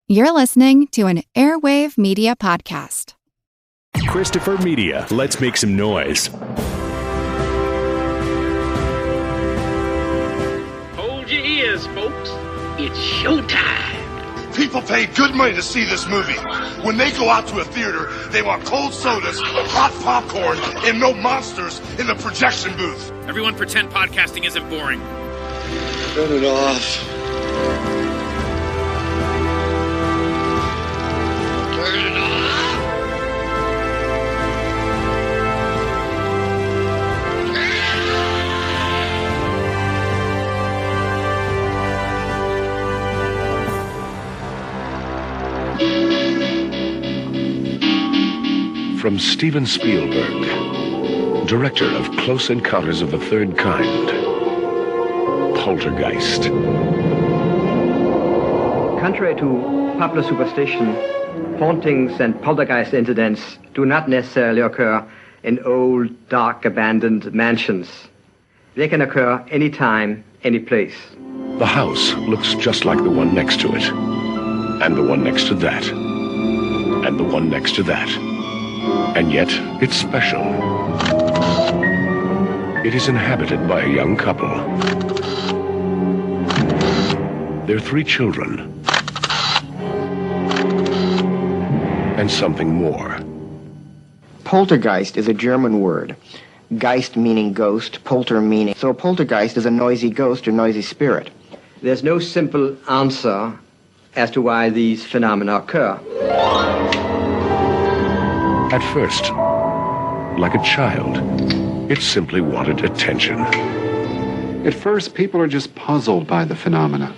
You're listening to an Airwave Media Podcast. Christopher Media, let's make some noise. Hold your ears, folks. It's showtime. People pay good money to see this movie. When they go out to a theater, they want cold sodas, hot popcorn, and no monsters in the projection booth. Everyone pretend podcasting isn't boring. Turn it off. Turn it off. From Steven Spielberg, director of Close Encounters of the Third Kind, Poltergeist. Contrary to popular superstition, hauntings and poltergeist incidents do not necessarily occur in old, dark, abandoned mansions. They can occur anytime, any place. The house looks just like the one next to it, and the one next to that, and the one next to that. And yet, it's special. It is inhabited by a young couple. Their 3 children. And something more. Poltergeist is a German word. Geist meaning ghost, polter meaning... So a poltergeist is a noisy ghost or noisy spirit. There's no simple answer as to why these phenomena occur. At first, like a child, it simply wanted attention. At first, people are just puzzled by the phenomena.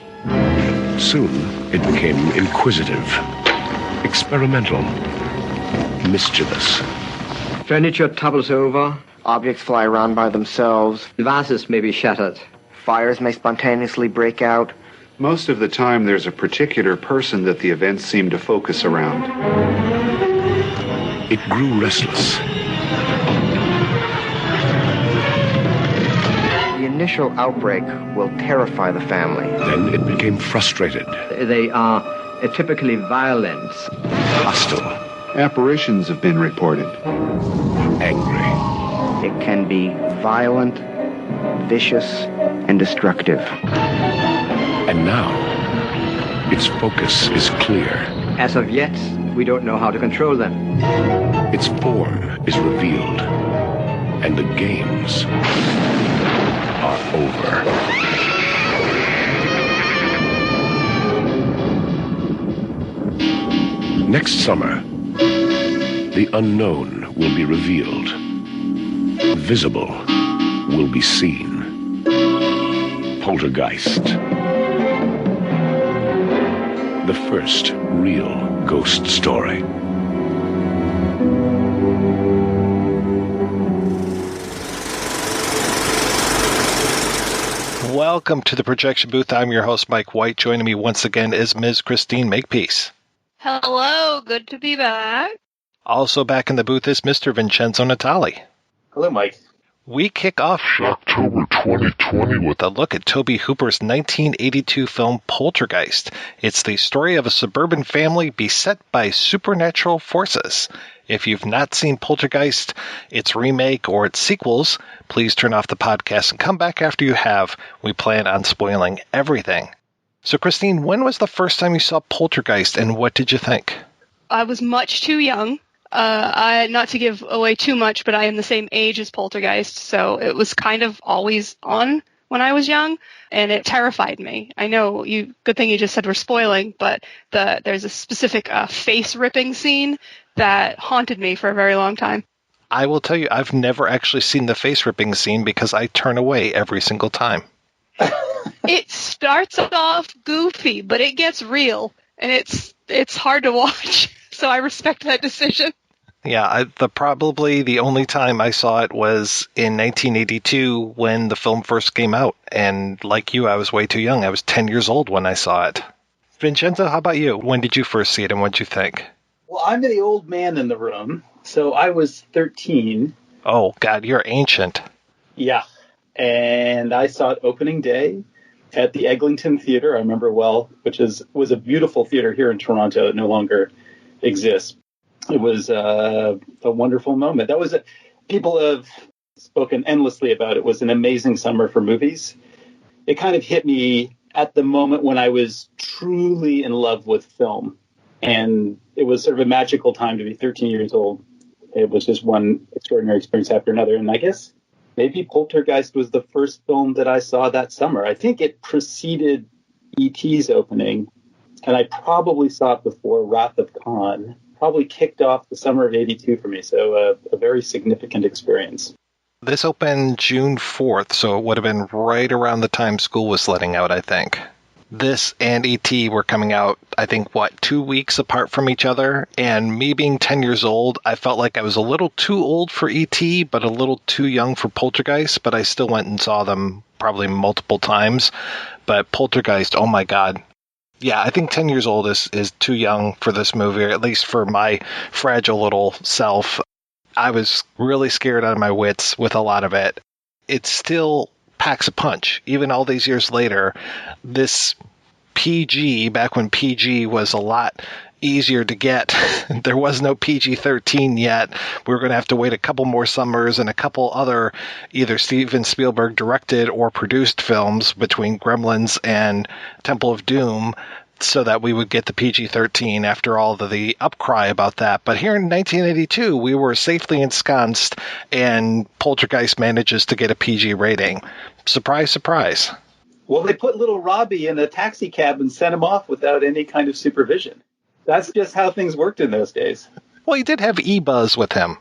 Soon, it became inquisitive, experimental, mischievous. Furniture topples over. Objects fly around by themselves. Vases may be shattered. Fires may spontaneously break out. Most of the time, there's a particular person that the events seem to focus around. It grew restless. The initial outbreak will terrify the family. Then it became frustrated. They are typically violent. Hostile. Apparitions have been reported. Angry. It can be violent, vicious, and destructive. And now, its focus is clear. As of yet, we don't know how to control them. Its form is revealed, and the games are over. Next summer, the unknown will be revealed. Visible will be seen. Poltergeist. The first real ghost story. Welcome to the projection booth. I'm your host, Mike White. Joining me once again is Ms. Christine Makepeace. Hello, good to be back. Also back in the booth is Mr. Vincenzo Natali. Hello, Mike. We kick off Shocktober 2020 with a look at Tobe Hooper's 1982 film Poltergeist. It's the story of a suburban family beset by supernatural forces. If you've not seen Poltergeist, its remake, or its sequels, please turn off the podcast and come back after you have. We plan on spoiling everything. So, Christine, when was the first time you saw Poltergeist, and what did you think? I was much too young. Not to give away too much, but I am the same age as Poltergeist, so it was kind of always on when I was young, and it terrified me. I know good thing you just said we're spoiling, but there's a specific face-ripping scene that haunted me for a very long time. I will tell you, I've never actually seen the face-ripping scene because I turn away every single time. It starts off goofy, but it gets real, and it's hard to watch. So I respect that decision. Yeah, probably the only time I saw it was in 1982 when the film first came out. And like you, I was way too young. I was 10 years old when I saw it. Vincenzo, how about you? When did you first see it and what did you think? Well, I'm the old man in the room, so I was 13. Oh, God, you're ancient. Yeah, and I saw it opening day. at the Eglinton Theatre, I remember well, which was a beautiful theater here in Toronto. It no longer exists. It was a wonderful moment. People have spoken endlessly about it. It was an amazing summer for movies. It kind of hit me at the moment when I was truly in love with film. And it was sort of a magical time to be 13 years old. It was just one extraordinary experience after another. And I guess maybe Poltergeist was the first film that I saw that summer. I think it preceded E.T.'s opening, and I probably saw it before Wrath of Khan. Probably kicked off the summer of '82 for me, so a very significant experience. This opened June 4th, so it would have been right around the time school was letting out, I think. This and E.T. were coming out, I think, 2 weeks apart from each other? And me being 10 years old, I felt like I was a little too old for E.T., but a little too young for Poltergeist, but I still went and saw them probably multiple times. But Poltergeist, oh my God. Yeah, I think 10 years old is too young for this movie, or at least for my fragile little self. I was really scared out of my wits with a lot of it. It still packs a punch. Even all these years later, this PG, back when PG was a lot easier to get, there was no PG-13 yet. We were going to have to wait a couple more summers and a couple other either Steven Spielberg directed or produced films between Gremlins and Temple of Doom so that we would get the PG-13 after all the upcry about that. But here in 1982, we were safely ensconced, and Poltergeist manages to get a PG rating. Surprise, surprise. Well, they put little Robbie in a taxi cab and sent him off without any kind of supervision. That's just how things worked in those days. Well, he did have E-Buzz with him.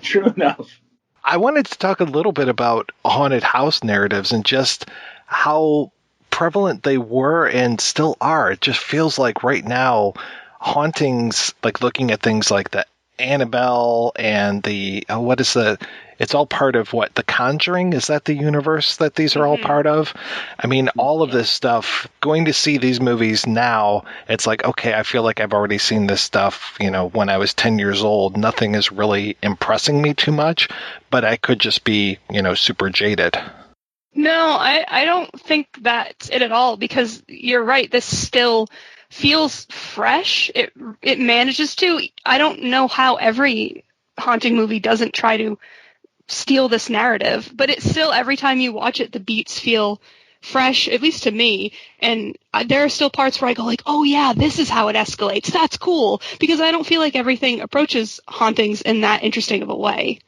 True enough. I wanted to talk a little bit about haunted house narratives and just how prevalent they were and still are. It just feels like right now, hauntings, like looking at things like the Annabelle and it's all part of what? The Conjuring? Is that the universe that these are all part of? I mean, all of this stuff, going to see these movies now, it's like, okay, I feel like I've already seen this stuff, when I was 10 years old. Nothing is really impressing me too much, but I could just be, super jaded. No, I don't think that's it at all, because you're right. This still feels fresh. It manages to. I don't know how every haunting movie doesn't try to steal this narrative, but it's still, every time you watch it, the beats feel fresh, at least to me. And there are still parts where I go like, oh yeah, this is how it escalates. That's cool. Because I don't feel like everything approaches hauntings in that interesting of a way.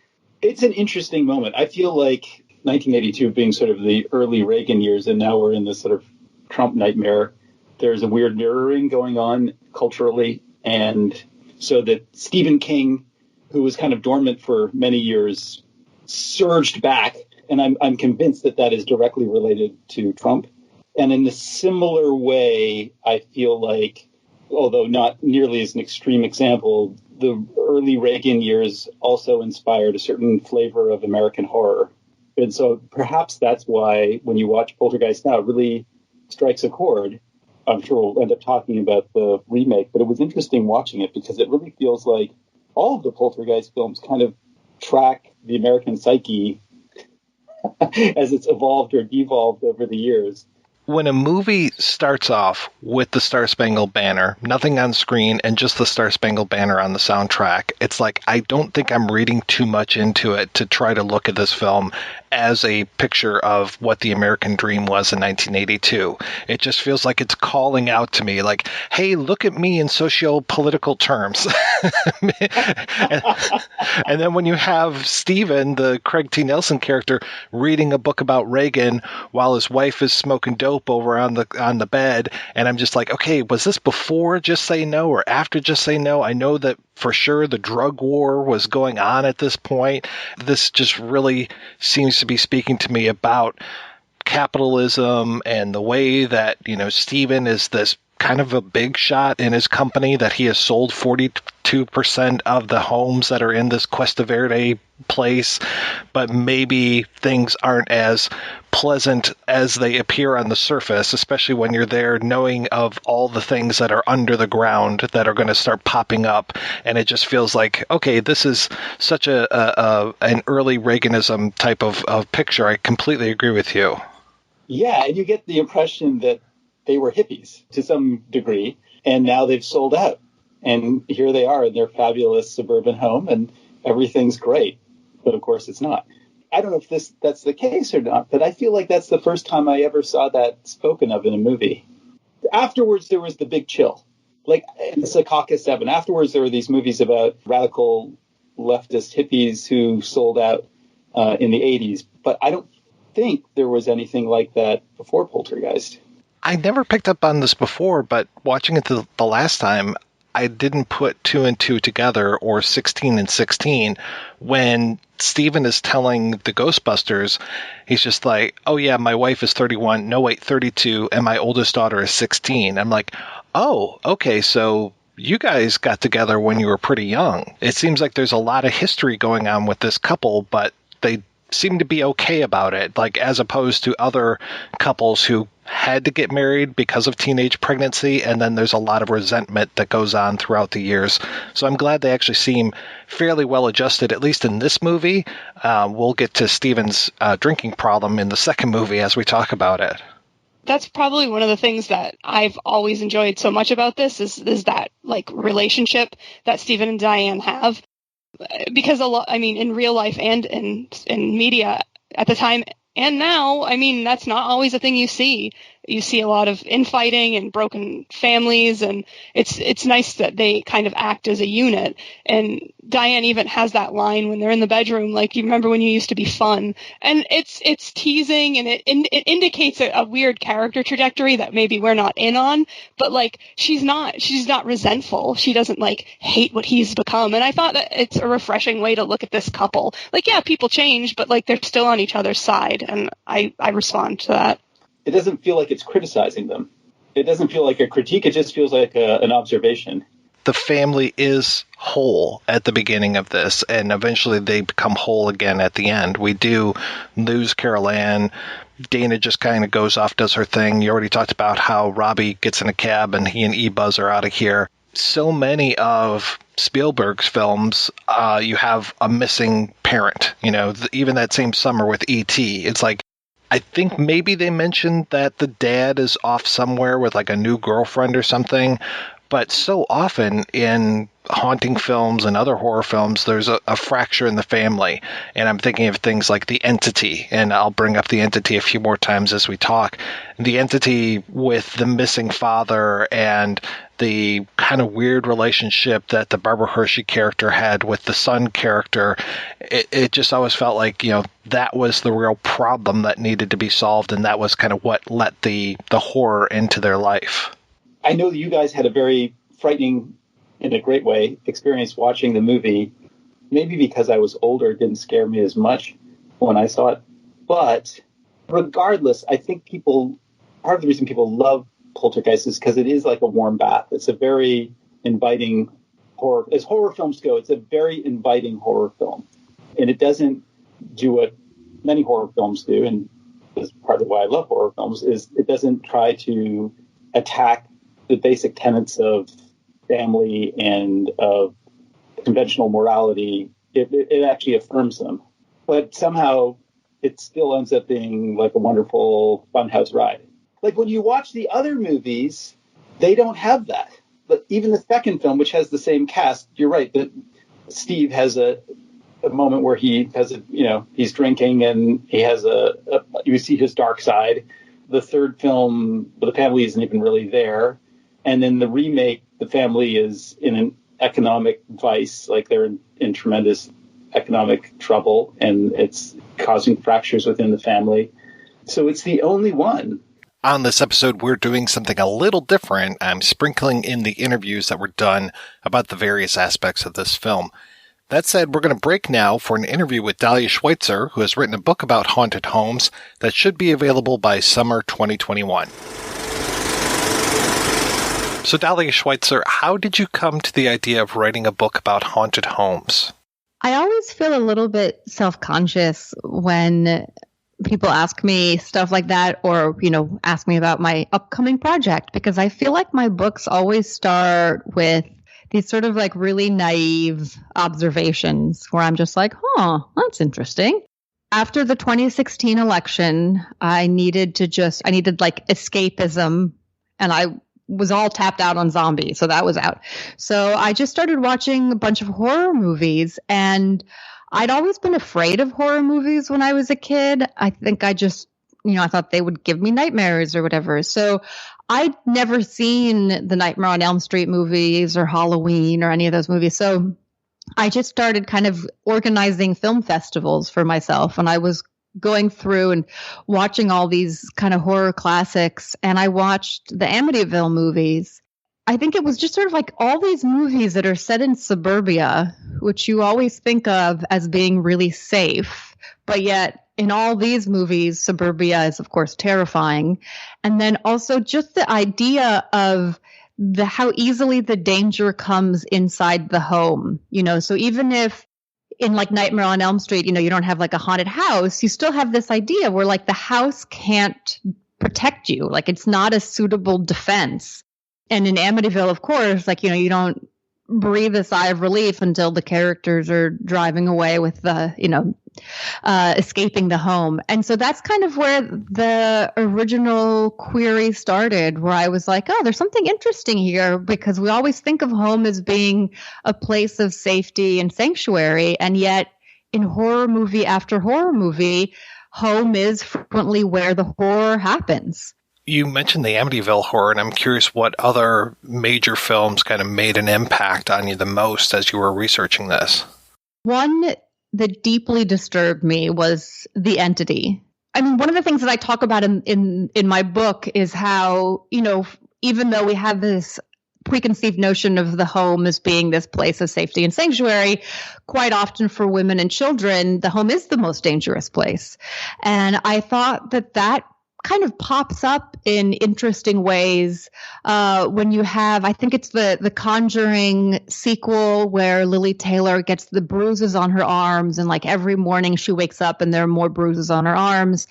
It's an interesting moment. I feel like 1982 being sort of the early Reagan years, and now we're in this sort of Trump nightmare. There's a weird mirroring going on culturally, and so that Stephen King, who was kind of dormant for many years, surged back, and I'm convinced that is directly related to Trump. And in a similar way, I feel like, although not nearly as an extreme example, the early Reagan years also inspired a certain flavor of American horror. And so perhaps that's why when you watch Poltergeist now, it really strikes a chord. I'm sure we'll end up talking about the remake, but it was interesting watching it because it really feels like all of the Poltergeist films kind of track the American psyche as it's evolved or devolved over the years. When a movie starts off with the Star Spangled Banner, nothing on screen, and just the Star Spangled Banner on the soundtrack, it's like I don't think I'm reading too much into it to try to look at this film as a picture of what the American dream was in 1982. It just feels like it's calling out to me like, hey, look at me in socio-political terms. And then when you have Steven, the Craig T. Nelson character, reading a book about Reagan while his wife is smoking dope over on the bed, and I'm just like, okay, was this before Just Say No or after Just Say No? I know that for sure the drug war was going on at this point. This just really seems to be speaking to me about capitalism and the way that, Steven is this kind of a big shot in his company, that he has sold 42% of the homes that are in this Cuesta Verde place, but maybe things aren't as pleasant as they appear on the surface, especially when you're there knowing of all the things that are under the ground that are going to start popping up. And it just feels like, okay, this is such an early Reaganism type of picture. I completely agree with you. Yeah, and you get the impression that they were hippies to some degree, and now they've sold out. And here they are in their fabulous suburban home, and everything's great. But of course it's not. I don't know if that's the case or not, but I feel like that's the first time I ever saw that spoken of in a movie. Afterwards, there was the big chill. Like in Secaucus 7. Afterwards, there were these movies about radical leftist hippies who sold out in the 80s. But I don't think there was anything like that before Poltergeist. I never picked up on this before, but watching it the last time, I didn't put 2 and 2 together, or 16 and 16, when Steven is telling the Ghostbusters, he's just like, oh yeah, my wife is 31, no wait, 32, and my oldest daughter is 16. I'm like, oh, okay, so you guys got together when you were pretty young. It seems like there's a lot of history going on with this couple, but they seem to be okay about it, like as opposed to other couples who had to get married because of teenage pregnancy, and then there's a lot of resentment that goes on throughout the years. So I'm glad they actually seem fairly well adjusted, at least in this movie. We'll get to Steven's drinking problem in the second movie as we talk about it. That's probably one of the things that I've always enjoyed so much about this is that like relationship that Steven and Diane have. Because in real life and in media at the time and now, that's not always a thing you see. You see a lot of infighting and broken families, and it's nice that they kind of act as a unit. And Diane even has that line when they're in the bedroom, like, you remember when you used to be fun? And it's teasing, and it indicates a weird character trajectory that maybe we're not in on, but like she's not resentful. She doesn't like hate what he's become. And I thought that it's a refreshing way to look at this couple. Like, yeah, people change, but like they're still on each other's side, and I respond to that. It doesn't feel like it's criticizing them. It doesn't feel like a critique. It just feels like an observation. The family is whole at the beginning of this, and eventually they become whole again at the end. We do lose Carol Ann. Dana just kind of goes off, does her thing. You already talked about how Robbie gets in a cab and he and E-Buzz are out of here. So many of Spielberg's films, you have a missing parent. Even that same summer with E.T., it's like, I think maybe they mentioned that the dad is off somewhere with like a new girlfriend or something, but so often in haunting films and other horror films, there's a fracture in the family. And I'm thinking of things like The Entity, and I'll bring up The Entity a few more times as we talk. The Entity with the missing father and the kind of weird relationship that the Barbara Hershey character had with the son character, it just always felt like, that was the real problem that needed to be solved, and that was kind of what let the horror into their life. I know that you guys had a very frightening, in a great way, experience watching the movie. Maybe because I was older, it didn't scare me as much when I saw it. But regardless, I think part of the reason people love Poltergeist is because it is like a warm bath. It's a very inviting horror. As horror films go, it's a very inviting horror film. And it doesn't do what many horror films do, and this is part of why I love horror films, is it doesn't try to attack the basic tenets of family and of conventional morality. It actually affirms them. But somehow it still ends up being like a wonderful funhouse ride. Like when you watch the other movies, they don't have that. But even the second film, which has the same cast, you're right, that Steve has a moment where he has he's drinking and he has you see his dark side. The third film, the family isn't even really there. And then the remake, the family is in an economic vice, like they're in tremendous economic trouble, and it's causing fractures within the family. So it's the only one. On this episode, we're doing something a little different. I'm sprinkling in the interviews that were done about the various aspects of this film. That said, we're going to break now for an interview with Dahlia Schweitzer, who has written a book about haunted homes that should be available by summer 2021. So Dahlia Schweitzer, how did you come to the idea of writing a book about haunted homes? I always feel a little bit self-conscious when people ask me stuff like that, or, ask me about my upcoming project, because I feel like my books always start with these sort of like really naive observations where I'm just like, that's interesting. After the 2016 election, I needed like escapism, and I was all tapped out on zombies, so that was out. So I just started watching a bunch of horror movies, and I'd always been afraid of horror movies when I was a kid. I think I just, I thought they would give me nightmares or whatever. So I'd never seen the Nightmare on Elm Street movies or Halloween or any of those movies. So I just started kind of organizing film festivals for myself, and I was going through and watching all these kind of horror classics, and I watched the Amityville movies. I think it was just sort of like all these movies that are set in suburbia, which you always think of as being really safe, but yet in all these movies, suburbia is of course terrifying. And then also just the idea of how easily the danger comes inside the home, so even if in like Nightmare on Elm Street, you don't have like a haunted house, you still have this idea where like the house can't protect you. Like it's not a suitable defense. And in Amityville, of course, like, you don't breathe a sigh of relief until the characters are driving away with the, escaping the home. And so that's kind of where the original query started, where I was like, oh, there's something interesting here, because we always think of home as being a place of safety and sanctuary. And yet in horror movie after horror movie, home is frequently where the horror happens. You mentioned the Amityville horror, and I'm curious what other major films kind of made an impact on you the most as you were researching this. One that deeply disturbed me was The Entity. I mean, one of the things that I talk about in my book is how, even though we have this preconceived notion of the home as being this place of safety and sanctuary, quite often for women and children, the home is the most dangerous place. And I thought that kind of pops up in interesting ways when you have, I think it's the Conjuring sequel where Lily Taylor gets the bruises on her arms, and like every morning she wakes up and there are more bruises on her arms.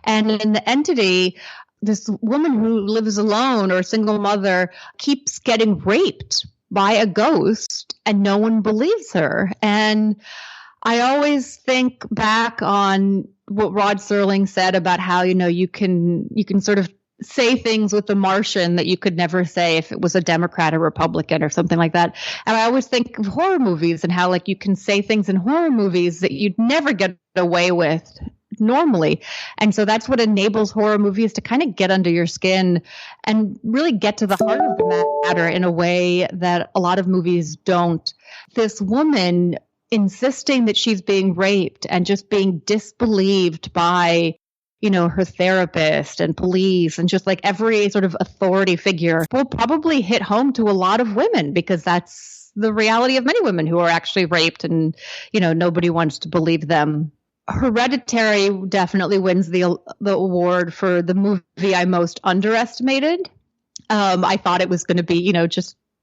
And in The Entity, this woman who lives alone or a single mother keeps getting raped by a ghost and no one believes her. And I always think back on what Rod Serling said about how, you can sort of say things with The Martian that you could never say if it was a Democrat or Republican or something like that. And I always think of horror movies and how like you can say things in horror movies that you'd never get away with normally. And so that's what enables horror movies to kind of get under your skin and really get to the heart of the matter in a way that a lot of movies don't. This woman insisting that she's being raped and just being disbelieved by, her therapist and police and just like every sort of authority figure will probably hit home to a lot of women, because that's the reality of many women who are actually raped and, nobody wants to believe them. Hereditary definitely wins the award for the movie I most underestimated. I thought it was going to be,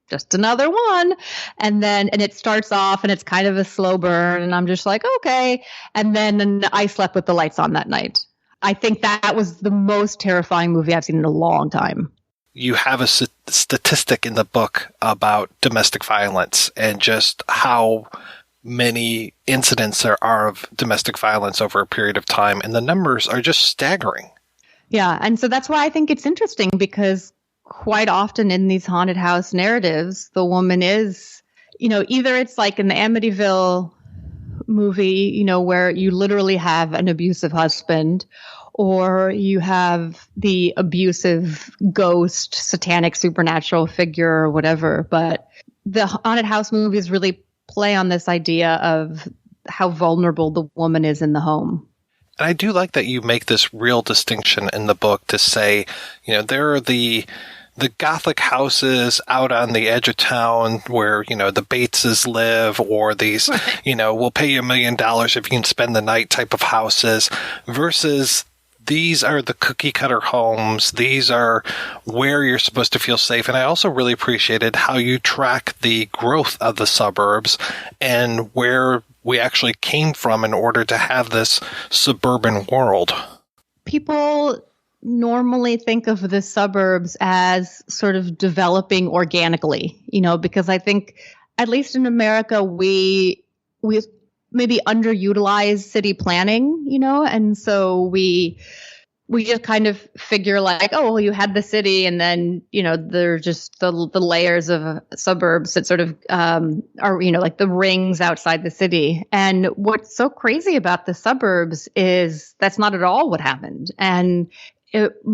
just another one. And it starts off and it's kind of a slow burn and I'm just like, okay. And then I slept with the lights on that night. I think that was the most terrifying movie I've seen in a long time. You have a statistic in the book about domestic violence and just how many incidents there are of domestic violence over a period of time. And the numbers are just staggering. Yeah. And so that's why I think it's interesting, because quite often in these haunted house narratives, the woman is, either it's like in the Amityville movie, where you literally have an abusive husband, or you have the abusive ghost, satanic, supernatural figure or whatever. But the haunted house movies really play on this idea of how vulnerable the woman is in the home. And I do like that you make this real distinction in the book to say, there are the Gothic houses out on the edge of town where, the Bateses live, or these, we'll pay you $1 million if you can spend the night type of houses, versus these are the cookie cutter homes. These are where you're supposed to feel safe. And I also really appreciated how you track the growth of the suburbs and where we actually came from in order to have this suburban world. People normally think of the suburbs as sort of developing organically, because I think, at least in America, we maybe underutilized city planning, and so we just kind of figure like, oh, well, you had the city, and then, they're just the layers of suburbs that sort of are, like the rings outside the city. And what's so crazy about the suburbs is that's not at all what happened. And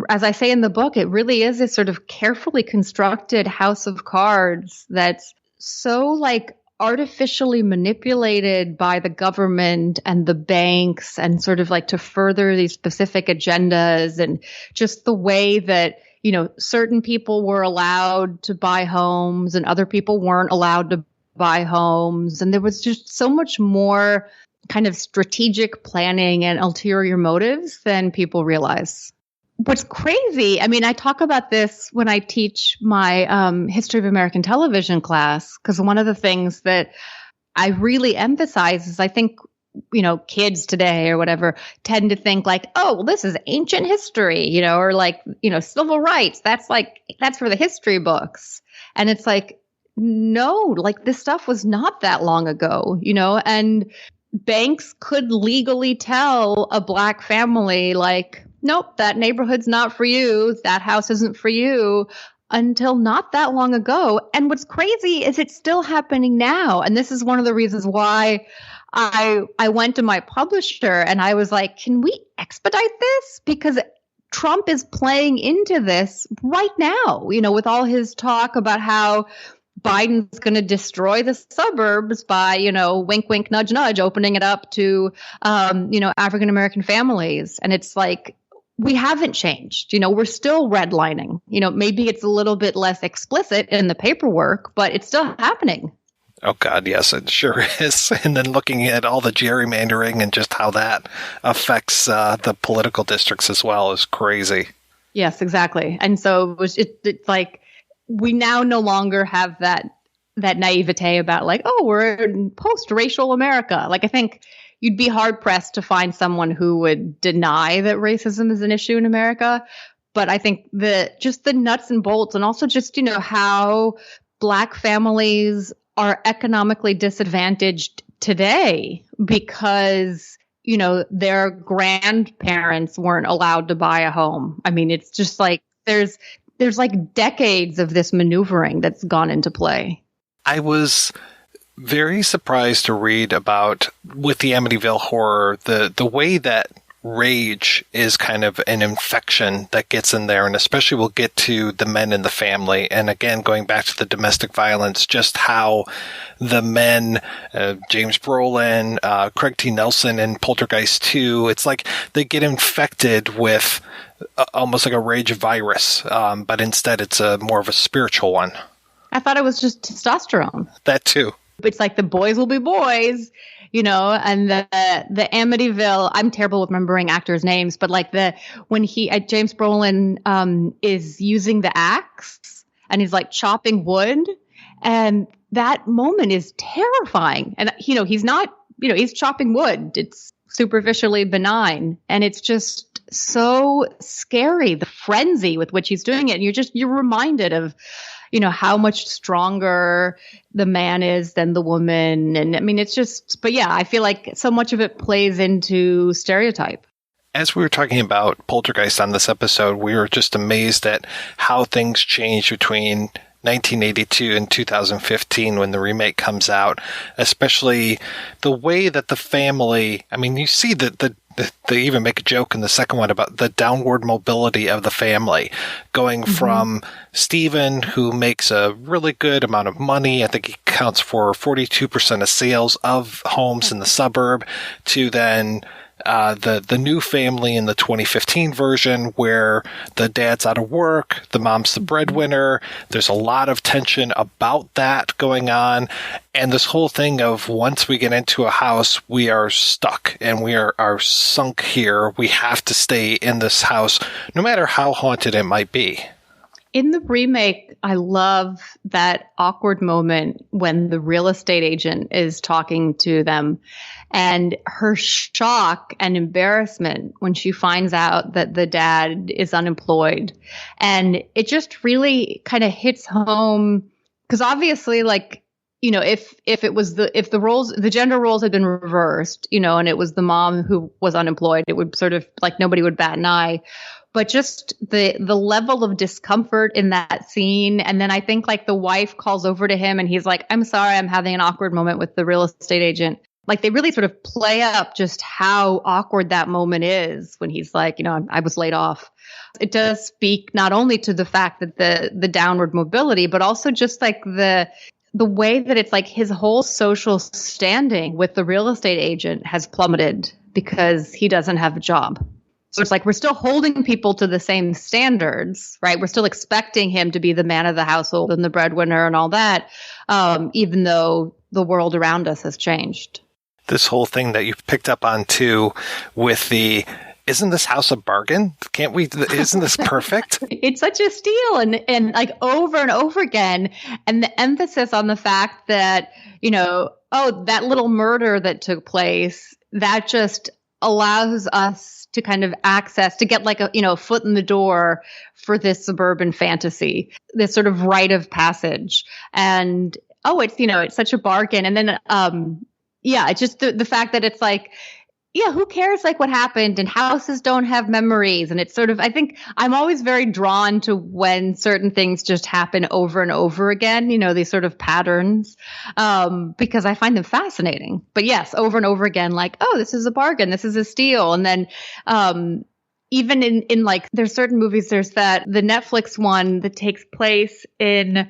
as I say in the book, it really is a sort of carefully constructed house of cards that's so like artificially manipulated by the government and the banks and sort of like to further these specific agendas, and just the way that, certain people were allowed to buy homes and other people weren't allowed to buy homes. And there was just so much more kind of strategic planning and ulterior motives than people realize. What's crazy, I mean, I talk about this when I teach my history of American television class, because one of the things that I really emphasize is I think, kids today or whatever tend to think like, oh, well, this is ancient history, or like, civil rights. That's for the history books. And it's like, no, like this stuff was not that long ago, and banks could legally tell a Black family like, nope, that neighborhood's not for you. That house isn't for you, until not that long ago. And what's crazy is it's still happening now. And this is one of the reasons why I went to my publisher and I was like, can we expedite this? Because Trump is playing into this right now, with all his talk about how Biden's going to destroy the suburbs by, wink, wink, nudge, nudge, opening it up to, African-American families. And it's like, we haven't changed. We're still redlining. Maybe it's a little bit less explicit in the paperwork, but it's still happening. Oh, God, yes, it sure is. And then looking at all the gerrymandering and just how that affects the political districts as well is crazy. Yes, exactly. And so it's like we now no longer have that naivete about like, oh, we're in post-racial America. Like, I think you'd be hard-pressed to find someone who would deny that racism is an issue in America. But I think just the nuts and bolts, and also just, how Black families are economically disadvantaged today because, their grandparents weren't allowed to buy a home. I mean, it's just like there's like decades of this maneuvering that's gone into play. I was very surprised to read about, with the Amityville horror, the way that rage is kind of an infection that gets in there, and especially we'll get to the men in the family. And again, going back to the domestic violence, just how the men, James Brolin, Craig T. Nelson in Poltergeist 2, it's like they get infected with almost like a rage virus, but instead it's more of a spiritual one. I thought it was just testosterone. That too. It's like the boys will be boys, and the Amityville, I'm terrible with remembering actors' names, but like when James Brolin is using the axe and he's like chopping wood, and that moment is terrifying. And, he's not, he's chopping wood. It's superficially benign. And it's just so scary, the frenzy with which he's doing it. And you're reminded of, how much stronger the man is than the woman. And I mean, it's just, but yeah, I feel like so much of it plays into stereotype. As we were talking about Poltergeist on this episode, we were just amazed at how things changed between 1982 and 2015 when the remake comes out, especially the way that the family, I mean, you see that they even make a joke in the second one about the downward mobility of the family, going from Stephen, who makes a really good amount of money, I think he counts for 42% of sales of homes in the suburb, to then the new family in the 2015 version where the dad's out of work, the mom's the breadwinner. There's a lot of tension about that going on. And this whole thing of once we get into a house, we are stuck and we are sunk here. We have to stay in this house, no matter how haunted it might be. In the remake, I love that awkward moment when the real estate agent is talking to them and her shock and embarrassment when she finds out that the dad is unemployed. And it just really kind of hits home because obviously, like, if the gender roles had been reversed, and it was the mom who was unemployed, it would sort of like nobody would bat an eye. But just the level of discomfort in that scene. And then I think like the wife calls over to him and he's like, I'm sorry, I'm having an awkward moment with the real estate agent. Like they really sort of play up just how awkward that moment is when he's like, I was laid off. It does speak not only to the fact that the downward mobility, but also just like the way that it's like his whole social standing with the real estate agent has plummeted because he doesn't have a job. So it's like we're still holding people to the same standards, right? We're still expecting him to be the man of the household and the breadwinner and all that, even though the world around us has changed. This whole thing that you've picked up on too with isn't this house a bargain? Isn't this perfect? It's such a steal and like over and over again. And the emphasis on the fact that, that little murder that took place, that just allows us to kind of access, to get like a foot in the door for this suburban fantasy, this sort of rite of passage. And, it's such a bargain. And then, it's just the fact that it's like, who cares like what happened, and houses don't have memories. And it's sort of, I think I'm always very drawn to when certain things just happen over and over again, these sort of patterns, because I find them fascinating. But yes, over and over again, like, oh, this is a bargain. This is a steal. And then, even in like, there's certain movies, there's the Netflix one that takes place in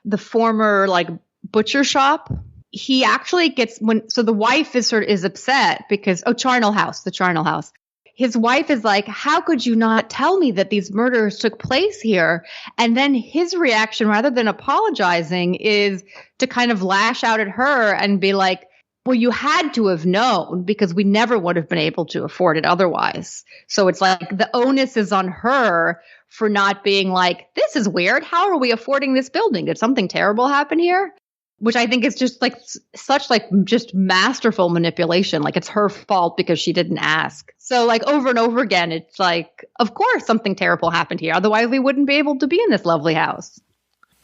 the former like butcher shop. He actually gets so the wife is upset because, the charnel house. His wife is like, how could you not tell me that these murders took place here? And then his reaction, rather than apologizing, is to kind of lash out at her and be like, well, you had to have known because we never would have been able to afford it otherwise. So it's like the onus is on her for not being like, this is weird. How are we affording this building? Did something terrible happen here? Which I think is just like such like just masterful manipulation. Like it's her fault because she didn't ask. So like over and over again, it's like, of course something terrible happened here. Otherwise we wouldn't be able to be in this lovely house.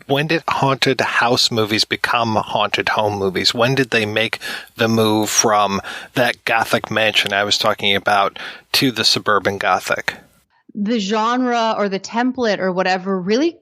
When did haunted house movies become haunted home movies? When did they make the move from that Gothic mansion I was talking about to the suburban Gothic? The genre or the template or whatever really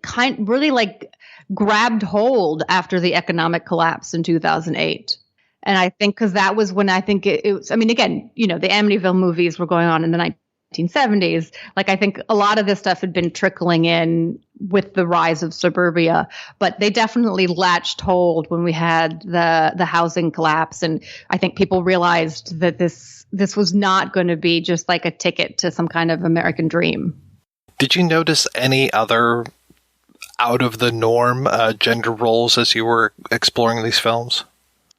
like grabbed hold after the economic collapse in 2008. And I think because that was when I think it was, I mean, again, the Amityville movies were going on in the 1970s. Like I think a lot of this stuff had been trickling in with the rise of suburbia, but they definitely latched hold when we had the housing collapse. And I think people realized that this was not going to be just like a ticket to some kind of American dream. Did you notice any other out of the norm gender roles as you were exploring these films?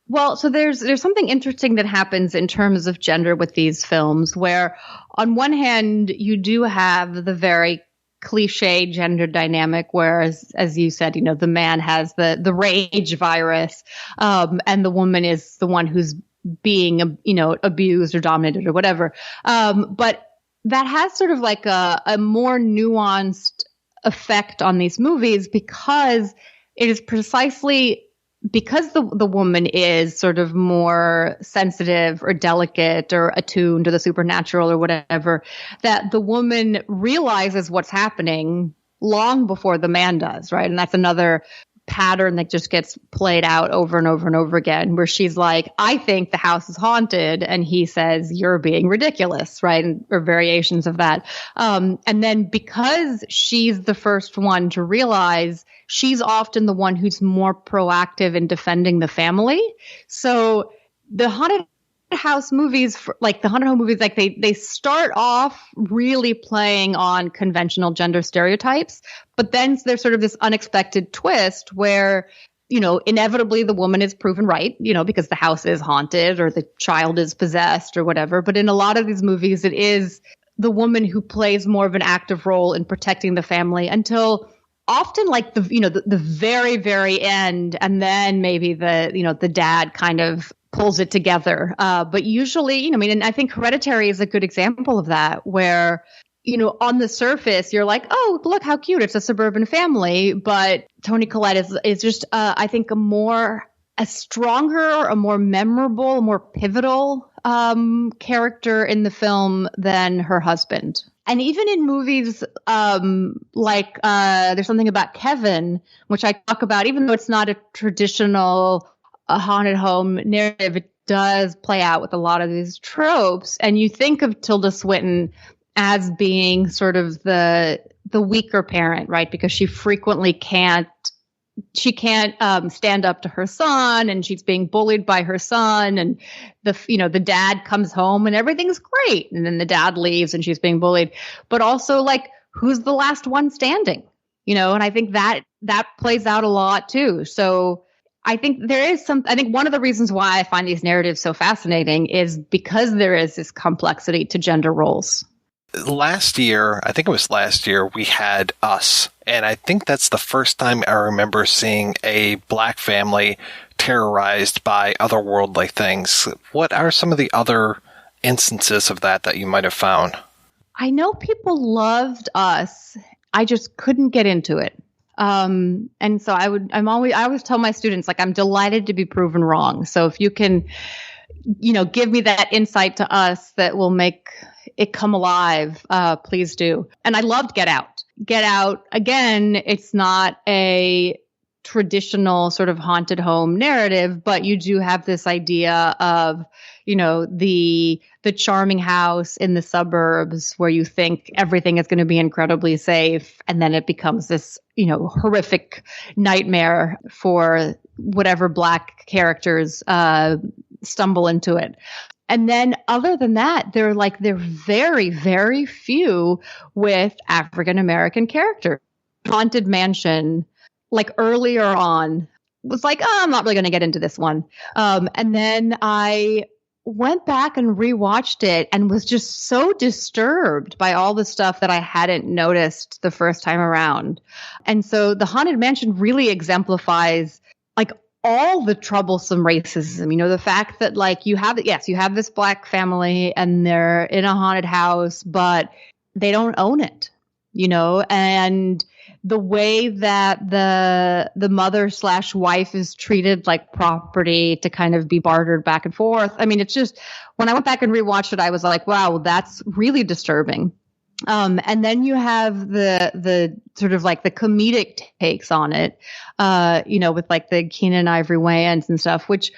Well, so there's something interesting that happens in terms of gender with these films, where on one hand you do have the very cliche gender dynamic, whereas, as you said, the man has the rage virus, and the woman is the one who's being abused or dominated or whatever. But that has sort of like a more nuanced effect on these movies because it is precisely because the woman is sort of more sensitive or delicate or attuned to the supernatural or whatever, that the woman realizes what's happening long before the man does, right? And that's another pattern that just gets played out over and over and over again, where she's like, I think the house is haunted, and he says, you're being ridiculous, right? Or variations of that. And then because she's the first one to realize, she's often the one who's more proactive in defending the family. So the haunted house movies, like the haunted home movies, like they start off really playing on conventional gender stereotypes, but then there's sort of this unexpected twist where, inevitably the woman is proven right, because the house is haunted or the child is possessed or whatever. But in a lot of these movies, it is the woman who plays more of an active role in protecting the family until often like the very, very end. And then maybe the dad kind of pulls it together. But usually, and I think Hereditary is a good example of that, where, on the surface, you're like, oh, look how cute. It's a suburban family. But Toni Collette is just, I think, a more a stronger, a more memorable, a more pivotal character in the film than her husband. And even in movies like there's something about Kevin, which I talk about, even though it's not a traditional haunted home narrative, it does play out with a lot of these tropes. And you think of Tilda Swinton as being sort of the weaker parent, right? Because she frequently can't stand up to her son, and she's being bullied by her son, and the dad comes home and everything's great, and then the dad leaves and she's being bullied. But also, like, who's the last one standing? And I think that plays out a lot too. So I think I think one of the reasons why I find these narratives so fascinating is because there is this complexity to gender roles. Last year, we had Us. And I think that's the first time I remember seeing a black family terrorized by otherworldly things. What are some of the other instances of that you might have found? I know people loved Us. I just couldn't get into it. And so I always tell my students, like, I'm delighted to be proven wrong. So if you can, give me that insight to Us that will make it come alive, please do. And I loved Get Out. Get Out, again, it's not a traditional sort of haunted home narrative, but you do have this idea of, the charming house in the suburbs where you think everything is going to be incredibly safe. And then it becomes this, horrific nightmare for whatever black characters stumble into it. And then other than that, they're very, very few with African-American characters. Haunted Mansion, like earlier on, was like, I'm not really going to get into this one. And then I went back and rewatched it and was just so disturbed by all the stuff that I hadn't noticed the first time around. And so the Haunted Mansion really exemplifies like all the troublesome racism, the fact that like you have this black family and they're in a haunted house, but they don't own it, and the way that the mother/wife is treated like property to kind of be bartered back and forth. I mean, it's just, when I went back and rewatched it, I was like, wow, that's really disturbing. And then you have the sort of like the comedic takes on it, with like the Keenan Ivory Wayans and stuff, which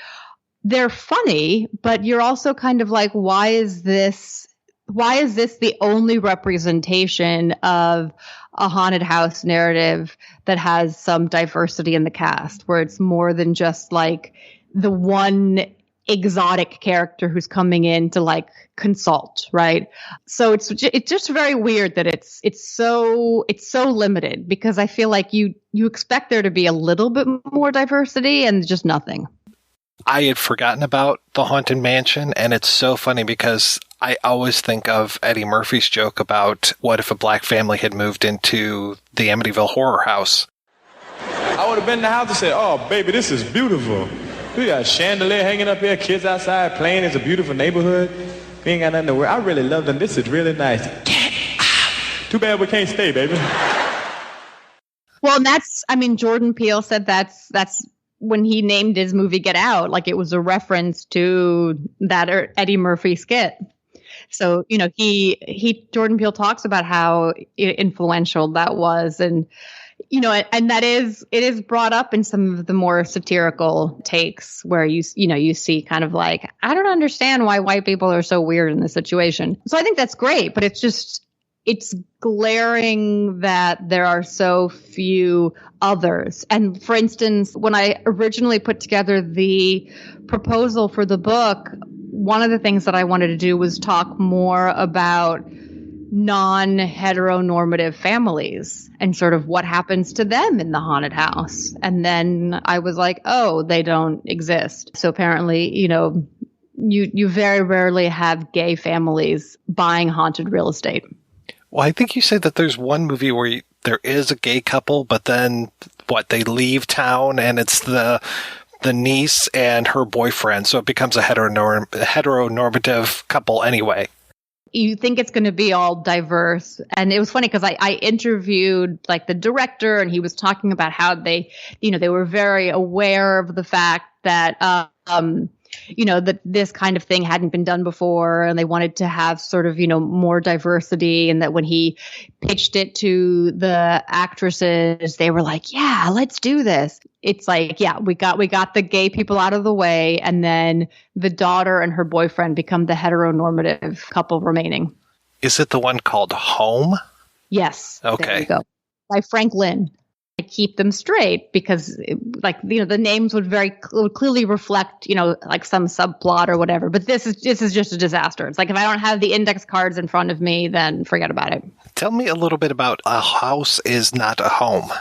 they're funny, but you're also kind of like, why is this the only representation of a haunted house narrative that has some diversity in the cast, where it's more than just like the one exotic character who's coming in to like consult, right? So it's just very weird that it's so limited, because I feel like you expect there to be a little bit more diversity and just nothing. I had forgotten about the Haunted Mansion, and it's so funny because I always think of Eddie Murphy's joke about what if a black family had moved into the Amityville horror house. I would have been in the house and said, oh, baby, this is beautiful. We got a chandelier hanging up here, kids outside playing. It's a beautiful neighborhood. We ain't got nothing to worry. I really love them. This is really nice. Too bad we can't stay, baby. Well, and Jordan Peele said that's when he named his movie Get Out, like it was a reference to that Eddie Murphy skit. So, Jordan Peele talks about how influential that was. And, and it is brought up in some of the more satirical takes where you see kind of like, I don't understand why white people are so weird in this situation. So I think that's great, but it's glaring that there are so few others. And for instance, when I originally put together the proposal for the book, one of the things that I wanted to do was talk more about non-heteronormative families and sort of what happens to them in the haunted house. And then I was like, oh, they don't exist. So apparently, you very rarely have gay families buying haunted real estate. Well, I think you said that there's one movie where there is a gay couple, but then they leave town and it's the niece and her boyfriend, so it becomes a heteronormative couple anyway. you think it's going to be all diverse. And it was funny because I interviewed like the director, and he was talking about how they were very aware of the fact that, that this kind of thing hadn't been done before, and they wanted to have sort of, more diversity. And that when he pitched it to the actresses, they were like, yeah, let's do this. It's like, yeah, we got the gay people out of the way, and then the daughter and her boyfriend become the heteronormative couple remaining. Is it the one called Home? Yes. Okay. There you go. By Frank Lynn. I keep them straight because, the names would would clearly reflect, like some subplot or whatever. But this is just a disaster. It's like if I don't have the index cards in front of me, then forget about it. Tell me a little bit about A House Is Not a Home.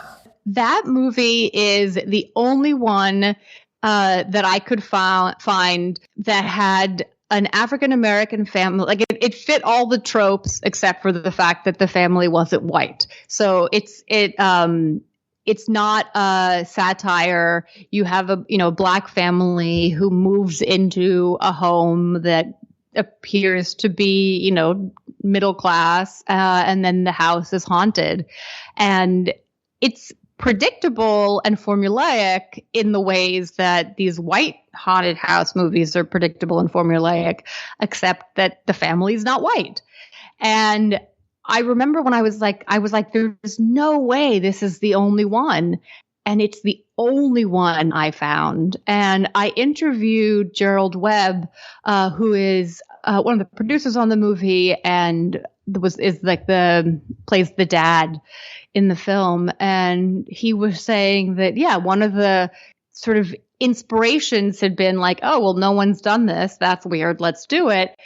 That movie is the only one that I could find that had an African-American family. Like it fit all the tropes except for the fact that the family wasn't white. So it's not a satire. You have a black family who moves into a home that appears to be, middle class, and then the house is haunted. And it's predictable and formulaic in the ways that these white haunted house movies are predictable and formulaic, except that the family is not white. And I remember when I was like, there's no way this is the only one. And it's the only one I found. And I interviewed Gerald Webb, who is one of the producers on the movie and plays the dad in the film. And he was saying that, yeah, one of the sort of inspirations had been like, oh, well, no one's done this. That's weird. Let's do it.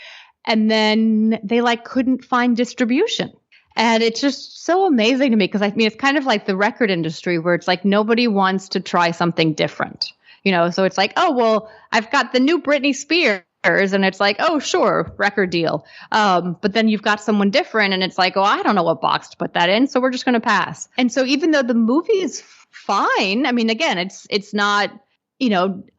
And then they couldn't find distribution. And it's just so amazing to me because it's kind of like the record industry where it's like nobody wants to try something different, so it's like, oh, well, I've got the new Britney Spears. And it's like, oh, sure, record deal. But then you've got someone different and it's like, oh, I don't know what box to put that in. So we're just going to pass. And so even though the movie is fine, I mean, again, it's not,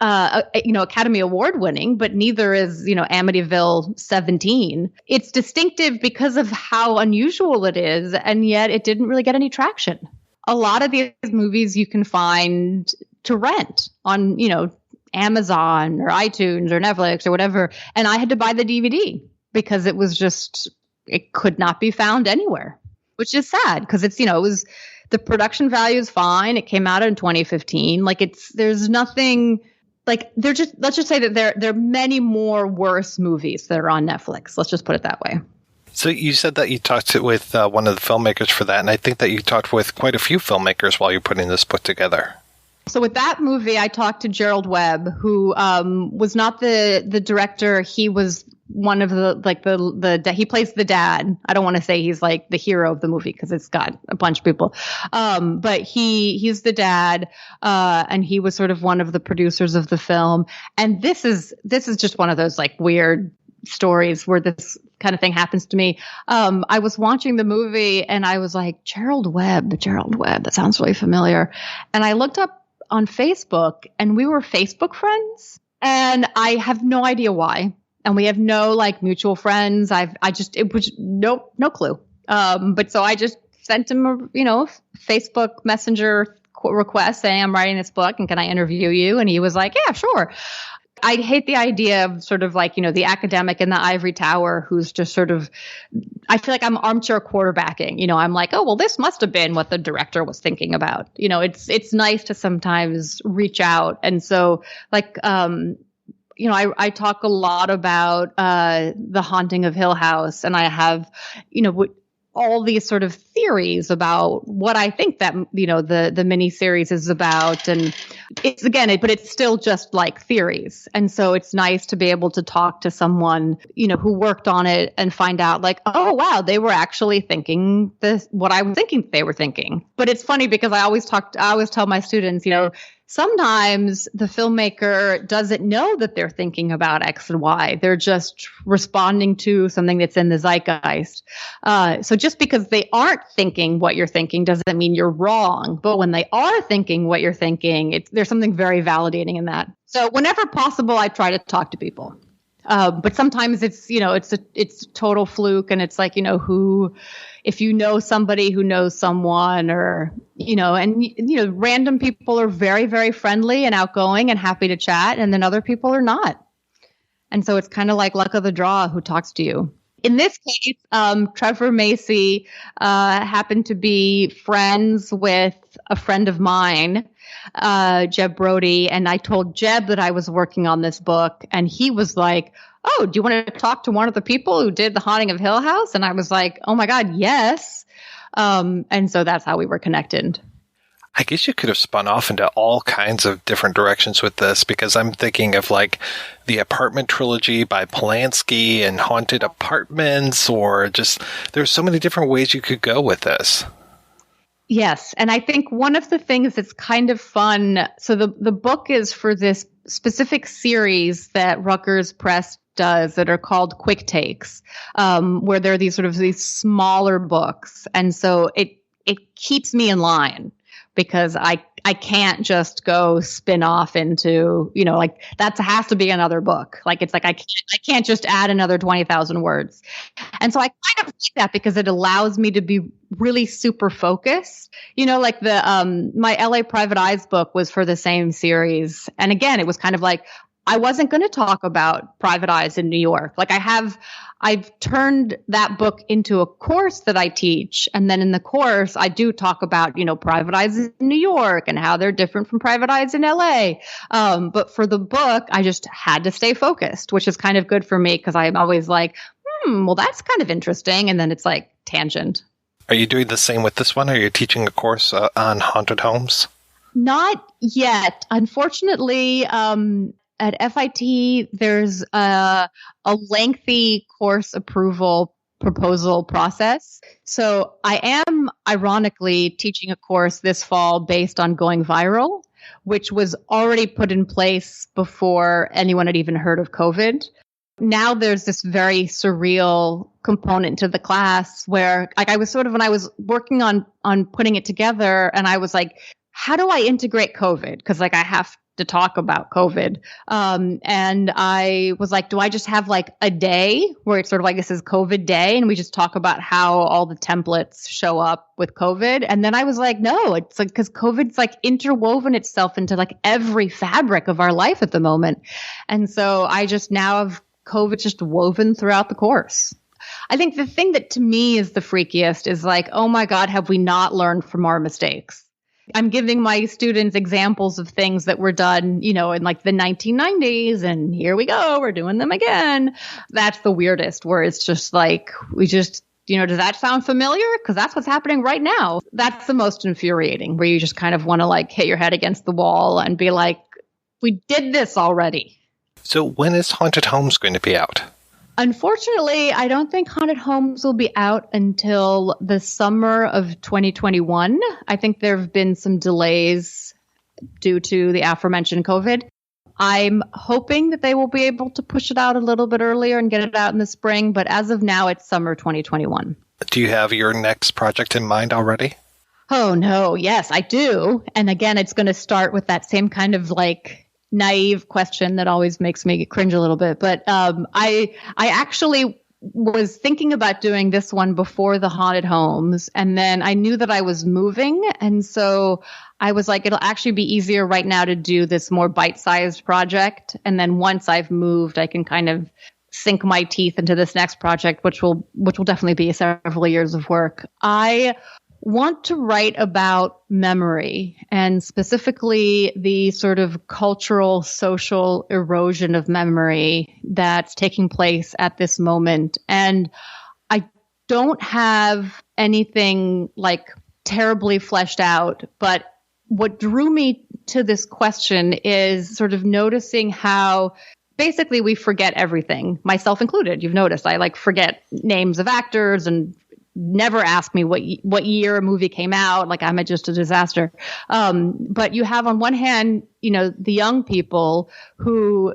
Academy Award winning, but neither is, Amityville 17. It's distinctive because of how unusual it is. And yet it didn't really get any traction. A lot of these movies you can find to rent on, Amazon or iTunes or Netflix or whatever. And I had to buy the DVD because it could not be found anywhere, which is sad because the production value is fine. It came out in 2015. There's nothing let's just say that there are many more worse movies that are on Netflix. Let's just put it that way. So you said that you talked with one of the filmmakers for that. And I think that you talked with quite a few filmmakers while you're putting this book together. So with that movie, I talked to Gerald Webb, who was not the director. He was one of he plays the dad. I don't want to say he's like the hero of the movie because it's got a bunch of people. But he's the dad, and he was sort of one of the producers of the film. And this is just one of those weird stories where this kind of thing happens to me. I was watching the movie and I was like, Gerald Webb, that sounds really familiar. And I looked up on Facebook and we were Facebook friends, and I have no idea why. And we have no mutual friends. It was no clue. But so I just sent him a, Facebook Messenger request saying, I'm writing this book and can I interview you? And he was like, yeah, sure. I hate the idea of sort of the academic in the ivory tower who's just sort of, I feel like I'm armchair quarterbacking. I'm like, oh, well, this must have been what the director was thinking about. It's nice to sometimes reach out. And so I talk a lot about The Haunting of Hill House, and I have, all these sort of theories about what I think that, the mini series is about. And it's still just theories. And so it's nice to be able to talk to someone, who worked on it and find out oh, wow, they were actually thinking what I was thinking they were thinking. But it's funny because I always tell my students, sometimes the filmmaker doesn't know that they're thinking about X and Y. They're just responding to something that's in the zeitgeist. So just because they aren't thinking what you're thinking doesn't mean you're wrong. But when they are thinking what you're thinking, there's something very validating in that. So whenever possible, I try to talk to people. But sometimes it's, it's total fluke, and it's like, if you know somebody who knows someone, or, random people are very, very friendly and outgoing and happy to chat, and then other people are not. And so it's kind of like luck of the draw who talks to you. In this case, Trevor Macy happened to be friends with a friend of mine, Jeb Brody, and I told Jeb that I was working on this book, and he was like, "Oh, do you want to talk to one of the people who did The Haunting of Hill House?" And I was like, "Oh my God, yes." And so that's how we were connected. I guess you could have spun off into all kinds of different directions with this, because I'm thinking of like the Apartment trilogy by Polanski and Haunted Apartments, or just there's so many different ways you could go with this. Yes. And I think one of the things that's kind of fun, so the book is for this specific series that Rutgers Press does that are called Quick Takes, where there are these smaller books. And so it keeps me in line, because I can't just go spin off into, that has to be another book. Like, it's like, I can't just add another 20,000 words. And so I kind of like that, because it allows me to be really super focused. Like my LA Private Eyes book was for the same series. And again, it was kind of like, I wasn't going to talk about private eyes in New York. Like, I've turned that book into a course that I teach. And then in the course, I do talk about, private eyes in New York and how they're different from private eyes in LA. But for the book, I just had to stay focused, which is kind of good for me, because I'm always like, well, that's kind of interesting. And then it's like tangent. Are you doing the same with this one? Are you teaching a course on haunted homes? Not yet. Unfortunately, at FIT, there's a lengthy course approval proposal process. So I am ironically teaching a course this fall based on going viral, which was already put in place before anyone had even heard of COVID. Now there's this very surreal component to the class where, like, I was when I was working on putting it together, and I was like, how do I integrate COVID? Because I have to talk about COVID. And I was like, do I just have a day where it's this is COVID day, and we just talk about how all the templates show up with COVID? And then I was like, no, it's because COVID's interwoven itself into every fabric of our life at the moment. And so I just now have COVID just woven throughout the course. I think the thing that to me is the freakiest is oh my God, have we not learned from our mistakes? I'm giving my students examples of things that were done, in the 1990s, and here we go, we're doing them again. That's the weirdest, where it's just we just, does that sound familiar? Because that's what's happening right now. That's the most infuriating, where you just kind of want to hit your head against the wall and be like, we did this already. So when is Haunted Homes going to be out? Unfortunately, I don't think Haunted Homes will be out until the summer of 2021. I think there have been some delays due to the aforementioned COVID. I'm hoping that they will be able to push it out a little bit earlier and get it out in the spring, but as of now, it's summer 2021. Do you have your next project in mind already? Oh, no. Yes, I do. And again, it's going to start with that same kind of naive question that always makes me cringe a little bit. But I actually was thinking about doing this one before the Haunted Homes, and then I knew that I was moving, and so I was like, it'll actually be easier right now to do this more bite-sized project, and then once I've moved, I can kind of sink my teeth into this next project, which will definitely be several years of work. I want to write about memory, and specifically the sort of cultural, social erosion of memory that's taking place at this moment. And I don't have anything terribly fleshed out, but what drew me to this question is sort of noticing how basically we forget everything, myself included. You've noticed I forget names of actors and never ask me what year a movie came out. I'm just a disaster. But you have on one hand, the young people who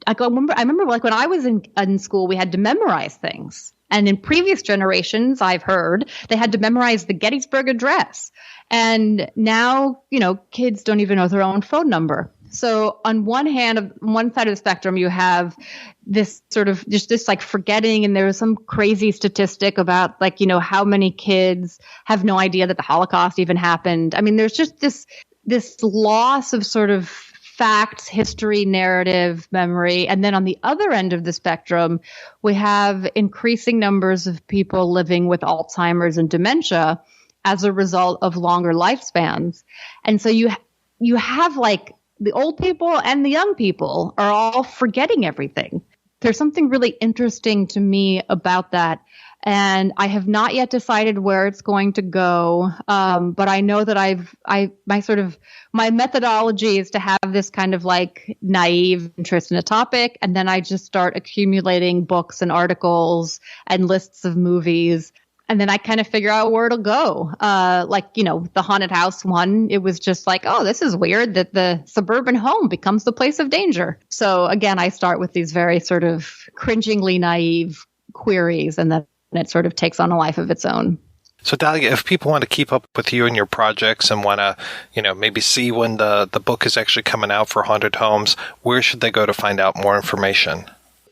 I remember when I was in school, we had to memorize things. And in previous generations, I've heard they had to memorize the Gettysburg Address. And now, kids don't even know their own phone number. So on one hand, on one side of the spectrum, you have this sort of just this like forgetting, and there was some crazy statistic about like, you know, how many kids have no idea that the Holocaust even happened. I mean, there's just this loss of sort of facts, history, narrative, memory. And then on the other end of the spectrum, we have increasing numbers of people living with Alzheimer's and dementia as a result of longer lifespans. And so you have like the old people and the young people are all forgetting everything. There's something really interesting to me about that. And I have not yet decided where it's going to go. But I know that my methodology is to have this kind of like naive interest in a topic. And then I just start accumulating books and articles and lists of movies. And then I kind of figure out where it'll go. Like, you know, the haunted house one, it was just like, oh, this is weird that the suburban home becomes the place of danger. So again, I start with these very sort of cringingly naive queries, and then it sort of takes on a life of its own. So Dahlia, if people want to keep up with you and your projects and want to, you know, maybe see when the book is actually coming out for Haunted Homes, where should they go to find out more information?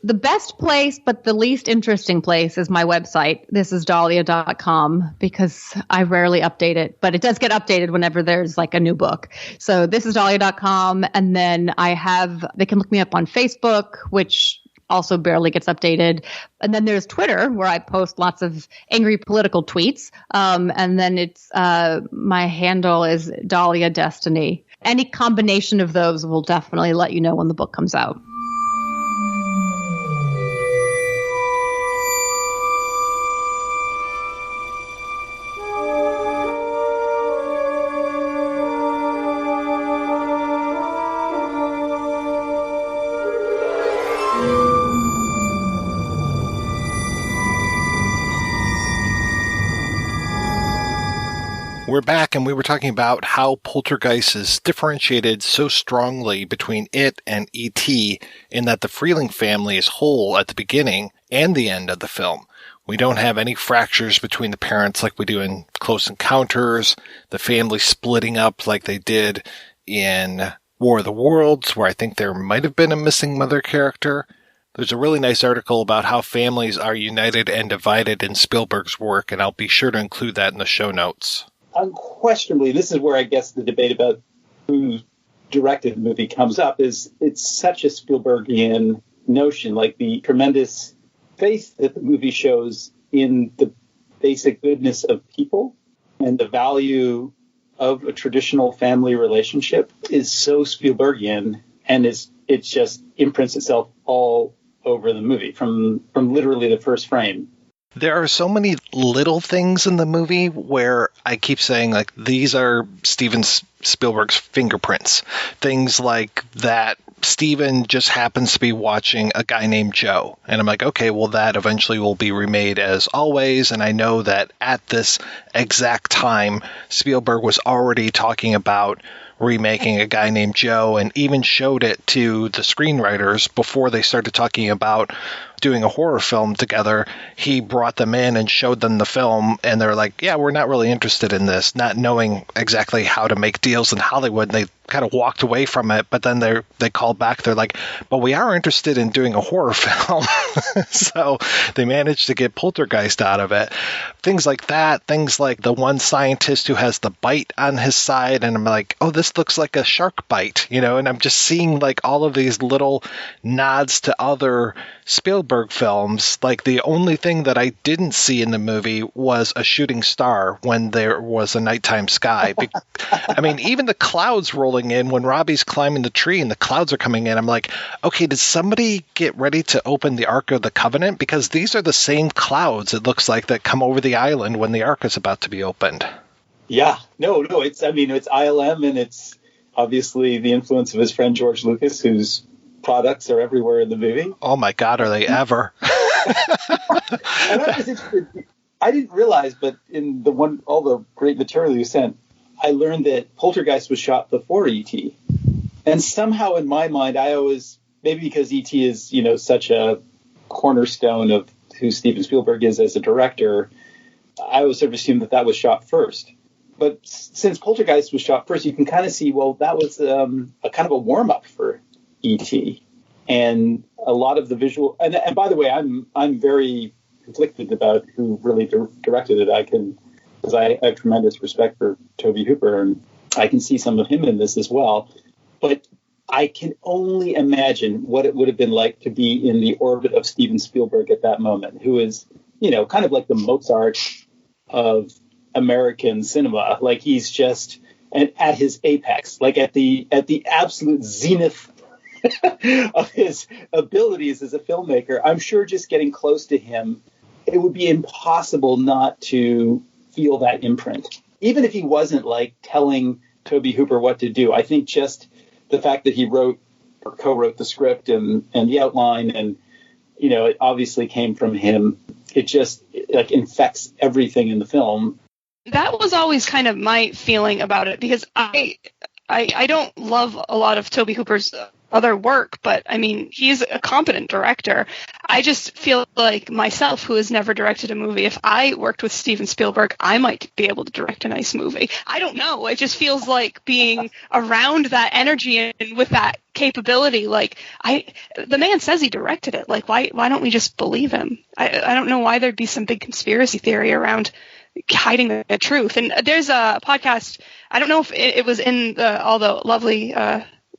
The best place, but the least interesting place, is my website. This is dahlia.com, because I rarely update it, but it does get updated whenever there's like a new book. So this is dahlia.com. And then they can look me up on Facebook, which also barely gets updated. And then there's Twitter, where I post lots of angry political tweets. And then it's my handle is Dahlia Destiny. Any combination of those will definitely let you know when the book comes out. We're back, and we were talking about how Poltergeist is differentiated so strongly between it and E.T. in that the Freeling family is whole at the beginning and the end of the film. We don't have any fractures between the parents like we do in Close Encounters, the family splitting up like they did in War of the Worlds, where I think there might have been a missing mother character. There's a really nice article about how families are united and divided in Spielberg's work, and I'll be sure to include that in the show notes. Unquestionably, this is where I guess the debate about who directed the movie comes up, is it's such a Spielbergian notion, like the tremendous faith that the movie shows in the basic goodness of people and the value of a traditional family relationship is so Spielbergian, and it just imprints itself all over the movie from literally the first frame. There are so many little things in the movie where I keep saying, like, these are Steven Spielberg's fingerprints. Things like that Steven just happens to be watching A Guy Named Joe. And I'm like, okay, well, that eventually will be remade as Always. And I know that at this exact time, Spielberg was already talking about remaking A Guy Named Joe, and even showed it to the screenwriters before they started talking about doing a horror film together. He brought them in and showed them the film, and they're like, yeah, we're not really interested in this, not knowing exactly how to make deals in Hollywood. And they kind of walked away from it, but then they called back. They're like, but we are interested in doing a horror film. So they managed to get Poltergeist out of it. Things like that, things like the one scientist who has the bite on his side, and I'm like, oh, this looks like a shark bite, you know, and I'm just seeing like all of these little nods to other Spielberg films. Like the only thing that I didn't see in the movie was a shooting star when there was a nighttime sky. I mean, even the clouds rolling in when Robbie's climbing the tree and the clouds are coming in, I'm like, okay, did somebody get ready to open the Ark of the Covenant? Because these are the same clouds, it looks like, that come over the island when the Ark is about to be opened. Yeah, no, it's ILM, and it's obviously the influence of his friend George Lucas, whose products are everywhere in the movie. Oh my God, are they ever? And I was interested. I didn't realize, but in all the great material you sent, I learned that Poltergeist was shot before E.T. And somehow in my mind, I always, maybe because E.T. is, you know, such a cornerstone of who Steven Spielberg is as a director, I always sort of assumed that was shot first. But since Poltergeist was shot first, you can kind of see, well, that was a kind of a warm-up for E.T. And a lot of the visual... And by the way, I'm very conflicted about who really directed it. Because I have tremendous respect for Tobe Hooper, and I can see some of him in this as well. But I can only imagine what it would have been like to be in the orbit of Steven Spielberg at that moment, who is, kind of like the Mozart of American cinema. Like, he's just at his apex, like at the absolute zenith of his abilities as a filmmaker. I'm sure just getting close to him, it would be impossible not to feel that imprint. Even if he wasn't like telling Tobe Hooper what to do, I think just the fact that he wrote or co-wrote the script and the outline, and it obviously came from him. It just infects everything in the film. That was always kind of my feeling about it, because I don't love a lot of Tobe Hooper's other work, but I mean, he's a competent director. I just feel like myself, who has never directed a movie, if I worked with Steven Spielberg, I might be able to direct a nice movie. I don't know. It just feels like being around that energy and with that capability. Like, the man says he directed it. Like, why don't we just believe him? I don't know why there'd be some big conspiracy theory around hiding the truth. And there's a podcast, I don't know if it was in all the lovely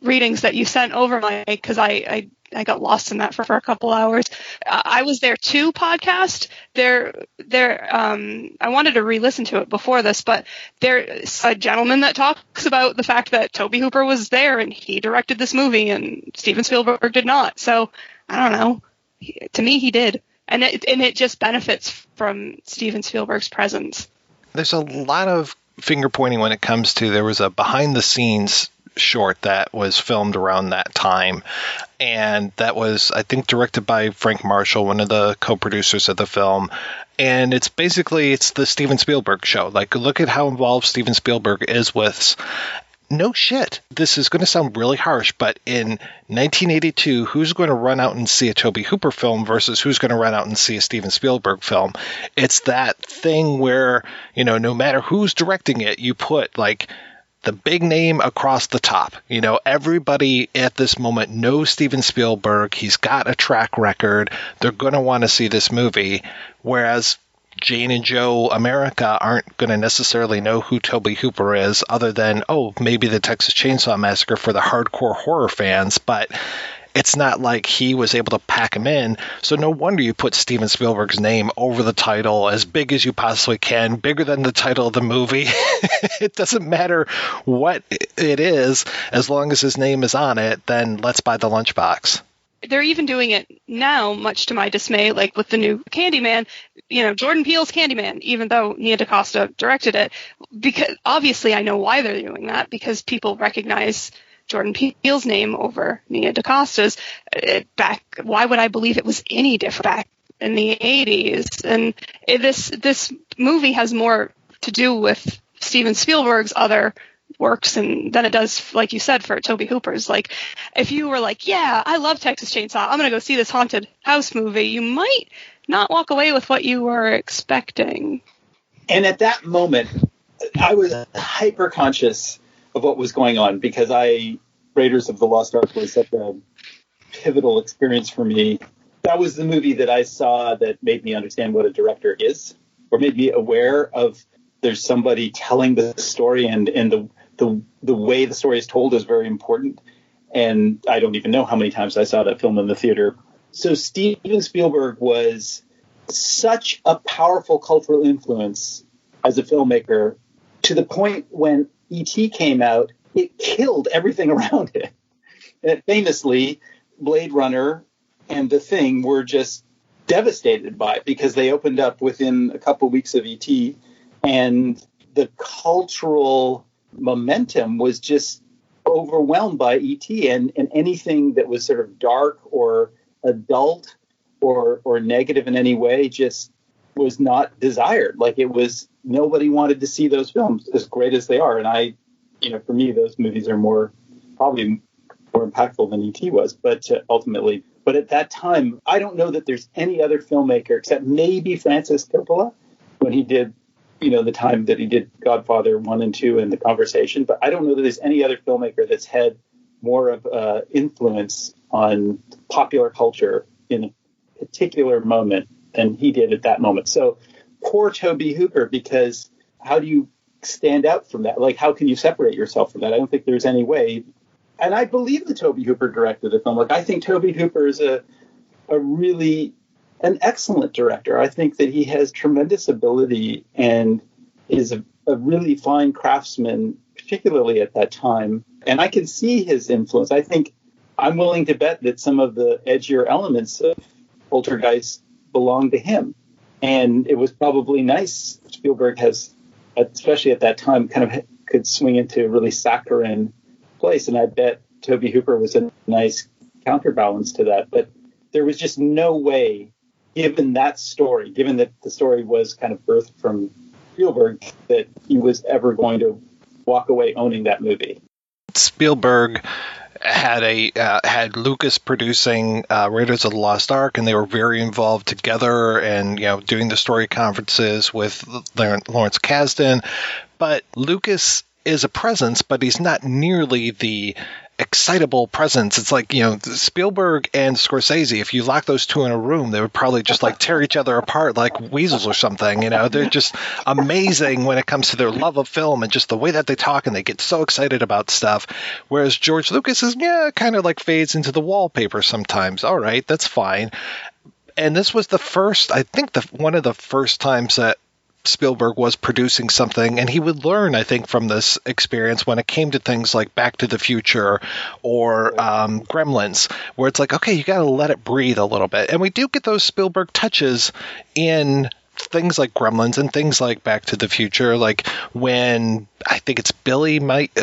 readings that you sent over, Mike, because I got lost in that for a couple hours. I was there too podcast. I wanted to re-listen to it before this, but there's a gentleman that talks about the fact that Tobe Hooper was there and he directed this movie and Steven Spielberg did not. So I don't know. To me, he did. And it just benefits from Steven Spielberg's presence. There's a lot of finger pointing when it comes to, there was a behind the scenes short that was filmed around that time, and that was, I think, directed by Frank Marshall, one of the co-producers of the film. And it's basically the Steven Spielberg show. Like, look at how involved Steven Spielberg is with... No shit. This is going to sound really harsh, but in 1982, who's going to run out and see a Tobe Hooper film versus who's going to run out and see a Steven Spielberg film? It's that thing where, no matter who's directing it, you put like the big name across the top. Everybody at this moment knows Steven Spielberg. He's got a track record. They're going to want to see this movie. Whereas Jane and Joe America aren't going to necessarily know who Tobe Hooper is, other than, maybe the Texas Chainsaw Massacre for the hardcore horror fans, but it's not like he was able to pack him in. So no wonder you put Steven Spielberg's name over the title as big as you possibly can, bigger than the title of the movie. It doesn't matter what it is, as long as his name is on it, then let's buy the lunchbox. They're even doing it now, much to my dismay, like with the new Candyman, Jordan Peele's Candyman, even though Nia DaCosta directed it, because obviously I know why they're doing that, because people recognize Jordan Peele's name over Nia DaCosta's. Why would I believe it was any different back in the 80s? And this movie has more to do with Steven Spielberg's other works and than it does, like you said, for Tobe Hooper's. Like, if you were like, yeah, I love Texas Chainsaw, I'm gonna go see this haunted house movie, you might not walk away with what you were expecting. And at that moment, I was hyper conscious of what was going on, because Raiders of the Lost Ark was such a pivotal experience for me. That was the movie that I saw that made me understand what a director is, or made me aware of there's somebody telling the story, and the way the story is told is very important. And I don't even know how many times I saw that film in the theater. So Steven Spielberg was such a powerful cultural influence as a filmmaker, to the point when E.T. came out, it killed everything around it. And famously, Blade Runner and The Thing were just devastated by it, because they opened up within a couple of weeks of E.T., and the cultural momentum was just overwhelmed by E.T., and anything that was sort of dark or adult or negative in any way just was not desired. Like, it was, nobody wanted to see those films, as great as they are. And for me, those movies are probably more impactful than E.T. was, but ultimately. But at that time, I don't know that there's any other filmmaker, except maybe Francis Coppola, when he did the time that he did Godfather 1 and 2 and The Conversation, but I don't know that there's any other filmmaker that's had more of influence on popular culture in a particular moment than he did at that moment. So poor Tobe Hooper, because how do you stand out from that? Like, how can you separate yourself from that? I don't think there's any way. And I believe that Tobe Hooper directed the film. Like, I think Tobe Hooper is an excellent director. I think that he has tremendous ability and is a really fine craftsman, particularly at that time. And I can see his influence. I think I'm willing to bet that some of the edgier elements of Poltergeist belong to him. And it was probably nice. Spielberg has, especially at that time, kind of could swing into a really saccharine place. And I bet Tobe Hooper was a nice counterbalance to that. But there was just no way, given that story, given that the story was kind of birthed from Spielberg, that he was ever going to walk away owning that movie. Spielberg had Lucas producing Raiders of the Lost Ark, and they were very involved together, and doing the story conferences with Lawrence Kasdan. But Lucas is a presence, but he's not nearly the excitable presence. It's like, Spielberg and Scorsese, if you lock those two in a room, they would probably just like tear each other apart like weasels or something. They're just amazing when it comes to their love of film and just the way that they talk, and they get so excited about stuff. Whereas George Lucas is, kind of like fades into the wallpaper sometimes. All right, that's fine. And this was one of the first times that Spielberg was producing something, and he would learn, I think, from this experience when it came to things like Back to the Future or Gremlins, where it's like, okay, you got to let it breathe a little bit. And we do get those Spielberg touches in things like Gremlins and things like Back to the Future, like when I think it's Billy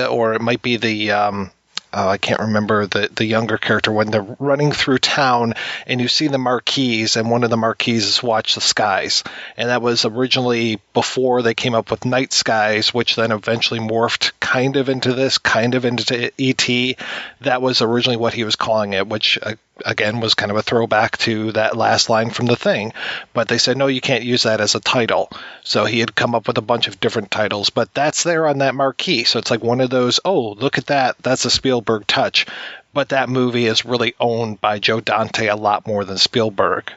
or it might be the I can't remember the younger character, when they're running through town and you see the marquees, and one of the marquees is Watch the Skies. And that was originally before they came up with Night Skies, which then eventually morphed kind of into this, kind of into E.T. That was originally what he was calling it, which again was kind of a throwback to that last line from The Thing. But they said, no, you can't use that as a title. So he had come up with a bunch of different titles, but that's there on that marquee. So it's like one of those, oh, look at that. That's a Spielberg touch. But that movie is really owned by Joe Dante a lot more than Spielberg.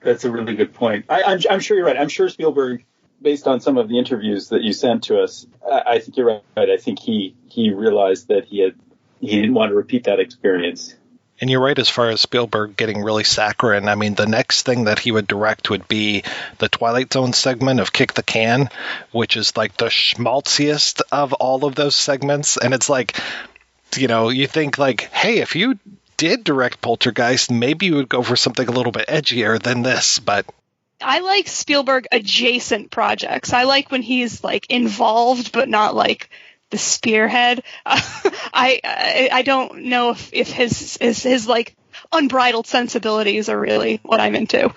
That's a really good point. I'm sure you're right. I'm sure Spielberg, based on some of the interviews that you sent to us, I think you're right. I think he realized that he didn't want to repeat that experience. And you're right as far as Spielberg getting really saccharine. I mean, the next thing that he would direct would be the Twilight Zone segment of Kick the Can, which is like the schmaltziest of all of those segments. And it's like, you think like, hey, if you did direct Poltergeist, maybe you would go for something a little bit edgier than this, but I like Spielberg adjacent projects. I like when he's like involved, but not like the spearhead. I don't know if his like unbridled sensibilities are really what I'm into.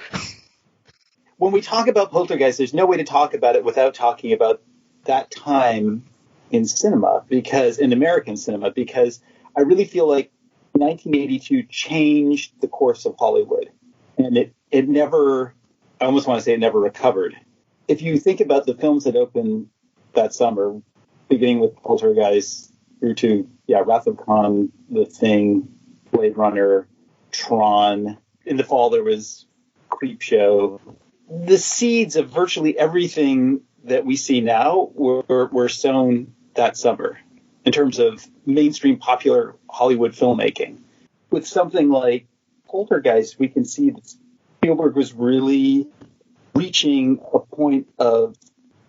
When we talk about Poltergeist, there's no way to talk about it without talking about that time in cinema, in American cinema, because I really feel like 1982 changed the course of Hollywood, and it never, I almost want to say it never recovered. If you think about the films that opened that summer, beginning with Poltergeist through to, Wrath of Khan, The Thing, Blade Runner, Tron. In the fall, there was Creepshow. The seeds of virtually everything that we see now were sown that summer in terms of mainstream popular Hollywood filmmaking. With something like Poltergeist, we can see that Spielberg was really reaching a point of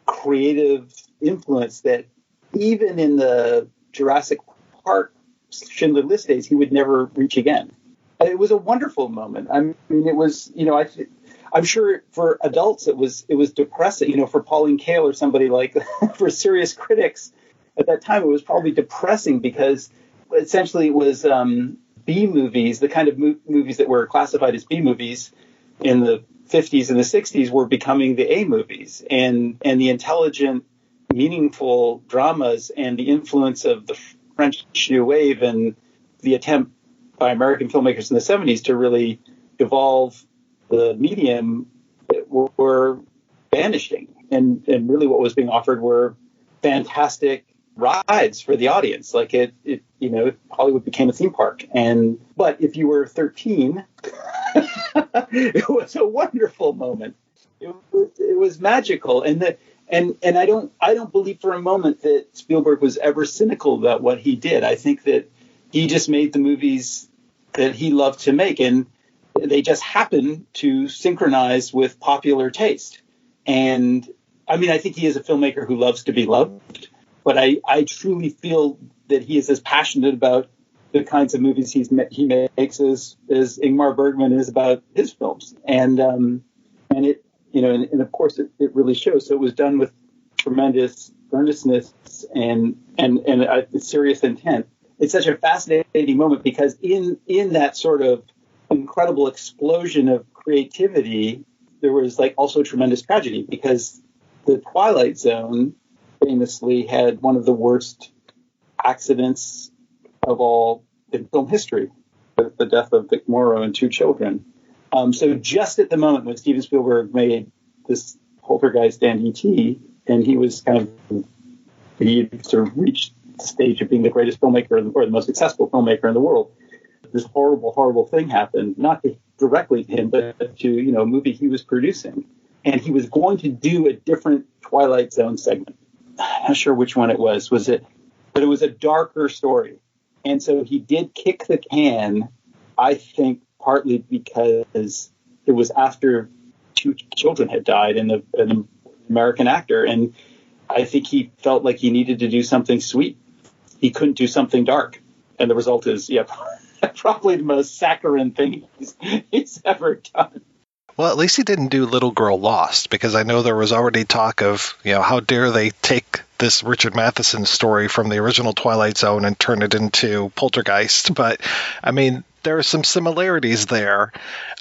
creative influence that even in the Jurassic Park Schindler List days, he would never reach again. And it was a wonderful moment. I mean, it was, I'm sure for adults it was depressing. For Pauline Kael or somebody like for serious critics at that time, it was probably depressing because essentially it was B movies, the kind of movies that were classified as B movies in the 50s and the 60s were becoming the A movies, and the intelligent, meaningful dramas and the influence of the French New Wave and the attempt by American filmmakers in the 70s to really evolve the medium were vanishing. and really what was being offered were fantastic rides for the audience. Like it Hollywood became a theme park. But if you were 13, it was a wonderful moment. It was magical. And I don't believe for a moment that Spielberg was ever cynical about what he did. I think that he just made the movies that he loved to make, and they just happen to synchronize with popular taste. And I mean, I think he is a filmmaker who loves to be loved, but I truly feel that he is as passionate about the kinds of movies he makes as Ingmar Bergman is about his films. And it, and of course it really shows. So it was done with tremendous earnestness and a serious intent. It's such a fascinating moment because in that sort of incredible explosion of creativity, there was like also tremendous tragedy, because the Twilight Zone famously had one of the worst accidents of all in film history, with the death of Vic Morrow and 2 children. So just at the moment when Steven Spielberg made this Poltergeist and E.T., and he sort of reached the stage of being the greatest filmmaker or the most successful filmmaker in the world, this horrible, horrible thing happened, not directly to him, but to, a movie he was producing. And he was going to do a different Twilight Zone segment. I'm not sure which one it was. But it was a darker story. And so he did kick the can, I think, partly because it was after 2 children had died and an American actor. And I think he felt like he needed to do something sweet. He couldn't do something dark. And the result is, probably the most saccharine thing he's ever done. Well, at least he didn't do Little Girl Lost, because I know there was already talk of, how dare they take this Richard Matheson story from the original Twilight Zone and turn it into Poltergeist. But, I mean, there are some similarities there.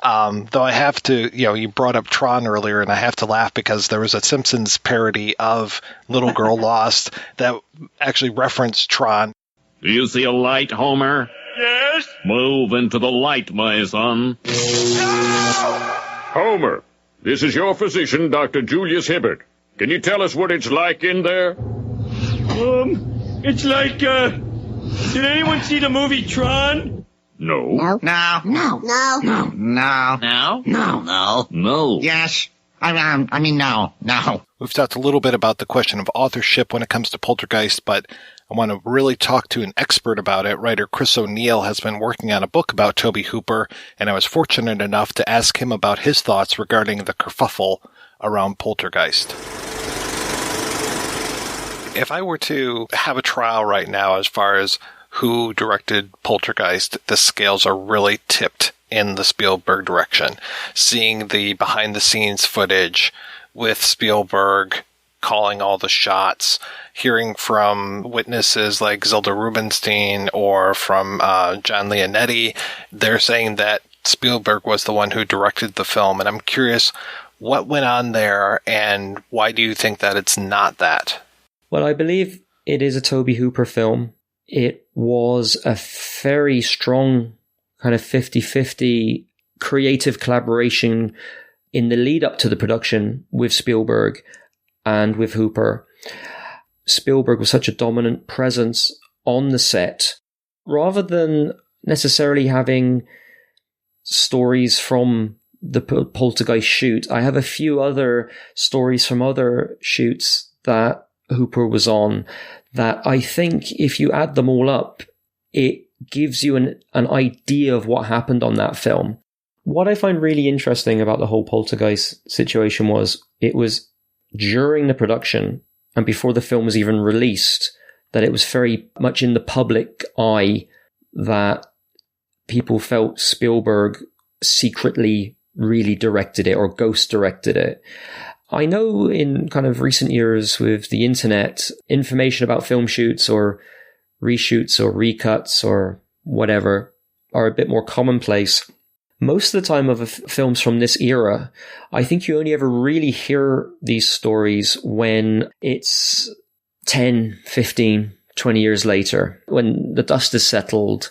Though I have to, you brought up Tron earlier, and I have to laugh because there was a Simpsons parody of Little Girl Lost that actually referenced Tron. Do you see a light, Homer? Yes? Move into the light, my son. No! Homer, this is your physician, Dr. Julius Hibbert. Can you tell us what it's like in there? It's like, did anyone see the movie Tron? No. No. Yes. I mean, no. We've talked a little bit about the question of authorship when it comes to Poltergeist, but I want to really talk to an expert about it. Writer Chris O'Neill has been working on a book about Tobe Hooper, and I was fortunate enough to ask him about his thoughts regarding the kerfuffle around Poltergeist. If I were to have a trial right now as far as who directed Poltergeist, the scales are really tipped in the Spielberg direction. Seeing the behind-the-scenes footage with Spielberg calling all the shots, hearing from witnesses like Zelda Rubinstein or from John Leonetti, they're saying that Spielberg was the one who directed the film. And I'm curious, what went on there, and why do you think that it's not that? Well, I believe it is a Tobe Hooper film. It was a very strong kind of 50-50 creative collaboration in the lead up to the production with Spielberg and with Hooper. Spielberg was such a dominant presence on the set. Rather than necessarily having stories from the Poltergeist shoot, I have a few other stories from other shoots that Hooper was on that I think if you add them all up, it gives you an idea of what happened on that film. What I find really interesting about the whole Poltergeist situation was it was during the production and before the film was even released that it was very much in the public eye that people felt Spielberg secretly really directed it or ghost directed it. I know in kind of recent years with the internet, information about film shoots or reshoots or recuts or whatever are a bit more commonplace. Most of the time of films from this era, I think you only ever really hear these stories when it's 10, 15, 20 years later, when the dust is settled.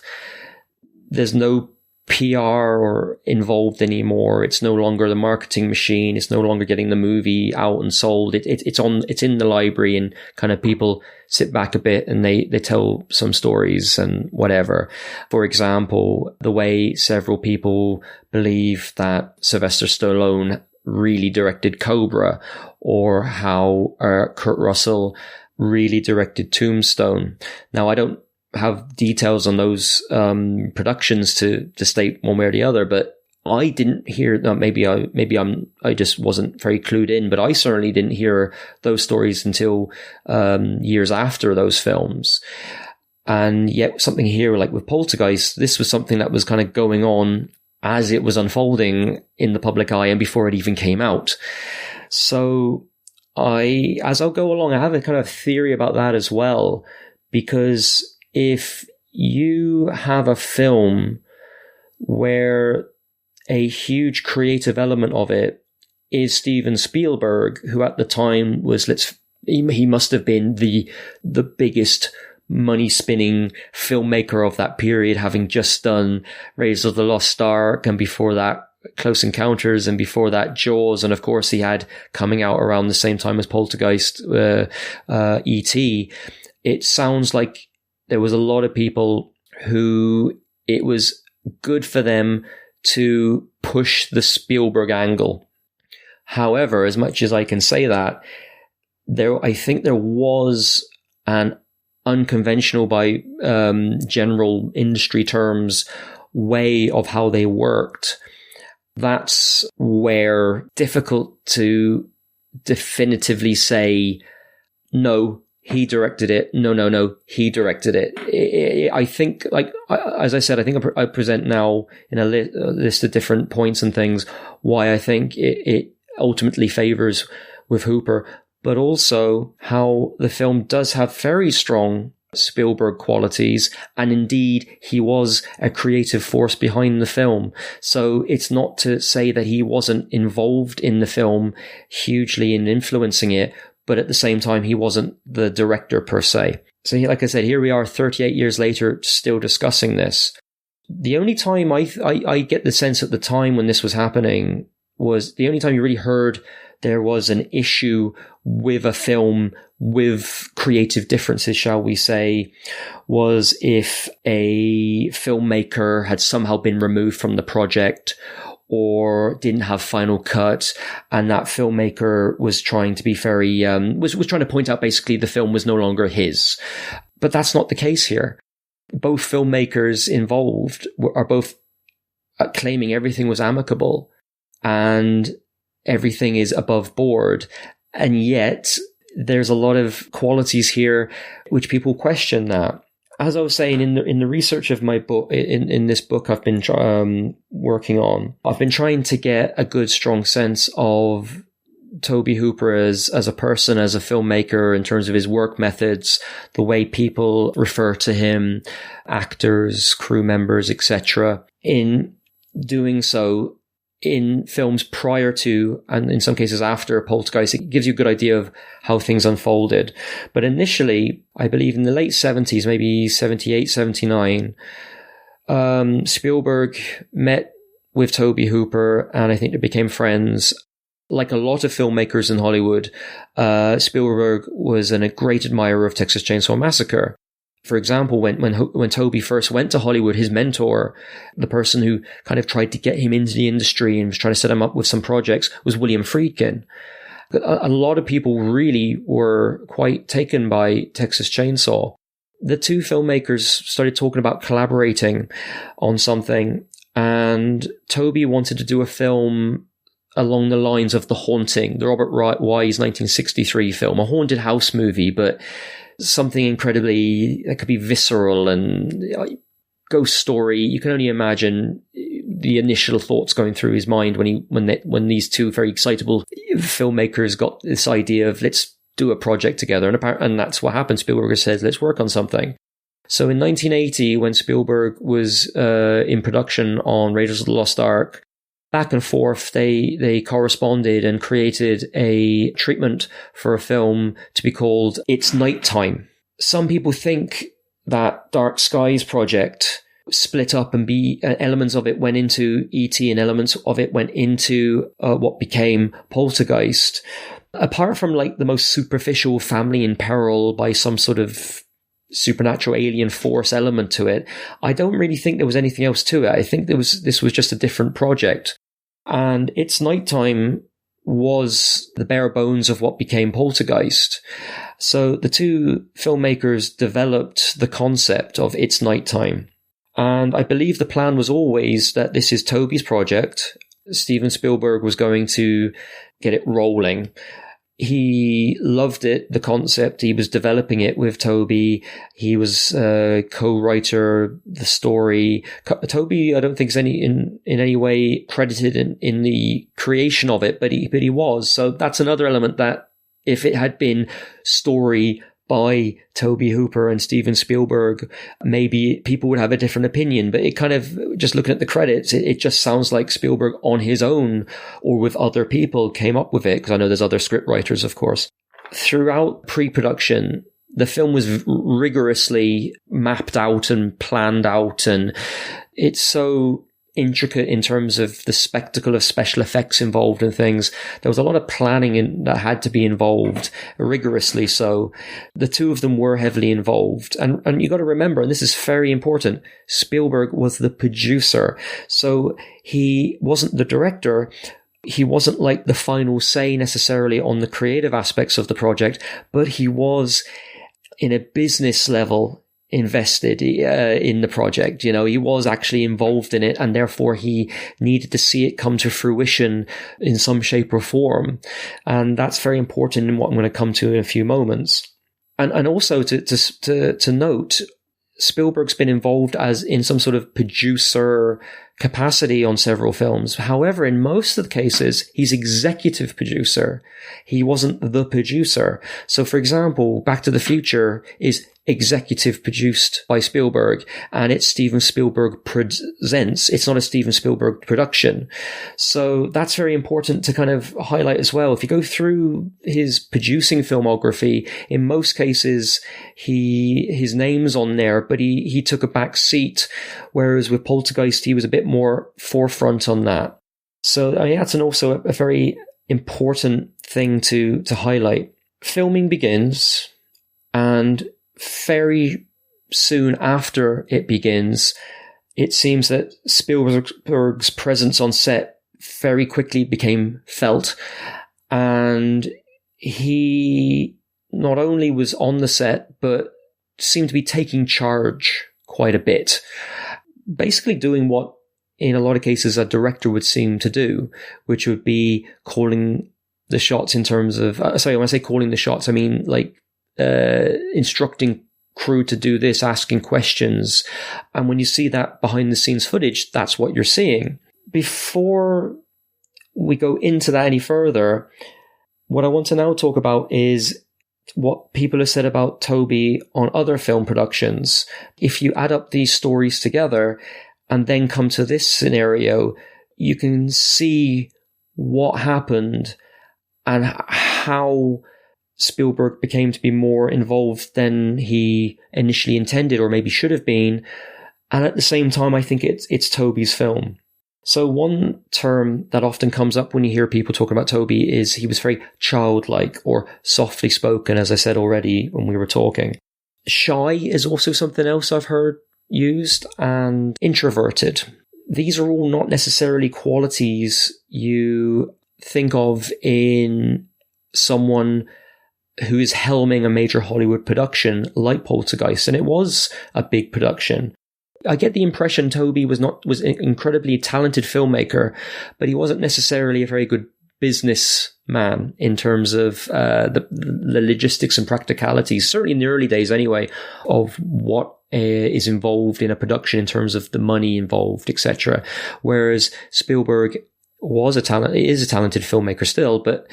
There's no PR or involved anymore. It's no longer the marketing machine. It's no longer getting the movie out and sold. It's in the library, and kind of people sit back a bit and they tell some stories and whatever. For example, the way several people believe that Sylvester Stallone really directed Cobra, or how Kurt Russell really directed Tombstone. Now, I don't have details on those productions to state one way or the other, but I didn't hear that. Maybe I just wasn't very clued in, but I certainly didn't hear those stories until years after those films. And yet something here, like with Poltergeist, this was something that was kind of going on as it was unfolding in the public eye and before it even came out. So as I'll go along, I have a kind of theory about that as well, because if you have a film where a huge creative element of it is Steven Spielberg, who at the time was, he must have been the biggest money-spinning filmmaker of that period, having just done Raiders of the Lost Ark, and before that Close Encounters, and before that Jaws, and of course he had, coming out around the same time as Poltergeist, E.T. It sounds like there was a lot of people who it was good for them to push the Spielberg angle. However, as much as I can say that, I think there was an unconventional, by general industry terms, way of how they worked. That's where difficult to definitively say, no, he directed it. No, he directed it. I think, like, as I said, I think I present now in a list of different points and things why I think it ultimately favors with Hooper, but also how the film does have very strong Spielberg qualities, and indeed he was a creative force behind the film. So it's not to say that he wasn't involved in the film hugely in influencing it, but at the same time he wasn't the director per se. So like I said, here we are 38 years later still discussing this. The only time I get the sense at the time when this was happening was the only time you really heard there was an issue with a film with creative differences, shall we say, was if a filmmaker had somehow been removed from the project or didn't have final cut, and that filmmaker was trying to be very, was trying to point out basically the film was no longer his. But that's not the case here. Both filmmakers involved are both claiming everything was amicable and everything is above board. And yet there's a lot of qualities here which people question that. As I was saying, in the research of my book, in this book I've been working on, I've been trying to get a good, strong sense of Tobe Hooper as a person, as a filmmaker, in terms of his work methods, the way people refer to him, actors, crew members, etc. In doing so, in films prior to, and in some cases after Poltergeist, it gives you a good idea of how things unfolded. But initially, I believe in the late 70s, maybe 78, 79, Spielberg met with Tobe Hooper, and I think they became friends. Like a lot of filmmakers in Hollywood, Spielberg was a great admirer of Texas Chainsaw Massacre. For example, when Tobe first went to Hollywood, his mentor, the person who kind of tried to get him into the industry and was trying to set him up with some projects, was William Friedkin. A lot of people really were quite taken by Texas Chainsaw. The two filmmakers started talking about collaborating on something, and Tobe wanted to do a film along the lines of The Haunting, the Robert Wise 1963 film, a haunted house movie, but something incredibly, that could be visceral and ghost story. You can only imagine the initial thoughts going through his mind when these two very excitable filmmakers got this idea of, let's do a project together. And that's what happened. Spielberg says, let's work on something. So in 1980, when Spielberg was in production on Raiders of the Lost Ark, back and forth, they corresponded and created a treatment for a film to be called It's Nighttime. Some people think that Dark Skies project split up and be elements of it went into E.T. and elements of it went into what became Poltergeist. Apart from like the most superficial family in peril by some sort of supernatural alien force element to it, I don't really think there was anything else to it. I think this was just a different project. And It's Nighttime was the bare bones of what became Poltergeist. So the two filmmakers developed the concept of It's Nighttime. And I believe the plan was always that this is Tobe's project. Steven Spielberg was going to get it rolling. He loved it, the concept. He was developing it with Tobe. He was co-writer, the story. Tobe, I don't think is in any way credited in the creation of it, but he was. So that's another element that if it had been story by Tobe Hooper and Steven Spielberg, maybe people would have a different opinion. But it kind of, just looking at the credits, it just sounds like Spielberg on his own or with other people came up with it, because I know there's other script writers, of course. Throughout pre-production, the film was rigorously mapped out and planned out, and it's so intricate in terms of the spectacle of special effects involved and things. There was a lot of planning that had to be involved, rigorously so. The two of them were heavily involved. And you got to remember, and this is very important, Spielberg was the producer. So he wasn't the director. He wasn't like the final say necessarily on the creative aspects of the project, but he was, in a business level, invested in the project. You know, he was actually involved in it, and therefore he needed to see it come to fruition in some shape or form. And that's very important in what I'm going to come to in a few moments. And also to note, Spielberg's been involved as in some sort of producer capacity on several films. However, in most of the cases, he's executive producer. He wasn't the producer. So, for example, Back to the Future is executive produced by Spielberg, and it's Steven Spielberg presents. It's not a Steven Spielberg production. So that's very important to kind of highlight as well. If you go through his producing filmography, in most cases, his name's on there, but he took a back seat, whereas with Poltergeist, he was a bit more forefront on that. So I mean, that's also a very important thing to highlight. Filming begins, and very soon after it begins, it seems that Spielberg's presence on set very quickly became felt, and he not only was on the set, but seemed to be taking charge quite a bit, basically doing what in a lot of cases a director would seem to do, which would be calling the shots in terms of, sorry, when I say calling the shots, I mean like instructing crew to do this, asking questions. And when you see that behind the scenes footage, that's what you're seeing. Before we go into that any further, what I want to now talk about is what people have said about Tobe on other film productions. If you add up these stories together and then come to this scenario, you can see what happened and how Spielberg became to be more involved than he initially intended, or maybe should have been. And at the same time, I think it's Tobe's film. So one term that often comes up when you hear people talking about Tobe is he was very childlike or softly spoken, as I said already when we were talking. Shy is also something else I've heard used, and introverted. These are all not necessarily qualities you think of in someone who is helming a major Hollywood production like Poltergeist, and it was a big production. I get the impression Tobe was an incredibly talented filmmaker, but he wasn't necessarily a very good businessman in terms of the logistics and practicalities, certainly in the early days anyway, of what is involved in a production in terms of the money involved, etc. Whereas Spielberg is a talented filmmaker still, but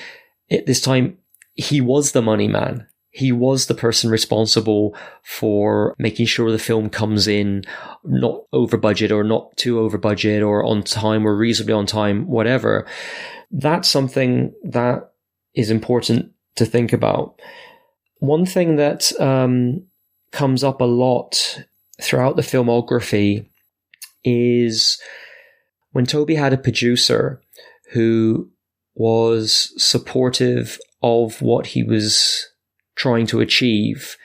at this time, he was the money man. He was the person responsible for making sure the film comes in not over budget or not too over budget or on time or reasonably on time, whatever. That's something that is important to think about. One thing that comes up a lot throughout the filmography is when Tobe had a producer who was supportive of what he was trying to achieve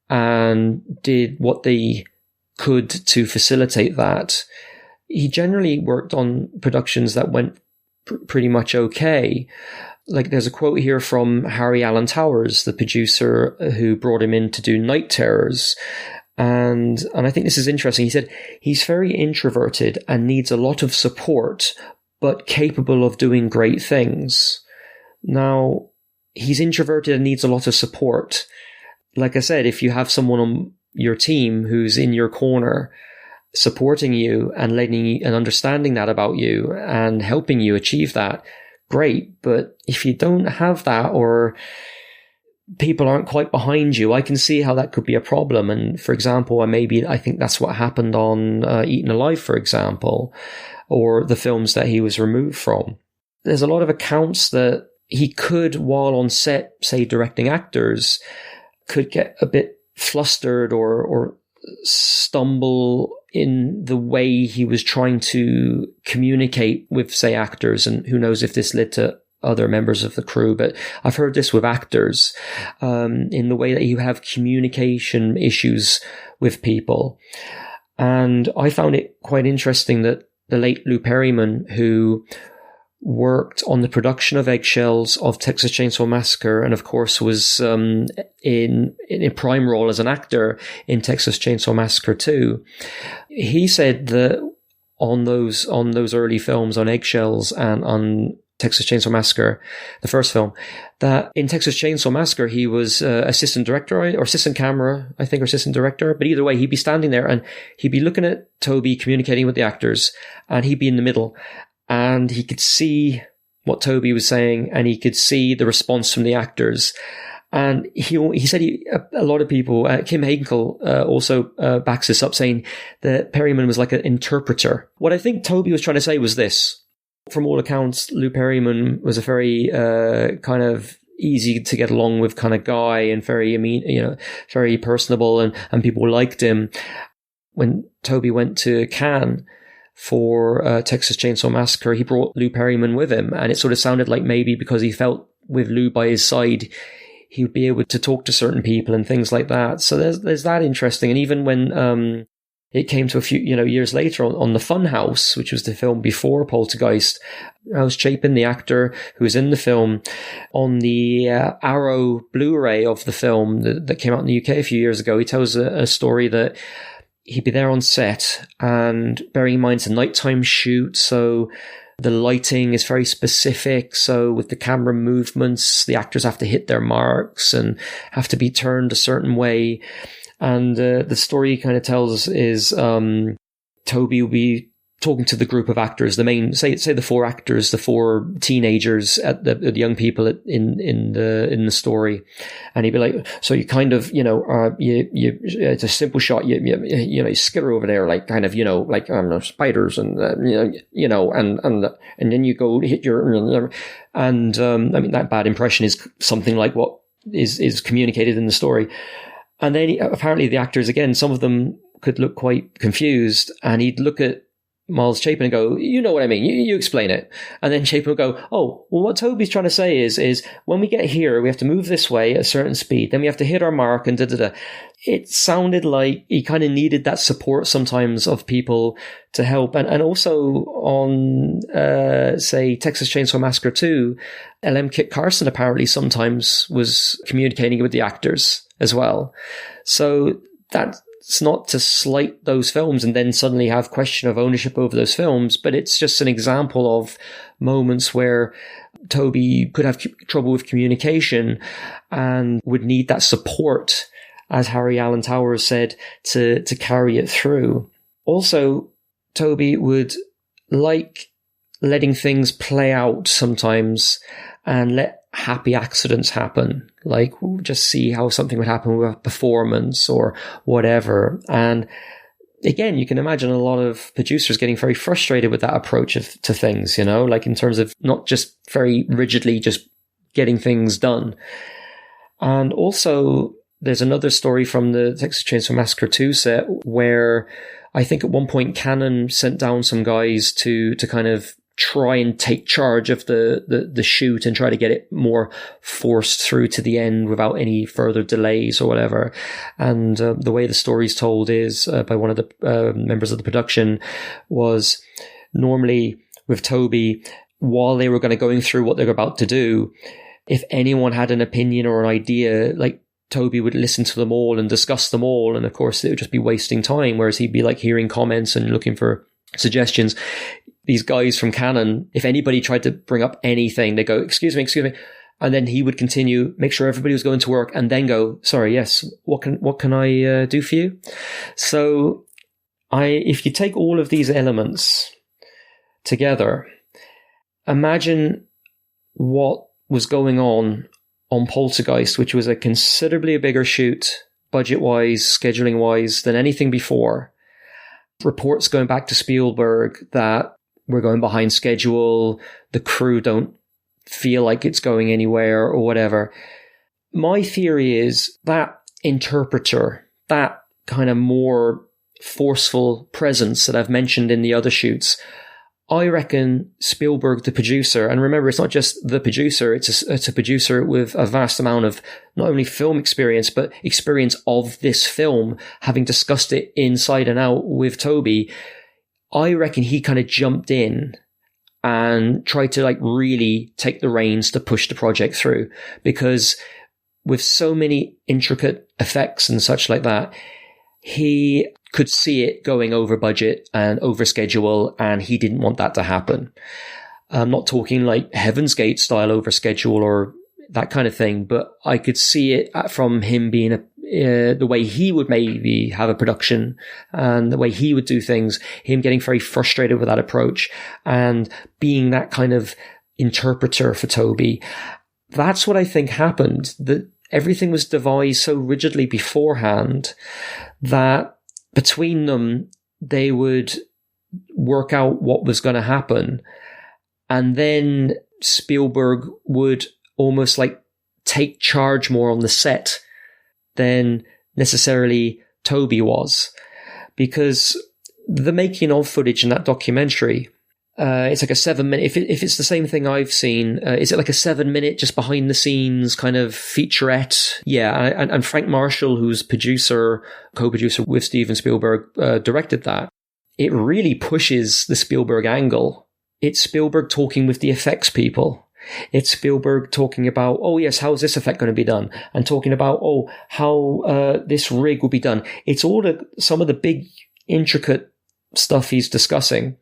and did what they could to facilitate that. He generally worked on productions that went pretty much okay. Like there's a quote here from Harry Alan Towers, the producer who brought him in to do Night Terrors. And I think this is interesting. He said he's very introverted and needs a lot of support, but capable of doing great things. Now, he's introverted and needs a lot of support. Like I said, if you have someone on your team who's in your corner, supporting you and letting you and understanding that about you and helping you achieve that, great. But if you don't have that, or people aren't quite behind you, I can see how that could be a problem. And for example, I think that's what happened on Eaten Alive, for example, or the films that he was removed from. There's a lot of accounts that he could, while on set, say directing actors, could get a bit flustered or stumble in the way he was trying to communicate with, say, actors. And who knows if this led to other members of the crew, but I've heard this with actors, in the way that you have communication issues with people. And I found it quite interesting that the late Lou Perryman, who worked on the production of Eggshells, of Texas Chainsaw Massacre, and of course was in a prime role as an actor in Texas Chainsaw Massacre 2. He said that on those early films, on Eggshells and on Texas Chainsaw Massacre, the first film, that in Texas Chainsaw Massacre he was assistant director or assistant camera, I think, or assistant director. But either way, he'd be standing there and he'd be looking at Tobe communicating with the actors, and he'd be in the middle, and he could see what Tobe was saying, and he could see the response from the actors. And he said a lot of people, Kim Hagenkel also backs this up, saying that Perryman was like an interpreter. What I think Tobe was trying to say was this. From all accounts, Lou Perryman was a very kind of easy to get along with kind of guy, and very, very personable, and people liked him. When Tobe went to Cannes for Texas Chainsaw Massacre, he brought Lou Perryman with him, and it sort of sounded like maybe because he felt with Lou by his side, he would be able to talk to certain people and things like that. So there's that interesting. And even when it came to a few, years later on The Funhouse, which was the film before Poltergeist, Alice Chapin, the actor who was in the film, on the Arrow Blu-ray of the film that came out in the UK a few years ago, he tells a story that he'd be there on set, and bearing in mind it's a nighttime shoot, so the lighting is very specific. So with the camera movements, the actors have to hit their marks and have to be turned a certain way. And the story kind of tells is Tobe will be talking to the group of actors, the main, say the four actors, the four teenagers, at the young people in the story, and he'd be like, so you kind of, it's a simple shot, you skitter over there, like kind of, like spiders, and and then you go hit your, and that bad impression is something like what is communicated in the story. And then apparently the actors, again, some of them could look quite confused, and he'd look at Miles Chapin and go, you know what I mean, you explain it. And then Chapin would go, oh, well, what Toby's trying to say is when we get here, we have to move this way at a certain speed, then we have to hit our mark, and da-da-da. It sounded like he kind of needed that support sometimes of people to help. And also on, say, Texas Chainsaw Massacre 2, LM Kit Carson apparently sometimes was communicating with the actors as well. So that's not to slight those films and then suddenly have question of ownership over those films, but it's just an example of moments where Tobe could have trouble with communication and would need that support, as Harry Alan Towers said, to carry it through. Also, Tobe would like letting things play out sometimes and let happy accidents happen. Like, just see how something would happen with a performance or whatever. And again, you can imagine a lot of producers getting very frustrated with that approach to things, like in terms of not just very rigidly just getting things done. And also, there's another story from the Texas Chainsaw Massacre 2 set where I think at one point Cannon sent down some guys to kind of try and take charge of the shoot and try to get it more forced through to the end without any further delays or whatever. And the way the story's told is by one of the members of the production was normally with Tobe, while they were going through what they're about to do, if anyone had an opinion or an idea, like Tobe would listen to them all and discuss them all. And of course, it would just be wasting time, whereas he'd be like hearing comments and looking for suggestions. These guys from Canon, if anybody tried to bring up anything, they go, excuse me. And then he would continue, make sure everybody was going to work, and then go, sorry, yes, what can I do for you? So if you take all of these elements together, imagine what was going on Poltergeist, which was a considerably bigger shoot, budget-wise, scheduling-wise, than anything before. Reports going back to Spielberg that we're going behind schedule, the crew don't feel like it's going anywhere or whatever. My theory is that interpreter, that kind of more forceful presence that I've mentioned in the other shoots, I reckon Spielberg, the producer, and remember, it's not just the producer, it's a producer with a vast amount of not only film experience, but experience of this film, having discussed it inside and out with Tobe. I reckon he kind of jumped in and tried to like really take the reins to push the project through, because with so many intricate effects and such like that, he could see it going over budget and over schedule, and he didn't want that to happen. I'm not talking like Heaven's Gate style over schedule or that kind of thing, but I could see it from him being the way he would maybe have a production and the way he would do things, him getting very frustrated with that approach and being that kind of interpreter for Tobe. That's what I think happened. That everything was devised so rigidly beforehand that between them, they would work out what was going to happen. And then Spielberg would almost like take charge more on the set than necessarily Tobe was. Because the making of footage in that documentary, it's like a 7-minute, if it's the same thing I've seen, is it like a 7-minute just behind the scenes kind of featurette? Yeah, and Frank Marshall, who's co-producer with Steven Spielberg, directed that. It really pushes the Spielberg angle. It's Spielberg talking with the effects people. It's Spielberg talking about, oh yes, how is this effect going to be done? And talking about, oh, how this rig will be done. It's all some of the big intricate stuff he's discussing.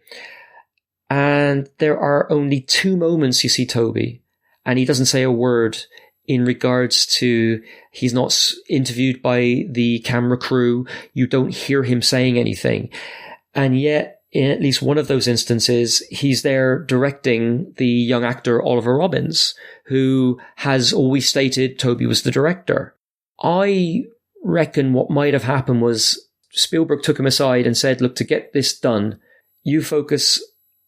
And there are only 2 moments you see Tobe, and he doesn't say a word in regards to, he's not interviewed by the camera crew. You don't hear him saying anything. And yet, in at least one of those instances, he's there directing the young actor Oliver Robbins, who has always stated Tobe was the director. I reckon what might have happened was Spielberg took him aside and said, look, to get this done, you focus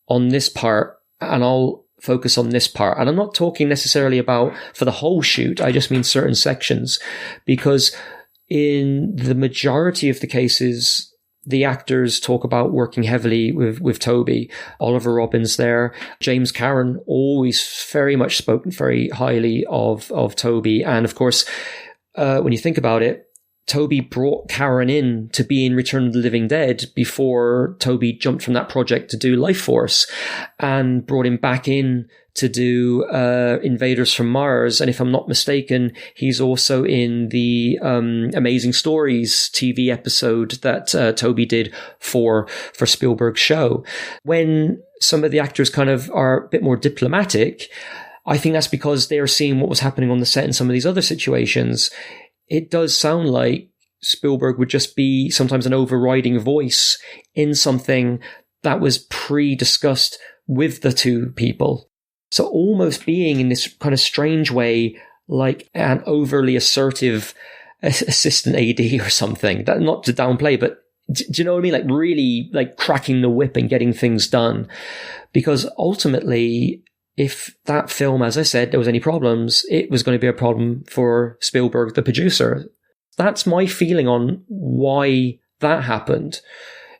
on this part and I'll focus on this part. And I'm not talking necessarily about for the whole shoot. I just mean certain sections, because in the majority of the cases, the actors talk about working heavily with Tobe. Oliver Robbins there. James Cameron always very much spoken very highly of Tobe. And of course, when you think about it, Tobe brought Karen in to be in Return of the Living Dead before Tobe jumped from that project to do Life Force, and brought him back in to do Invaders from Mars. And if I'm not mistaken, he's also in the Amazing Stories TV episode that Tobe did for Spielberg's show. When some of the actors kind of are a bit more diplomatic, I think that's because they are seeing what was happening on the set in some of these other situations. It does sound like Spielberg would just be sometimes an overriding voice in something that was pre-discussed with the 2 people. So almost being in this kind of strange way, like an overly assertive assistant AD or something. That, not to downplay, but do you know what I mean? Like really like cracking the whip and getting things done. Because ultimately, if that film, as I said, there was any problems, it was going to be a problem for Spielberg, the producer. that's my feeling on why that happened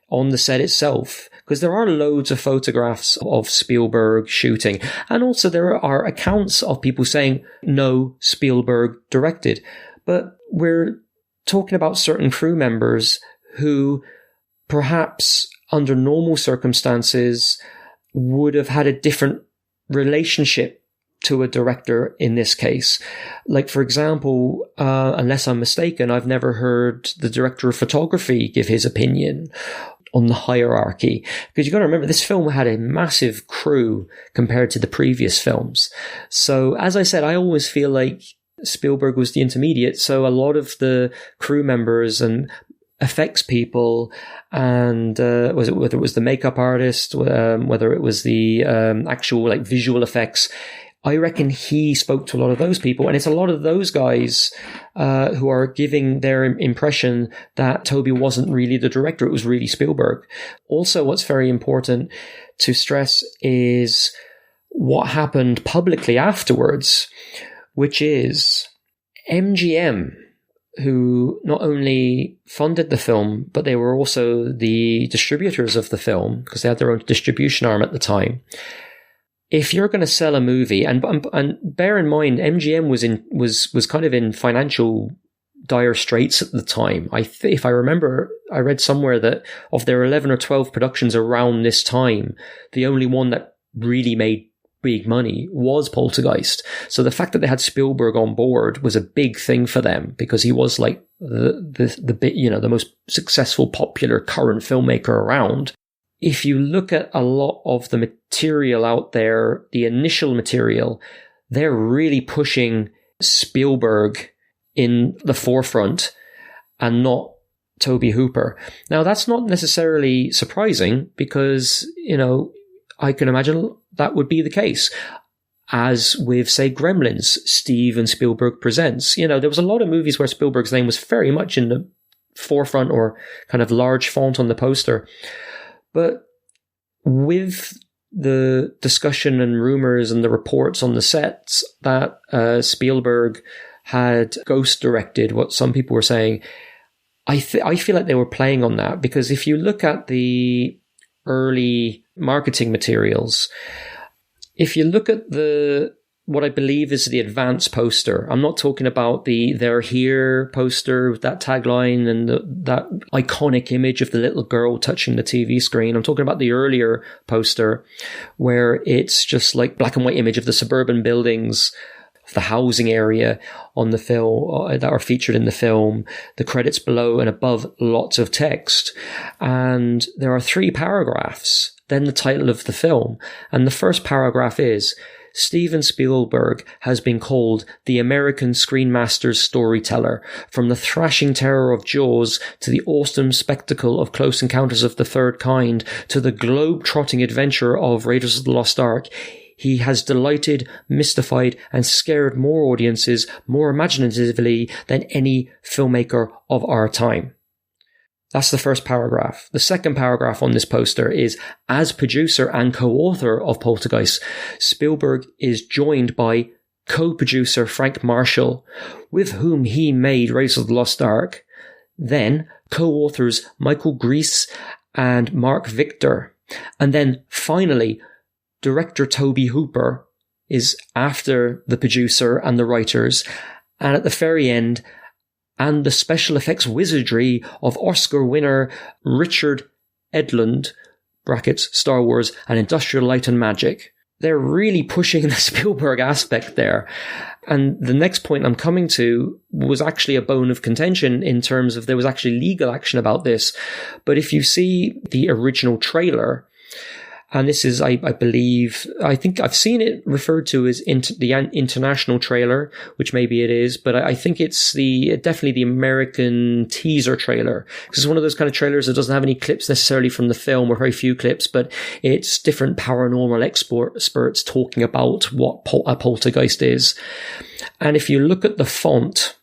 on the set itself. Because there are loads of photographs of Spielberg shooting. And also there are accounts of people saying, no, Spielberg directed. But we're talking about certain crew members who perhaps under normal circumstances would have had a different relationship to a director in this case. Like, for example, unless I'm mistaken, I've never heard the director of photography give his opinion on the hierarchy. Because you've got to remember, this film had a massive crew compared to the previous films. So, as I said, I always feel like Spielberg was the intermediate. So a lot of the crew members and effects people and whether it was the makeup artist, whether it was the actual like visual effects, I reckon he spoke to a lot of those people, and it's a lot of those guys who are giving their impression that Tobe wasn't really the director, it was really Spielberg. Also, what's very important to stress is what happened publicly afterwards, which is MGM, who not only funded the film, but they were also the distributors of the film, because they had their own distribution arm at the time. If you're going to sell a movie, and bear in mind, MGM was kind of in financial dire straits at the time. If I remember, I read somewhere that of their 11 or 12 productions around this time, the only one that really made big money was Poltergeist. So the fact that they had Spielberg on board was a big thing for them, because he was like the most successful, popular current filmmaker around. If you look at a lot of the material out there, the initial material, they're really pushing Spielberg in the forefront and not Tobe Hooper. Now, that's not necessarily surprising, because, I can imagine that would be the case. As with, say, Gremlins, Steven Spielberg Presents. There was a lot of movies where Spielberg's name was very much in the forefront or kind of large font on the poster. But with the discussion and rumors and the reports on the sets that Spielberg had ghost directed, what some people were saying, I feel like they were playing on that, because if you look at the early marketing materials, if you look at what I believe is the advance poster, I'm not talking about the "They're Here" poster with that tagline and that iconic image of the little girl touching the TV screen. I'm talking about the earlier poster where it's just like black and white image of the suburban buildings, the housing area on the film that are featured in the film, the credits below and above, lots of text. And there are 3 paragraphs, then the title of the film. And the first paragraph is, Steven Spielberg has been called the American screen master's storyteller. From the thrashing terror of Jaws to the awesome spectacle of Close Encounters of the Third Kind to the globe-trotting adventure of Raiders of the Lost Ark, he has delighted, mystified, and scared more audiences more imaginatively than any filmmaker of our time. That's the first paragraph. The second paragraph on this poster is, as producer and co-author of Poltergeist, Spielberg is joined by co-producer Frank Marshall, with whom he made Raiders of the Lost Ark. Then co-authors Michael Gries and Mark Victor. And then finally, director Tobe Hooper is after the producer and the writers. And at the very end, and the special effects wizardry of Oscar winner Richard Edlund, brackets, Star Wars, and Industrial Light and Magic. They're really pushing the Spielberg aspect there. And the next point I'm coming to was actually a bone of contention in terms of there was actually legal action about this. But if you see the original trailer, and this is, I believe, I think I've seen it referred to as the international trailer, which maybe it is, but I think it's definitely the American teaser trailer. Because it's one of those kind of trailers that doesn't have any clips necessarily from the film, or very few clips, but it's different paranormal experts talking about what a poltergeist is. And if you look at the font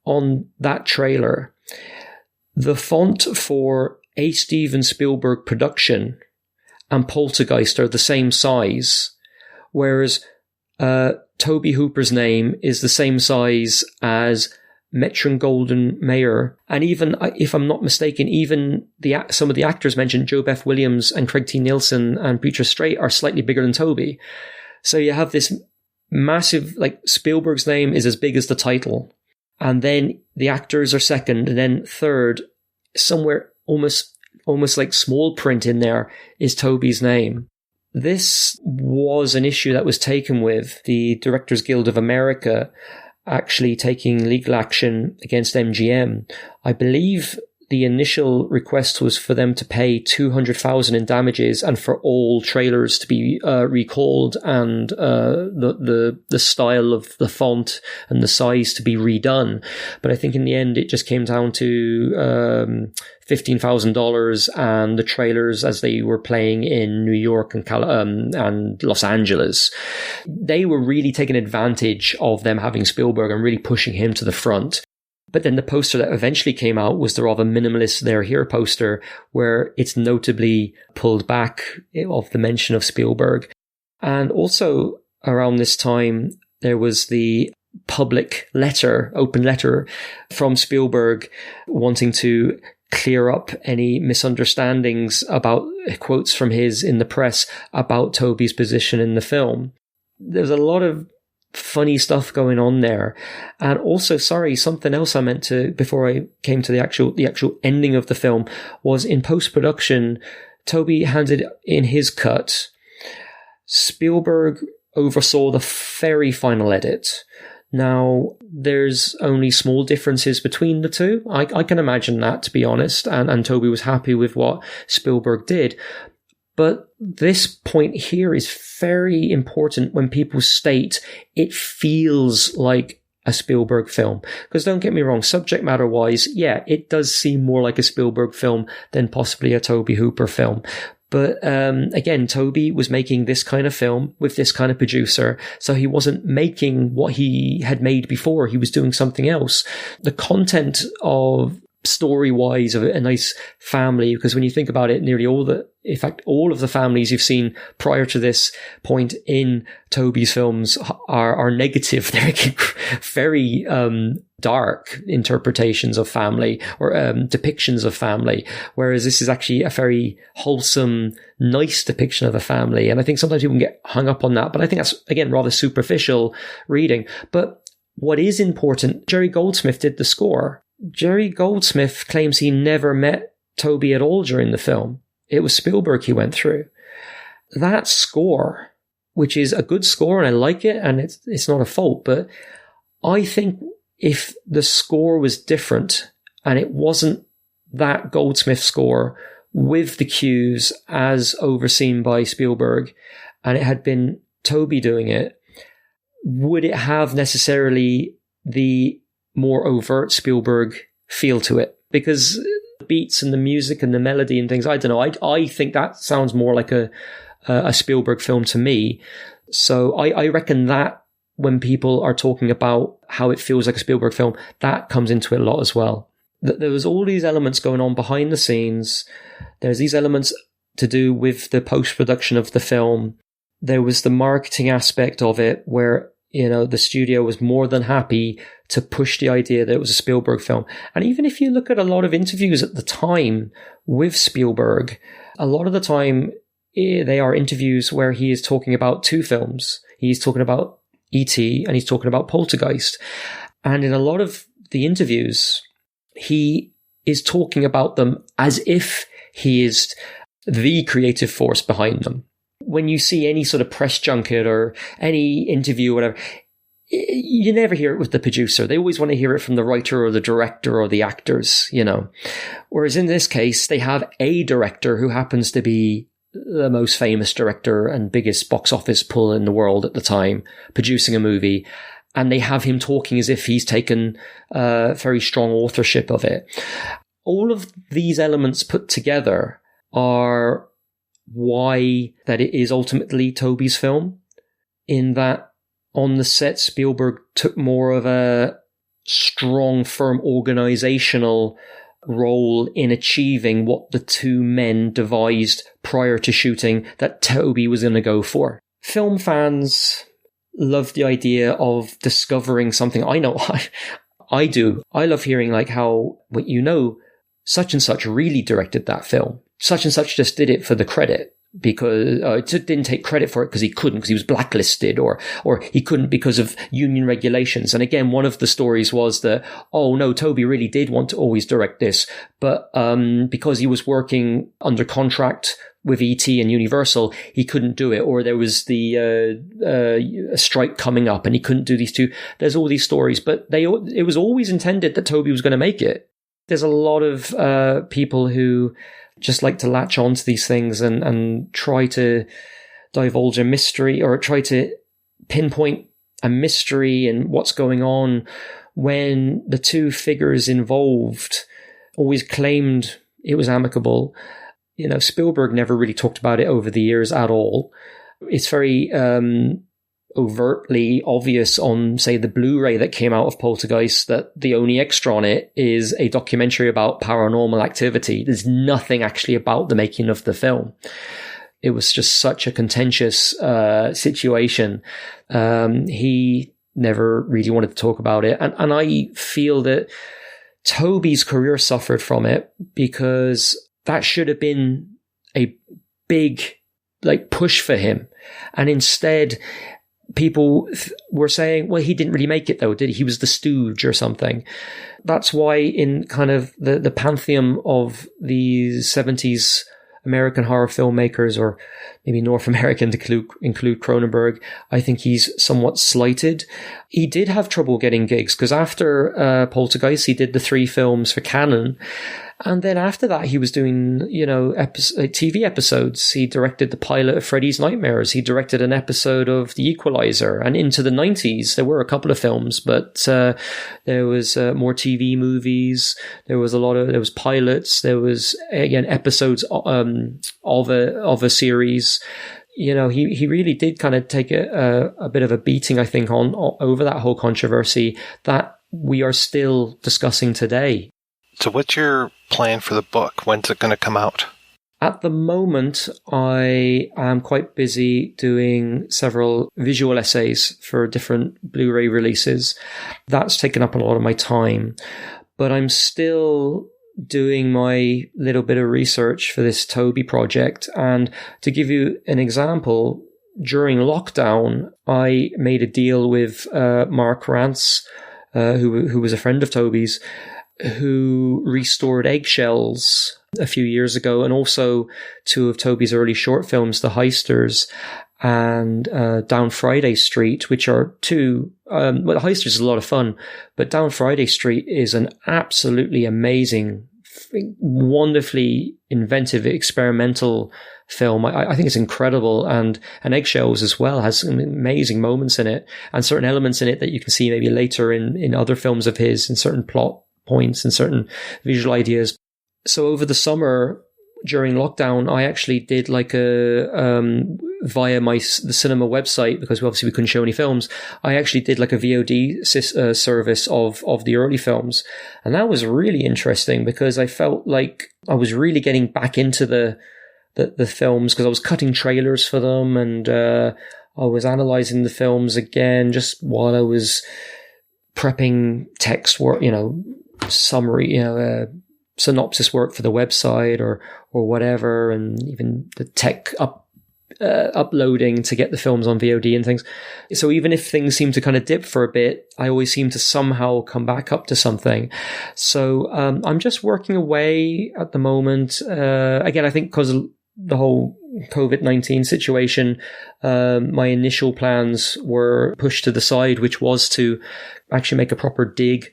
on that trailer, the font for a Steven Spielberg production and Poltergeist are the same size, whereas Tobe Hooper's name is the same size as Metron-Goldwyn-Mayer, and even, if I'm not mistaken, even some of the actors mentioned, Joe Beth Williams and Craig T. Nelson and Beatrice Straight, are slightly bigger than Tobe. So you have this massive, like, Spielberg's name is as big as the title, and then the actors are second, and then third, somewhere almost like small print in there, is Tobe's name. This was an issue that was taken with the Directors Guild of America actually taking legal action against MGM. I believe the initial request was for them to pay $200,000 in damages and for all trailers to be recalled, and the style of the font and the size to be redone. But I think in the end it just came down to $15,000, and the trailers, as they were playing in New York and Los Angeles, they were really taking advantage of them having Spielberg and really pushing him to the front. But then the poster that eventually came out was the rather minimalist They're Here poster, where it's notably pulled back of the mention of Spielberg. And also around this time, there was the public letter, open letter from Spielberg wanting to clear up any misunderstandings about quotes from his in the press about Tobe's position in the film. There's a lot of funny stuff going on there. And also, something else I meant to, before I came to the actual ending of the film, was in post-production, Tobe handed in his cut. Spielberg oversaw the very final edit. Now, there's only small differences between the two. I can imagine that, to be honest, and Tobe was happy with what Spielberg did. But this point here is very important when people state it feels like a Spielberg film. Because don't get me wrong, subject matter wise, yeah, it does seem more like a Spielberg film than possibly a Tobe Hooper film. But again, Tobe was making this kind of film with this kind of producer, so he wasn't making what he had made before. He was doing something else. The content of story-wise of a nice family, because when you think about it, all of the families you've seen prior to this point in Tobe's films are negative. They're very dark interpretations of family, or depictions of family, whereas this is actually a very wholesome, nice depiction of a family. And I think sometimes people can get hung up on that, but I think that's, again, rather superficial reading. But what is important, Jerry Goldsmith did the score. Jerry Goldsmith claims he never met Tobe at all during the film. It was Spielberg he went through. That score, which is a good score, and I like it, and it's not a fault, but I think if the score was different and it wasn't that Goldsmith score with the cues as overseen by Spielberg, and it had been Tobe doing it, would it have necessarily the more overt Spielberg feel to it? Because the beats and the music and the melody and things, I don't know, I think that sounds more like a Spielberg film to me. So I reckon that when people are talking about how it feels like a Spielberg film, that comes into it a lot as well. There was all these elements going on behind the scenes. There's these elements to do with the post-production of the film. There was the marketing aspect of it, where the studio was more than happy to push the idea that it was a Spielberg film. And even if you look at a lot of interviews at the time with Spielberg, a lot of the time they are interviews where he is talking about two films. He's talking about E.T. and he's talking about Poltergeist. And in a lot of the interviews, he is talking about them as if he is the creative force behind them. When you see any sort of press junket or any interview or whatever, you never hear it with the producer. They always want to hear it from the writer or the director or the actors, Whereas in this case, they have a director who happens to be the most famous director and biggest box office pull in the world at the time, producing a movie. And they have him talking as if he's taken very strong authorship of it. All of these elements put together are why that it is ultimately Tobe's film, in that on the set, Spielberg took more of a strong, firm organizational role in achieving what the two men devised prior to shooting that Tobe was going to go for. Film fans love the idea of discovering something. I know I do. I love hearing like how, such and such really directed that film. Such and such just did it for the credit because it didn't take credit for it because he couldn't, because he was blacklisted, or he couldn't because of union regulations. And again, one of the stories was that, oh no, Tobe really did want to always direct this, but because he was working under contract with ET and Universal, he couldn't do it, or there was the strike coming up and he couldn't do these two. There's all these stories, but it was always intended that Tobe was going to make it. There's a lot of people who just like to latch on to these things and try to divulge a mystery, or try to pinpoint a mystery and what's going on, when the two figures involved always claimed it was amicable. You know, Spielberg never really talked about it over the years at all. It's very overtly obvious on, say, the Blu-ray that came out of Poltergeist that the only extra on it is a documentary about paranormal activity. There's nothing actually about the making of the film. It was just such a contentious situation. He never really wanted to talk about it. And I feel that Tobe's career suffered from it, because that should have been a big push for him. And instead, people were saying, well, he didn't really make it though, did he? He was the stooge or something. That's why in kind of the pantheon of the 70s American horror filmmakers, or maybe North American to include Cronenberg, I think he's somewhat slighted. He did have trouble getting gigs, because after Poltergeist, he did the 3 films for Canon. And then after that, he was doing, TV episodes. He directed the pilot of Freddy's Nightmares. He directed an episode of The Equalizer. And into the 90s, there were a couple of films, but there was more TV movies. There was pilots. There was, again, episodes of a series. You know, he really did kind of take a bit of a beating, I think, over that whole controversy that we are still discussing today. So what's your plan for the book? When's it going to come out? At the moment, I am quite busy doing several visual essays for different Blu-ray releases. That's taken up a lot of my time. But I'm still doing my little bit of research for this Tobe project. And to give you an example, during lockdown, I made a deal with Mark Rance, who was a friend of Tobe's, who restored Eggshells a few years ago, and also 2 of Tobe's early short films, The Heisters and Down Friday Street, which are 2. The Heisters is a lot of fun, but Down Friday Street is an absolutely amazing, wonderfully inventive, experimental film. I think it's incredible, and Eggshells as well has some amazing moments in it, and certain elements in it that you can see maybe later in other films of his, in certain plot points and certain visual ideas. So over the summer during lockdown, I actually did like via the cinema website, because obviously we couldn't show any films. I actually did like a VOD service of the early films. And that was really interesting, because I felt like I was really getting back into the films, because I was cutting trailers for them, and I was analyzing the films again just while I was prepping text work, summary, synopsis work for the website or whatever, and even the tech uploading to get the films on VOD and things. So even if things seem to kind of dip for a bit, I always seem to somehow come back up to something. So I'm just working away at the moment. Again, I think because of the whole COVID-19 situation, my initial plans were pushed to the side, which was to actually make a proper dig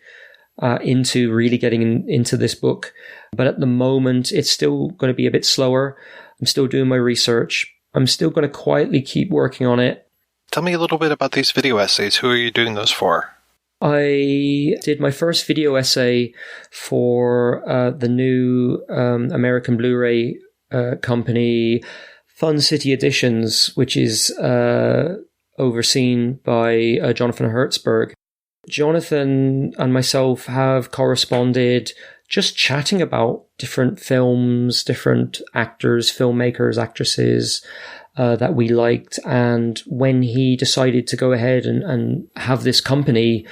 into really getting into this book. But at the moment, it's still going to be a bit slower. I'm still doing my research. I'm still going to quietly keep working on it. Tell me a little bit about these video essays. Who are you doing those for? I did my first video essay for the new American Blu-ray company, Fun City Editions, which is overseen by Jonathan Hertzberg. Jonathan and myself have corresponded, just chatting about different films, different actors, filmmakers, actresses that we liked. And when he decided to go ahead and have this company,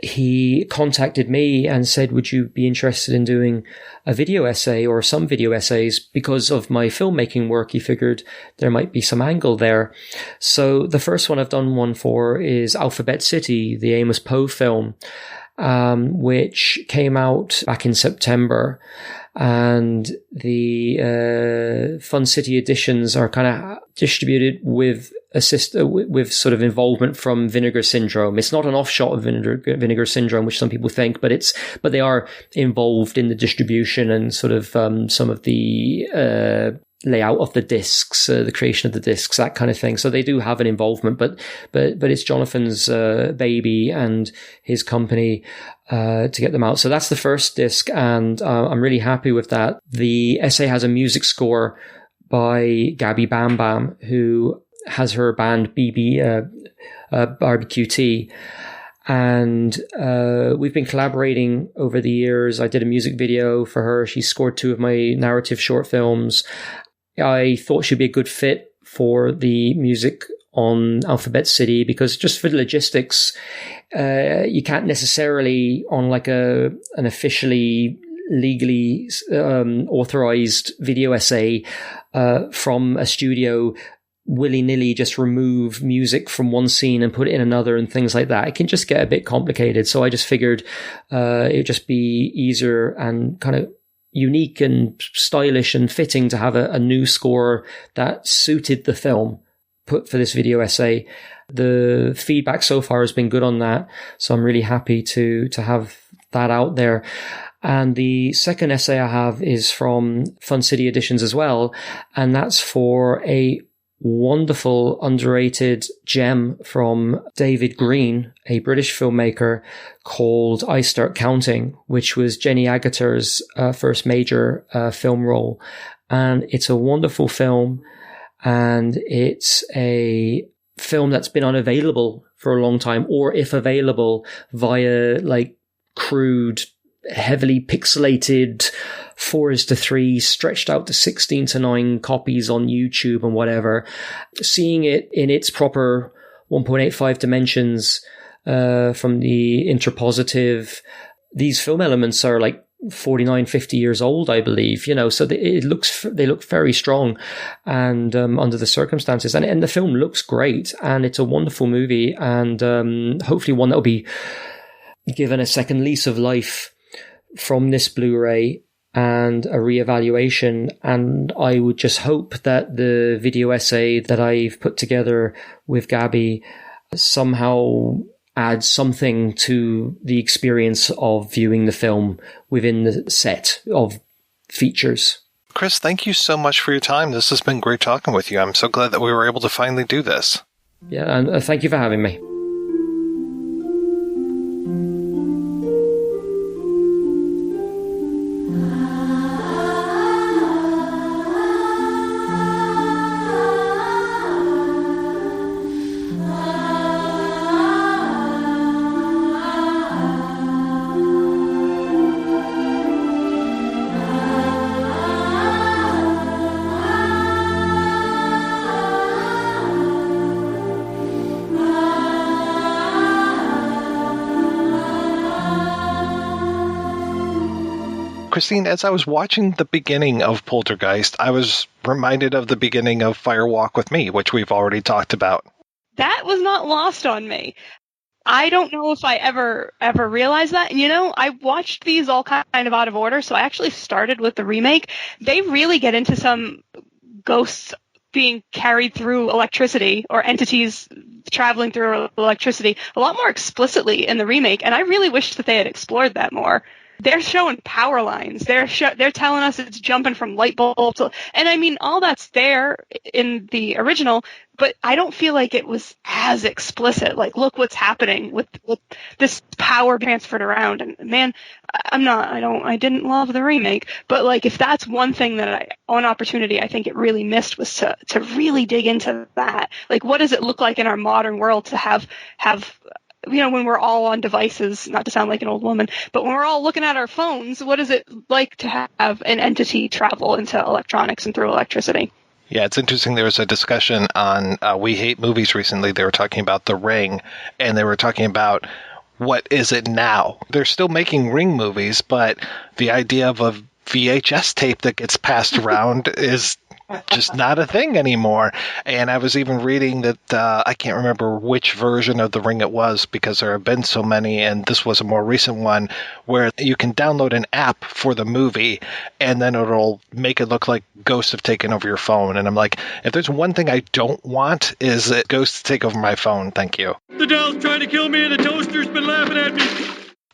he contacted me and said, would you be interested in doing a video essay or some video essays? Because of my filmmaking work, he figured there might be some angle there. So the first one I've done one for is Alphabet City, the Amos Poe film, which came out back in September. And the Fun City editions are kind of distributed with with sort of involvement from Vinegar Syndrome. It's not an offshot of Vinegar Syndrome, which some people think, but they are involved in the distribution and sort of some of the layout of the discs, the creation of the discs, that kind of thing. So they do have an involvement, but it's Jonathan's baby and his company to get them out. So that's the first disc, and I'm really happy with that. The essay has a music score by Gabby Bam Bam, who has her band Barbecue Tea. And we've been collaborating over the years. I did a music video for her. She scored 2 of my narrative short films. I thought she'd be a good fit for the music on Alphabet City because just for the logistics, you can't necessarily on like an officially legally authorized video essay from a studio willy-nilly just remove music from one scene and put it in another and things like that. It can just get a bit complicated. So I just figured it would just be easier and kind of unique and stylish and fitting to have a new score that suited the film put for this video essay. The feedback so far has been good on that, so I'm really happy to have that out there. And the second essay I have is from Fun City Editions as well, and that's for a wonderful, underrated gem from David Green, a British filmmaker, called I Start Counting, which was Jenny Agutt's first major film role. And it's a wonderful film, and it's a film that's been unavailable for a long time, or if available via like crude, heavily pixelated 4:3 stretched out to 16:9 copies on YouTube and whatever. Seeing it in its proper 1.85 dimensions from the interpositive, these film elements are like 49, 50 years old, I believe, so they look very strong and under the circumstances, and the film looks great, and it's a wonderful movie, and hopefully one that will be given a second lease of life from this Blu-ray and a reevaluation. And I would just hope that the video essay that I've put together with Gabby somehow adds something to the experience of viewing the film within the set of features. Chris, thank you so much for your time. This has been great talking with you. I'm so glad that we were able to finally do this. Yeah, and thank you for having me. Christine, as I was watching the beginning of Poltergeist, I was reminded of the beginning of Fire Walk with Me, which we've already talked about. That was not lost on me. I don't know if I ever realized that. And, I watched these all kind of out of order, so I actually started with the remake. They really get into some ghosts being carried through electricity or entities traveling through electricity a lot more explicitly in the remake, and I really wish that they had explored that more. They're showing power lines. They're telling us it's jumping from light bulb to, and I mean, all that's there in the original, but I don't feel like it was as explicit. Like, look what's happening with this power transferred around. And man, I didn't love the remake, but like, if that's one thing that on Opportunity, I think it really missed was to really dig into that. Like, what does it look like in our modern world to have when we're all on devices, not to sound like an old woman, but when we're all looking at our phones, what is it like to have an entity travel into electronics and through electricity? Yeah, it's interesting. There was a discussion on We Hate Movies recently. They were talking about The Ring, and they were talking about what is it now? They're still making Ring movies, but the idea of a VHS tape that gets passed around is just not a thing anymore. And I was even reading that I can't remember which version of The Ring it was because there have been so many, and this was a more recent one where you can download an app for the movie and then it'll make it look like ghosts have taken over your phone. And I'm like, if there's one thing I don't want is that ghosts take over my phone. Thank you. The doll's trying to kill me and the toaster's been laughing at me.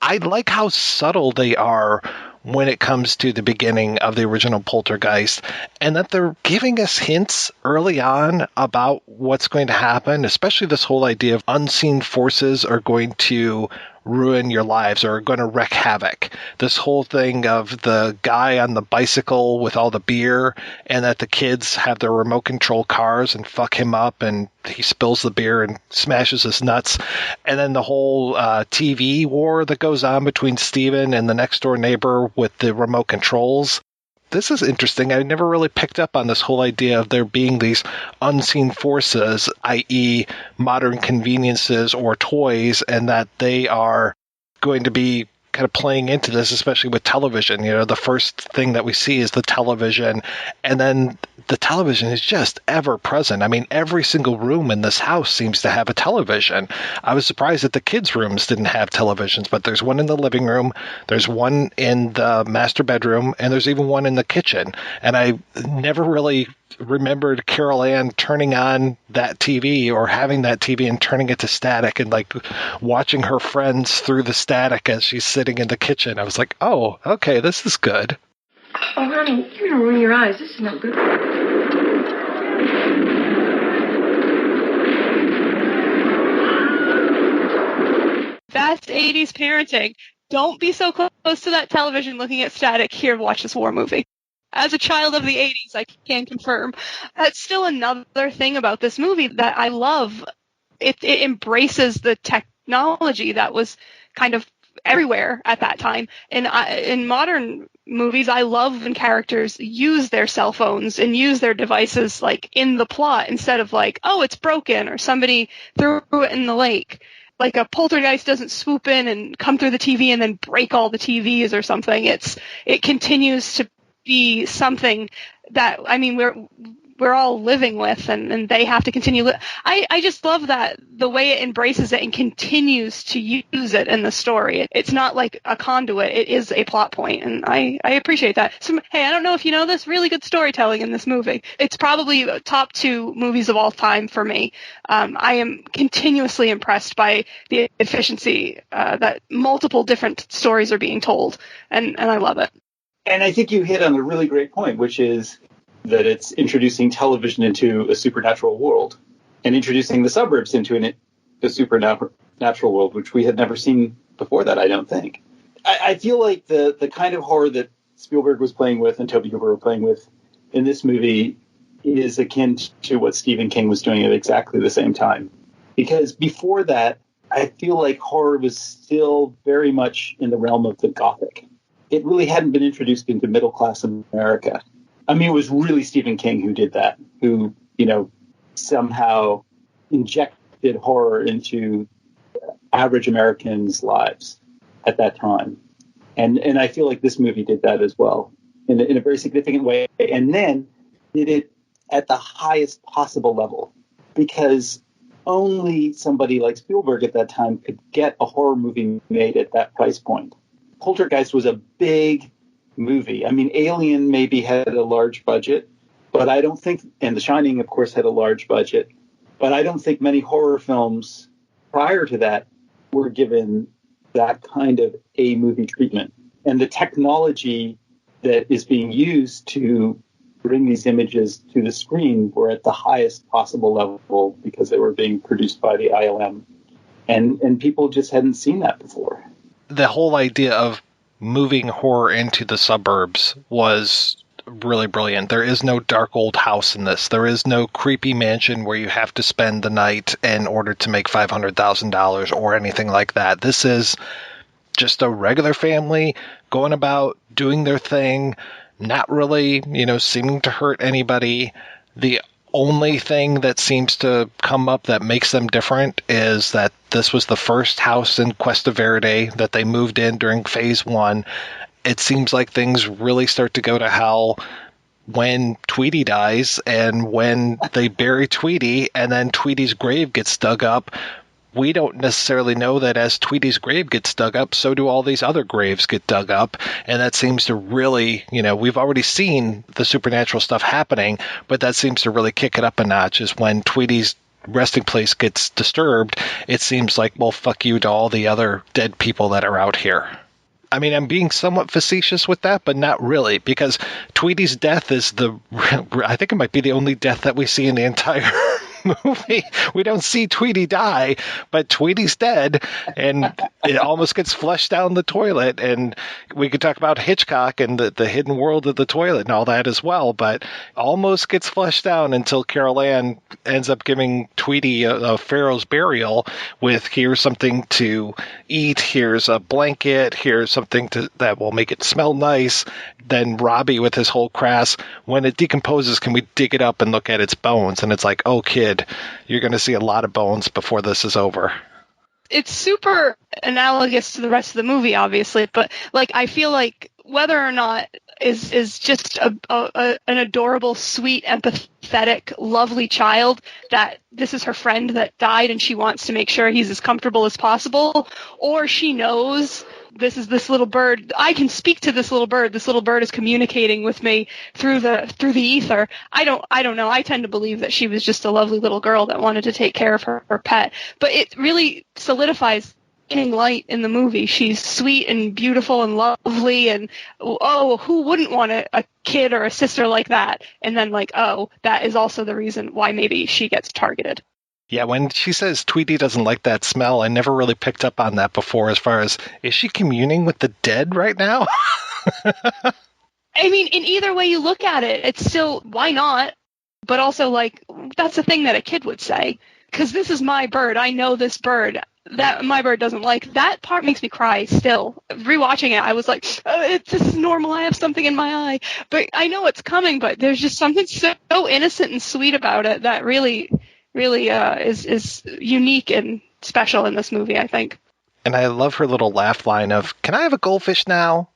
I like how subtle they are when it comes to the beginning of the original Poltergeist, and that they're giving us hints early on about what's going to happen, especially this whole idea of unseen forces are going to ruin your lives or are going to wreak havoc. This whole thing of the guy on the bicycle with all the beer and that the kids have their remote control cars and fuck him up and he spills the beer and smashes his nuts. And then the whole TV war that goes on between Steven and the next door neighbor with the remote controls. This is interesting. I never really picked up on this whole idea of there being these unseen forces, i.e. modern conveniences or toys, and that they are going to be kind of playing into this, especially with television. You know, the first thing that we see is the television, and then the television is just ever present. I mean, every single room in this house seems to have a television. I was surprised that the kids' rooms didn't have televisions, but there's one in the living room, there's one in the master bedroom, and there's even one in the kitchen. And I never really remembered Carol Ann turning on that TV or having that TV and turning it to static and like watching her friends through the static as she's sitting in the kitchen. I was like, oh, okay, this is good. Oh, honey, you're going to ruin your eyes. This is no good. That's 80s parenting. Don't be so close to that television looking at static. Here, watch this war movie. As a child of the 80s, I can confirm. That's still another thing about this movie that I love. It embraces the technology that was kind of everywhere at that time. And in modern movies, I love when characters use their cell phones and use their devices like in the plot instead of like, oh, it's broken or somebody threw it in the lake. Like a poltergeist doesn't swoop in and come through the TV and then break all the TVs or something. It continues to be something that, I mean, we're all living with, and they have to continue. I just love that the way it embraces it and continues to use it in the story. It's not like a conduit; it is a plot point, and I appreciate that. So, hey, I don't know if you know this, really good storytelling in this movie. It's probably top 2 movies of all time for me. I am continuously impressed by the efficiency that multiple different stories are being told, and I love it. And I think you hit on a really great point, which is that it's introducing television into a supernatural world and introducing the suburbs into a supernatural world, which we had never seen before that, I don't think. I feel like the kind of horror that Spielberg was playing with and Tobe Hooper were playing with in this movie is akin to what Stephen King was doing at exactly the same time. Because before that, I feel like horror was still very much in the realm of the Gothic. It really hadn't been introduced into middle-class America. I mean, it was really Stephen King who did that, who, somehow injected horror into average Americans' lives at that time. And I feel like this movie did that as well in a very significant way. And then did it at the highest possible level, because only somebody like Spielberg at that time could get a horror movie made at that price point. Poltergeist was a big movie. I mean, Alien maybe had a large budget, but I don't think, and The Shining, of course, had a large budget, but I don't think many horror films prior to that were given that kind of a movie treatment. And the technology that is being used to bring these images to the screen were at the highest possible level because they were being produced by the ILM. And people just hadn't seen that before. The whole idea of moving horror into the suburbs was really brilliant. There is no dark old house in this. There is no creepy mansion where you have to spend the night in order to make $500,000 or anything like that. This is just a regular family going about doing their thing, not really, seeming to hurt anybody. The only thing that seems to come up that makes them different is that this was the first house in Cuesta Verde that they moved in during phase 1. It seems like things really start to go to hell when Tweety dies and when they bury Tweety and then Tweety's grave gets dug up. We don't necessarily know that as Tweety's grave gets dug up, so do all these other graves get dug up. And that seems to really, we've already seen the supernatural stuff happening, but that seems to really kick it up a notch is when Tweety's resting place gets disturbed. It seems like, well, fuck you to all the other dead people that are out here. I mean, I'm being somewhat facetious with that, but not really, because Tweety's death is I think it might be the only death that we see in the entire movie. We don't see Tweety die, but Tweety's dead, and it almost gets flushed down the toilet. And we could talk about Hitchcock and the hidden world of the toilet and all that as well, but almost gets flushed down until Carol Ann ends up giving Tweety a Pharaoh's burial with, here's something to eat, here's a blanket, here's something that will make it smell nice. Then Robbie with his whole crass, when it decomposes, can we dig it up and look at its bones? And it's like, oh, kid, you're going to see a lot of bones before this is over. It's super analogous to the rest of the movie, obviously, but I feel like whether or not is just an adorable, sweet, empathetic, lovely child that this is her friend that died and she wants to make sure he's as comfortable as possible, or she knows this is this little bird. I can speak to this little bird. This little bird is communicating with me through the ether. I don't know. I tend to believe that she was just a lovely little girl that wanted to take care of her pet. But it really solidifies in light in the movie. She's sweet and beautiful and lovely, and who wouldn't want a kid or a sister like that? And then that is also the reason why maybe she gets targeted. Yeah, when she says Tweety doesn't like that smell, I never really picked up on that before as far as, is she communing with the dead right now? I mean, in either way you look at it, it's still, why not? But also, that's a thing that a kid would say. Because this is my bird. I know this bird. That my bird doesn't like. That part makes me cry still. Rewatching it, I was like, this is normal. I have something in my eye. But I know it's coming, but there's just something so innocent and sweet about it that really is unique and special in this movie, I think. And I love her little laugh line of, can I have a goldfish now?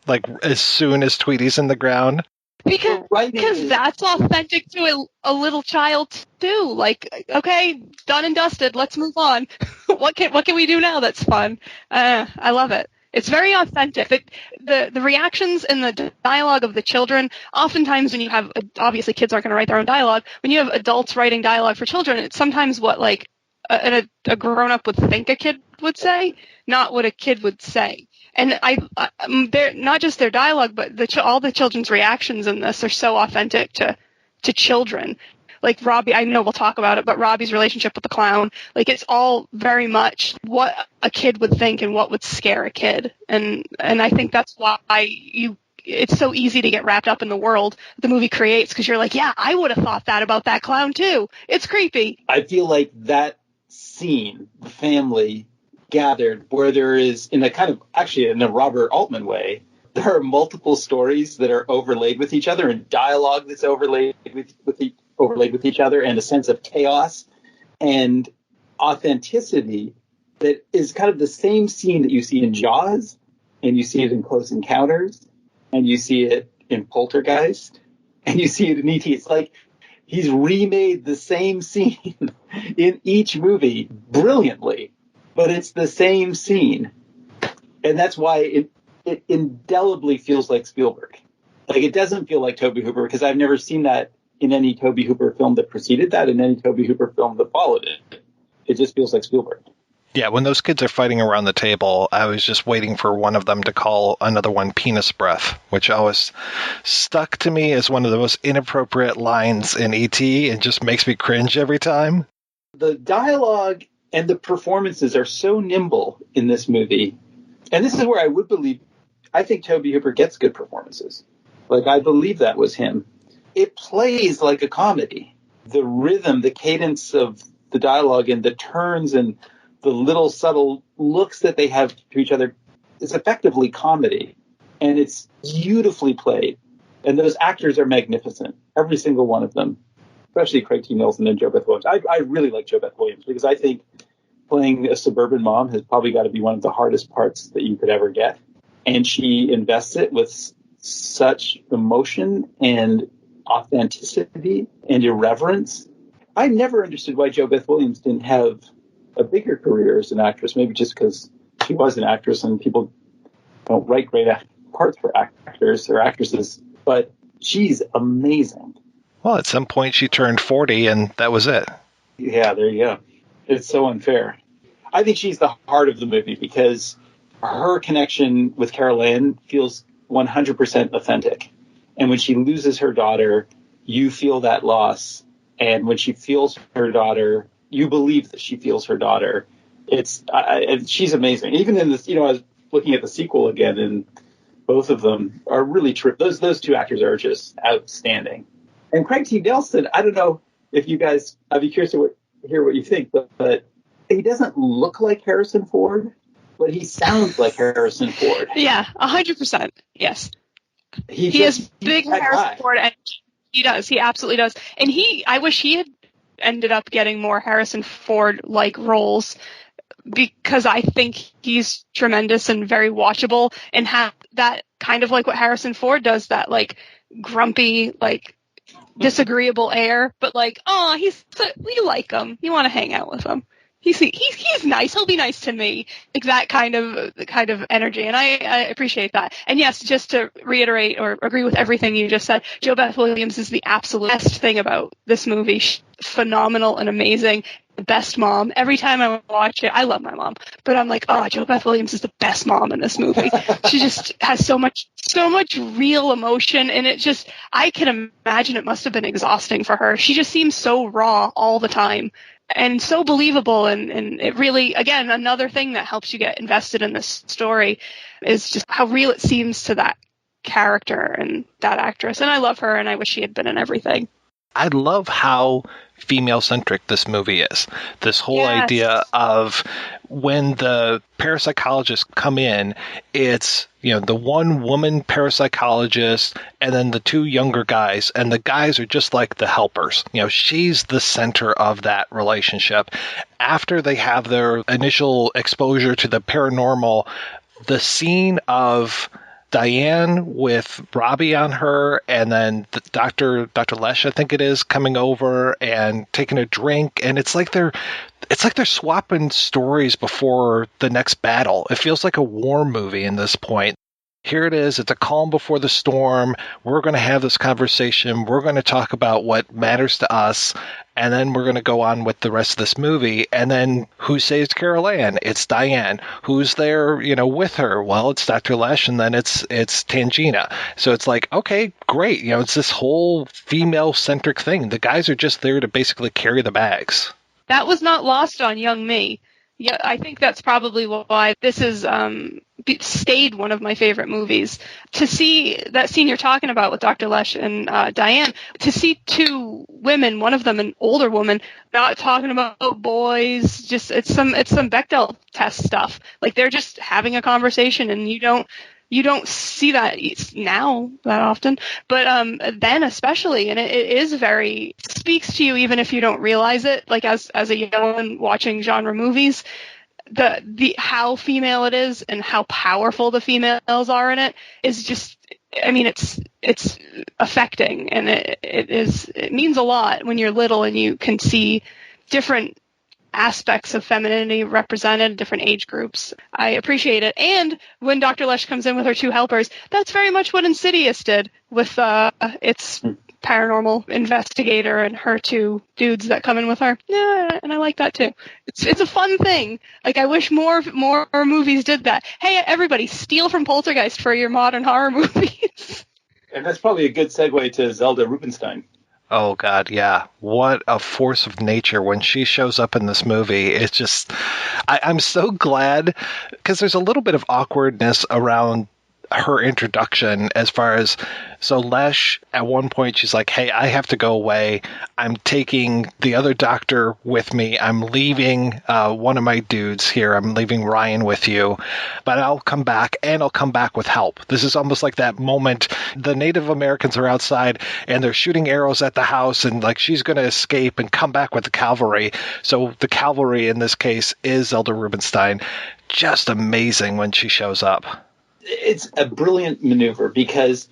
As soon as Tweety's in the ground. Because that's authentic to a little child too. Okay, done and dusted. Let's move on. What can we do now that's fun? I love it. It's very authentic. The reactions and the dialogue of the children, oftentimes when you have, obviously kids aren't going to write their own dialogue, when you have adults writing dialogue for children, it's sometimes what a grown-up would think a kid would say, not what a kid would say. And they're not just their dialogue, but all the children's reactions in this are so authentic to children. Robbie, I know we'll talk about it, but Robbie's relationship with the clown, it's all very much what a kid would think and what would scare a kid. And I think that's why it's so easy to get wrapped up in the world the movie creates, because you're like, yeah, I would have thought that about that clown too. It's creepy. I feel like that scene, the family gathered, where there is, in a Robert Altman way, there are multiple stories that are overlaid with each other and dialogue that's overlaid with each other, and a sense of chaos and authenticity that is kind of the same scene that you see in Jaws, and you see it in Close Encounters, and you see it in Poltergeist, and you see it in E.T. It's like he's remade the same scene in each movie brilliantly, but it's the same scene. And that's why it indelibly feels like Spielberg. It doesn't feel like Tobe Hooper, because I've never seen that in any Tobe Hooper film that preceded that, and any Tobe Hooper film that followed it. It just feels like Spielberg. Yeah, when those kids are fighting around the table, I was just waiting for one of them to call another one penis breath, which always stuck to me as one of the most inappropriate lines in E.T. and just makes me cringe every time. The dialogue and the performances are so nimble in this movie. And this is where I think Tobe Hooper gets good performances. I believe that was him. It plays like a comedy. The rhythm, the cadence of the dialogue and the turns and the little subtle looks that they have to each other is effectively comedy. And it's beautifully played. And those actors are magnificent. Every single one of them. especially Craig T. Nelson and JoBeth Williams. I really like JoBeth Williams because I think playing a suburban mom has probably got to be one of the hardest parts that you could ever get. And she invests it with such emotion and authenticity and irreverence. I never understood why JoBeth Williams didn't have a bigger career as an actress, maybe just because she was an actress and people don't write great parts for actors or actresses, but she's amazing. Well, at some point she turned 40 and that was it. Yeah, there you go. It's so unfair. I think she's the heart of the movie because her connection with Carol Ann feels 100% authentic. And when she loses her daughter, you feel that loss. And when she feels her daughter, you believe that she feels her daughter. She's amazing. Even in this, I was looking at the sequel again, and both of them are really true. Those two actors are just outstanding. And Craig T. Nelson, I don't know if you guys, I'd be curious to hear what you think, but he doesn't look like Harrison Ford, but he sounds like Harrison Ford. Yeah, 100%. Yes. He has big Harrison Ford, and he does. He absolutely does. And I wish he had ended up getting more Harrison Ford-like roles because I think he's tremendous and very watchable and have that kind of like what Harrison Ford does, that like grumpy, like disagreeable air, but like, we like him. You want to hang out with him. He's nice. He'll be nice to me. Like that kind of energy. And I appreciate that. And yes, just to reiterate or agree with everything you just said, JoBeth Williams is the absolute best thing about this movie. She's phenomenal and amazing. The best mom. Every time I watch it, I love my mom, but I'm like, JoBeth Williams is the best mom in this movie. She just has so much real emotion, and I can imagine it must have been exhausting for her. She just seems so raw all the time and so believable, and it really, again, another thing that helps you get invested in this story is just how real it seems to that character and that actress. And I love her, and I wish she had been in everything. I love how female-centric this movie is. This whole idea of when the parapsychologists come in, it's, the one woman parapsychologist and then the two younger guys, and the guys are just like the helpers. She's the center of that relationship. After they have their initial exposure to the paranormal, the scene of Diane with Robbie on her, and then Dr. Lesh, I think it is, coming over and taking a drink, and it's like they're swapping stories before the next battle. It feels like a war movie in this point. Here it is. It's a calm before the storm. We're going to have this conversation. We're going to talk about what matters to us. And then we're going to go on with the rest of this movie. And then who saves Carol Ann? It's Diane. Who's there, with her? Well, it's Dr. Lesh, and then it's Tangina. So it's like, okay, great. It's this whole female-centric thing. The guys are just there to basically carry the bags. That was not lost on young me. Yeah, I think that's probably why this is stayed one of my favorite movies. To see that scene you're talking about with Dr. Lesh and Diane, to see two women, one of them an older woman, not talking about boys, just it's some Bechdel test stuff. Like they're just having a conversation, and you don't see that now that often, but then especially, and it is very speaks to you even if you don't realize it. Like as a young one watching genre movies, the how female it is and how powerful the females are in it is just, I mean, it's affecting, and it means a lot when you're little and you can see different aspects of femininity represented, different age groups. I appreciate it. And when Dr. Lesh comes in with her two helpers, that's very much what Insidious did with its paranormal investigator and her two dudes that come in with her. Yeah, and I like that too. It's a fun thing. Like I wish more movies did that. Hey, everybody, steal from Poltergeist for your modern horror movies. And that's probably a good segue to Zelda Rubinstein. Oh, God, yeah. What a force of nature when she shows up in this movie. It's just, I'm so glad, because there's a little bit of awkwardness around her introduction as far as, so Lesh, at one point, she's like, hey, I have to go away. I'm taking the other doctor with me. I'm leaving one of my dudes here. I'm leaving Ryan with you, but I'll come back, and I'll come back with help. This is almost like that moment. The Native Americans are outside, and they're shooting arrows at the house, and like she's going to escape and come back with the cavalry. So the cavalry in this case is Elder Rubinstein. Just amazing when she shows up. It's a brilliant maneuver because,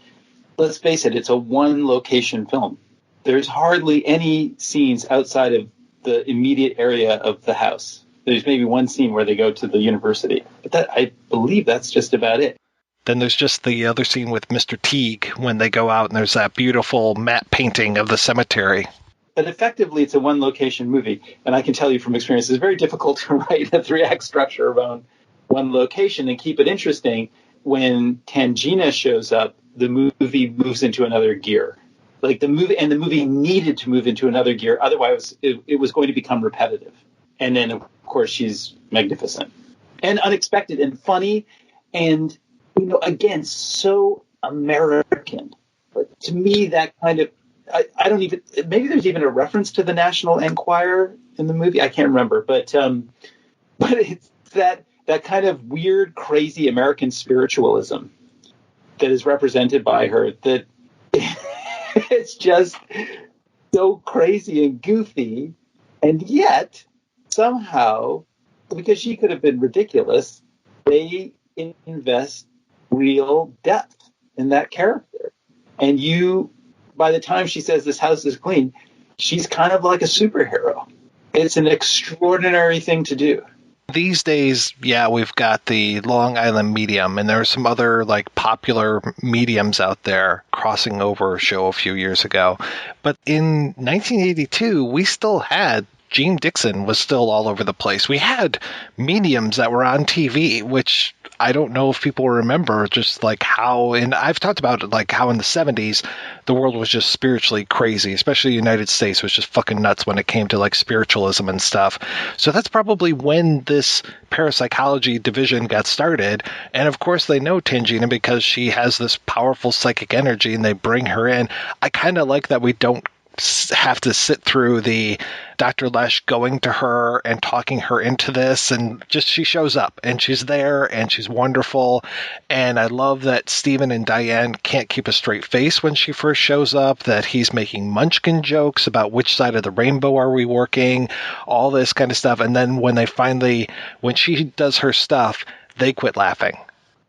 let's face it, it's a one-location film. There's hardly any scenes outside of the immediate area of the house. There's maybe one scene where they go to the university. But I believe that's just about it. Then there's just the other scene with Mr. Teague when they go out and there's that beautiful matte painting of the cemetery. But effectively, it's a one-location movie. And I can tell you from experience, it's very difficult to write a 3-act structure around one location and keep it interesting. When Tangina shows up, the movie moves into another gear. Like the movie needed to move into another gear. Otherwise, it was going to become repetitive. And then, of course, she's magnificent and unexpected and funny. And, again, so American. But to me, that kind of, I don't even, maybe there's even a reference to the National Enquirer in the movie. I can't remember. But it's that kind of weird, crazy American spiritualism that is represented by her, that it's just so crazy and goofy. And yet, somehow, because she could have been ridiculous, they invest real depth in that character. And by the time she says this house is clean, she's kind of like a superhero. It's an extraordinary thing to do. These days, yeah, we've got the Long Island Medium, and there are some other popular mediums out there. Crossing Over show a few years ago. But in 1982, we still had Gene Dixon was still all over the place. We had mediums that were on TV, which I don't know if people remember, just how, and I've talked about it, how in the 70s, the world was just spiritually crazy, especially the United States was just fucking nuts when it came to spiritualism and stuff. So that's probably when this parapsychology division got started. And of course they know Tangina because she has this powerful psychic energy and they bring her in. I kind of like that we don't have to sit through the Dr. Lesh going to her and talking her into this, and just she shows up and she's there and she's wonderful. And I love that Stephen and Diane can't keep a straight face when she first shows up, that he's making Munchkin jokes about which side of the rainbow are we working, all this kind of stuff. And then when she does her stuff, they quit laughing.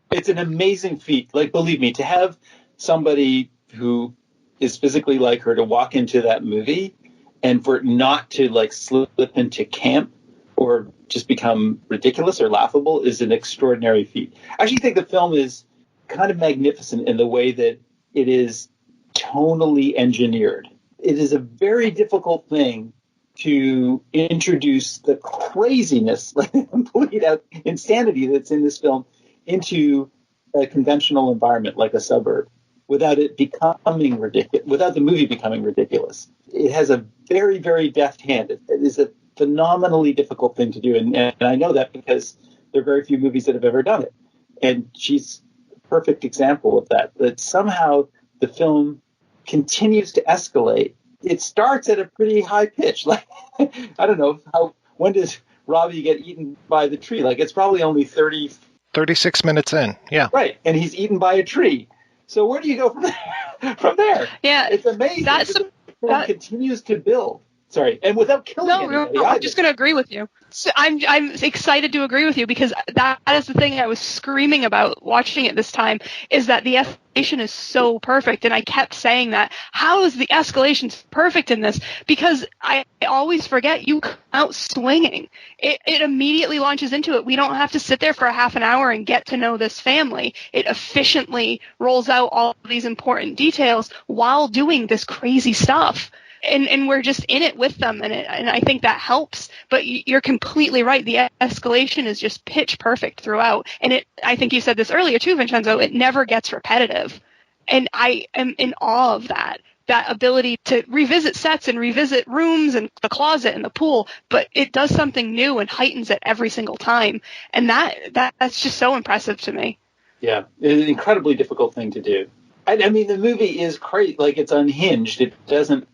It's an amazing feat. Believe me, to have somebody who is physically like her to walk into that movie and for it not to slip into camp or just become ridiculous or laughable is an extraordinary feat. I actually think the film is kind of magnificent in the way that it is tonally engineered. It is a very difficult thing to introduce the craziness, complete out insanity that's in this film into a conventional environment like a suburb, without it becoming ridiculous, without the movie becoming ridiculous. It has a very, very deft hand. It is a phenomenally difficult thing to do. And I know that because there are very few movies that have ever done it. And she's a perfect example of that. That somehow the film continues to escalate. It starts at a pretty high pitch. I don't know, when does Robbie get eaten by the tree? It's probably only 36 minutes in. Yeah. Right. And he's eaten by a tree. So where do you go from there? Yeah, it's amazing. That continues to build. Sorry, and without killing anybody. No, I'm just going to agree with you. So I'm excited to agree with you because that is the thing I was screaming about watching it this time, is that the escalation is so perfect. And I kept saying that. How is the escalation perfect in this? Because I always forget you come out swinging. It immediately launches into it. We don't have to sit there for a half an hour and get to know this family. It efficiently rolls out all these important details while doing this crazy stuff. And we're just in it with them, and I think that helps. But you're completely right. The escalation is just pitch perfect throughout. And I think you said this earlier too, Vincenzo, it never gets repetitive. And I am in awe of that ability to revisit sets and revisit rooms and the closet and the pool, but it does something new and heightens it every single time. And that's just so impressive to me. Yeah, it's an incredibly difficult thing to do. I mean, the movie is crazy. Like, it's unhinged. It doesn't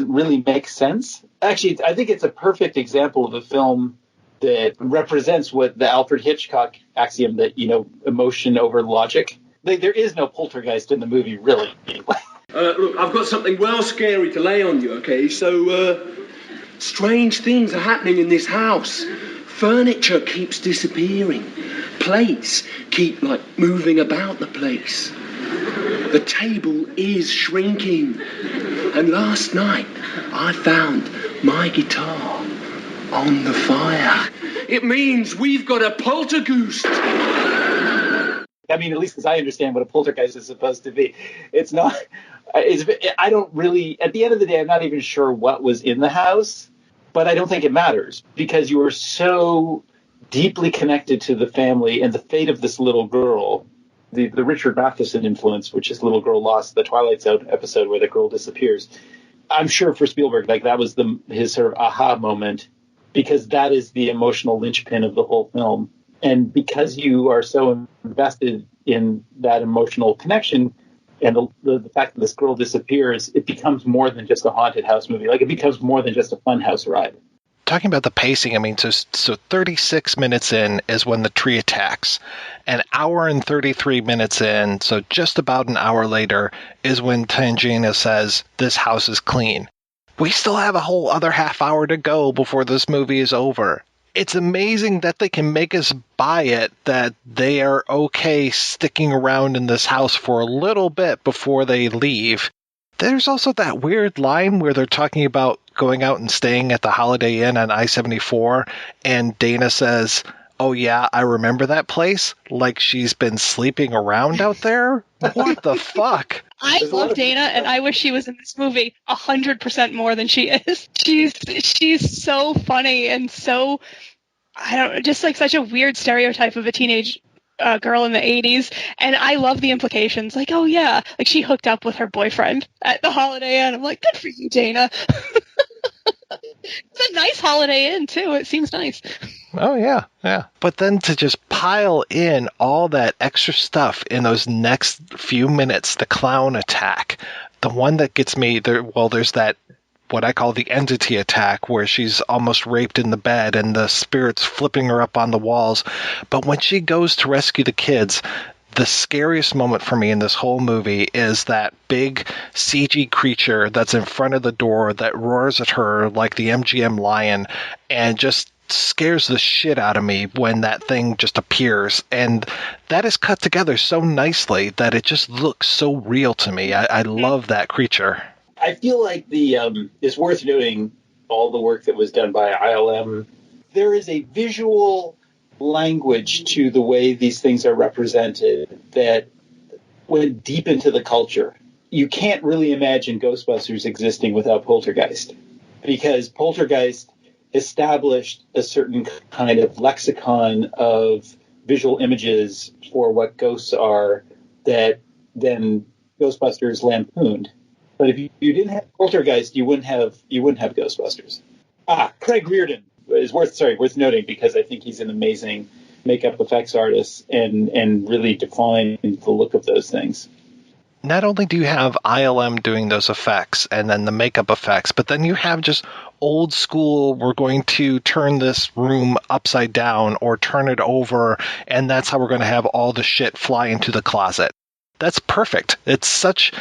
really make sense. Actually, I think it's a perfect example of a film that represents what the Alfred Hitchcock axiom that, emotion over logic. Like, there is no poltergeist in the movie, really. Look, I've got something well scary to lay on you, okay? So, strange things are happening in this house. Furniture keeps disappearing. Plates keep, moving about the place. The table is shrinking. And last night, I found my guitar on the fire. It means we've got a poltergeist. I mean, at least as I understand what a poltergeist is supposed to be. It's not... I don't really... At the end of the day, I'm not even sure what was in the house, but I don't think it matters, because you are so deeply connected to the family and the fate of this little girl. The Richard Matheson influence, which is Little Girl Lost, the Twilight Zone episode where the girl disappears. I'm sure for Spielberg, that was his sort of aha moment, because that is the emotional linchpin of the whole film. And because you are so invested in that emotional connection and the fact that this girl disappears, it becomes more than just a haunted house movie. It becomes more than just a fun house ride. Talking about the pacing, I mean, so 36 minutes in is when the tree attacks. An hour and 33 minutes in, so just about an hour later, is when Tangina says, "This house is clean." We still have a whole other half hour to go before this movie is over. It's amazing that they can make us buy it, that they are okay sticking around in this house for a little bit before they leave. There's also that weird line where they're talking about going out and staying at the Holiday Inn on I-74, and Dana says, "Oh yeah, I remember that place," like she's been sleeping around out there. What the fuck? I love Dana, and I wish she was in this movie 100% more than she is. She's so funny and so, I don't know, just such a weird stereotype of a teenage girl in the 80s, and I love the implications. Oh yeah, she hooked up with her boyfriend at the Holiday Inn. I'm like, good for you, Dana. It's a nice Holiday Inn too. It seems nice. Oh yeah. But then to just pile in all that extra stuff in those next few minutes, the clown attack, the one that gets me there. Well, there's that, what I call the entity attack, where she's almost raped in the bed and the spirit's flipping her up on the walls. But when she goes to rescue the kids, the scariest moment for me in this whole movie is that big CG creature that's in front of the door that roars at her like the MGM lion and just scares the shit out of me when that thing just appears. And that is cut together so nicely that it just looks so real to me. I love that creature. I feel like it's worth noting all the work that was done by ILM. There is a visual language to the way these things are represented that went deep into the culture. You can't really imagine Ghostbusters existing without Poltergeist, because Poltergeist established a certain kind of lexicon of visual images for what ghosts are that then Ghostbusters lampooned. But if you didn't have Poltergeist, you wouldn't have Ghostbusters. Craig Reardon is worth noting, because I think he's an amazing makeup effects artist and really defined the look of those things. Not only do you have ILM doing those effects and then the makeup effects, but then you have just old school, we're going to turn this room upside down or turn it over, and that's how we're going to have all the shit fly into the closet. That's perfect. It's such,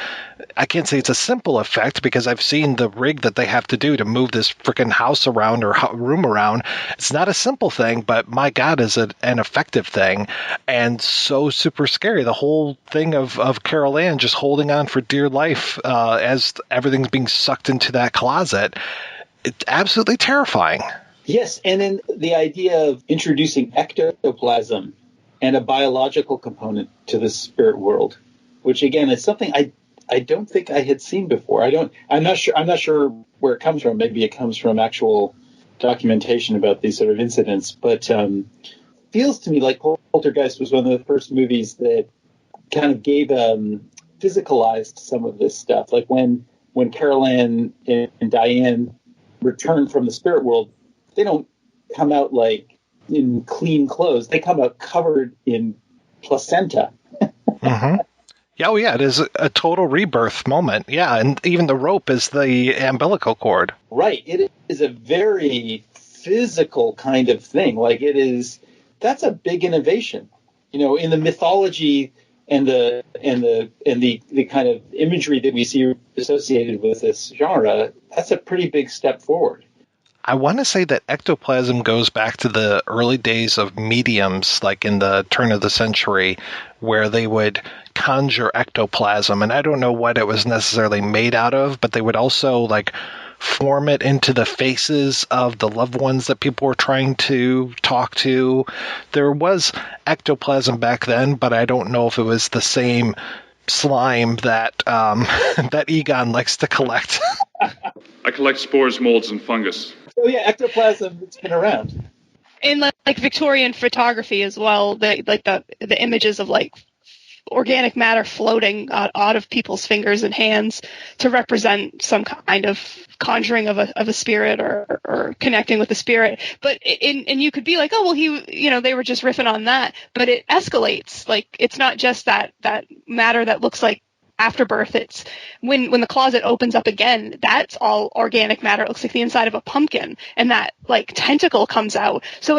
I can't say it's a simple effect, because I've seen the rig that they have to do to move this freaking house around or room around. It's not a simple thing, but my God, is it an effective thing, and so super scary. The whole thing of Carol Ann just holding on for dear life as everything's being sucked into that closet. It's absolutely terrifying. Yes, and then the idea of introducing ectoplasm and a biological component to the spirit world, which again is something I don't think I had seen before. I'm not sure where it comes from. Maybe it comes from actual documentation about these sort of incidents, but feels to me like Poltergeist was one of the first movies that kind of gave physicalized some of this stuff. Like when Carol Ann and Diane return from the spirit world, they don't come out like in clean clothes. They come out covered in placenta. Mm-hmm. Yeah, oh yeah, it is a total rebirth moment. Yeah, and even the rope is the umbilical cord. Right. It is a very physical kind of thing. Like that's a big innovation. In the mythology and the kind of imagery that we see associated with this genre, that's a pretty big step forward. I want to say that ectoplasm goes back to the early days of mediums, like in the turn of the century, where they would conjure ectoplasm. And I don't know what it was necessarily made out of, but they would also like form it into the faces of the loved ones that people were trying to talk to. There was ectoplasm back then, but I don't know if it was the same slime that that Egon likes to collect. I collect spores, molds, and fungus. Oh yeah, ectoplasm, it's been around. In like Victorian photography as well, the images of like organic matter floating out of people's fingers and hands to represent some kind of conjuring of a spirit or connecting with the spirit. But and you could be like, oh well, they were just riffing on that, but it escalates. Like it's not just that matter that looks like afterbirth. It's when the closet opens up again, that's all organic matter. It looks like the inside of a pumpkin, and that like tentacle comes out. So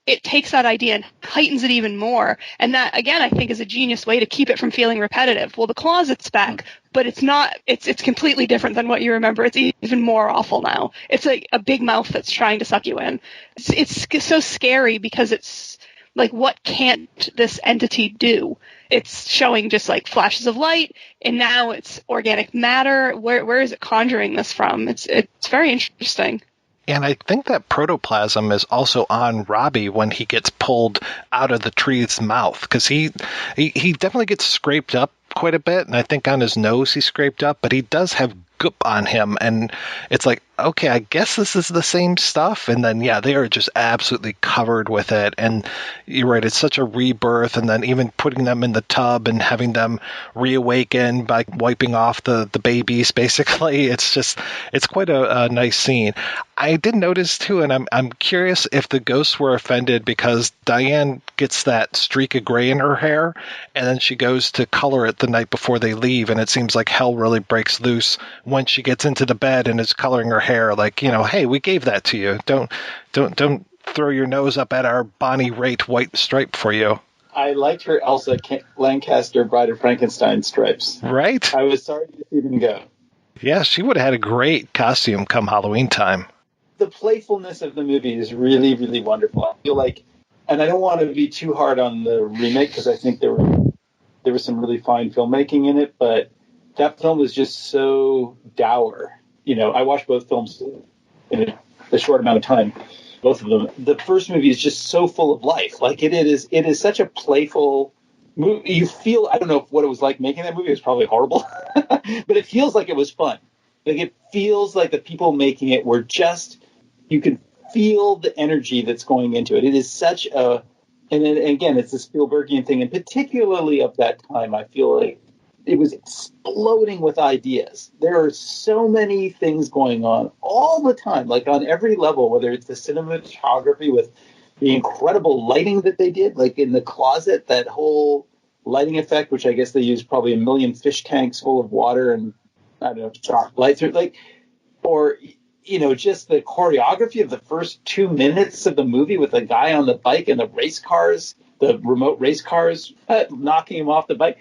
it takes that idea and heightens it even more. And that, again, I think is a genius way to keep it from feeling repetitive. Well, the closet's back, but it's not, it's completely different than what you remember. It's even more awful now. It's like a big mouth that's trying to suck you in. It's so scary because it's like, what can't this entity do? It's showing just like flashes of light, and now it's organic matter. Where is it conjuring this from? It's very interesting. And I think that protoplasm is also on Robbie when he gets pulled out of the tree's mouth, because he definitely gets scraped up quite a bit, and I think on his nose he's scraped up, but he does have goop on him, and it's like, okay, I guess this is the same stuff. And then yeah, they are just absolutely covered with it, and you're right, it's such a rebirth. And then even putting them in the tub and having them reawaken by wiping off the babies, basically, it's quite a nice scene. I did notice too, and I'm curious if the ghosts were offended because Diane gets that streak of gray in her hair, and then she goes to color it the night before they leave, and it seems like hell really breaks loose when she gets into the bed and is coloring her hair. Like, hey, we gave that to you. Don't throw your nose up at our Bonnie Raitt white stripe for you. I liked her Elsa Lancaster Bride of Frankenstein stripes. Right? I was sorry to see them go. Yeah, she would have had a great costume come Halloween time. The playfulness of the movie is really, really wonderful. I feel like, and I don't want to be too hard on the remake because I think there was some really fine filmmaking in it, but that film was just so dour. I watched both films in a short amount of time, both of them. The first movie is just so full of life. Like it is such a playful movie. You feel, I don't know what it was like making that movie. It was probably horrible, but it feels like it was fun. Like it feels like the people making it were just, you could feel the energy that's going into it. It is such a, and again, it's a Spielbergian thing, and particularly of that time, I feel like it was exploding with ideas. There are so many things going on all the time, like on every level, whether it's the cinematography with the incredible lighting that they did, like in the closet, that whole lighting effect, which I guess they used probably 1 million fish tanks full of water and, I don't know, dark lights, or just the choreography of the first 2 minutes of the movie with a guy on the bike and the race cars, the remote race cars, knocking him off the bike.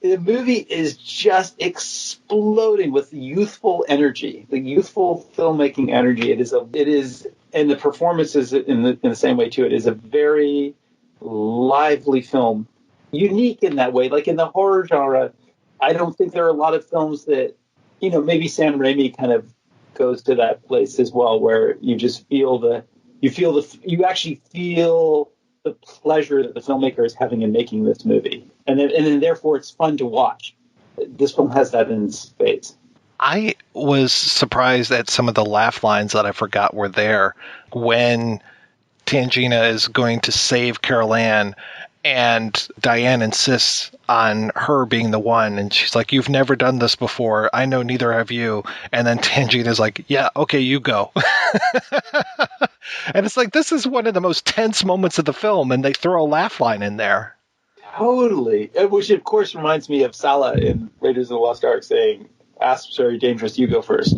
The movie is just exploding with youthful energy, the youthful filmmaking energy. It is, and the performances in the same way too. It is a very lively film, unique in that way. Like in the horror genre, I don't think there are a lot of films that, maybe Sam Raimi kind of goes to that place as well, where you just feel you actually feel the pleasure that the filmmaker is having in making this movie. And then therefore it's fun to watch. This film has that in spades. I was surprised at some of the laugh lines that I forgot were there when Tangina is going to save Carol Ann and Diane insists on her being the one, and she's like, "You've never done this before. I know neither have you." And then Tangina's like, "Yeah, okay, you go." And it's like, this is one of the most tense moments of the film, and they throw a laugh line in there. Totally. Which, of course, reminds me of Salah in Raiders of the Lost Ark saying, "Ask very dangerous, you go first."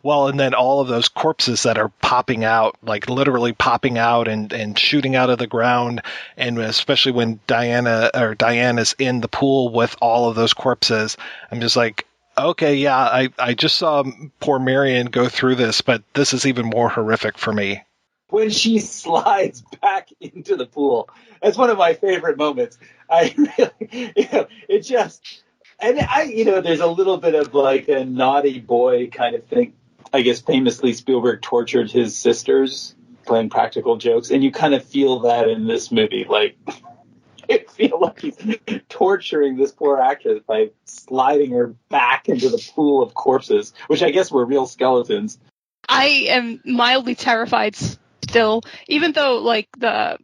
Well, and then all of those corpses that are popping out, like literally popping out and shooting out of the ground, and especially when Diane is in the pool with all of those corpses, I'm just like, okay, yeah, I just saw poor Marion go through this, but this is even more horrific for me. When she slides back into the pool, that's one of my favorite moments. I really, it just, and there's a little bit of like a naughty boy kind of thing. I guess famously Spielberg tortured his sisters playing practical jokes, and you kind of feel that in this movie. Like, I feel like he's torturing this poor actress by sliding her back into the pool of corpses, which I guess were real skeletons. I am mildly terrified still, even though like the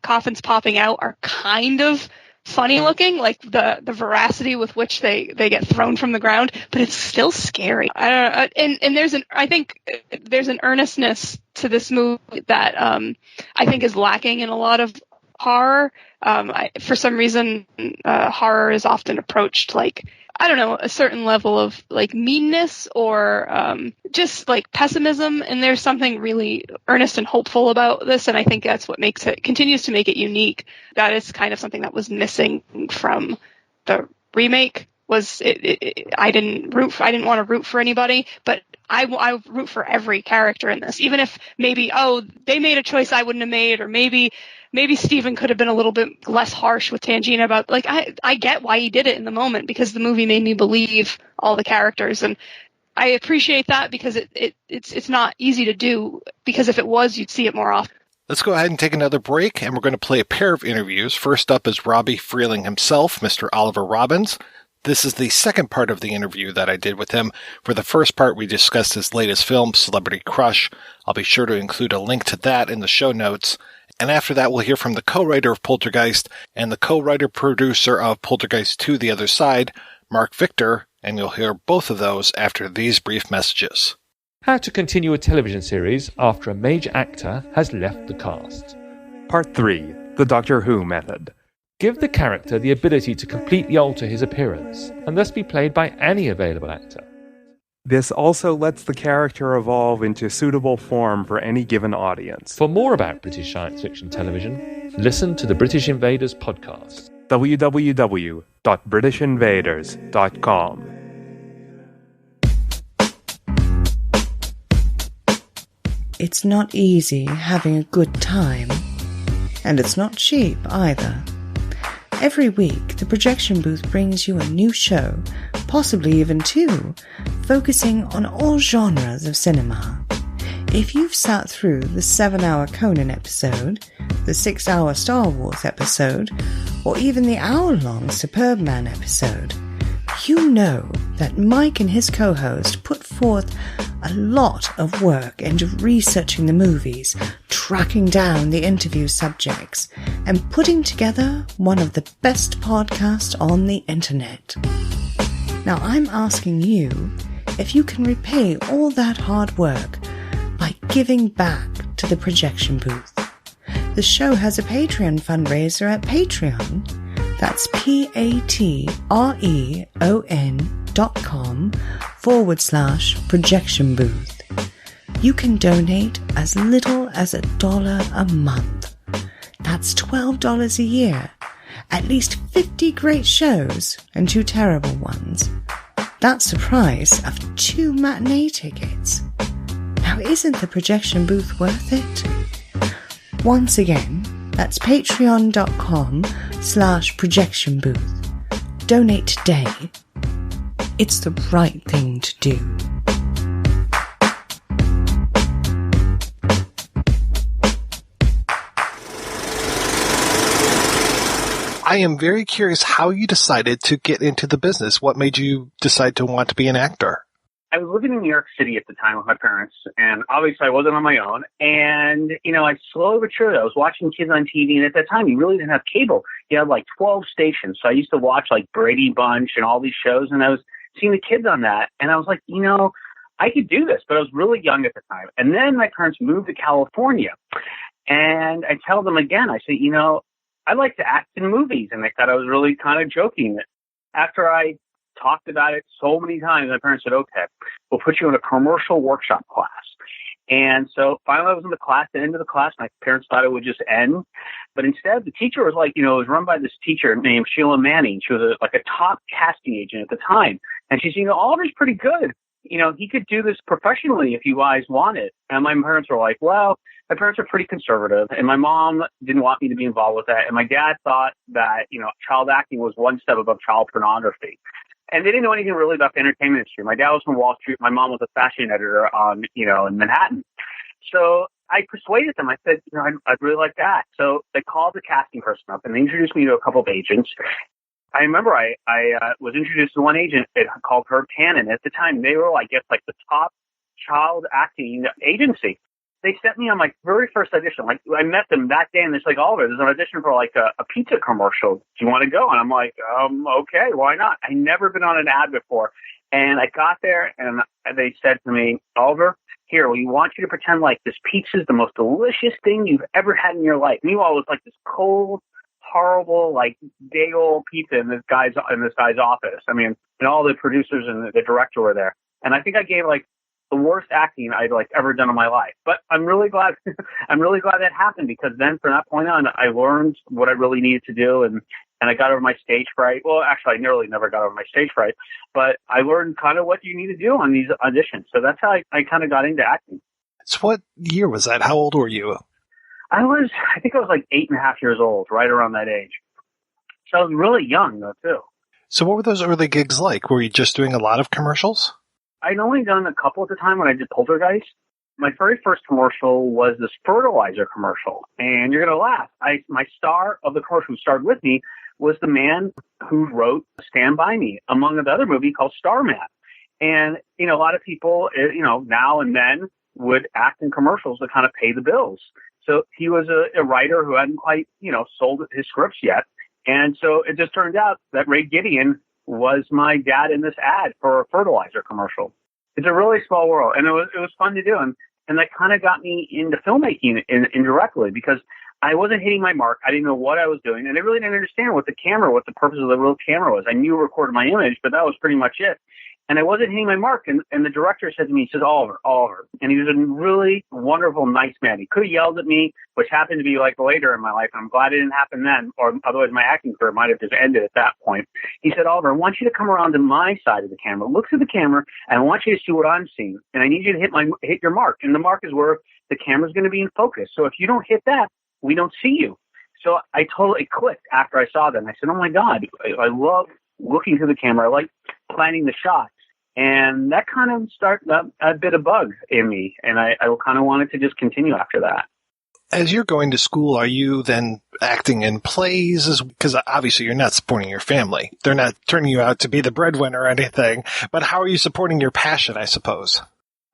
coffins popping out are kind of funny looking, like the veracity with which they get thrown from the ground, but it's still scary. I don't know, and I think there's an earnestness to this movie that I think is lacking in a lot of horror. For some reason, horror is often approached like, I don't know, a certain level of like meanness or just like pessimism, and there's something really earnest and hopeful about this, and I think that's what continues to make it unique. That is kind of something that was missing from the remake. I didn't want to root for anybody, but I root for every character in this, even if maybe they made a choice I wouldn't have made, or maybe Steven could have been a little bit less harsh with Tangina about, like, I get why he did it in the moment, because the movie made me believe all the characters, and I appreciate that, because it's not easy to do, because if it was, you'd see it more often. Let's go ahead and take another break, and we're going to play a pair of interviews. First up is Robbie Freeling himself, Mr. Oliver Robbins. This is the second part of the interview that I did with him. For the first part, we discussed his latest film, Celebrity Crush. I'll be sure to include a link to that in the show notes. And after that, we'll hear from the co-writer of Poltergeist and the co-writer-producer of Poltergeist 2: The Other Side, Mark Victor, and you'll hear both of those after these brief messages. How to continue a television series after a major actor has left the cast. Part 3. The Doctor Who Method. Give the character the ability to completely alter his appearance, and thus be played by any available actor. This also lets the character evolve into suitable form for any given audience. For more about British science fiction television, listen to the British Invaders podcast. www.britishinvaders.com. It's not easy having a good time, and it's not cheap either. Every week, the projection booth brings you a new show, possibly even two, focusing on all genres of cinema. If you've sat through the 7-hour Conan episode, the 6-hour Star Wars episode, or even the hour-long Superman episode, you know that Mike and his co-host put forth a lot of work into researching the movies, tracking down the interview subjects, and putting together one of the best podcasts on the internet. Now I'm asking you if you can repay all that hard work by giving back to the projection booth. The show has a Patreon fundraiser at Patreon. That's patreon.com/projection booth. You can donate as little as $1 a month. That's $12 a year. At least 50 great shows and 2 terrible ones. That's the price of 2 matinee tickets. Now, isn't the projection booth worth it? Once again, that's patreon.com/projection booth. Donate today. It's the right thing to do. I am very curious how you decided to get into the business. What made you decide to want to be an actor? I was living in New York City at the time with my parents, and obviously I wasn't on my own. And, I slowly but surely, I was watching kids on TV, and at that time, you really didn't have cable. You had like 12 stations. So I used to watch like Brady Bunch and all these shows, and I was seeing the kids on that. And I was like, I could do this, but I was really young at the time. And then my parents moved to California, and I tell them again, I say, I like to act in movies, and they thought I was really kind of joking. After I talked about it so many times, my parents said, okay, we'll put you in a commercial workshop class. And so finally I was in the class, the end of the class. My parents thought it would just end. But instead, the teacher was like, it was run by this teacher named Sheila Manning. She was a top casting agent at the time. And she said, Oliver's pretty good. He could do this professionally if you guys want it. And my parents were like, well, my parents are pretty conservative. And my mom didn't want me to be involved with that. And my dad thought that, child acting was one step above child pornography. And they didn't know anything really about the entertainment industry. My dad was from Wall Street. My mom was a fashion editor in Manhattan. So I persuaded them. I said, I'd really like that. So they called the casting person up and they introduced me to a couple of agents. I remember I was introduced to one agent called Herb Tannen. At the time, they were, I guess, like the top child acting agency. They sent me on my very first audition. Like, I met them that day, and they're like, Oliver, there's an audition for like a pizza commercial. Do you want to go? And I'm like, okay, why not? I never been on an ad before. And I got there, and they said to me, Oliver, here, we want you to pretend like this pizza is the most delicious thing you've ever had in your life. Meanwhile, it was like this cold, horrible, like day-old pizza in this guy's office. I mean, and all the producers and the director were there. And I think I gave like the worst acting I'd ever done in my life. But I'm really glad that happened, because then from that point on, I learned what I really needed to do, and I got over my stage fright. Well, actually, I nearly never got over my stage fright, but I learned kind of what you need to do on these auditions. So that's how I kind of got into acting. So what year was that? How old were you? I think I was like 8.5 years old, right around that age. So I was really young, though, too. So what were those early gigs like? Were you just doing a lot of commercials? I'd only done a couple at the time when I did Poltergeist. My very first commercial was this fertilizer commercial. And you're going to laugh. My star of the commercial who starred with me was the man who wrote Stand By Me, among the other movie called Starman. And, a lot of people, now and then would act in commercials to kind of pay the bills. So he was a writer who hadn't quite, sold his scripts yet. And so it just turned out that Ray Gideon was my dad in this ad for a fertilizer commercial. It's a really small world, and it was fun to do. And that kind of got me into filmmaking indirectly, because I wasn't hitting my mark. I didn't know what I was doing, and I really didn't understand what the purpose of the real camera was. I knew it recorded my image, but that was pretty much it. And I wasn't hitting my mark. And the director said to me, he says, Oliver. And he was a really wonderful, nice man. He could have yelled at me, which happened to be like later in my life. And I'm glad it didn't happen then, or otherwise my acting career might have just ended at that point. He said, Oliver, I want you to come around to my side of the camera. Look through the camera, and I want you to see what I'm seeing. And I need you to hit your mark. And the mark is where the camera's going to be in focus. So if you don't hit that, we don't see you. So I totally clicked after I saw that. And I said, oh my God, I love looking through the camera. I like planning the shots. And that kind of started a bit of bug in me. And I kind of wanted to just continue after that. As you're going to school, are you then acting in plays? Because obviously you're not supporting your family. They're not turning you out to be the breadwinner or anything. But how are you supporting your passion, I suppose?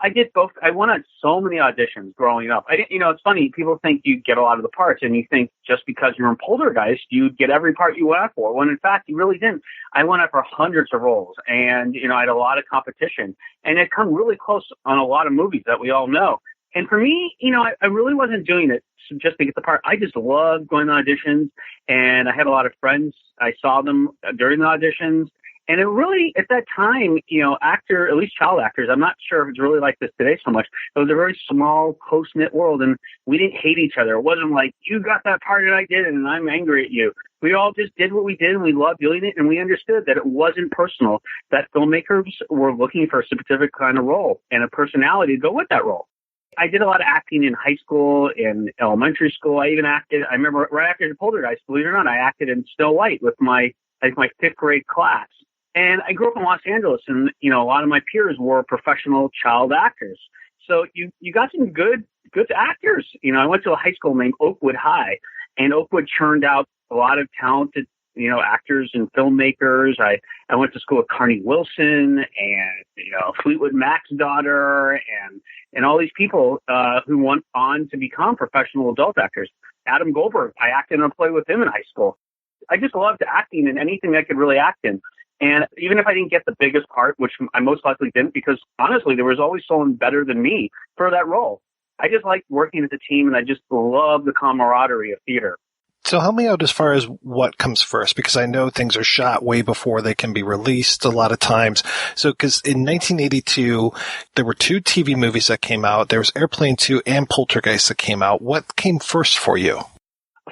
I did both. I went on so many auditions growing up. It's funny. People think you get a lot of the parts, and you think just because you're in Poltergeist, you'd get every part you went out for. When in fact, you really didn't. I went out for hundreds of roles, and, I had a lot of competition, and I'd come really close on a lot of movies that we all know. And for me, I really wasn't doing it just to get the part. I just loved going to auditions, and I had a lot of friends. I saw them during the auditions. And it really, at that time, at least child actors, I'm not sure if it's really like this today so much. It was a very small, close-knit world, and we didn't hate each other. It wasn't like, you got that part and I did it, and I'm angry at you. We all just did what we did, and we loved doing it, and we understood that it wasn't personal, that filmmakers were looking for a specific kind of role and a personality to go with that role. I did a lot of acting in high school, in elementary school. I even acted, I remember right after the Poltergeist, believe it or not, I acted in Snow White with my fifth grade class. And I grew up in Los Angeles, and, a lot of my peers were professional child actors. So you got some good actors. I went to a high school named Oakwood High, and Oakwood churned out a lot of talented, actors and filmmakers. I went to school with Carney Wilson and, Fleetwood Mac's daughter and all these people who went on to become professional adult actors. Adam Goldberg, I acted in a play with him in high school. I just loved acting in anything I could really act in. And even if I didn't get the biggest part, which I most likely didn't, because honestly, there was always someone better than me for that role. I just liked working as a team, and I just loved the camaraderie of theater. So help me out as far as what comes first, because I know things are shot way before they can be released a lot of times. So, because in 1982, there were 2 TV movies that came out. There was Airplane 2 and Poltergeist that came out. What came first for you?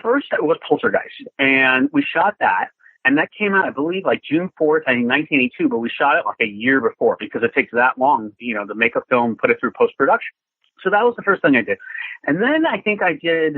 First, it was Poltergeist, and we shot that. And that came out, I believe, like June 4th, 1982, but we shot it like a year before because it takes that long, to make a film, put it through post-production. So that was the first thing I did. And then I think I did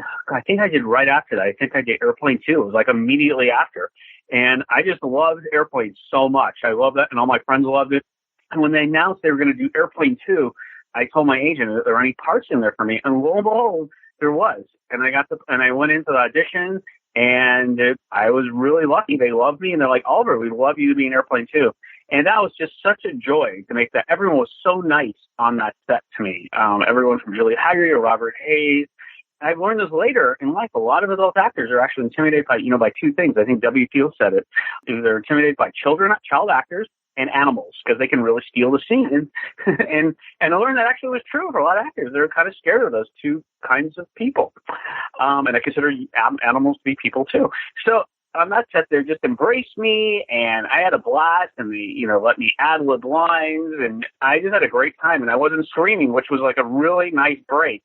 right after that. I think I did Airplane 2. It was like immediately after. And I just loved Airplane so much. I loved that, and all my friends loved it. And when they announced they were going to do Airplane 2, I told my agent, are there any parts in there for me? And lo and behold, there was. And I went into the audition, and I was really lucky. They loved me, and they're like, Oliver, we'd love you to be in Airplane 2. And that was just such a joy to make that. Everyone was so nice on that set to me. Everyone from Julie Hagerty to Robert Hayes. I've learned this later in life. A lot of adult actors are actually intimidated by 2 things. I think W. Field said it. They're intimidated by child actors, and animals, because they can really steal the scene. And I learned that actually was true for a lot of actors. They're kind of scared of those 2 kinds of people. And I consider animals to be people too. So on that set, they just embraced me, and I had a blast, and they, let me ad-lib lines, and I just had a great time, and I wasn't screaming, which was like a really nice break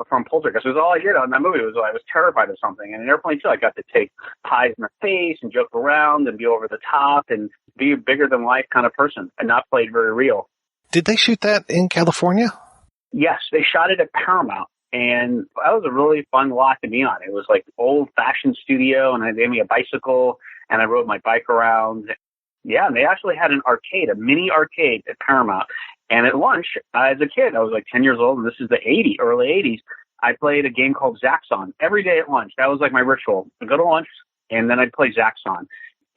from Poltergeist. It was all I did on that movie. I was terrified of something. And in Airplane 2, I got to take pies in the face and joke around and be over the top and be a bigger than life kind of person and not played very real. Did they shoot that in California? Yes, they shot it at Paramount. And that was a really fun lot to be on. It was like old fashioned studio, and they gave me a bicycle, and I rode my bike around. Yeah, and they actually had an arcade, a mini arcade at Paramount. And at lunch, as a kid, I was like 10 years old, and this is the early 80s, I played a game called Zaxxon every day at lunch. That was like my ritual. I'd go to lunch, and then I'd play Zaxxon.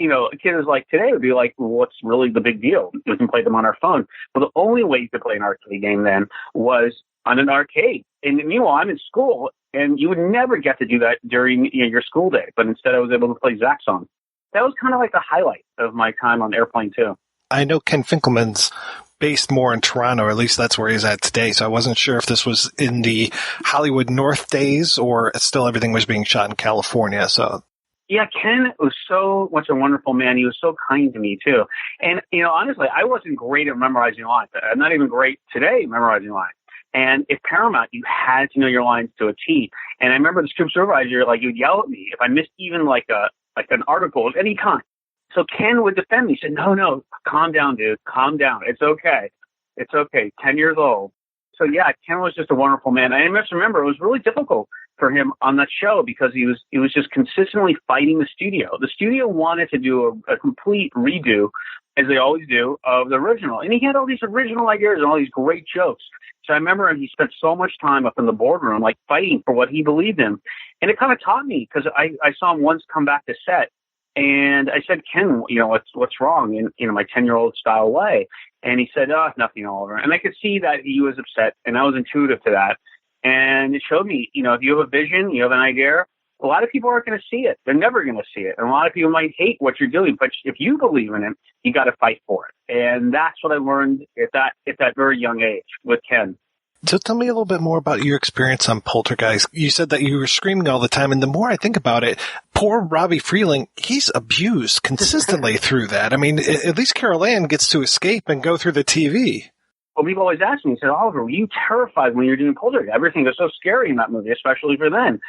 A kid is like today would be like, well, what's really the big deal? We can play them on our phone. But the only way you could play an arcade game then was on an arcade. And meanwhile, I'm in school, and you would never get to do that during your school day. But instead, I was able to play Zaxxon. That was kind of like the highlight of my time on Airplane 2. I know Ken Finkelman's based more in Toronto, or at least that's where he's at today. So I wasn't sure if this was in the Hollywood North days or still everything was being shot in California. So yeah, Ken was so much a wonderful man. He was so kind to me too. And honestly, I wasn't great at memorizing lines. I'm not even great today memorizing lines. And at Paramount, you had to know your lines to a T. And I remember the script supervisor, he would yell at me if I missed even like an article of any kind. So Ken would defend me. He said, no, calm down, dude. Calm down. It's okay. 10 years old. So yeah, Ken was just a wonderful man. I must remember it was really difficult for him on that show because he was just consistently fighting the studio. The studio wanted to do a complete redo, as they always do, of the original. And he had all these original ideas and all these great jokes. So I remember he spent so much time up in the boardroom, fighting for what he believed in. And it kind of taught me because I saw him once come back to set. And I said, Ken, what's wrong in my 10-year-old style way? And he said, nothing, Oliver. And I could see that he was upset, and I was intuitive to that. And it showed me, if you have a vision, you have an idea, a lot of people aren't going to see it. They're never going to see it. And a lot of people might hate what you're doing, but if you believe in it, you got to fight for it. And that's what I learned at that very young age with Ken. So tell me a little bit more about your experience on Poltergeist. You said that you were screaming all the time, and the more I think about it, poor Robbie Freeling, he's abused consistently through that. I mean, at least Carol Ann gets to escape and go through the TV. Well, people always ask me, said, Oliver, were you terrified when you were doing Poltergeist? Everything was so scary in that movie, especially for then.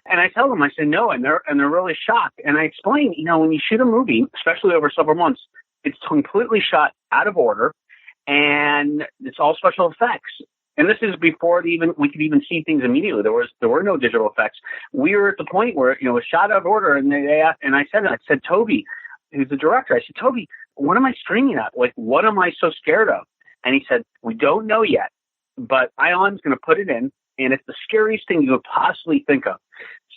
And I tell them, I said, no, and they're really shocked. And I explain, when you shoot a movie, especially over several months, it's completely shot out of order, and it's all special effects. And this is before we could even see things immediately. There were no digital effects. We were at the point where, it was shot out of order, and they asked, and I said, Tobe, who's the director, I said, Tobe, what am I screaming at? What am I so scared of? And he said, we don't know yet, but Ion's going to put it in, and it's the scariest thing you could possibly think of.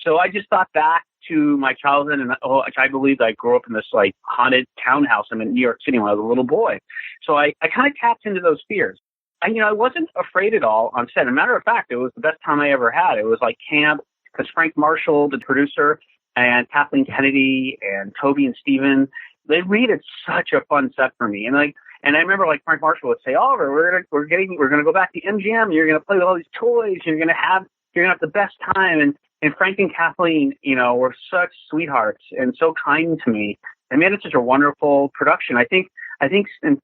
So I just thought back to my childhood, and I believe I grew up in this haunted townhouse. I'm in New York City when I was a little boy. So I kind of tapped into those fears. I wasn't afraid at all on set. As a matter of fact, it was the best time I ever had. It was like camp because Frank Marshall, the producer, and Kathleen Kennedy and Toby and Steven, they redid such a fun set for me. And I remember Frank Marshall would say, Oliver, we're gonna go back to MGM. You're gonna play with all these toys. You're You're going to have the best time. And Frank and Kathleen, were such sweethearts and so kind to me. They made it such a wonderful production. I think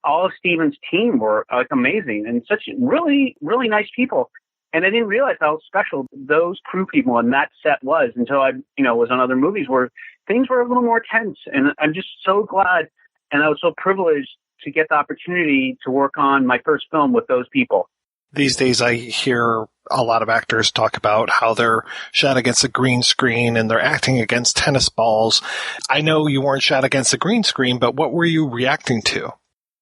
all of Steven's team were amazing and such really, really nice people. And I didn't realize how special those crew people on that set was until I, was on other movies where things were a little more tense. And I'm just so glad, and I was so privileged to get the opportunity to work on my first film with those people. These days I hear a lot of actors talk about how they're shot against a green screen and they're acting against tennis balls. I know you weren't shot against a green screen, but what were you reacting to?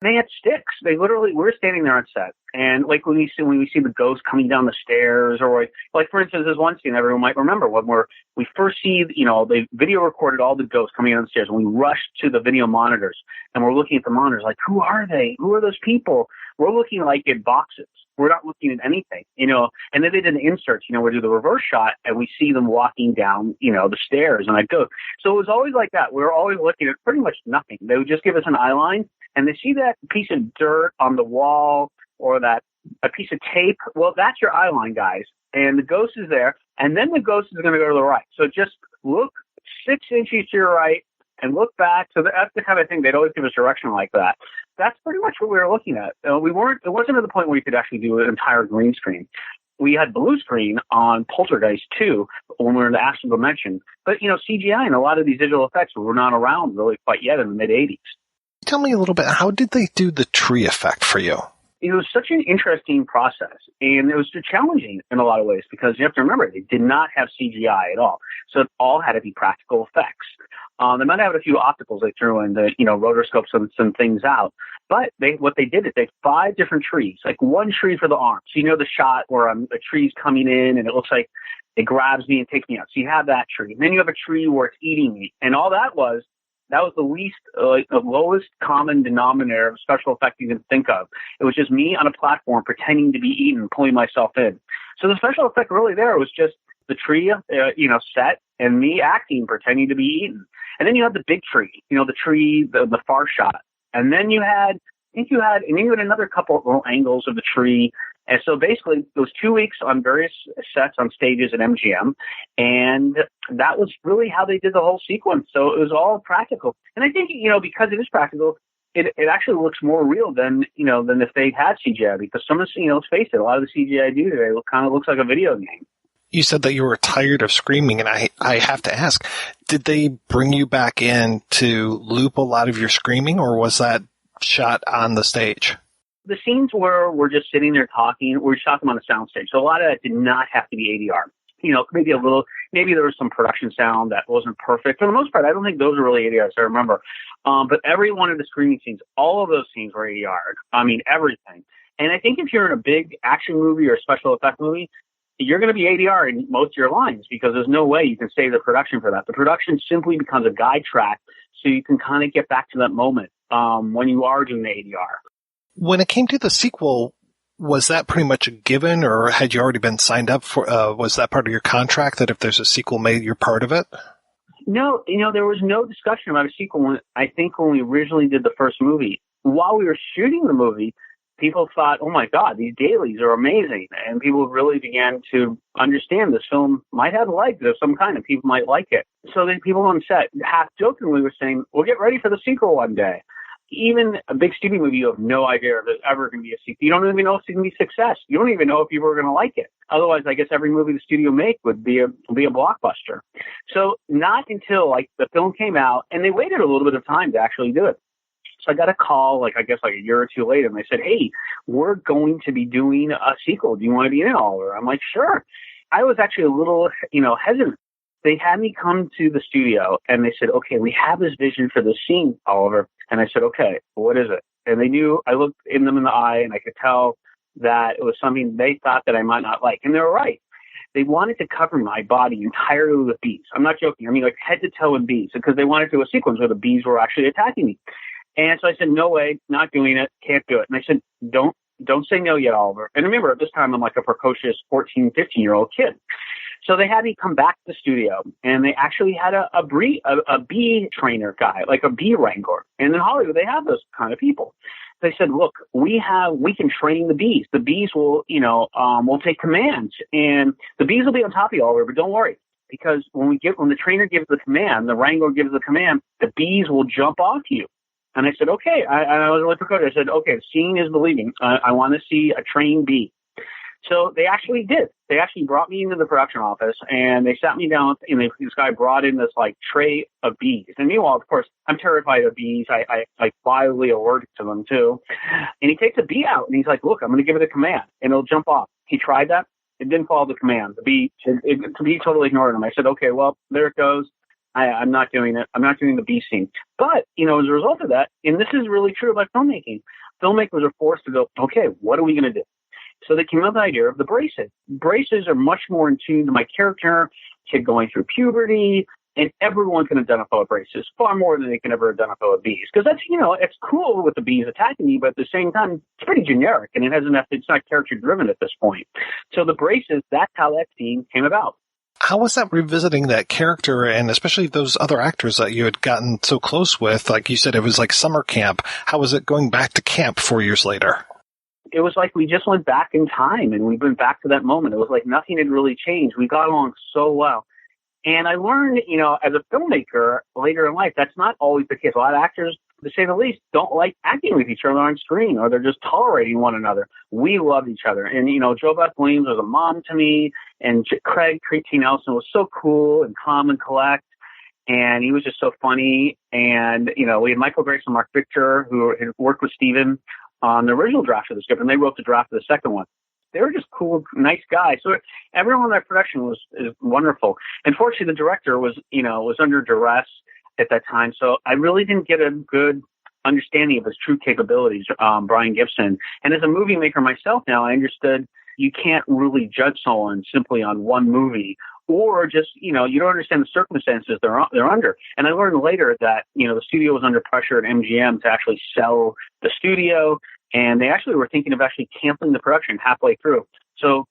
They had sticks. They literally, we were standing there on set. And like when we see the ghost coming down the stairs, or like for instance, there's one scene everyone might remember when we first see, they video recorded all the ghosts coming down the stairs, and we rushed to the video monitors and we're looking at the monitors like, who are they? Who are those people? We're looking like at boxes. We're not looking at anything, and then they did an insert, we do the reverse shot and we see them walking down, the stairs, and I go. So it was always like that. We were always looking at pretty much nothing. They would just give us an eye line, and they see that piece of dirt on the wall or a piece of tape. Well, that's your eye line, guys. And the ghost is there, and then the ghost is going to go to the right. So just look 6 inches to your right and look back. So that's the kind of thing they'd always give us direction like that. That's pretty much what we were looking at. It wasn't at the point where you could actually do an entire green screen. We had blue screen on Poltergeist 2 when we were in the astral dimension. But, CGI and a lot of these digital effects were not around really quite yet in the mid-'80s. Tell me a little bit, how did they do the tree effect for you? It was such an interesting process, and it was challenging in a lot of ways because you have to remember, they did not have CGI at all. So it all had to be practical effects. They might have had a few opticals they threw in, rotoscope some things out. But what they did is they had 5 different trees, like one tree for the arms. So the shot where a tree's coming in and it looks like it grabs me and takes me out. So you have that tree. And then you have a tree where it's eating me. And all that was the least, the lowest common denominator of special effect you can think of. It was just me on a platform pretending to be eaten, pulling myself in. So the special effect really there was just the tree, set, and me acting, pretending to be eaten. And then you had the big tree, the tree, the far shot. And then you had another couple of little angles of the tree. And so basically it was 2 weeks on various sets on stages at MGM. And that was really how they did the whole sequence. So it was all practical. And I think, because it is practical, it actually looks more real than if they had CGI, because some of the, let's face it, a lot of the CGI I do today kind of looks like a video game. You said that you were tired of screaming, and I have to ask, did they bring you back in to loop a lot of your screaming, or was that shot on the stage? The scenes where we're just sitting there talking, we're just talking on the soundstage. So a lot of that did not have to be ADR. Maybe there was some production sound that wasn't perfect. For the most part, I don't think those are really ADRs, I remember. But every one of the screaming scenes, all of those scenes were ADR. I mean, everything. And I think if you're in a big action movie or a special effect movie, you're going to be ADR in most of your lines because there's no way you can save the production for that. The production simply becomes a guide track so you can kind of get back to that moment when you are doing the ADR. When it came to the sequel, was that pretty much a given, or had you already been signed up for, was that part of your contract that if there's a sequel made, you're part of it? No, there was no discussion about a sequel when we originally did the first movie. While we were shooting the movie, people thought, oh my God, these dailies are amazing. And people really began to understand this film might have legs of some kind and people might like it. So then people on set half jokingly were saying, we'll get ready for the sequel one day. Even a big studio movie, you have no idea if there's ever going to be a sequel. You don't even know if it's going to be a success. You don't even know if people are going to like it. Otherwise, I guess every movie the studio make would be a blockbuster. So not until the film came out, and they waited a little bit of time to actually do it. So I got a call, a year or two later, and they said, hey, we're going to be doing a sequel. Do you want to be in it, Oliver? I'm like, sure. I was actually a little, hesitant. They had me come to the studio, and they said, okay, we have this vision for this scene, Oliver. And I said, okay, what is it? And they knew, I looked in them in the eye, and I could tell that it was something they thought that I might not like. And they were right. They wanted to cover my body entirely with bees. I'm not joking. I mean, head to toe in bees, because they wanted to do a sequence where the bees were actually attacking me. And so I said, no way, not doing it, can't do it. And I said, don't say no yet, Oliver. And remember, at this time, I'm like a precocious 14, 15-year-old kid. So they had me come back to the studio, and they actually had a bee trainer guy, like a bee wrangler. And in Hollywood, they have those kind of people. they said, look, we can train the bees. The bees will, will take commands, and the bees will be on top of you, Oliver, but don't worry. Because when the trainer gives the command, the wrangler gives the command, the bees will jump off you. And I said, okay. I was really precocious. I said, okay, seeing is believing. I want to see a trained bee. So they actually did. They actually brought me into the production office, and they sat me down, and this guy brought in this tray of bees. And meanwhile, of course, I'm terrified of bees. I wildly allergic to them too. And he takes a bee out, and he's like, look, I'm going to give it a command, and it'll jump off. He tried that. It didn't follow the command. The bee totally ignored him. I said, okay, well, there it goes. I'm not doing it. I'm not doing the bee scene. But, as a result of that, and this is really true about filmmaking, filmmakers are forced to go, okay, what are we going to do? So they came up with the idea of the braces. Braces are much more in tune to my character, kid going through puberty, and everyone can identify with braces far more than they can ever identify with bees. Because that's, it's cool with the bees attacking me, but at the same time, it's pretty generic, and it's not character driven at this point. So the braces, that's how that scene came about. How was that revisiting that character, and especially those other actors that you had gotten so close with? Like you said, it was like summer camp. How was it going back to camp 4 years later? It was like we just went back in time, and we went back to that moment. It was like nothing had really changed. We got along so well. And I learned, as a filmmaker later in life, that's not always the case. A lot of actors, to say the least, don't like acting with each other on screen, or they're just tolerating one another. We loved each other. And, Jo Beth Williams was a mom to me, and Craig T. Nelson was so cool and calm and collect. And he was just so funny. And, we had Michael Grace and Mark Victor, who had worked with Steven on the original draft of the script, and they wrote the draft of the second one. They were just cool, nice guys. So everyone in that production is wonderful. Unfortunately, the director was under duress at that time, so I really didn't get a good understanding of his true capabilities, Brian Gibson. And as a movie maker myself now, I understood you can't really judge someone simply on one movie, or just, you don't understand the circumstances they're under. And I learned later that, the studio was under pressure at MGM to actually sell the studio, and they actually were thinking of actually canceling the production halfway through. So,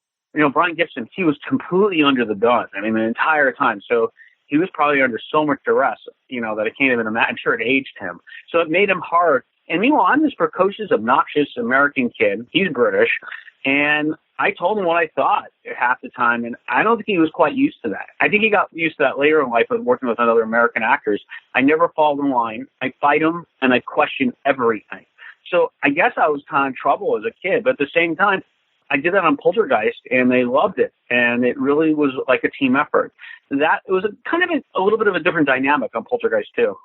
Brian Gibson, he was completely under the gun, the entire time. So he was probably under so much duress, that I can't even imagine. I'm sure it aged him. So it made him hard. And meanwhile, I'm this precocious, obnoxious American kid. He's British. And I told him what I thought half the time, and I don't think he was quite used to that. I think he got used to that later in life with working with other American actors. I never fall in line. I fight him, and I question everything. So I guess I was kind of in trouble as a kid, but at the same time, I did that on Poltergeist, and they loved it, and it really was like a team effort. It was a little bit of a different dynamic on Poltergeist, too.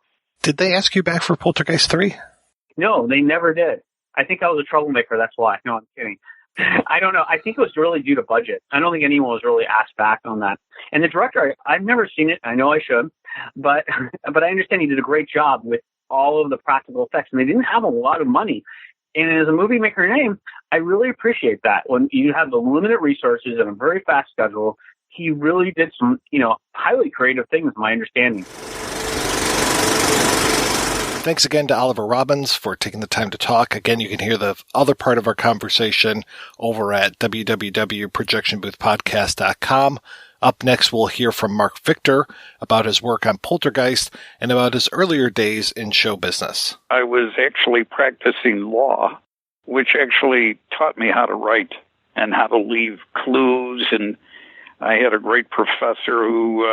Did they ask you back for Poltergeist 3? No, they never did. I think I was a troublemaker, that's why. No, I'm kidding. I don't know. I think it was really due to budget. I don't think anyone was really asked back on that. And the director, I've never seen it. I know I should, but I understand he did a great job with all of the practical effects, and they didn't have a lot of money. And as a movie maker name, I really appreciate that. When you have the limited resources and a very fast schedule, he really did some, highly creative things, my understanding. Thanks again to Oliver Robbins for taking the time to talk. Again, you can hear the other part of our conversation over at www.projectionboothpodcast.com. Up next, we'll hear from Mark Victor about his work on Poltergeist and about his earlier days in show business. I was actually practicing law, which actually taught me how to write and how to leave clues. And I had a great professor who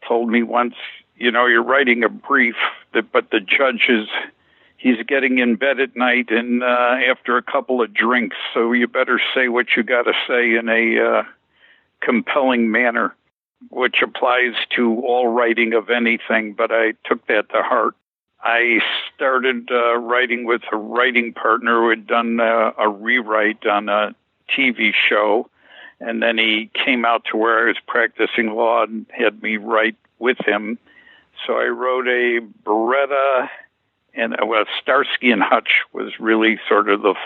told me once, you're writing a brief, but the judge he's getting in bed at night and after a couple of drinks, so you better say what you got to say in a compelling manner, which applies to all writing of anything, but I took that to heart. I started writing with a writing partner who had done a rewrite on a TV show, and then he came out to where I was practicing law and had me write with him. So I wrote a Beretta, and Starsky and Hutch was really sort of the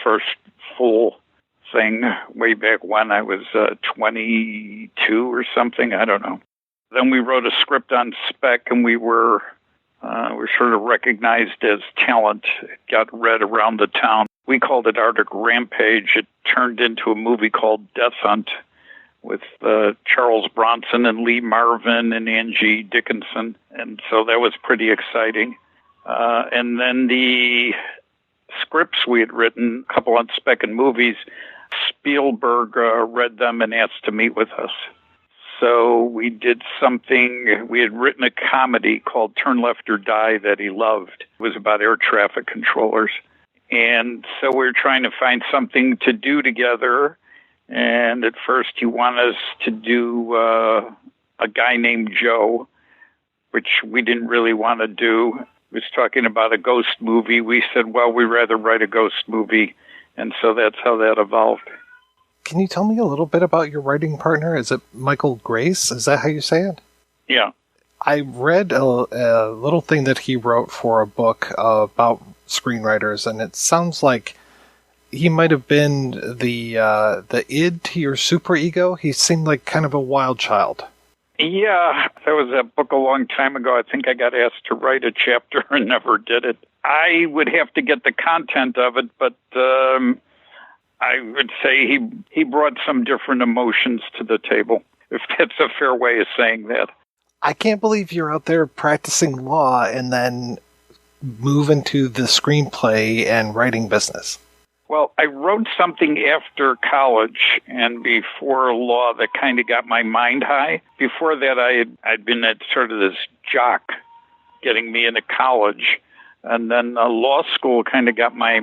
first full thing way back when I was 22 or something. I don't know. Then we wrote a script on spec, and we were sort of recognized as talent. It got read around the town. We called it Arctic Rampage. It turned into a movie called Death Hunt with Charles Bronson and Lee Marvin and Angie Dickinson. And so that was pretty exciting. And then the scripts we had written, a couple unspec'd movies. Spielberg read them and asked to meet with us. So we did something, we had written a comedy called Turn Left or Die that he loved. It was about air traffic controllers. And so we were trying to find something to do together. And at first he wanted us to do a guy named Joe, which we didn't really want to do. He was talking about a ghost movie. We said, well, we'd rather write a ghost movie. And so that's how that evolved. Can you tell me a little bit about your writing partner? Is it Michael Grace? Is that how you say it? Yeah. I read a little thing that he wrote for a book about screenwriters, and it sounds like he might have been the id to your superego. He seemed like kind of a wild child. Yeah, that was a book a long time ago. I think I got asked to write a chapter and never did it. I would have to get the content of it, but I would say he brought some different emotions to the table, if that's a fair way of saying that. I can't believe you're out there practicing law and then move into the screenplay and writing business. Well, I wrote something after college and before law that kind of got my mind high. Before that, I'd been at sort of this jock getting me into college. And then law school kind of got my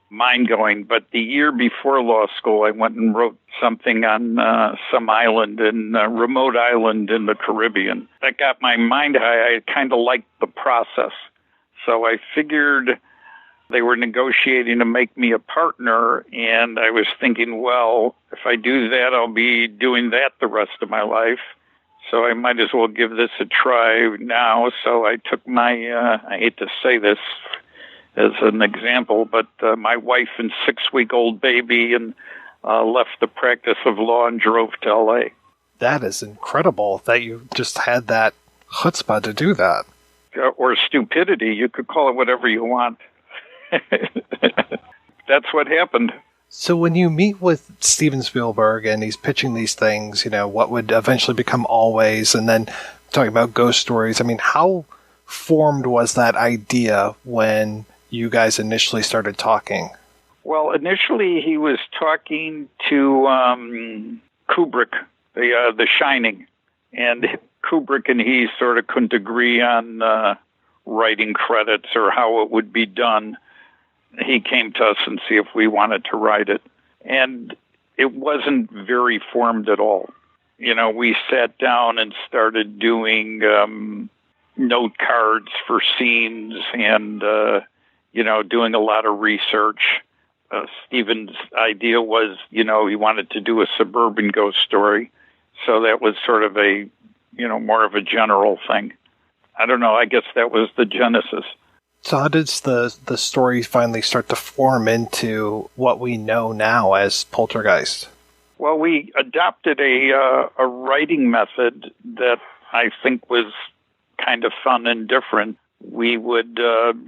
mind going. But the year before law school, I went and wrote something on some island, remote island in the Caribbean. That got my mind high. I kind of liked the process. So I figured they were negotiating to make me a partner, and I was thinking, well, if I do that, I'll be doing that the rest of my life. So I might as well give this a try now. So I took my, I hate to say this as an example, but my wife and 6-week-old baby and left the practice of law and drove to L.A. That is incredible that you just had that chutzpah to do that. Or stupidity. You could call it whatever you want. That's what happened. So when you meet with Steven Spielberg and he's pitching these things, you know, what would eventually become Always, and then talking about ghost stories, I mean, how formed was that idea when you guys initially started talking? Well, initially he was talking to Kubrick, The Shining, and Kubrick and he sort of couldn't agree on writing credits or how it would be done. He came to us and see if we wanted to write it. And it wasn't very formed at all. You know, we sat down and started doing note cards for scenes and, you know, doing a lot of research. Stephen's idea was, you know, he wanted to do a suburban ghost story. So that was sort of a, you know, more of a general thing. I don't know. I guess that was the genesis. So how does the story finally start to form into what we know now as Poltergeist? Well, we adopted a writing method that I think was kind of fun and different. We would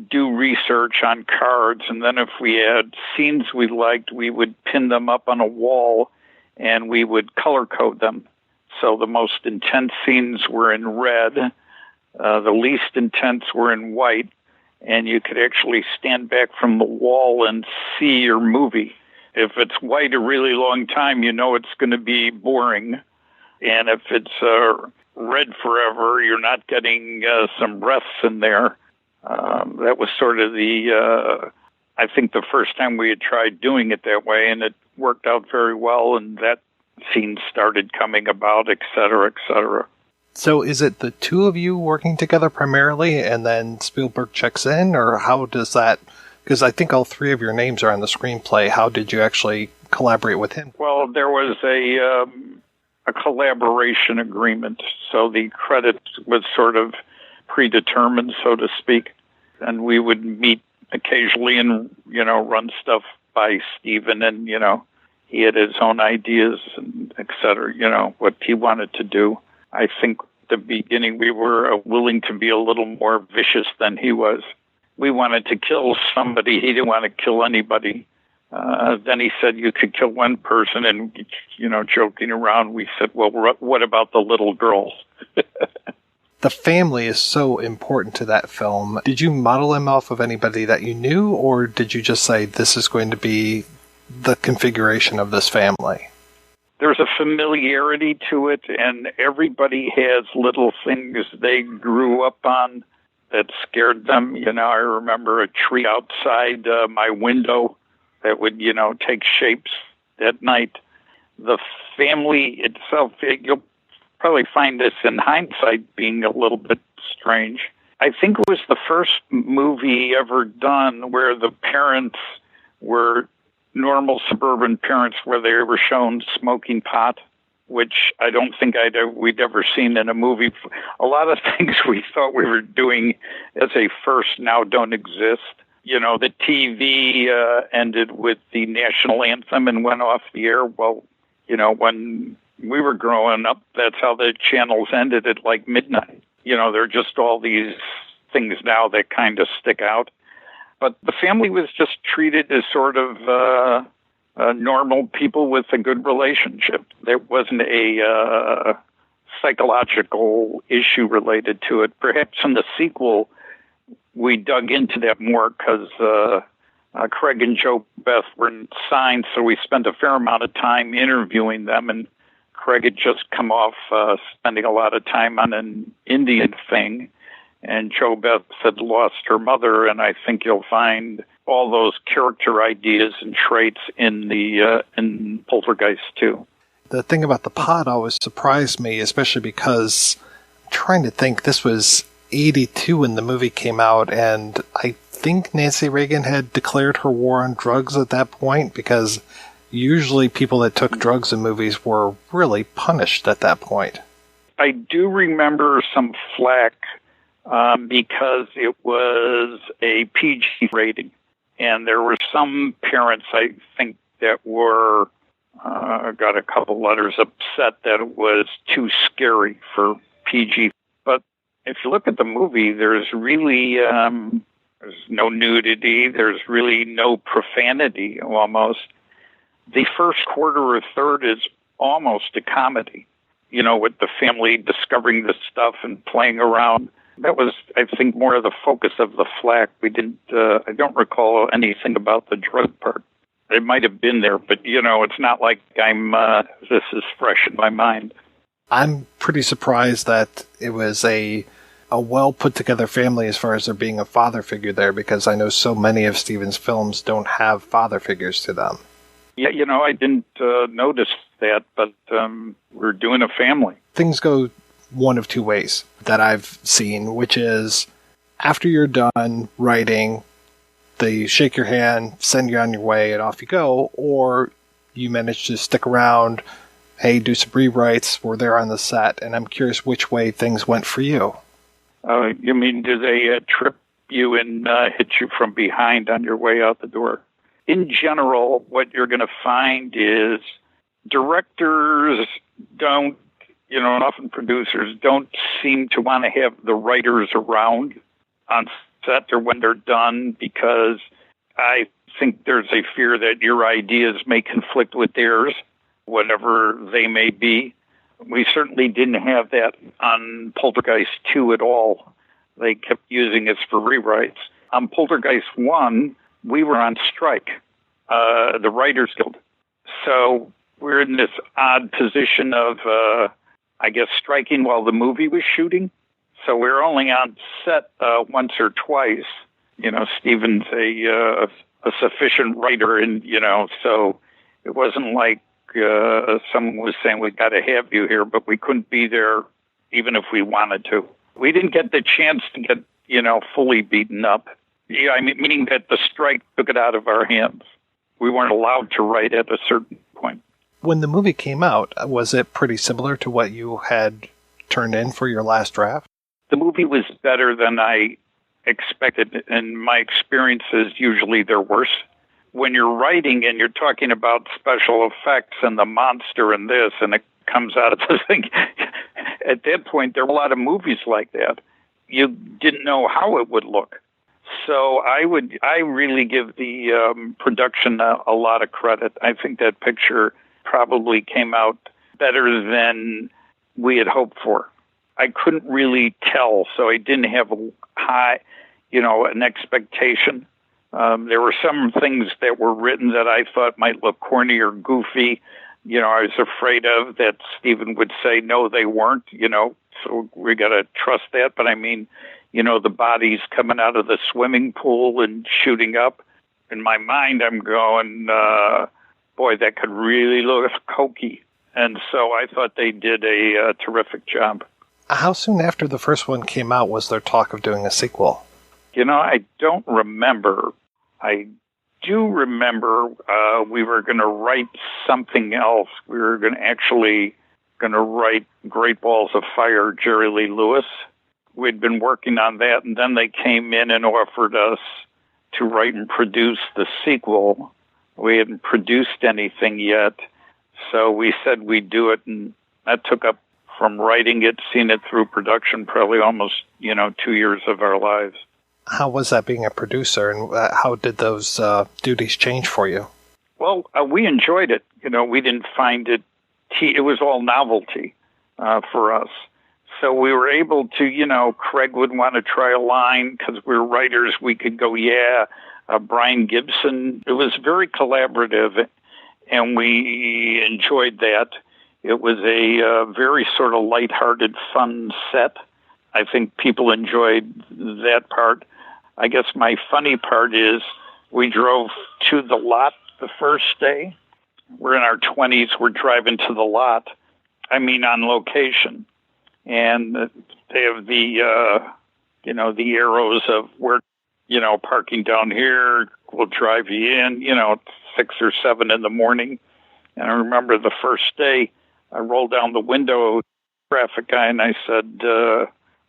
do research on cards, and then if we had scenes we liked, we would pin them up on a wall, and we would color code them. So the most intense scenes were in red, the least intense were in white, and you could actually stand back from the wall and see your movie. If it's white a really long time, you know it's going to be boring. And if it's red forever, you're not getting some breaths in there. That was sort of I think the first time we had tried doing it that way, and it worked out very well, and that scene started coming about, et cetera, et cetera. So is it the two of you working together primarily, and then Spielberg checks in, or how does that... Because I think all three of your names are on the screenplay. How did you actually collaborate with him? Well, there was a collaboration agreement, so the credit was sort of predetermined, so to speak. And we would meet occasionally and, you know, run stuff by Stephen, and, you know, he had his own ideas, and et cetera, you know, what he wanted to do. I think at the beginning we were willing to be a little more vicious than he was. We wanted to kill somebody. He didn't want to kill anybody. Then he said you could kill one person, and, you know, joking around, we said, well, what about the little girls? The family is so important to that film. Did you model him off of anybody that you knew, or did you just say this is going to be the configuration of this family? There's a familiarity to it, and everybody has little things they grew up on that scared them. I remember a tree outside my window that would, take shapes at night. The family itself, you'll probably find this in hindsight being a little bit strange. I think it was the first movie ever done where the parents were normal suburban parents, where they were shown smoking pot, which I don't think we'd ever seen in a movie. A lot of things we thought we were doing as a first now don't exist. The TV ended with the national anthem and went off the air. Well, when we were growing up, that's how the channels ended at like midnight. There are just all these things now that kind of stick out. But the family was just treated as sort of normal people with a good relationship. There wasn't a psychological issue related to it. Perhaps in the sequel, we dug into that more because Craig and Joe Beth were signed, so we spent a fair amount of time interviewing them, and Craig had just come off spending a lot of time on an Indian thing, and Joe Beth had lost her mother, and I think you'll find all those character ideas and traits in Poltergeist too. The thing about the pot always surprised me, especially because I'm trying to think, this was 82 when the movie came out, and I think Nancy Reagan had declared her war on drugs at that point, because usually people that took drugs in movies were really punished at that point. I do remember some flack because it was a PG rating, and there were some parents, I think, that were got a couple letters upset that it was too scary for PG. But if you look at the movie, there's really there's no nudity, there's really no profanity almost. The first quarter or third is almost a comedy, with the family discovering this stuff and playing around. That was, I think, more of the focus of the flack. We didn't, I don't recall anything about the drug part. It might have been there, but, it's not like this is fresh in my mind. I'm pretty surprised that it was a well put together family as far as there being a father figure there, because I know so many of Steven's films don't have father figures to them. Yeah, I didn't notice that, but we're doing a family. Things go one of two ways that I've seen, which is after you're done writing, they shake your hand, send you on your way, and off you go, or you manage to stick around, hey, do some rewrites, we're there on the set, and I'm curious which way things went for you. You mean, do they trip you and hit you from behind on your way out the door? In general, what you're going to find is directors don't, and often producers don't seem to want to have the writers around on set or when they're done, because I think there's a fear that your ideas may conflict with theirs, whatever they may be. We certainly didn't have that on Poltergeist 2 at all. They kept using us for rewrites. On Poltergeist 1, we were on strike, the Writers Guild. So we're in this odd position of, I guess, striking while the movie was shooting. So we're only on set once or twice. Steven's a sufficient writer, and, so it wasn't like someone was saying, we got to have you here, but we couldn't be there even if we wanted to. We didn't get the chance to get, fully beaten up. Yeah, meaning that the strike took it out of our hands. We weren't allowed to write at a certain point. When the movie came out, was it pretty similar to what you had turned in for your last draft? The movie was better than I expected, and my experiences, usually they're worse. When you're writing and you're talking about special effects and the monster and this, and it comes out of the thing, at that point, there were a lot of movies like that. You didn't know how it would look. So I really give the production a lot of credit. I think that picture probably came out better than we had hoped for. I couldn't really tell, so I didn't have a high, an expectation. There were some things that were written that I thought might look corny or goofy. I was afraid of that Stephen would say, no, they weren't, so we got to trust that. But I mean, the bodies coming out of the swimming pool and shooting up. In my mind, I'm going, boy, that could really look hokey. And so I thought they did a terrific job. How soon after the first one came out was there talk of doing a sequel? I don't remember. I do remember we were going to write something else. We were going to write Great Balls of Fire, Jerry Lee Lewis. We'd been working on that, and then they came in and offered us to write and produce the sequel. We hadn't produced anything yet, so we said we'd do it, and that took up from writing it, seeing it through production, probably almost, 2 years of our lives. How was that being a producer, and how did those duties change for you? Well, we enjoyed it. We didn't find it, it was all novelty for us. So we were able to, Craig would want to try a line because we're writers. We could go, Brian Gibson. It was very collaborative, and we enjoyed that. It was a very sort of lighthearted, fun set. I think people enjoyed that part. I guess my funny part is we drove to the lot the first day. We're in our 20s. We're driving to the lot. On location. And they have the, the arrows of where, parking down here, we'll drive you in, 6 or 7 in the morning. And I remember the first day I rolled down the window, traffic guy, and I said,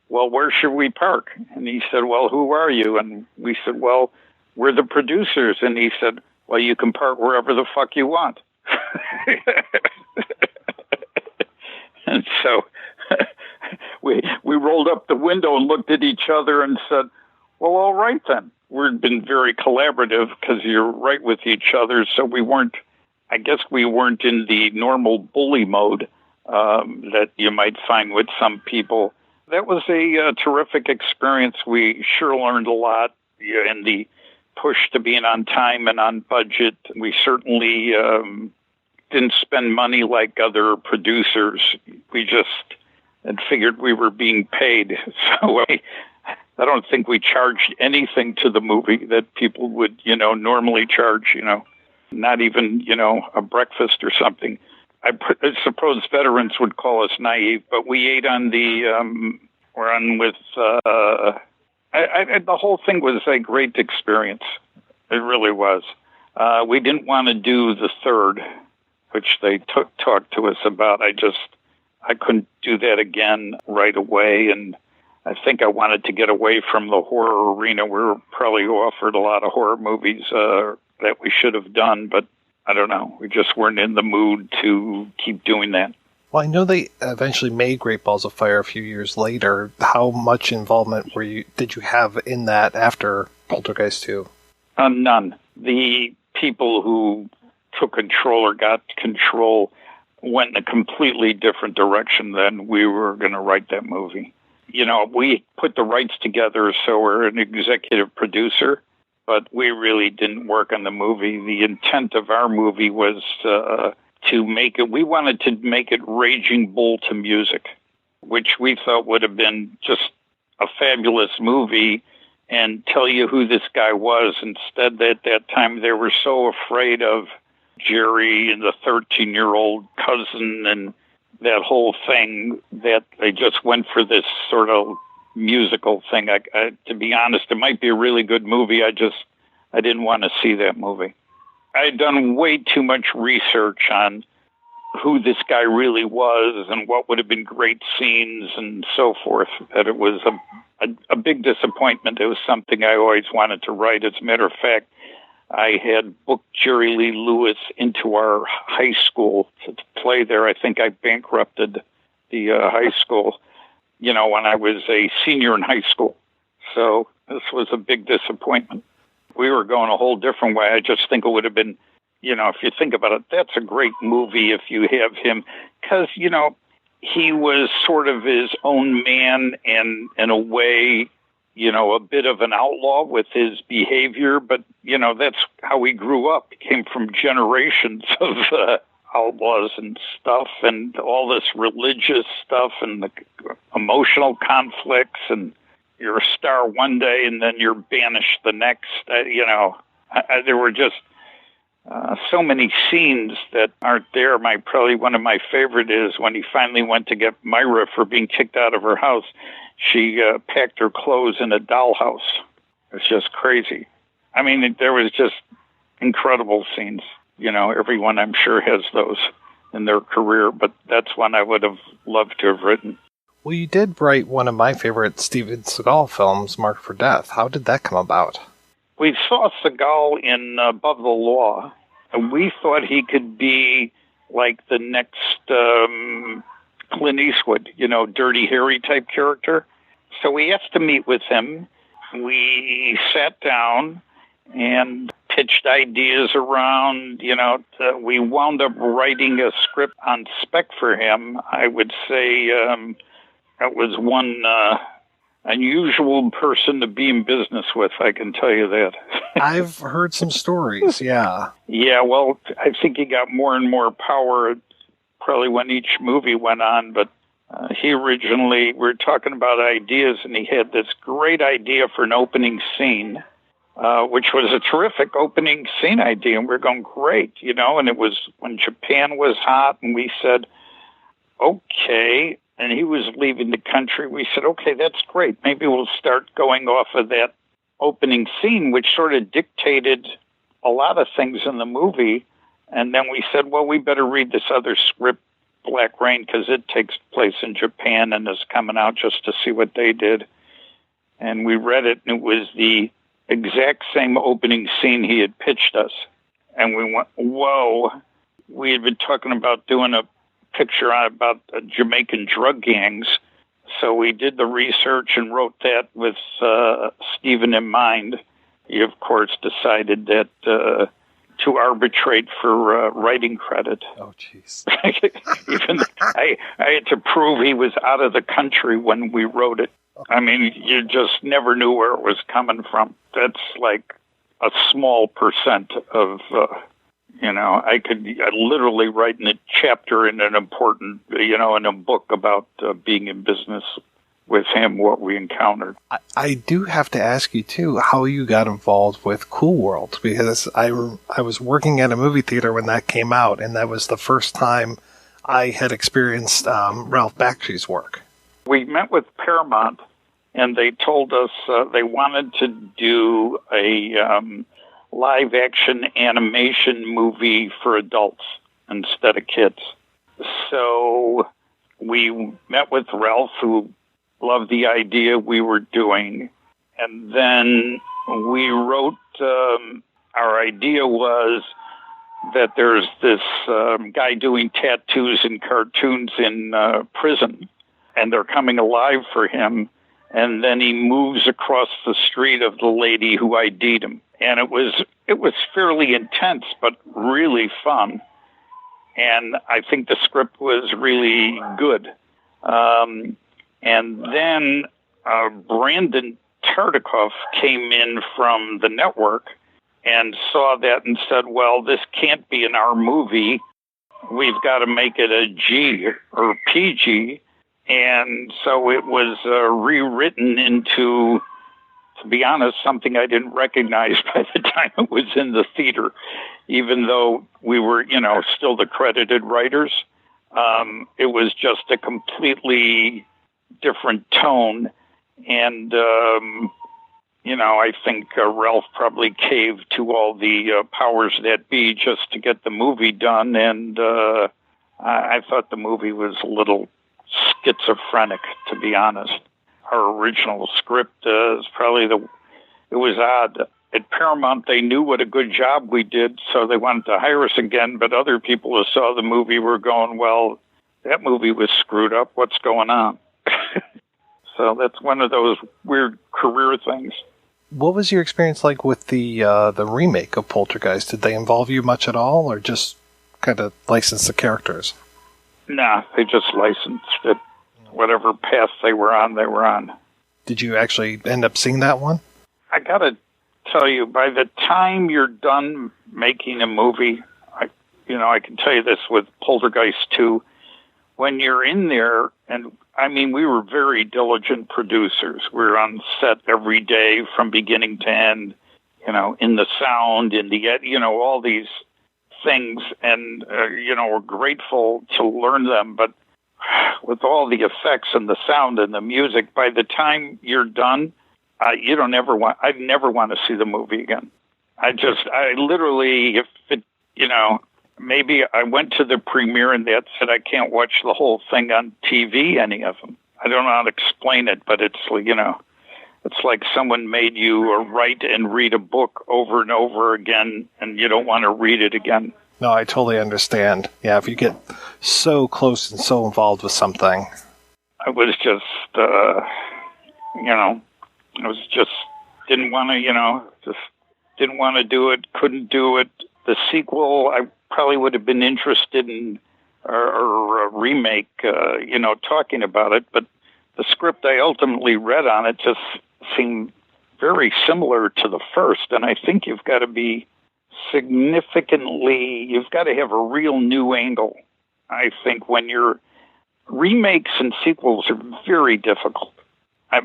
well, where should we park? And he said, well, who are you? And we said, well, we're the producers. And he said, well, you can park wherever the fuck you want. And so we rolled up the window and looked at each other and said, well, all right then. We've been very collaborative because you're right with each other. So we weren't in the normal bully mode that you might find with some people. That was a terrific experience. We sure learned a lot in the push to being on time and on budget. We certainly didn't spend money like other producers. We just had figured we were being paid. So I don't think we charged anything to the movie that people would, normally charge, not even, a breakfast or something. I suppose veterans would call us naive, but we ate on the, the whole thing was a great experience. It really was. We didn't want to do the third, which they talked to us about. I couldn't do that again right away, and I think I wanted to get away from the horror arena. We were probably offered a lot of horror movies that we should have done, but I don't know. We just weren't in the mood to keep doing that. Well, I know they eventually made Great Balls of Fire a few years later. How much involvement did you have in that after Poltergeist 2? None. The people who took control or got control went in a completely different direction than we were going to write that movie. We put the rights together, so we're an executive producer, but we really didn't work on the movie. The intent of our movie was we wanted to make it Raging Bull to music, which we thought would have been just a fabulous movie and tell you who this guy was. Instead, at that time, they were so afraid of Jerry and the 13-year-old cousin and that whole thing that they just went for this sort of musical thing. To be honest, it might be a really good movie. I didn't want to see that movie. I had done way too much research on who this guy really was and what would have been great scenes and so forth, that it was a big disappointment. It was something I always wanted to write. As a matter of fact, I had booked Jerry Lee Lewis into our high school to play there. I think I bankrupted the high school, when I was a senior in high school. So this was a big disappointment. We were going a whole different way. I just think it would have been, if you think about it, that's a great movie if you have him. Because, he was sort of his own man and, in a way, you know, a bit of an outlaw with his behavior. But, you know, that's how he grew up. He came from generations of outlaws and stuff, and all this religious stuff and the emotional conflicts, and you're a star one day and then you're banished the next. You know, there were just so many scenes that aren't there. Probably one of my favorite is when he finally went to get Myra for being kicked out of her house. She packed her clothes in a dollhouse. It's just crazy. I mean, there was just incredible scenes. You know, everyone I'm sure has those in their career, but that's one I would have loved to have written. Well, you did write one of my favorite Steven Seagal films, Marked for Death. How did that come about? We saw Seagal in Above the Law, and we thought he could be like the next Clint Eastwood, you know, Dirty Harry type character. So we asked to meet with him. We sat down and pitched ideas around, you know, we wound up writing a script on spec for him. I would say that was one unusual person to be in business with, I can tell you that. I've heard some stories, yeah. Yeah, well, I think he got more and more power probably when each movie went on, but he originally, we were talking about ideas, and he had this great idea for an opening scene, which was a terrific opening scene idea, and we're going, great, you know, and it was when Japan was hot, and we said, okay, and he was leaving the country. We said, okay, that's great. Maybe we'll start going off of that opening scene, which sort of dictated a lot of things in the movie. And then we said, well, we better read this other script, Black Rain, because it takes place in Japan and is coming out just to see what they did. And we read it, and it was the exact same opening scene he had pitched us. And we went, whoa. We had been talking about doing a picture about Jamaican drug gangs. So we did the research and wrote that with Stephen in mind. He, of course, decided that to arbitrate for writing credit. Oh, jeez. Even I had to prove he was out of the country when we wrote it. I mean, you just never knew where it was coming from. That's like a small percent of, you know, I could literally write in a chapter in an important, you know, in a book about being in business with him, what we encountered. I do have to ask you, too, how you got involved with Cool World, because I was working at a movie theater when that came out, and that was the first time I had experienced Ralph Bakshi's work. We met with Paramount, and they told us they wanted to do a live-action animation movie for adults instead of kids. So we met with Ralph, who loved the idea we were doing, and then we wrote, our idea was that there's this guy doing tattoos and cartoons in prison, and they're coming alive for him, and then he moves across the street of the lady who ID'd him. And it was fairly intense, but really fun. And I think the script was really good. And then Brandon Tartikoff came in from the network and saw that and said, well, this can't be in our movie. We've got to make it a G or PG. And so it was rewritten into, to be honest, something I didn't recognize by the time it was in the theater, even though we were, you know, still the credited writers. It was just a completely different tone. And, you know, I think Ralph probably caved to all the powers that be just to get the movie done. And I thought the movie was a little schizophrenic, to be honest. Our original script is probably it was odd. At Paramount, they knew what a good job we did, so they wanted to hire us again, but other people who saw the movie were going, well, that movie was screwed up. What's going on? So that's one of those weird career things. What was your experience like with the remake of Poltergeist? Did they involve you much at all, or just kind of license the characters? Nah, they just licensed it. Whatever path they were on. Did you actually end up seeing that one? I gotta tell you, by the time you're done making a movie, I can tell you this with Poltergeist 2, when you're in there, and I mean, we were very diligent producers. We were on set every day from beginning to end, in the sound, in the, all these things, and, we're grateful to learn them, but with all the effects and the sound and the music, by the time you're done, I'd never want to see the movie again. I literally, if it, maybe I went to the premiere and that said I can't watch the whole thing on TV, any of them. I don't know how to explain it, but it's, it's like someone made you write and read a book over and over again, and you don't want to read it again. No, I totally understand. Yeah, if you get so close and so involved with something. I was just, didn't want to do it, couldn't do it. The sequel, I probably would have been interested in, or a remake, talking about it, but the script I ultimately read on it just seemed very similar to the first, and I think you've got to be you've got to have a real new angle. I think when your remakes and sequels are very difficult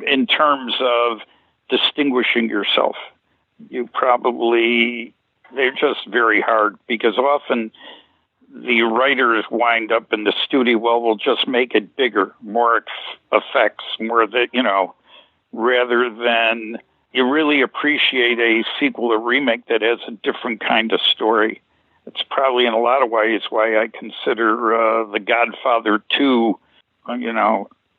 in terms of distinguishing yourself. They're just very hard because often the writers wind up in the studio, we'll just make it bigger, more effects, more rather than you really appreciate a sequel or remake that has a different kind of story. It's probably in a lot of ways why I consider The Godfather 2,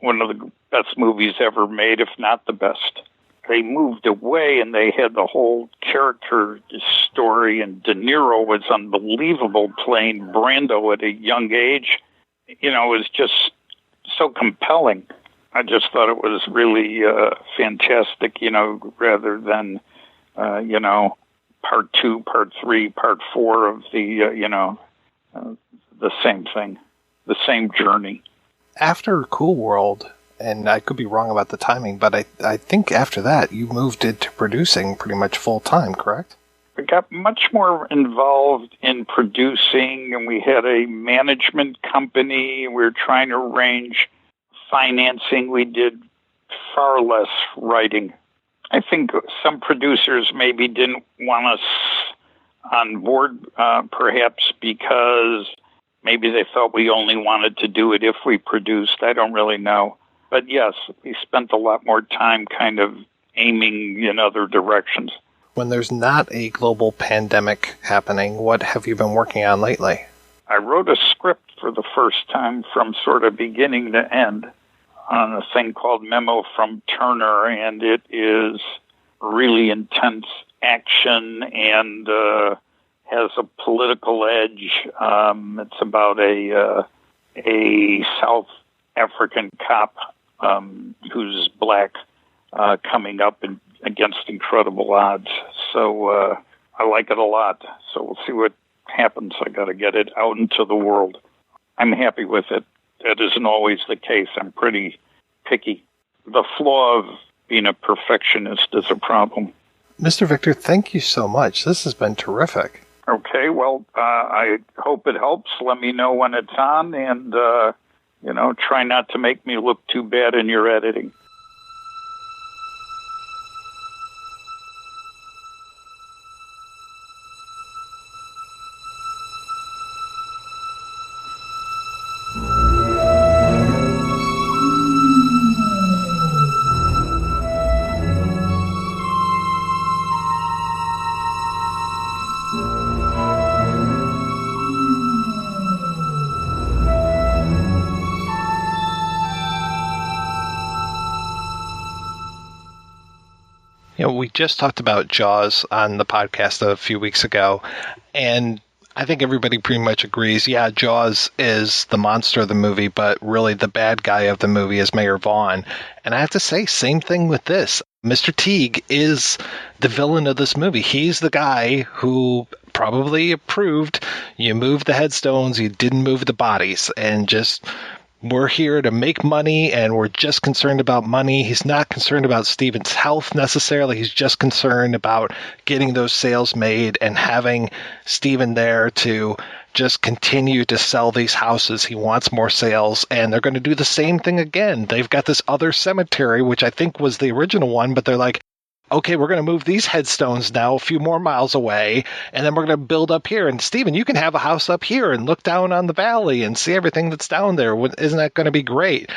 one of the best movies ever made, if not the best. They moved away and they had the whole character story, and De Niro was unbelievable playing Brando at a young age. It was just so compelling. I just thought it was really fantastic, rather than, part 2, part 3, part 4 of the same thing, the same journey. After Cool World, and I could be wrong about the timing, but I think after that you moved into producing pretty much full time, correct? We got much more involved in producing, and we had a management company. We were trying to arrange financing. We did far less writing. I think some producers maybe didn't want us on board, perhaps because maybe they thought we only wanted to do it if we produced. I don't really know. But yes, we spent a lot more time kind of aiming in other directions. When there's not a global pandemic happening, what have you been working on lately? I wrote a script for the first time from sort of beginning to end on a thing called Memo from Turner, and it is really intense action and has a political edge. It's about a South African cop who's black coming up against incredible odds. So I like it a lot. So we'll see what happens. I got to get it out into the world. I'm happy with it. That isn't always the case. I'm pretty picky. The flaw of being a perfectionist is a problem. Mr. Victor, thank you so much. This has been terrific. Okay, well, I hope it helps. Let me know when it's on, and, try not to make me look too bad in your editing. We just talked about Jaws on the podcast a few weeks ago, and I think everybody pretty much agrees. Yeah, Jaws is the monster of the movie, but really the bad guy of the movie is Mayor Vaughn. And I have to say, same thing with this. Mr. Teague is the villain of this movie. He's the guy who probably approved you moved the headstones, you didn't move the bodies, and just we're here to make money, and we're just concerned about money. He's not concerned about Stephen's health necessarily. He's just concerned about getting those sales made and having Stephen there to just continue to sell these houses. He wants more sales, and they're going to do the same thing again. They've got this other cemetery, which I think was the original one, but they're like, okay, we're going to move these headstones now a few more miles away, and then we're going to build up here. And Stephen, you can have a house up here and look down on the valley and see everything that's down there. Isn't that going to be great?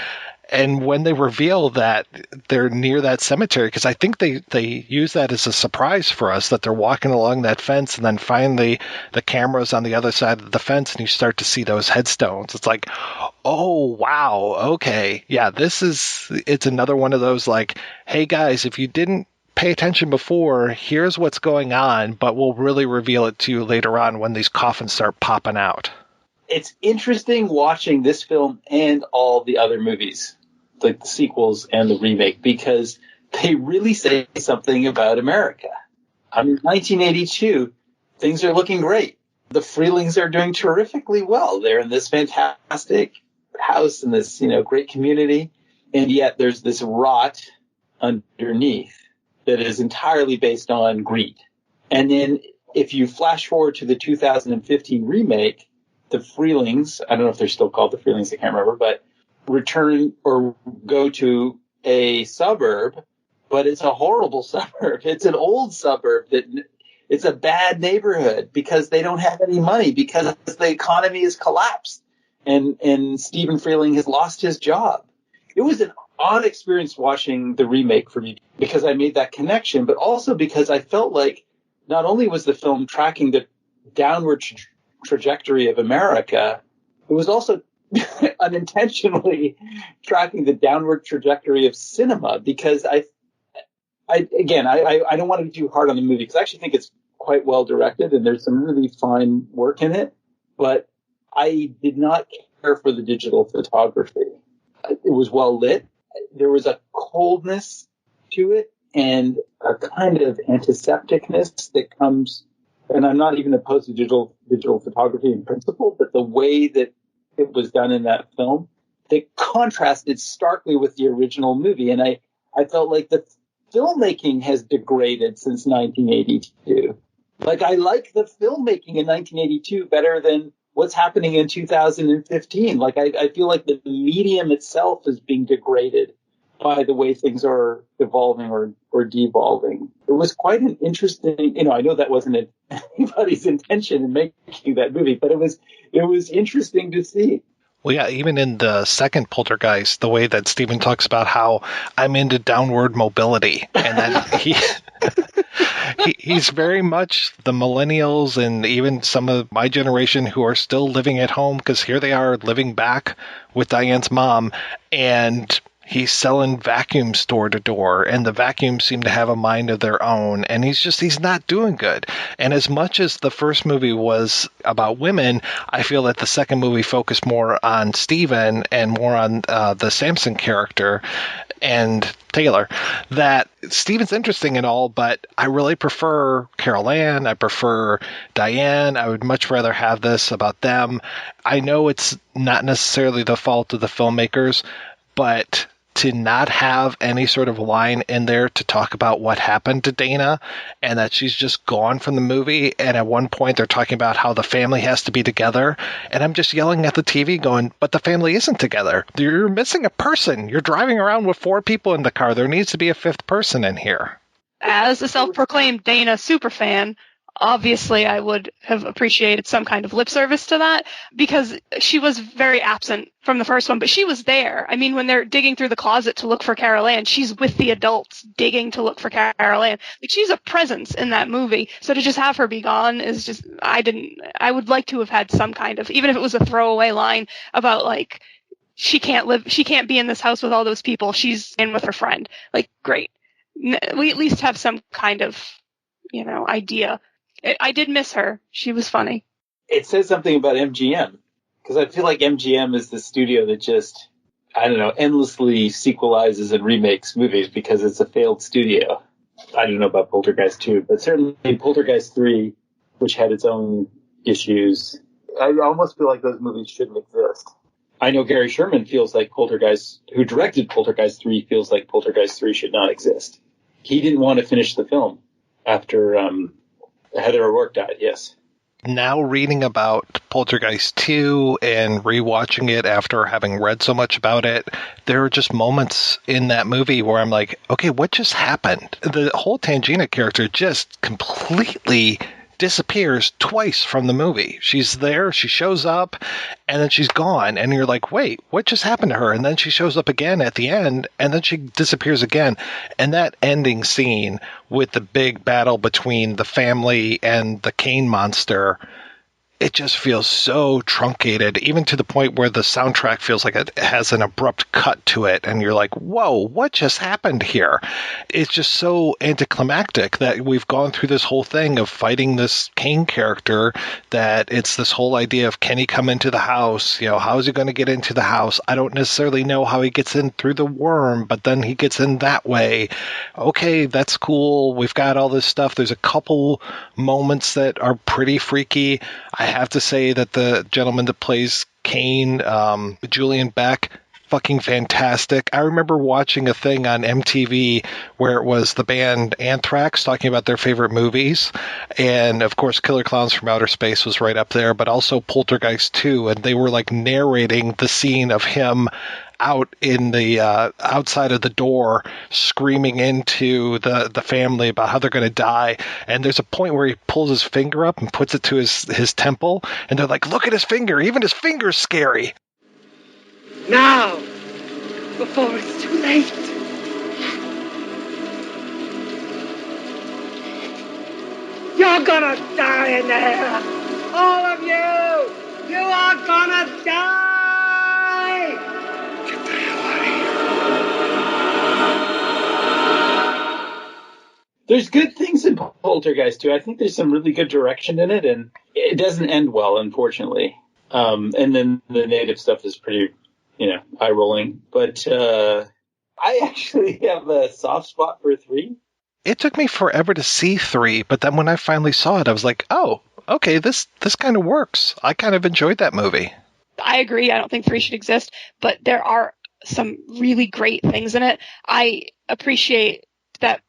And when they reveal that they're near that cemetery, because I think they use that as a surprise for us, that they're walking along that fence, and then finally the camera's on the other side of the fence, and you start to see those headstones. It's like, oh, wow, okay. Yeah, it's another one of those like, hey, guys, if you didn't pay attention before, here's what's going on, but we'll really reveal it to you later on when these coffins start popping out. It's interesting watching this film and all the other movies, like the sequels and the remake, because they really say something about America. I mean, 1982, things are looking great. The Freelings are doing terrifically well. They're in this fantastic house in this, great community, and yet there's this rot underneath that is entirely based on greed. And then if you flash forward to the 2015 remake, the Freelings, I don't know if they're still called the Freelings, I can't remember, but return or go to a suburb, but it's a horrible suburb. It's an old suburb it's a bad neighborhood because they don't have any money, because the economy has collapsed and Stephen Freeling has lost his job. It was an odd experience watching the remake for me because I made that connection, but also because I felt like not only was the film tracking the downward trajectory of America, it was also unintentionally tracking the downward trajectory of cinema, because I don't want to be too hard on the movie because I actually think it's quite well directed and there's some really fine work in it, but I did not care for the digital photography. It was well lit. There was a coldness to it and a kind of antisepticness that comes, and I'm not even opposed to digital photography in principle, but the way that it was done in that film, that contrasted starkly with the original movie. And I felt like the filmmaking has degraded since 1982. Like, I like the filmmaking in 1982 better than what's happening in 2015. Like, I feel like the medium itself is being degraded by the way things are evolving or devolving. It was quite an interesting, I know that wasn't anybody's intention in making that movie, but it was interesting to see. Well, yeah, even in the second Poltergeist, the way that Stephen talks about how I'm into downward mobility, and then he's very much the millennials and even some of my generation who are still living at home, because here they are living back with Diane's mom, and he's selling vacuums door to door, and the vacuums seem to have a mind of their own, and he's not doing good. And as much as the first movie was about women, I feel that the second movie focused more on Stephen and more on the Samson character and Taylor. That Stephen's interesting and all, but I really prefer Carol Ann. I prefer Diane. I would much rather have this about them. I know it's not necessarily the fault of the filmmakers, but to not have any sort of line in there to talk about what happened to Dana and that she's just gone from the movie. And at one point they're talking about how the family has to be together. And I'm just yelling at the TV going, but the family isn't together. You're missing a person. You're driving around with 4 people in the car. There needs to be a 5th person in here. As a self-proclaimed Dana superfan, obviously I would have appreciated some kind of lip service to that, because she was very absent from the first one, but she was there. I mean, when they're digging through the closet to look for Carol Ann, she's with the adults digging to look for Carol Ann. Like, she's a presence in that movie. So to just have her be gone is just, I would like to have had some kind of, even if it was a throwaway line about, like, she can't be in this house with all those people. She's in with her friend. Like, great. We at least have some kind of, idea. I did miss her. She was funny. it says something about MGM, because I feel like MGM is the studio that just, I don't know, endlessly sequelizes and remakes movies because it's a failed studio. I don't know about Poltergeist 2, but certainly Poltergeist 3, which had its own issues. I almost feel like those movies shouldn't exist. I know Gary Sherman feels like Poltergeist, who directed Poltergeist 3, feels like Poltergeist 3 should not exist. He didn't want to finish the film after Heather O'Rourke died, yes. Now reading about Poltergeist 2 and rewatching it after having read so much about it, there are just moments in that movie where I'm like, okay, what just happened? The whole Tangina character just completely disappears twice from the movie. She's there, she shows up, and then she's gone. And you're like, wait, what just happened to her? And then she shows up again at the end, and then she disappears again. And that ending scene with the big battle between the family and the Kane monster, it just feels so truncated, even to the point where the soundtrack feels like it has an abrupt cut to it. And you're like, whoa, what just happened here? It's just so anticlimactic that we've gone through this whole thing of fighting this Kane character, that it's this whole idea of, can he come into the house? You know, how is he going to get into the house? I don't necessarily know how he gets in through the worm, but then he gets in that way. Okay, that's cool. We've got all this stuff. There's a couple moments that are pretty freaky. I have to say that the gentleman that plays Kane, Julian Beck, fucking fantastic. I remember watching a thing on MTV where it was the band Anthrax talking about their favorite movies. And, of course, Killer Clowns from Outer Space was right up there, but also Poltergeist 2. And they were, like, narrating the scene of him out in the outside of the door screaming into the family about how they're going to die. And there's a point where he pulls his finger up and puts it to his temple, and they're like, look at his finger, even his finger's scary. Now, before it's too late. You're gonna die in there, all of you. You are gonna die. There's good things in Poltergeist 2. I think there's some really good direction in it, and it doesn't end well, unfortunately. And then the native stuff is pretty, eye-rolling. But I actually have a soft spot for 3. It took me forever to see 3, but then when I finally saw it, I was like, oh, okay, this kind of works. I kind of enjoyed that movie. I agree. I don't think 3 should exist, but there are some really great things in it. I appreciate that,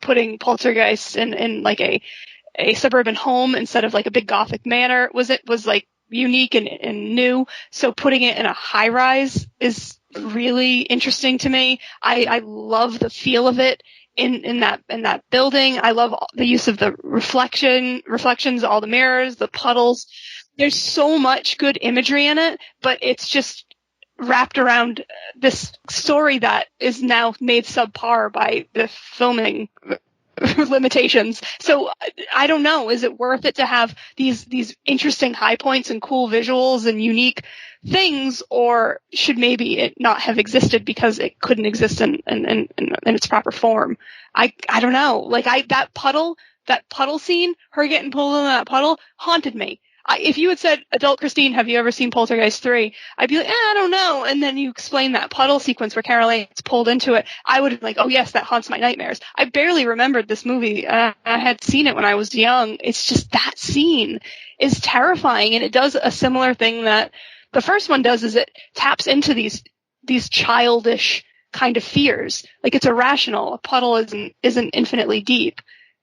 putting Poltergeist in like a suburban home instead of like a big Gothic manor was like unique and new. So putting it in a high rise is really interesting to me. I love the feel of it in that building. I love the use of the reflections, all the mirrors, the puddles. There's so much good imagery in it, but it's just wrapped around this story that is now made subpar by the filming limitations. So I don't know. Is it worth it to have these interesting high points and cool visuals and unique things, or should maybe it not have existed because it couldn't exist in its proper form? I don't know. Like that puddle scene, her getting pulled in that puddle, haunted me. If you had said, adult Christine, have you ever seen Poltergeist 3? I'd be like, I don't know. And then you explain that puddle sequence where Carol Anne's pulled into it. I would have been like, oh yes, that haunts my nightmares. I barely remembered this movie. I had seen it when I was young. It's just that scene is terrifying. And it does a similar thing that the first one does, is it taps into these childish kind of fears. Like it's irrational. A puddle isn't infinitely deep.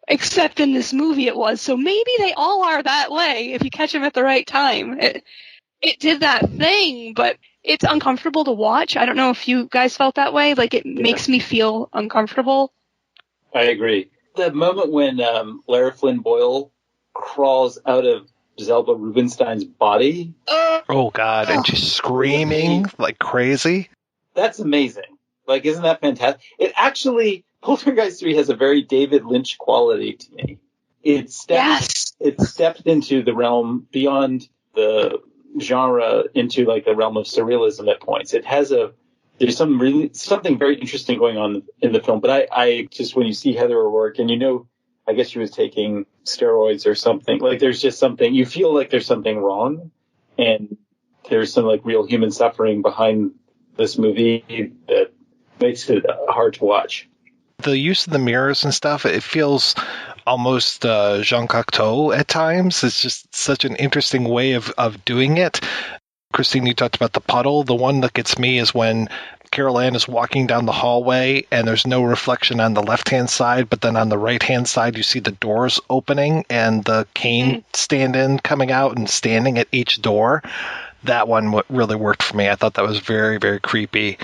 Except in this movie it was. So maybe they all are that way if you catch them at the right time. It did that thing, but it's uncomfortable to watch. I don't know if you guys felt that way. Like it makes me feel uncomfortable. I agree. The moment when Lara Flynn Boyle crawls out of Zelda Rubinstein's body. Oh, God. And she's screaming like crazy. That's amazing. Like, isn't that fantastic? It actually... Poltergeist 3 has a very David Lynch quality to me. It stepped into the realm beyond the genre into like the realm of surrealism at points. There's something very interesting going on in the film. But I just, when you see Heather O'Rourke, and I guess she was taking steroids or something. Like, there's just something, you feel like there's something wrong, and there's some, like, real human suffering behind this movie that makes it hard to watch. The use of the mirrors and stuff, it feels almost Jean Cocteau at times. It's just such an interesting way of doing it. Christine, you talked about the puddle. The one that gets me is when Carol Ann is walking down the hallway and there's no reflection on the left-hand side, but then on the right-hand side you see the doors opening and the cane stand-in coming out and standing at each door. That one really worked for me. I thought that was very, very creepy.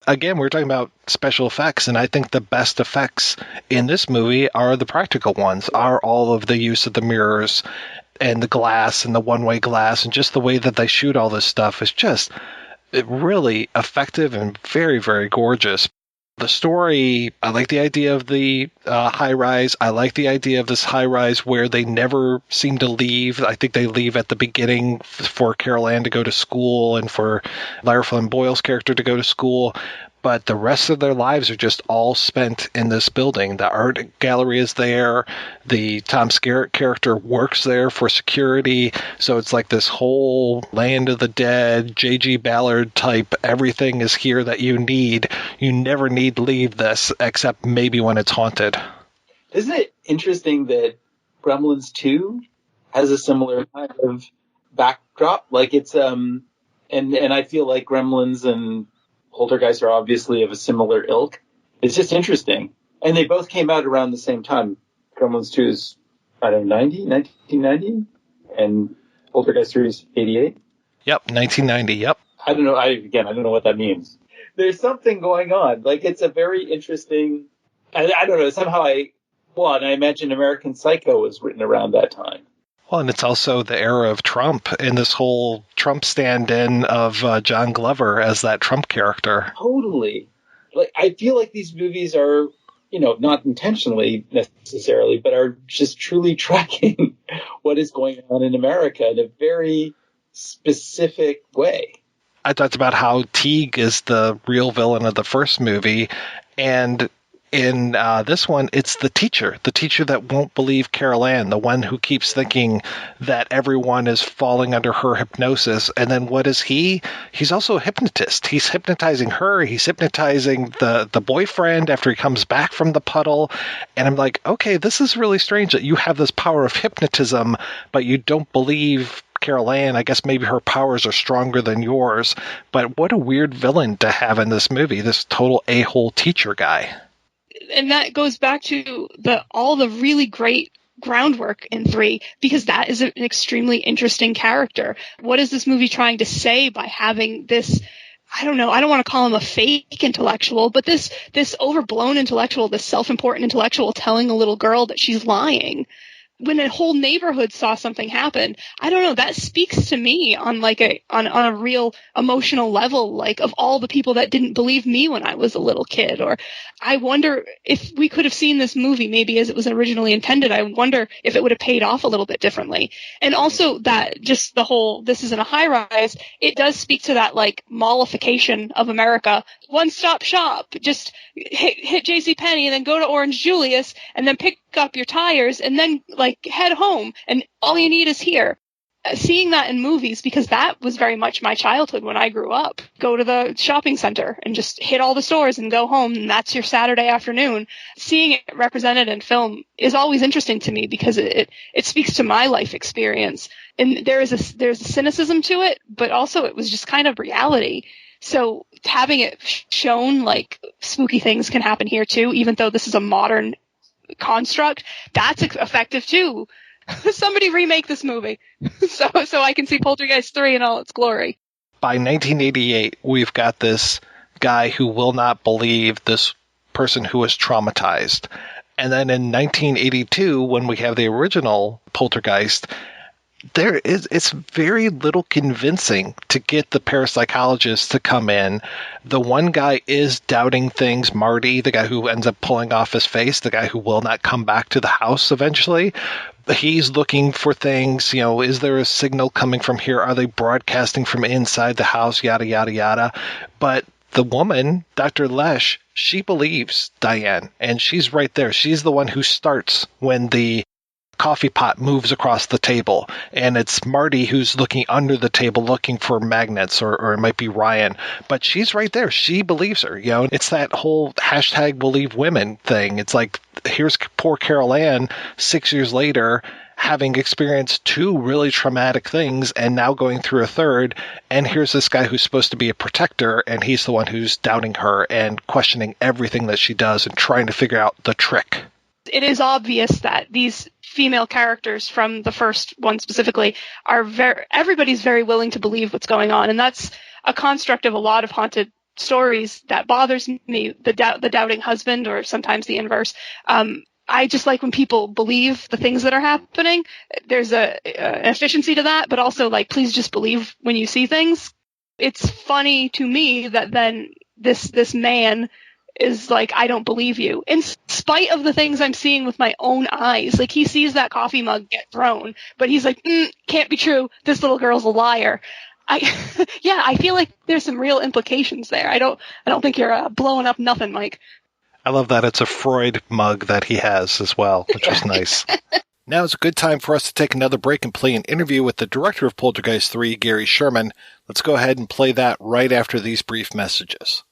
Again, we're talking about special effects, and I think the best effects in this movie are the practical ones, are all of the use of the mirrors and the glass and the one-way glass, and just the way that they shoot all this stuff is just really effective and very, very gorgeous. The story, I like the idea of the high-rise. I like the idea of this high-rise where they never seem to leave. I think they leave at the beginning for Carol Ann to go to school and for Lara Flynn Boyle's character to go to school. But the rest of their lives are just all spent in this building. The art gallery is there. The Tom Skerritt character works there for security. So it's like this whole Land of the Dead, J.G. Ballard type, everything is here that you need. You never need to leave this, except maybe when it's haunted. Isn't it interesting that Gremlins 2 has a similar kind of backdrop? Like, it's, and I feel like Gremlins and Poltergeist are obviously of a similar ilk. It's just interesting. And they both came out around the same time. Gremlins 2 is, 1990? And Poltergeist 3 is 88? Yep, 1990, yep. I don't know. I don't know what that means. There's something going on. Like, it's a very interesting, I don't know, somehow I imagine American Psycho was written around that time. Well, and it's also the era of Trump and this whole Trump stand-in of John Glover as that Trump character. Totally. Like, I feel like these movies are, not intentionally necessarily, but are just truly tracking what is going on in America in a very specific way. I talked about how Teague is the real villain of the first movie, and in this one, it's the teacher that won't believe Carol Ann, the one who keeps thinking that everyone is falling under her hypnosis. And then what is he? He's also a hypnotist. He's hypnotizing her. He's hypnotizing the boyfriend after he comes back from the puddle. And I'm like, okay, this is really strange that you have this power of hypnotism, but you don't believe Carol Ann. I guess maybe her powers are stronger than yours. But what a weird villain to have in this movie, this total a-hole teacher guy. And that goes back to all the really great groundwork in 3, because that is an extremely interesting character. What is this movie trying to say by having this, I don't know, I don't want to call him a fake intellectual, but this overblown intellectual, this self-important intellectual telling a little girl that she's lying when a whole neighborhood saw something happen? I don't know, that speaks to me on a real emotional level, like, of all the people that didn't believe me when I was a little kid. Or I wonder if we could have seen this movie maybe as it was originally intended. I wonder if it would have paid off a little bit differently. And also that just the whole, this isn't a high rise, it does speak to that, like, mallification of America. One-stop shop, just hit JCPenney and then go to Orange Julius and then pick up your tires and then, like, head home, and all you need is here. Seeing that in movies, because that was very much my childhood when I grew up. Go to the shopping center and just hit all the stores and go home, and that's your Saturday afternoon. Seeing it represented in film is always interesting to me because it speaks to my life experience. And there's a cynicism to it, but also it was just kind of reality. So having it shown, like, spooky things can happen here too, even though this is a modern construct, that's effective too. Somebody remake this movie so I can see Poltergeist 3 in all its glory. By 1988, we've got this guy who will not believe this person who is traumatized. And then in 1982, when we have the original Poltergeist, it's very little convincing to get the parapsychologist to come in. The one guy is doubting things, Marty, the guy who ends up pulling off his face, the guy who will not come back to the house eventually. He's looking for things, is there a signal coming from here? Are they broadcasting from inside the house? Yada, yada, yada. But the woman, Dr. Lesh, she believes Diane, and she's right there. She's the one who starts when the coffee pot moves across the table, and it's Marty who's looking under the table looking for magnets, or it might be Ryan, but she's right there. She believes her. It's that whole hashtag believe women thing. It's like, here's poor Carol Ann 6 years later having experienced 2 really traumatic things and now going through a third, and here's this guy who's supposed to be a protector, and he's the one who's doubting her and questioning everything that she does and trying to figure out the trick. It is obvious that these female characters from the first one specifically everybody's very willing to believe what's going on. And that's a construct of a lot of haunted stories that bothers me, the doubting husband, or sometimes the inverse. I just like when people believe the things that are happening. There's an efficiency to that, but also please just believe when you see things. It's funny to me that then this man is like, I don't believe you, in spite of the things I'm seeing with my own eyes. He sees that coffee mug get thrown, but he's like, can't be true. This little girl's a liar. I feel like there's some real implications there. I don't think you're blowing up nothing, Mike. I love that it's a Freud mug that he has as well, which is nice. Now is a good time for us to take another break and play an interview with the director of Poltergeist 3, Gary Sherman. Let's go ahead and play that right after these brief messages.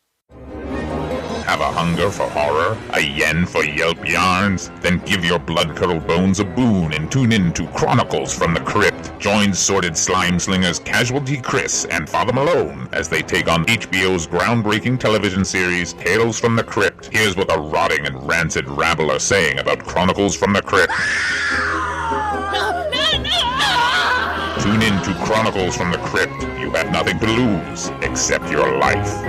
Have a hunger for horror? A yen for yelp yarns? Then give your blood-curdled bones a boon and tune in to Chronicles from the Crypt. Join sordid slime slingers Casualty Chris and Father Malone as they take on HBO's groundbreaking television series Tales from the Crypt. Here's what the rotting and rancid rabble are saying about Chronicles from the Crypt. Tune in to Chronicles from the Crypt. You have nothing to lose except your life.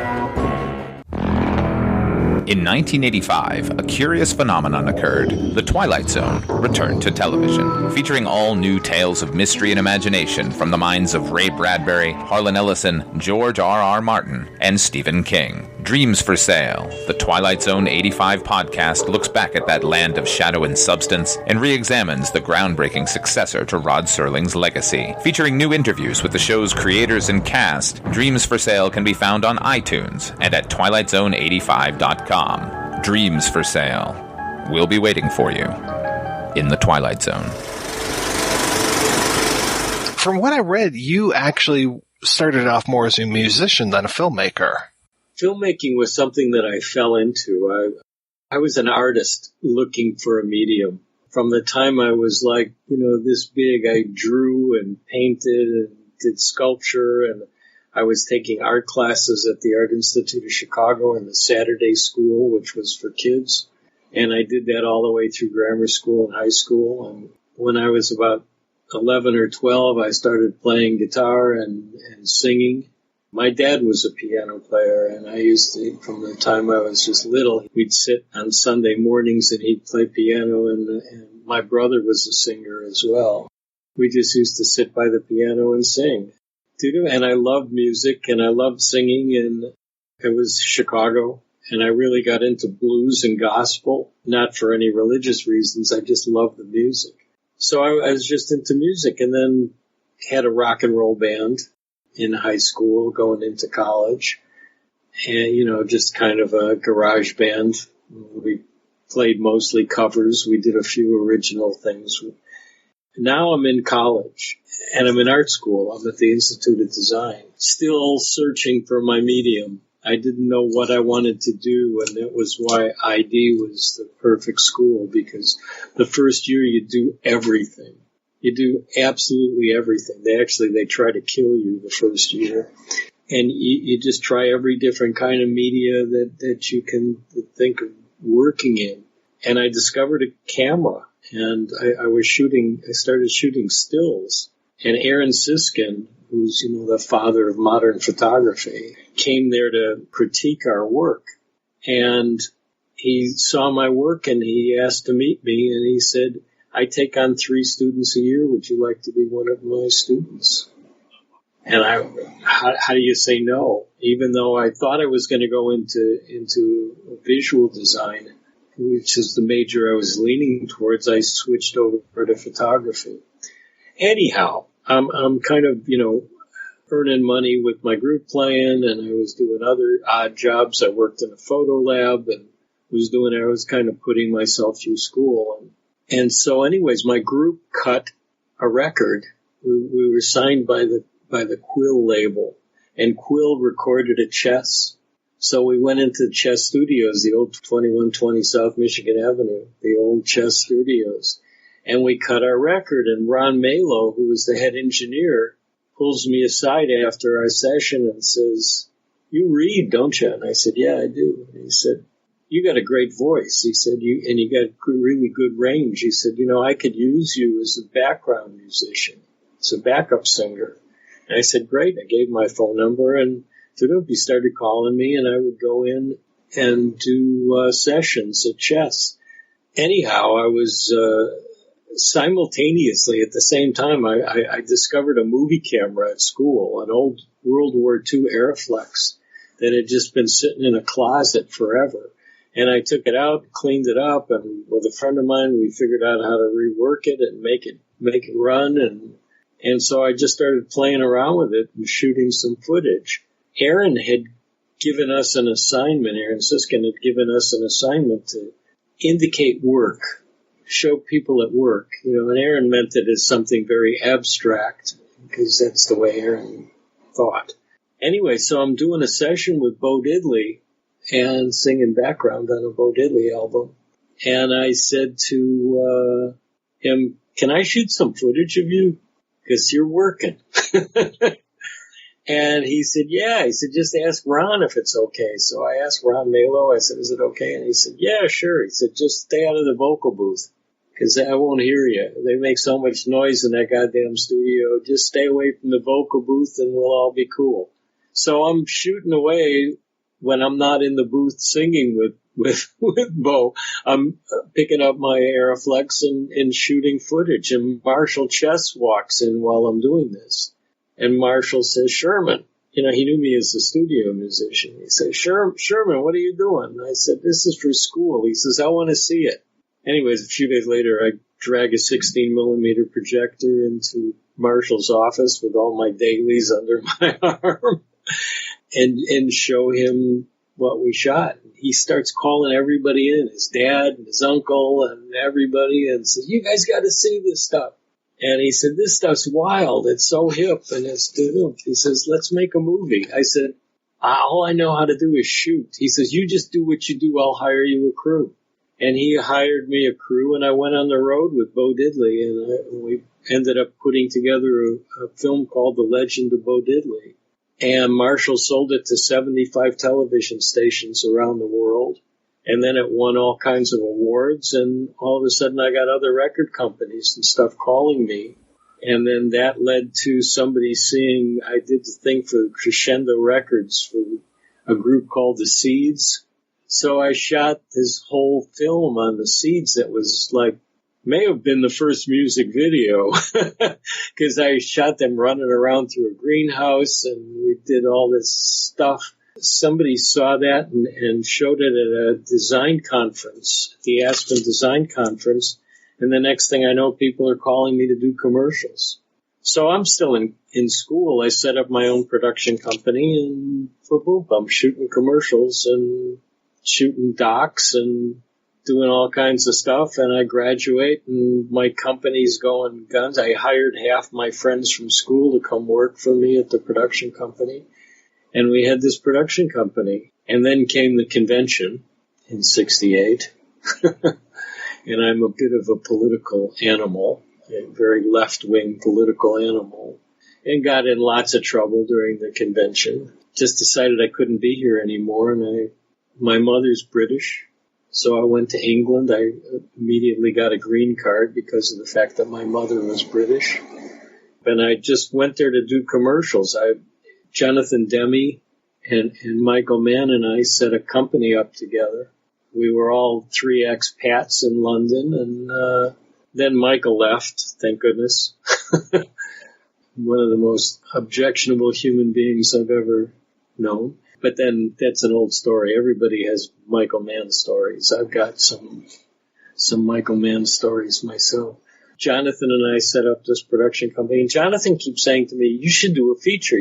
In 1985, a curious phenomenon occurred. The Twilight Zone returned to television, featuring all new tales of mystery and imagination from the minds of Ray Bradbury, Harlan Ellison, George R.R. Martin, and Stephen King. Dreams for Sale, the Twilight Zone 85 podcast, looks back at that land of shadow and substance and re-examines the groundbreaking successor to Rod Serling's legacy. Featuring new interviews with the show's creators and cast, Dreams for Sale can be found on iTunes and at twilightzone85.com. Dreams for Sale. We'll be waiting for you in the Twilight Zone. From what I read, you actually started off more as a musician than a filmmaker. Filmmaking was something that I fell into. I was an artist looking for a medium. From the time I was this big, I drew and painted and did sculpture, and I was taking art classes at the Art Institute of Chicago and the Saturday School, which was for kids. And I did that all the way through grammar school and high school. And when I was about 11 or 12, I started playing guitar and singing. My dad was a piano player, and I used to, from the time I was just little, we'd sit on Sunday mornings and he'd play piano, and my brother was a singer as well. We just used to sit by the piano and sing. And I loved music, and I loved singing, and it was Chicago, and I really got into blues and gospel, not for any religious reasons. I just loved the music. So I was just into music, and then had a rock and roll band in high school, going into college, and, just kind of a garage band. We played mostly covers. We did a few original things. Now I'm in college, and I'm in art school. I'm at the Institute of Design, still searching for my medium. I didn't know what I wanted to do, and that was why ID was the perfect school, because the first year you do everything. You do absolutely everything. They try to kill you the first year. And you just try every different kind of media that you can think of working in. And I discovered a camera, and I started shooting stills. And Aaron Siskin, who's, the father of modern photography, came there to critique our work. And he saw my work, and he asked to meet me, and he said, I take on 3 students a year. Would you like to be one of my students? And how do you say no? Even though I thought I was going to go into visual design, which is the major I was leaning towards, I switched over to photography. Anyhow, I'm kind of, earning money with my group playing, and I was doing other odd jobs. I worked in a photo lab and I was kind of putting myself through school. And so anyways, my group cut a record. We were signed by the Quill label, and Quill recorded at Chess. So we went into Chess Studios, the old 2120 South Michigan Avenue, the old Chess Studios, and we cut our record. And Ron Malo, who was the head engineer, pulls me aside after our session and says, "You read, don't you?" And I said, "Yeah, I do." And he said, "You got a great voice." He said, you got really good range. He said, "I could use you as a background musician, as a backup singer." And I said, "Great." I gave my phone number, and he started calling me, and I would go in and do sessions at Chess. Anyhow, I was simultaneously at the same time, I discovered a movie camera at school, an old World War II Airflex that had just been sitting in a closet forever. And I took it out, cleaned it up, and with a friend of mine, we figured out how to rework it and make it run. And so I just started playing around with it and shooting some footage. Aaron had given us an assignment, Aaron Siskin had given us an assignment to indicate work, show people at work, and Aaron meant it as something very abstract, because that's the way Aaron thought. Anyway, so I'm doing a session with Bo Diddley and singing background on a Bo Diddley album. And I said to him, "Can I shoot some footage of you? Because you're working." And he said, "Yeah." He said, "Just ask Ron if it's okay." So I asked Ron Malo, I said, "Is it okay?" And he said, "Yeah, sure." He said, "Just stay out of the vocal booth, because I won't hear you. They make so much noise in that goddamn studio. Just stay away from the vocal booth and we'll all be cool." So I'm shooting away when I'm not in the booth singing with Bo. I'm picking up my Aeroflex and shooting footage. And Marshall Chess walks in while I'm doing this. And Marshall says, "Sherman," he knew me as a studio musician. He says, "Sherman, what are you doing?" And I said, "This is for school." He says, "I want to see it." Anyways, a few days later, I drag a 16mm projector into Marshall's office with all my dailies under my arm and show him what we shot. He starts calling everybody in, his dad and his uncle and everybody, and says, "You guys got to see this stuff." And he said, "This stuff's wild. It's so hip and it's doo-doo." He says, "Let's make a movie." I said, "All I know how to do is shoot." He says, "You just do what you do. I'll hire you a crew." And he hired me a crew, and I went on the road with Bo Diddley, and we ended up putting together a film called The Legend of Bo Diddley. And Marshall sold it to 75 television stations around the world. And then it won all kinds of awards, and all of a sudden I got other record companies and stuff calling me. And then that led to somebody seeing, I did the thing for Crescendo Records for a group called The Seeds. So I shot this whole film on The Seeds that was may have been the first music video, because I shot them running around through a greenhouse, and we did all this stuff. Somebody saw that and showed it at a design conference, the Aspen Design Conference, and the next thing I know, people are calling me to do commercials. So I'm still in school. I set up my own production company, and boop, I'm shooting commercials and shooting docs and doing all kinds of stuff, and I graduate, and my company's going guns. I hired half my friends from school to come work for me at the production company, and we had this production company. And then came the convention in '68, and I'm a bit of a political animal, a very left-wing political animal, and got in lots of trouble during the convention. Just decided I couldn't be here anymore, and my mother's British. So I went to England. I immediately got a green card because of the fact that my mother was British. And I just went there to do commercials. Jonathan Demme and Michael Mann and I set a company up together. We were all 3 expats in London, and then Michael left, thank goodness. One of the most objectionable human beings I've ever known. But then that's an old story. Everybody has Michael Mann stories. I've got some Michael Mann stories myself. Jonathan and I set up this production company. And Jonathan keeps saying to me, you should do a feature.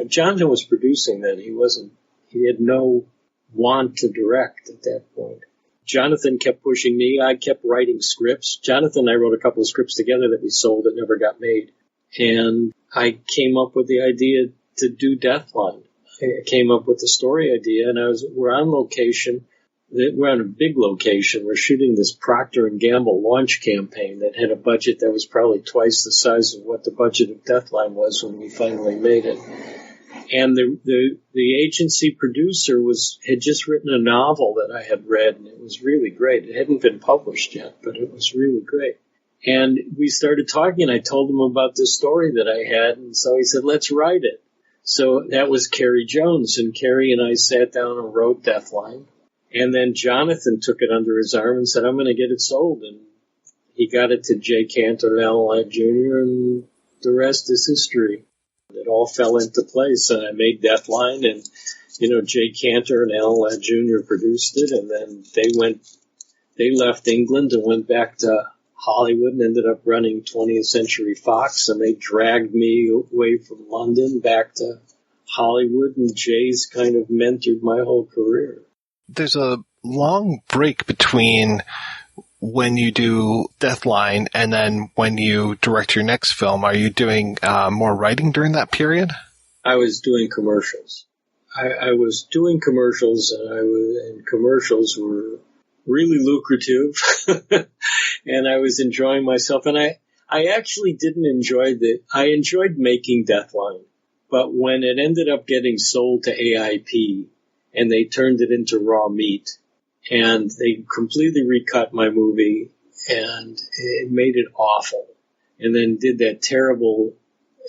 Jonathan was producing then. He had no want to direct at that point. Jonathan kept pushing me. I kept writing scripts. Jonathan and I wrote a couple of scripts together that we sold that never got made. And I came up with the idea to do Deathline. I came up with the story idea, and we're on location. We're on a big location. We're shooting this Procter & Gamble launch campaign that had a budget that was probably twice the size of what the budget of Deathline was when we finally made it. And the agency producer had just written a novel that I had read, and it was really great. It hadn't been published yet, but it was really great. And we started talking, and I told him about this story that I had, and so he said, let's write it. So that was Carrie Jones, and Carrie and I sat down and wrote Deathline. And then Jonathan took it under his arm and said, I'm going to get it sold. And he got it to Jay Cantor and Alan Ladd Jr., and the rest is history. It all fell into place, and I made Deathline, and, Jay Cantor and Alan Ladd Jr. produced it, and then they left England and went back to Hollywood and ended up running 20th Century Fox, and they dragged me away from London back to Hollywood, and Jay's kind of mentored my whole career. There's a long break between when you do Deathline and then when you direct your next film. Are you doing more writing during that period? I was doing commercials. I was doing commercials, and commercials were really lucrative, and I was enjoying myself. And I actually didn't enjoy I enjoyed making Deathline, but when it ended up getting sold to AIP, and they turned it into raw meat, and they completely recut my movie, and it made it awful, and then did that terrible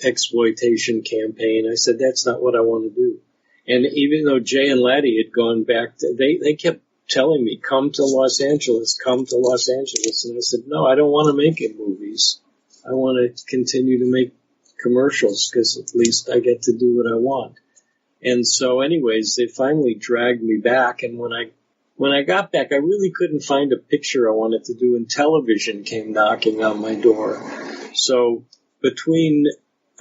exploitation campaign. I said, that's not what I want to do. And even though Jay and Laddie had gone back, they kept telling me, come to Los Angeles. And I said, no, I don't want to make it movies. I want to continue to make commercials, because at least I get to do what I want. And so anyways, they finally dragged me back. And when I got back, I really couldn't find a picture I wanted to do, and television came knocking on my door. So between,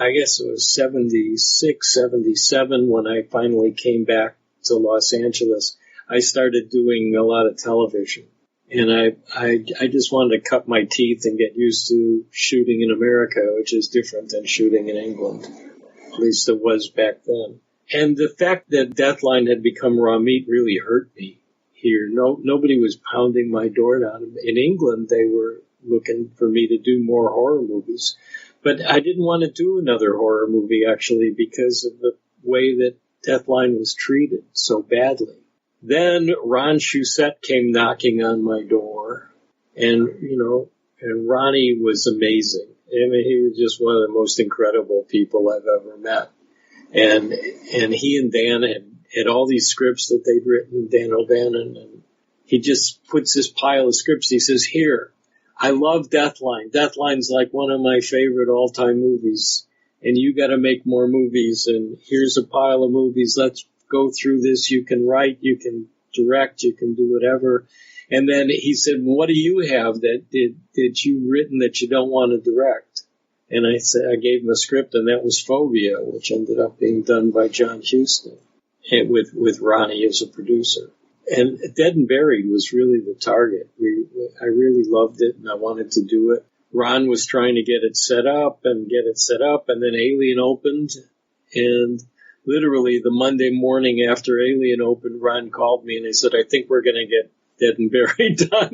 I guess it was 76, 77, when I finally came back to Los Angeles, I started doing a lot of television. And I just wanted to cut my teeth and get used to shooting in America, which is different than shooting in England. At least it was back then. And the fact that Deathline had become raw meat really hurt me here. Nobody was pounding my door down. In England, they were looking for me to do more horror movies. But I didn't want to do another horror movie, actually, because of the way that Deathline was treated so badly. Then Ron Shusett came knocking on my door, and Ronnie was amazing. I mean, he was just one of the most incredible people I've ever met. And he and Dan had all these scripts that they'd written, Dan O'Bannon, and he just puts this pile of scripts. He says, here, I love Deathline. Deathline's like one of my favorite all-time movies, and you got to make more movies, and here's a pile of movies. Let's go through this. You can write, you can direct, you can do whatever. And then he said, what do you have that you written that you don't want to direct? And I gave him a script, and that was Phobia, which ended up being done by John Huston, and with Ronnie as a producer. And Dead and Buried was really the target. I really loved it, and I wanted to do it. Ron was trying to get it set up, and then Alien opened, and literally the Monday morning after Alien opened, Ron called me, and he said, I think we're going to get Dead and Buried done.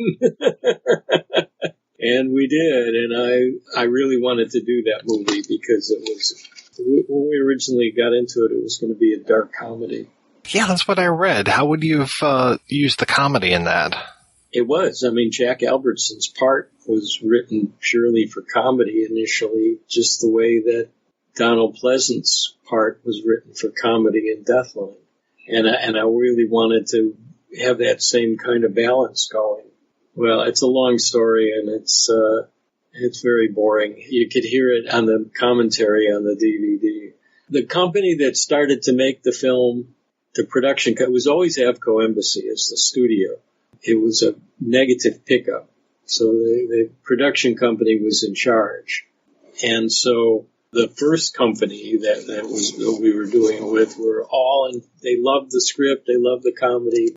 And we did, and I really wanted to do that movie because it was, when we originally got into it, it was going to be a dark comedy. Yeah, that's what I read. How would you have used the comedy in that? It was. I mean, Jack Albertson's part was written purely for comedy initially, just the way that Donald Pleasant's part was written for comedy in Deathline. And I really wanted to have that same kind of balance going. Well, it's a long story, and it's very boring. You could hear it on the commentary on the DVD. The company that started to make the film, the production, it was always Avco Embassy as the studio. It was a negative pickup. So the production company was in charge. And so the first company that we were doing it with were all, and they loved the script, they loved the comedy.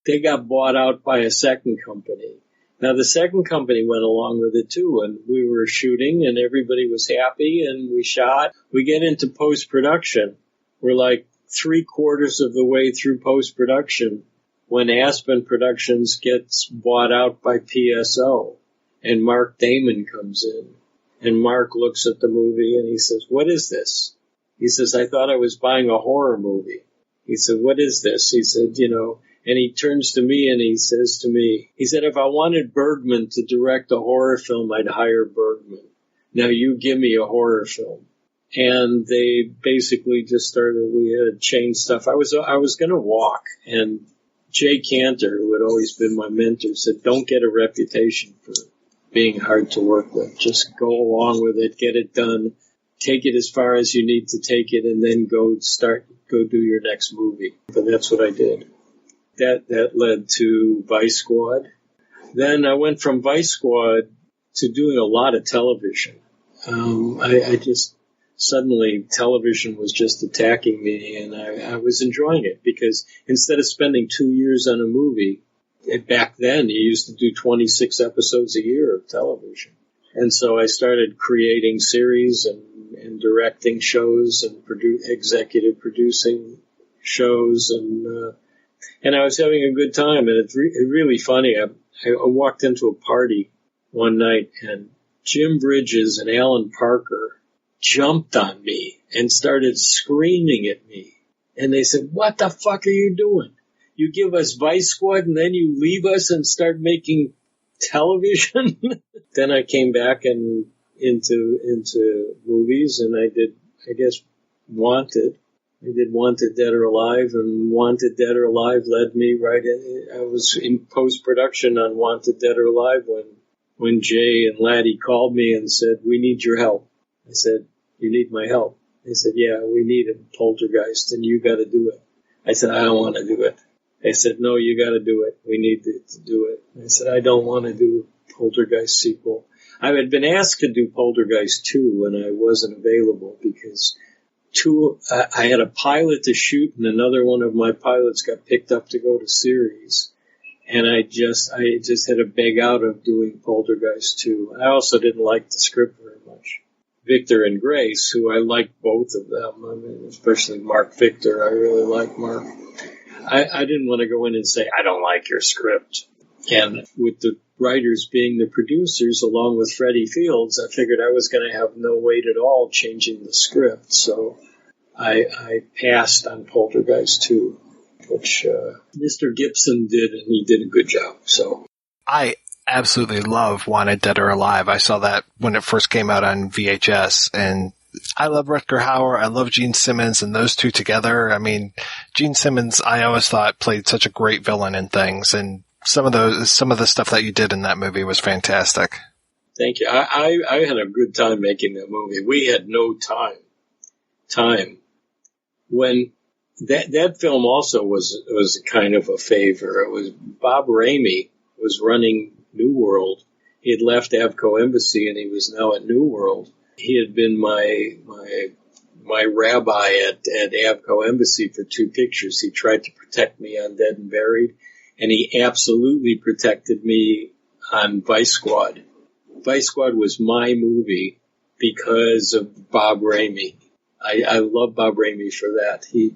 They got bought out by a second company. Now the second company went along with it too, and we were shooting and everybody was happy and we shot. We get into post-production. We're like 3/4 of the way through post-production when Aspen Productions gets bought out by PSO and Mark Damon comes in. And Mark looks at the movie and he says, "What is this?" He says, "I thought I was buying a horror movie." He said, "What is this?" He said, and he turns to me and he says to me, he said, "If I wanted Bergman to direct a horror film, I'd hire Bergman. Now you give me a horror film." And they basically just started, we had changed stuff. I was going to walk, and Jay Cantor, who had always been my mentor, said, "Don't get a reputation for being hard to work with. Just go along with it, get it done, take it as far as you need to take it, and then go do your next movie." And that's what I did. That led to Vice Squad. Then I went from Vice Squad to doing a lot of television. I just suddenly television was just attacking me, and I was enjoying it because instead of spending 2 years on a movie, back then you used to do 26 episodes a year of television. And so I started creating series and directing shows and executive producing shows, and I was having a good time. And it's really funny. I walked into a party one night, and Jim Bridges and Alan Parker jumped on me and started screaming at me. And they said, "What the fuck are you doing? You give us Vice Squad and then you leave us and start making television?" Then I came back and into movies, and I did, I guess, Wanted. I did Wanted Dead or Alive, and Wanted Dead or Alive led me right in. I was in post-production on Wanted Dead or Alive when Jay and Laddie called me and said, "We need your help." I said, "You need my help?" They said, "Yeah, we need a Poltergeist, and you got to do it." I said, "I don't want to do it." They said, "No, you got to do it. We need to do it." I said, "I don't want to do a Poltergeist sequel." I had been asked to do Poltergeist 2, and I wasn't available because I had a pilot to shoot, and another one of my pilots got picked up to go to series. And I just had to beg out of doing Poltergeist 2. I also didn't like the script very much. Victor and Grace, who I liked both of them, I mean, especially Mark Victor, I really like Mark. I didn't want to go in and say, "I don't like your script." And with the writers being the producers, along with Freddie Fields, I figured I was going to have no weight at all changing the script. So I passed on Poltergeist 2, which Mr. Gibson did, and he did a good job. So I absolutely love Wanted Dead or Alive. I saw that when it first came out on VHS, and I love Rutger Hauer. I love Gene Simmons, and those two together. I mean, Gene Simmons, I always thought played such a great villain in things, and some of the stuff that you did in that movie was fantastic. Thank you. I had a good time making that movie. We had no time. When that film also was kind of a favor. It was Bob Raimi was running New World. He had left Avco Embassy and he was now at New World. He had been my rabbi at Avco Embassy for 2 pictures. He tried to protect me on Dead and Buried, and he absolutely protected me on Vice Squad. Vice Squad was my movie because of Bob Raimi. I love Bob Raimi for that. He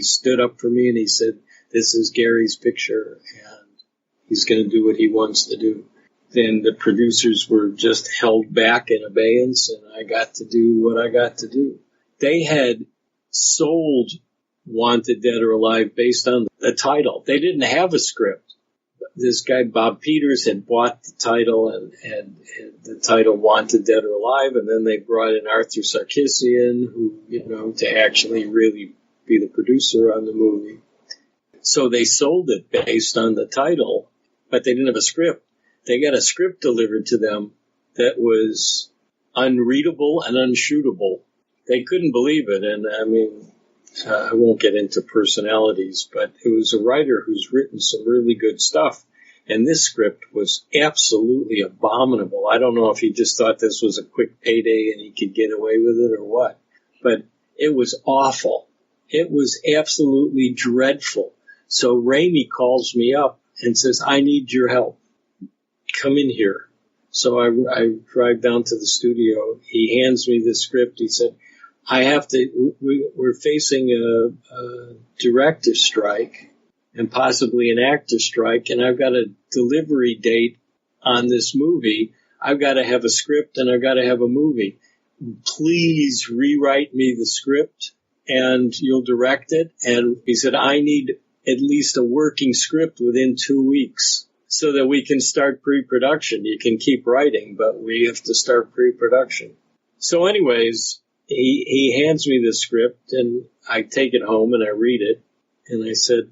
stood up for me and he said, "This is Gary's picture and he's going to do what he wants to do." Then the producers were just held back in abeyance, and I got to do what I got to do. They had sold Wanted Dead or Alive based on the title. They didn't have a script. This guy, Bob Peters, had bought the title and the title Wanted Dead or Alive, and then they brought in Arthur Sarkisian, who, to actually really be the producer on the movie. So they sold it based on the title, but they didn't have a script. They got a script delivered to them that was unreadable and unshootable. They couldn't believe it, and I mean, I won't get into personalities, but it was a writer who's written some really good stuff. And this script was absolutely abominable. I don't know if he just thought this was a quick payday and he could get away with it or what, but it was awful. It was absolutely dreadful. So Raimi calls me up and says, I need your help. Come in here. So I drive down to the studio. He hands me the script. He said, we're facing a director's strike and possibly an actor strike, and I've got a delivery date on this movie. I've got to have a script and I've got to have a movie. Please rewrite me the script and you'll direct it. And he said, I need at least a working script within 2 weeks so that we can start pre-production. You can keep writing, but we have to start pre-production. So anyways, he hands me the script and I take it home and I read it. And he said,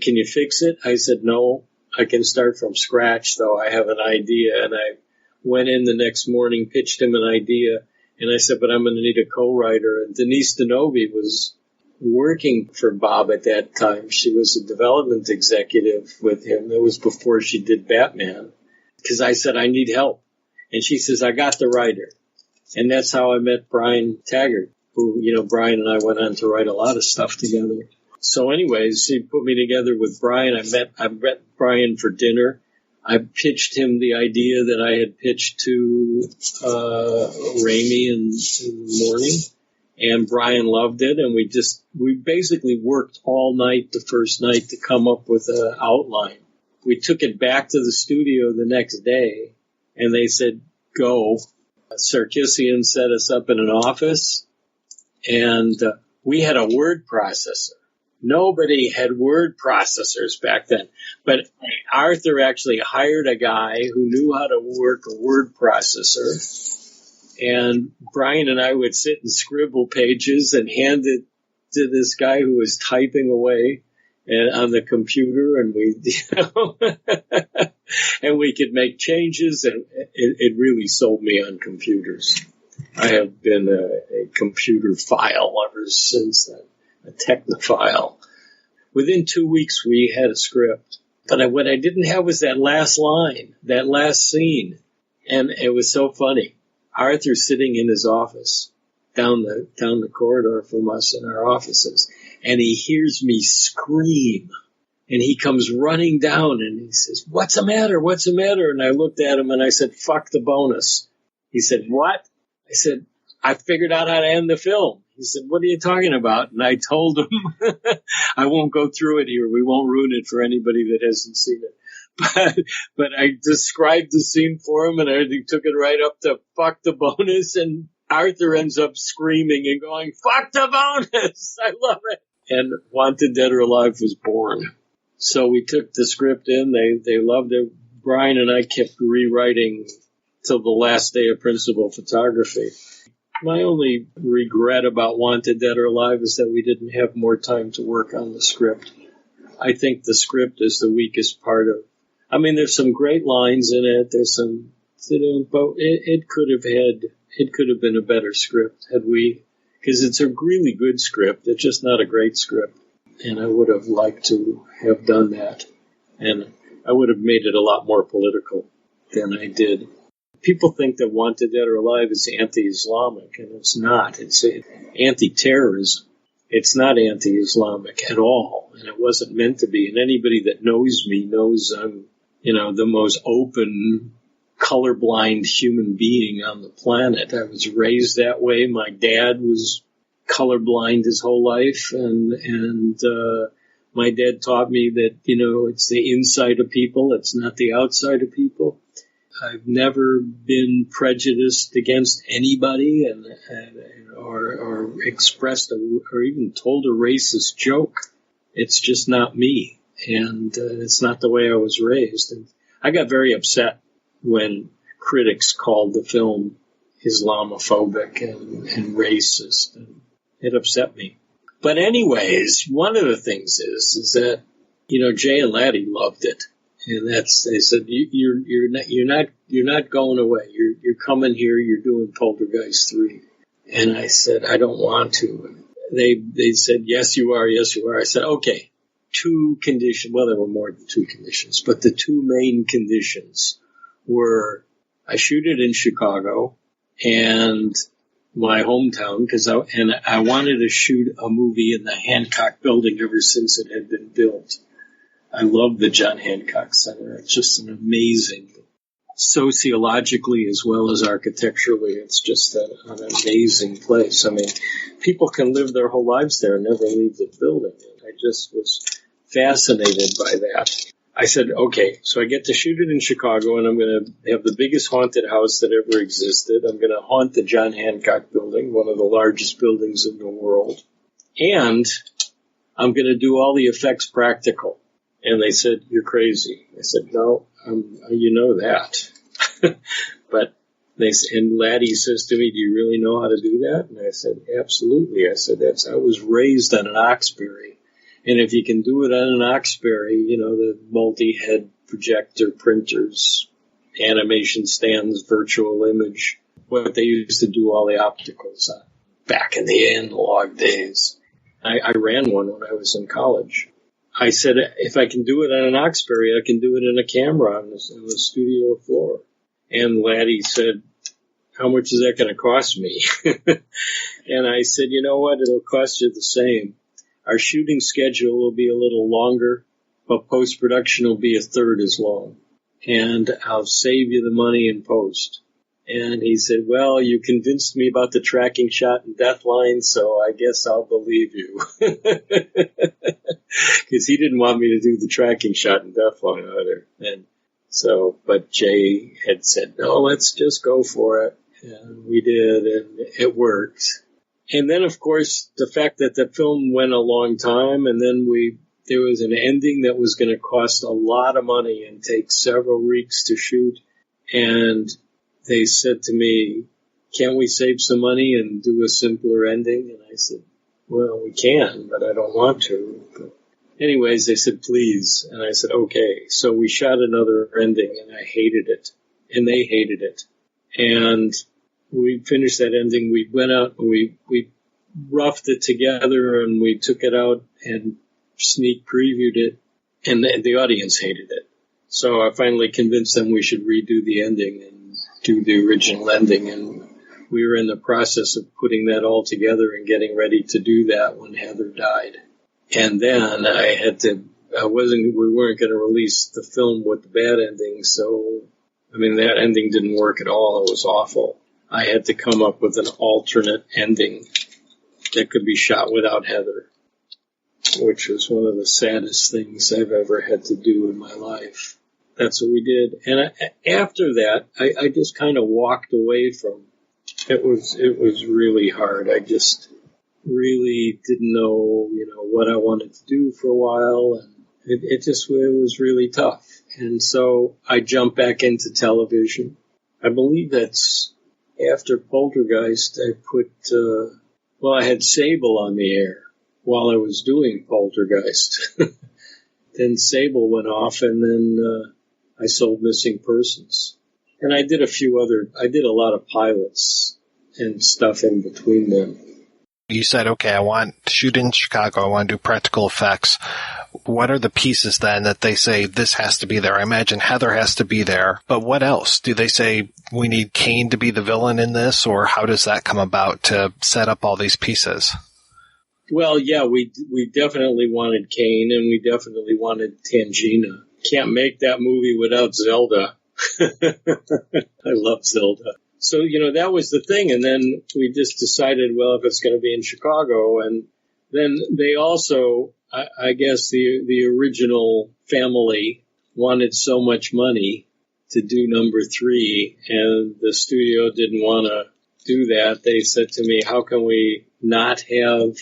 can you fix it? I said, no, I can start from scratch, though I have an idea. And I went in the next morning, pitched him an idea, and I said, but I'm going to need a co-writer. And Denise Denovi was working for Bob at that time. She was a development executive with him. It was before she did Batman. Because I said, I need help. And she says, I got the writer. And that's how I met Brian Taggart, who, Brian and I went on to write a lot of stuff together. So anyways, he put me together with Brian. I met Brian for dinner. I pitched him the idea that I had pitched to Raimi in the morning, and Brian loved it. And we basically worked all night the first night to come up with an outline. We took it back to the studio the next day, and they said, go. Sarkisian set us up in an office, and we had a word processor. Nobody had word processors back then, but Arthur actually hired a guy who knew how to work a word processor, and Brian and I would sit and scribble pages and hand it to this guy who was typing away and on the computer, and and we could make changes, and it really sold me on computers. I have been a computer file ever since then. A technophile. Within 2 weeks, we had a script. But what I didn't have was that last line, that last scene. And it was so funny. Arthur's sitting in his office down the corridor from us in our offices. And he hears me scream. And he comes running down and he says, what's the matter? What's the matter? And I looked at him and I said, fuck the bonus. He said, what? I said, I figured out how to end the film. He said, what are you talking about? And I told him, I won't go through it here. We won't ruin it for anybody that hasn't seen it. But I described the scene for him, and I took it right up to fuck the bonus. And Arthur ends up screaming and going, fuck the bonus. I love it. And Wanted Dead or Alive was born. So we took the script in. They loved it. Brian and I kept rewriting till the last day of principal photography. My only regret about Wanted Dead or Alive is that we didn't have more time to work on the script. I think the script is the weakest part of. I mean, there's some great lines in it. There's some, but it could have been a better script had we, because it's a really good script. It's just not a great script, and I would have liked to have done that, and I would have made it a lot more political than I did. People think that Wanted Dead or Alive is anti-Islamic, and it's not. It's anti-terrorism. It's not anti-Islamic at all, and it wasn't meant to be. And anybody that knows me knows I'm, the most open, colorblind human being on the planet. I was raised that way. My dad was colorblind his whole life, and my dad taught me that, it's the inside of people, it's not the outside of people. I've never been prejudiced against anybody or expressed or even told a racist joke. It's just not me, and it's not the way I was raised. And I got very upset when critics called the film Islamophobic and racist, and it upset me. But anyways, one of the things is that, Jay and Laddie loved it. And they said, you're not going away. You're coming here. You're doing Poltergeist 3. And I said, I don't want to. They said, yes, you are. Yes, you are. I said, okay, two conditions. Well, there were more than two conditions, but the two main conditions were I shoot it in Chicago and my hometown, because I wanted to shoot a movie in the Hancock building ever since it had been built. I love the John Hancock Center. It's just an amazing, sociologically as well as architecturally, it's just an amazing place. I mean, people can live their whole lives there and never leave the building. I just was fascinated by that. I said, okay, so I get to shoot it in Chicago, and I'm going to have the biggest haunted house that ever existed. I'm going to haunt the John Hancock building, one of the largest buildings in the world. And I'm going to do all the effects practical. And they said, you're crazy. I said, no, you know that. But and Laddie says to me, do you really know how to do that? And I said, absolutely. I said, I was raised on an Oxbury. And if you can do it on an Oxbury, the multi-head projector printers, animation stands, virtual image, what they used to do all the opticals on back in the analog days. I ran one when I was in college. I said, if I can do it on an Oxbury, I can do it in a camera on the studio floor. And Laddie said, how much is that going to cost me? And I said, you know what? It'll cost you the same. Our shooting schedule will be a little longer, but post-production will be a third as long. And I'll save you the money in post. And he said, well, you convinced me about the tracking shot and death line, so I guess I'll believe you. Because he didn't want me to do the tracking shot and death line either. And so, but Jay had said, no, let's just go for it. And we did, and it worked. And then, of course, the fact that the film went a long time, and then there was an ending that was going to cost a lot of money and take several weeks to shoot. And they said to me, can't we save some money and do a simpler ending? And I said, well, we can, but I don't want to. But anyways, they said, please. And I said, okay. So we shot another ending, and I hated it. And they hated it. And we finished that ending. We went out and we roughed it together, and we took it out and sneak previewed it, and the audience hated it. So I finally convinced them we should redo the ending and do the original ending, and we were in the process of putting that all together and getting ready to do that when Heather died. And then we weren't going to release the film with the bad ending, so, that ending didn't work at all. It was awful. I had to come up with an alternate ending that could be shot without Heather, which was one of the saddest things I've ever had to do in my life. That's what we did. And after that, I just kind of walked away from it. It was really hard. I just really didn't know, what I wanted to do for a while. And it was really tough. And so I jumped back into television. I believe that's after Poltergeist. I had Sable on the air while I was doing Poltergeist. Then Sable went off, and then I sold Missing Persons. And I did a lot of pilots and stuff in between them. You said, okay, I want to shoot in Chicago, I want to do practical effects. What are the pieces then that they say this has to be there? I imagine Heather has to be there, but what else? Do they say we need Kane to be the villain in this, or how does that come about to set up all these pieces? Well, yeah, we definitely wanted Kane, and we definitely wanted Tangina. Can't make that movie without Zelda. I love Zelda. So, that was the thing. And then we just decided, well, if it's going to be in Chicago, and then they also, I guess the original family wanted so much money to do number 3, and the studio didn't want to do that. They said to me, how can we not have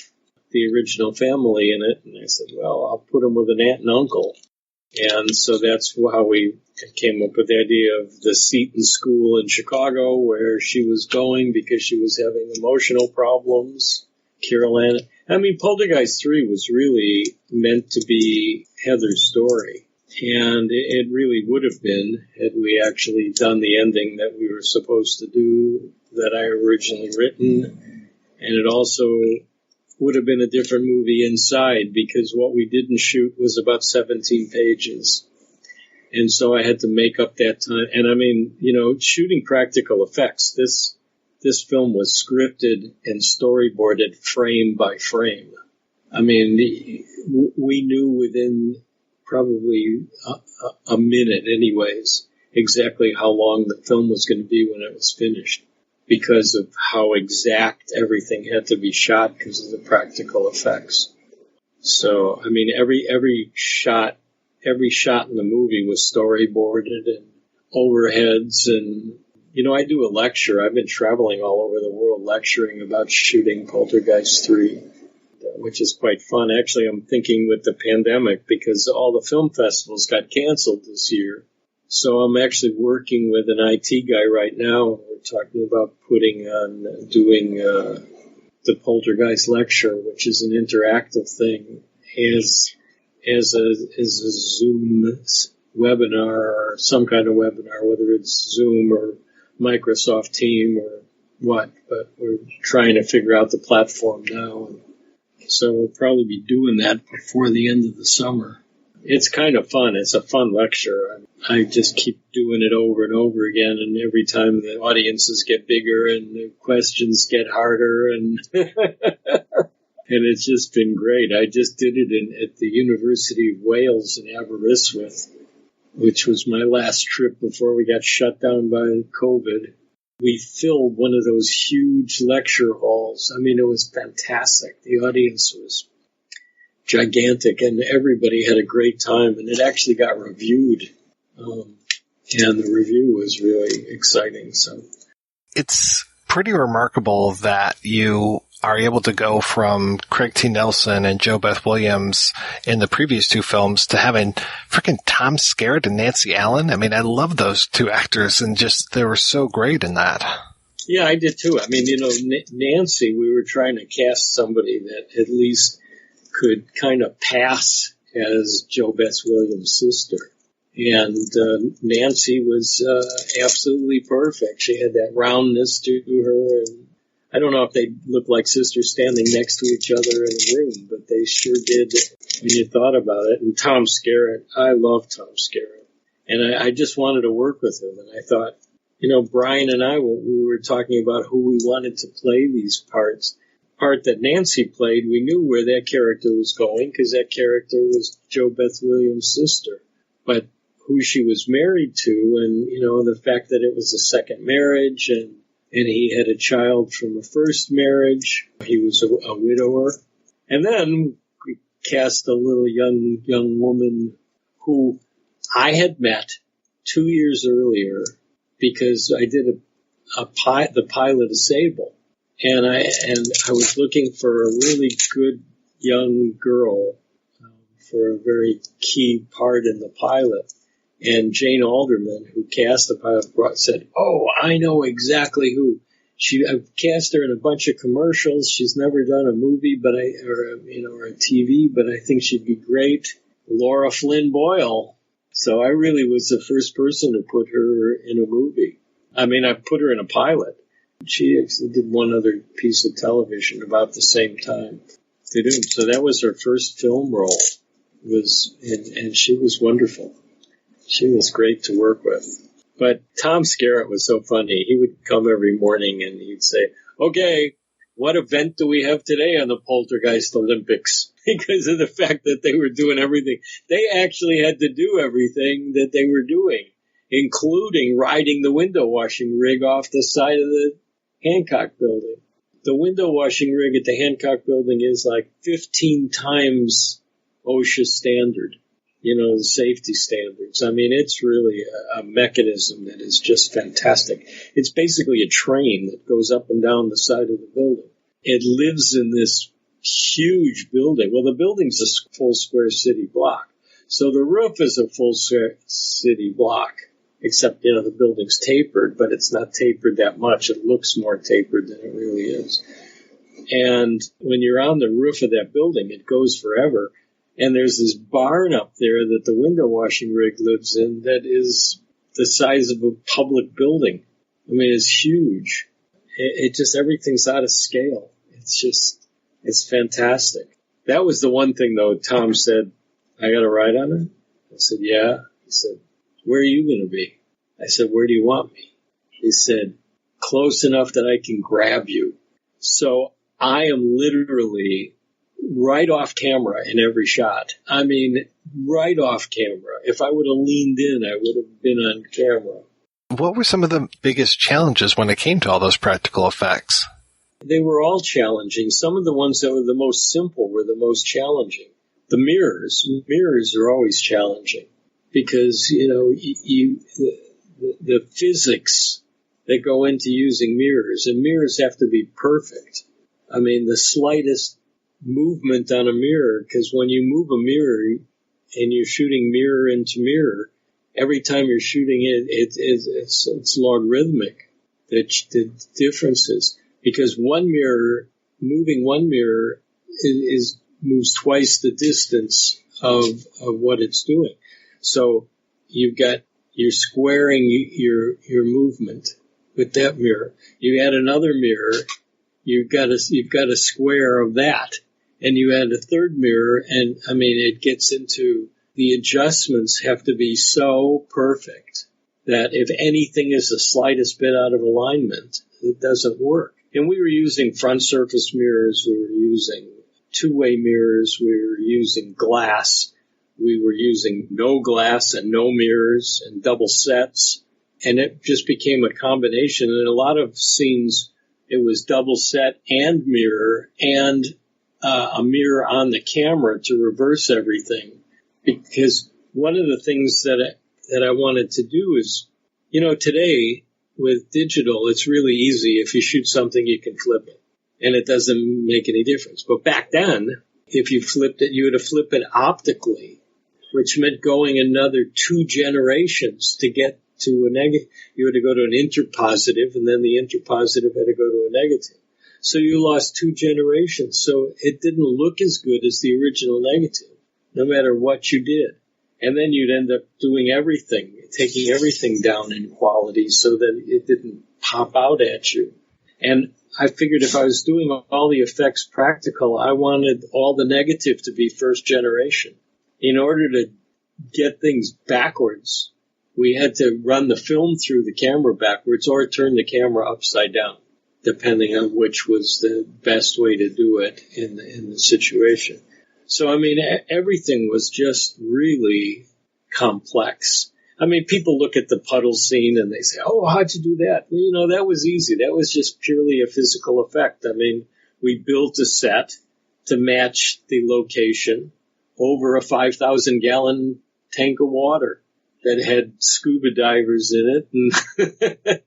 the original family in it? And I said, well, I'll put them with an aunt and uncle. And so that's how we came up with the idea of the Seton School in Chicago, where she was going because she was having emotional problems. Carolina. Poltergeist 3 was really meant to be Heather's story. And it really would have been had we actually done the ending that we were supposed to do, that I originally written. And it also would have been a different movie inside, because what we didn't shoot was about 17 pages. And so I had to make up that time. And I mean, shooting practical effects, this film was scripted and storyboarded frame by frame. I mean, we knew within probably a minute anyways exactly how long the film was going to be when it was finished, because of how exact everything had to be shot because of the practical effects. So, I mean, every shot in the movie was storyboarded and overheads. And, I do a lecture. I've been traveling all over the world lecturing about shooting Poltergeist 3, which is quite fun. Actually, I'm thinking with the pandemic, because all the film festivals got canceled this year. So I'm actually working with an IT guy right now. We're talking about doing the Poltergeist lecture, which is an interactive thing, as a Zoom webinar or some kind of webinar, whether it's Zoom or Microsoft Team or what. But we're trying to figure out the platform now. So we'll probably be doing that before the end of the summer. It's kind of fun. It's a fun lecture. I just keep doing it over and over again, and every time the audiences get bigger and the questions get harder, and and it's just been great. I just did it at the University of Wales in Aberystwyth, which was my last trip before we got shut down by COVID. We filled one of those huge lecture halls. I mean, it was fantastic. The audience was gigantic, and everybody had a great time, and it actually got reviewed. And the review was really exciting. So it's pretty remarkable that you are able to go from Craig T. Nelson and Jo Beth Williams in the previous two films to having freaking Tom Skerritt and Nancy Allen. I mean, I love those two actors, and just they were so great in that. Yeah, I did too. I mean, Nancy, we were trying to cast somebody that at least could kind of pass as Jo Beth Williams' sister. And Nancy was absolutely perfect. She had that roundness to her. And I don't know if they looked like sisters standing next to each other in a room, but they sure did when you thought about it. And Tom Skerritt, I love Tom Skerritt. And I just wanted to work with him. And I thought, Brian and I, we were talking about who we wanted to play these parts. Part that Nancy played, we knew where that character was going, because that character was Jo Beth Williams' sister. But who she was married to, and, the fact that it was a second marriage, and he had a child from a first marriage. He was a widower. And then we cast a little young woman who I had met 2 years earlier, because I did the pilot of Sable. And I was looking for a really good young girl for a very key part in the pilot. And Jane Alderman, who cast the pilot, said, "Oh, I know exactly who." I've cast her in a bunch of commercials. She's never done a movie, or a TV, but I think she'd be great. Laura Flynn Boyle. So I really was the first person to put her in a movie. I mean, I put her in a pilot. She actually did one other piece of television about the same time. So that was her first film role. And she was wonderful. She was great to work with. But Tom Skerritt was so funny. He would come every morning and he'd say, "Okay, what event do we have today on the Poltergeist Olympics?" Because of the fact that they were doing everything. They actually had to do everything that they were doing, including riding the window washing rig off the side of the Hancock building. The window washing rig at the Hancock building is like 15 times OSHA standard. The safety standards. I mean, it's really a mechanism that is just fantastic. It's basically a train that goes up and down the side of the building. It lives in this huge building. Well, the building's a full square city block. So the roof is a full square city block, except, the building's tapered, but it's not tapered that much. It looks more tapered than it really is. And when you're on the roof of that building, it goes forever. And there's this barn up there that the window washing rig lives in that is the size of a public building. I mean, it's huge. It just, everything's out of scale. It's fantastic. That was the one thing, though. Tom said, I got to write on it? I said, yeah. He said, where are you going to be? I said, where do you want me? He said, close enough that I can grab you. So I am literally right off camera in every shot. I mean, right off camera. If I would have leaned in, I would have been on camera. What were some of the biggest challenges when it came to all those practical effects? They were all challenging. Some of the ones that were the most simple were the most challenging. The mirrors are always challenging because, you know, the physics that go into using mirrors, and mirrors have to be perfect. I mean, the slightest movement on a mirror, because when you move a mirror and you're shooting mirror into mirror, every time you're shooting it, it's logarithmic, the differences. Because moving one mirror moves twice the distance of what it's doing. So you're squaring your movement with that mirror. You add another mirror, you've got a square of that. And you add a third mirror, and I mean, it gets into the adjustments have to be so perfect that if anything is the slightest bit out of alignment, it doesn't work. And we were using front surface mirrors, we were using two-way mirrors, we were using glass, we were using no glass and no mirrors and double sets. And it just became a combination. And in a lot of scenes, it was double set and mirror and a mirror on the camera to reverse everything. Because one of the things that I wanted to do is, you know, today with digital, it's really easy. If you shoot something, you can flip it. And it doesn't make any difference. But back then, if you flipped it, you had to flip it optically, which meant going another 2 generations to get to a negative. You had to go to an interpositive, and then the interpositive had to go to a negative. So you lost 2 generations. So it didn't look as good as the original negative, no matter what you did. And then you'd end up doing everything, taking everything down in quality so that it didn't pop out at you. And I figured if I was doing all the effects practical, I wanted all the negative to be first generation. In order to get things backwards, we had to run the film through the camera backwards or turn the camera upside down, depending on which was the best way to do it in the situation. So, I mean, everything was just really complex. I mean, people look at the puddle scene and they say, oh, how'd you do that? Well, you know, that was easy. That was just purely a physical effect. I mean, we built a set to match the location over a 5,000-gallon tank of water that had scuba divers in it. And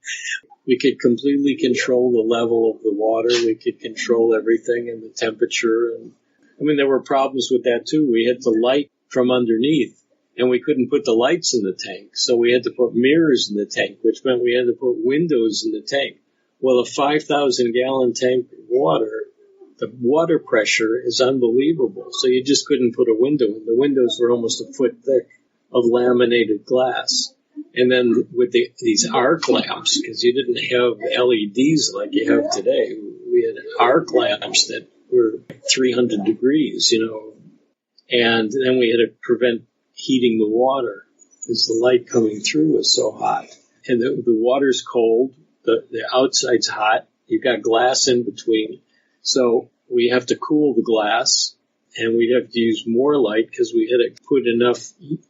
we could completely control the level of the water. We could control everything and the temperature. And I mean, there were problems with that too. We had to light from underneath, and we couldn't put the lights in the tank. So we had to put mirrors in the tank, which meant we had to put windows in the tank. Well, a 5,000-gallon tank of water, the water pressure is unbelievable. So you just couldn't put a window in. The windows were almost a foot thick of laminated glass. And then with these arc lamps, because you didn't have LEDs like you have today, we had arc lamps that were 300 degrees, you know, and then we had to prevent heating the water because the light coming through was so hot. And the water's cold, the outside's hot, you've got glass in between. So we have to cool the glass, and we'd have to use more light because we had to put enough,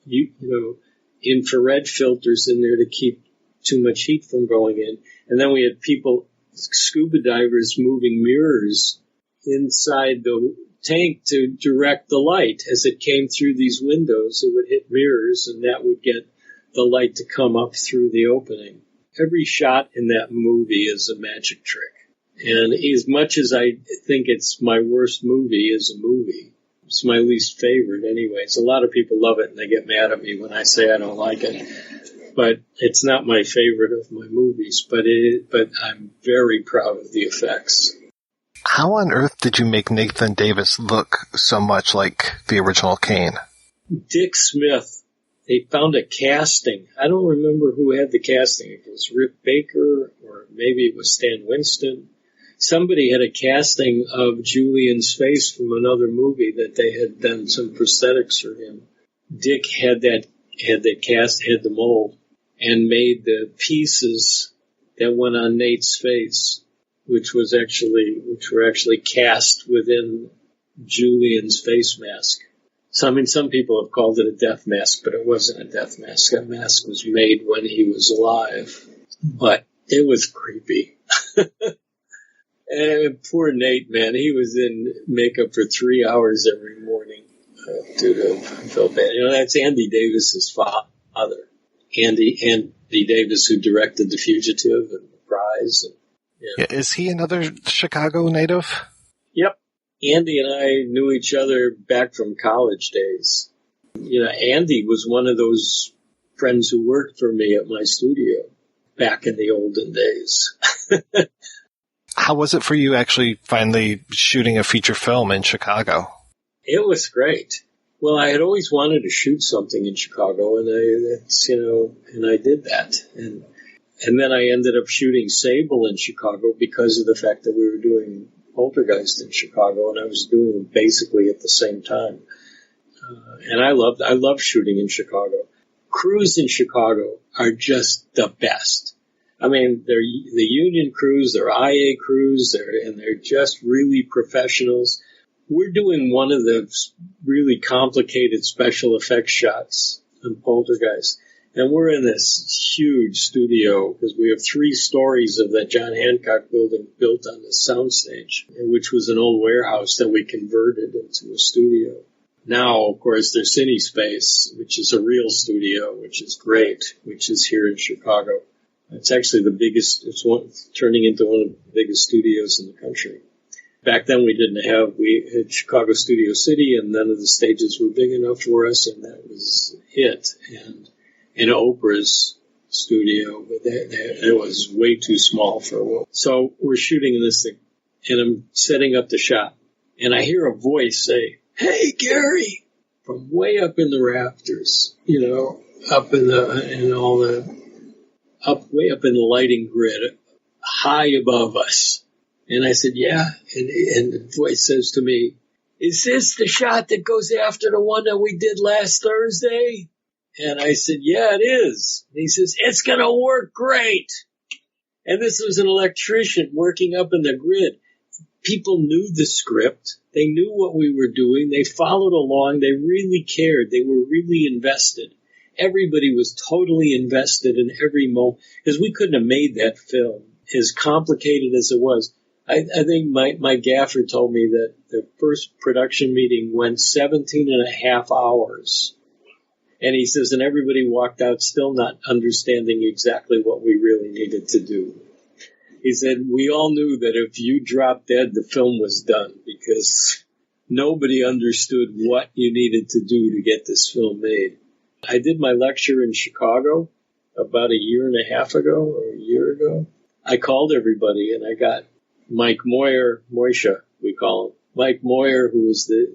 you know, infrared filters in there to keep too much heat from going in. And then we had people, scuba divers, moving mirrors inside the tank to direct the light. As it came through these windows, it would hit mirrors, and that would get the light to come up through the opening. Every shot in that movie is a magic trick. And as much as I think it's my worst movie as a movie, it's my least favorite anyways. A lot of people love it and they get mad at me when I say I don't like it. But it's not my favorite of my movies, but I'm very proud of the effects. How on earth did you make Nathan Davis look so much like the original Kane? Dick Smith. They found a casting. I don't remember who had the casting. If it was Rick Baker or maybe it was Stan Winston. somebody had a casting of Julian's face from another movie that they had done some prosthetics for him. Dick had the mold, and made the pieces that went on Nate's face, which were actually cast within Julian's face mask. So, I mean, some people have called it a death mask, but it wasn't a death mask. That mask was made when he was alive. But it was creepy. And poor Nate, man, he was in makeup for 3 hours every morning. Dude, I felt bad. You know, that's Andy Davis's father. Andy Davis, who directed The Fugitive and The Prize. And, yeah, is he another Chicago native? Yep. Andy and I knew each other back from college days. You know, Andy was one of those friends who worked for me at my studio back in the olden days. How was it for you actually finally shooting a feature film in Chicago? It was great. Well, I had always wanted to shoot something in Chicago, and I did that. And then I ended up shooting Sable in Chicago because of the fact that we were doing Poltergeist in Chicago, and I was doing them basically at the same time. And I love shooting in Chicago. Crews in Chicago are just the best. I mean, they're the union crews, they're IA crews, they're just really professionals. We're doing one of the really complicated special effects shots on Poltergeist. And we're in this huge studio because we have 3 stories of that John Hancock building built on the soundstage, which was an old warehouse that we converted into a studio. Now, of course, there's Cine Space, which is a real studio, which is great, which is here in Chicago. It's actually the biggest, turning into one of the biggest studios in the country. Back then we had Chicago Studio City, and none of the stages were big enough for us, and that was it. And in Oprah's studio, but it was way too small for a while. So we're shooting this thing, and I'm setting up the shot, and I hear a voice say, "Hey, Gary," from way up in the rafters, you know, way up in the lighting grid, high above us. And I said, "Yeah." And the voice says to me, "Is this the shot that goes after the one that we did last Thursday?" And I said, "Yeah, it is." And he says, "It's going to work great." And this was an electrician working up in the grid. People knew the script. They knew what we were doing. They followed along. They really cared. They were really invested. Everybody was totally invested in every moment, because we couldn't have made that film, as complicated as it was. I think my gaffer told me that the first production meeting went 17 and a half hours. And he says, and everybody walked out still not understanding exactly what we really needed to do. He said, we all knew that if you dropped dead, the film was done, because nobody understood what you needed to do to get this film made. I did my lecture in Chicago about a year and a half ago, or a year ago. I called everybody, and I got Mike Moyer, Moisha, we call him. Mike Moyer, who was the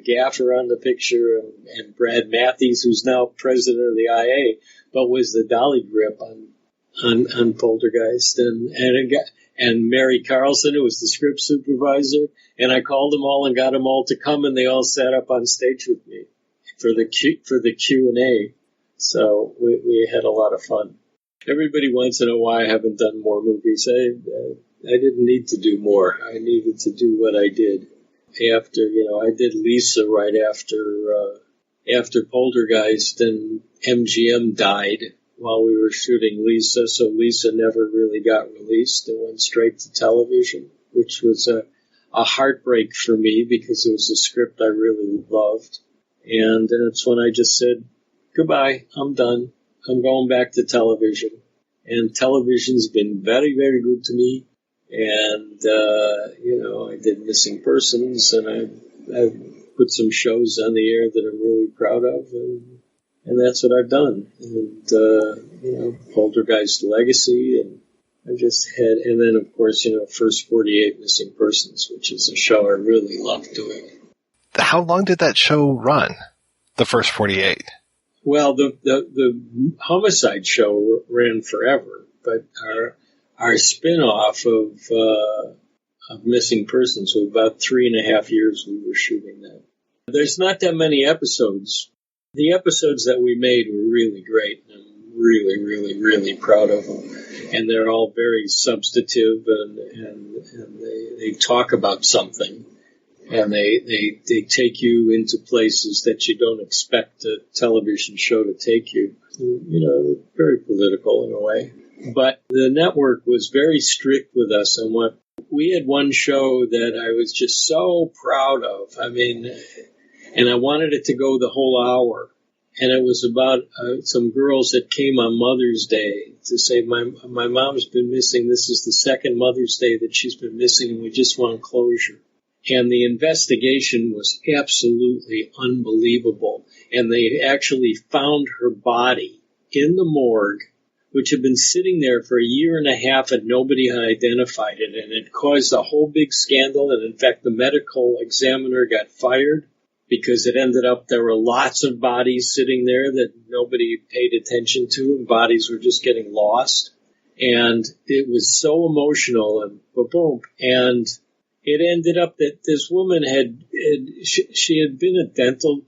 gaffer on the picture, and Brad Matthews, who's now president of the IA, but was the dolly grip on Poltergeist, and Mary Carlson, who was the script supervisor. And I called them all and got them all to come, and they all sat up on stage with me for the Q&A. So we had a lot of fun. Everybody wants to know why I haven't done more movies. I didn't need to do more. I needed to do what I did. I did Lisa right after Poltergeist, and MGM died while we were shooting Lisa, so Lisa never really got released. It went straight to television, which was a heartbreak for me, because it was a script I really loved. And that's when I just said, goodbye, I'm done. I'm going back to television. And television's been very, very good to me. And, I did Missing Persons, and I put some shows on the air that I'm really proud of, and that's what I've done. And, Poltergeist Legacy, and I just had, and then of course, First 48 Missing Persons, which is a show I really love doing. How long did that show run, the First 48? Well, the Homicide show ran forever, but our spin-off of Missing Persons. So about 3.5 years we were shooting that. There's not that many episodes. The episodes that we made were really great. I'm really, really, really proud of them. And they're all very substantive, and they talk about something. And they take you into places that you don't expect a television show to take you. You know, very political in a way. But the network was very strict with us on what we had. One show that I was just so proud of. I mean, and I wanted it to go the whole hour. And it was about some girls that came on Mother's Day to say, my mom's been missing. This is the second Mother's Day that she's been missing, and we just want closure. And the investigation was absolutely unbelievable. And they actually found her body in the morgue, which had been sitting there for 1.5 years and nobody had identified it. And it caused a whole big scandal. And in fact, the medical examiner got fired because it ended up there were lots of bodies sitting there that nobody paid attention to, and bodies were just getting lost. And it was so emotional, and boom. And it ended up that this woman she had been a dental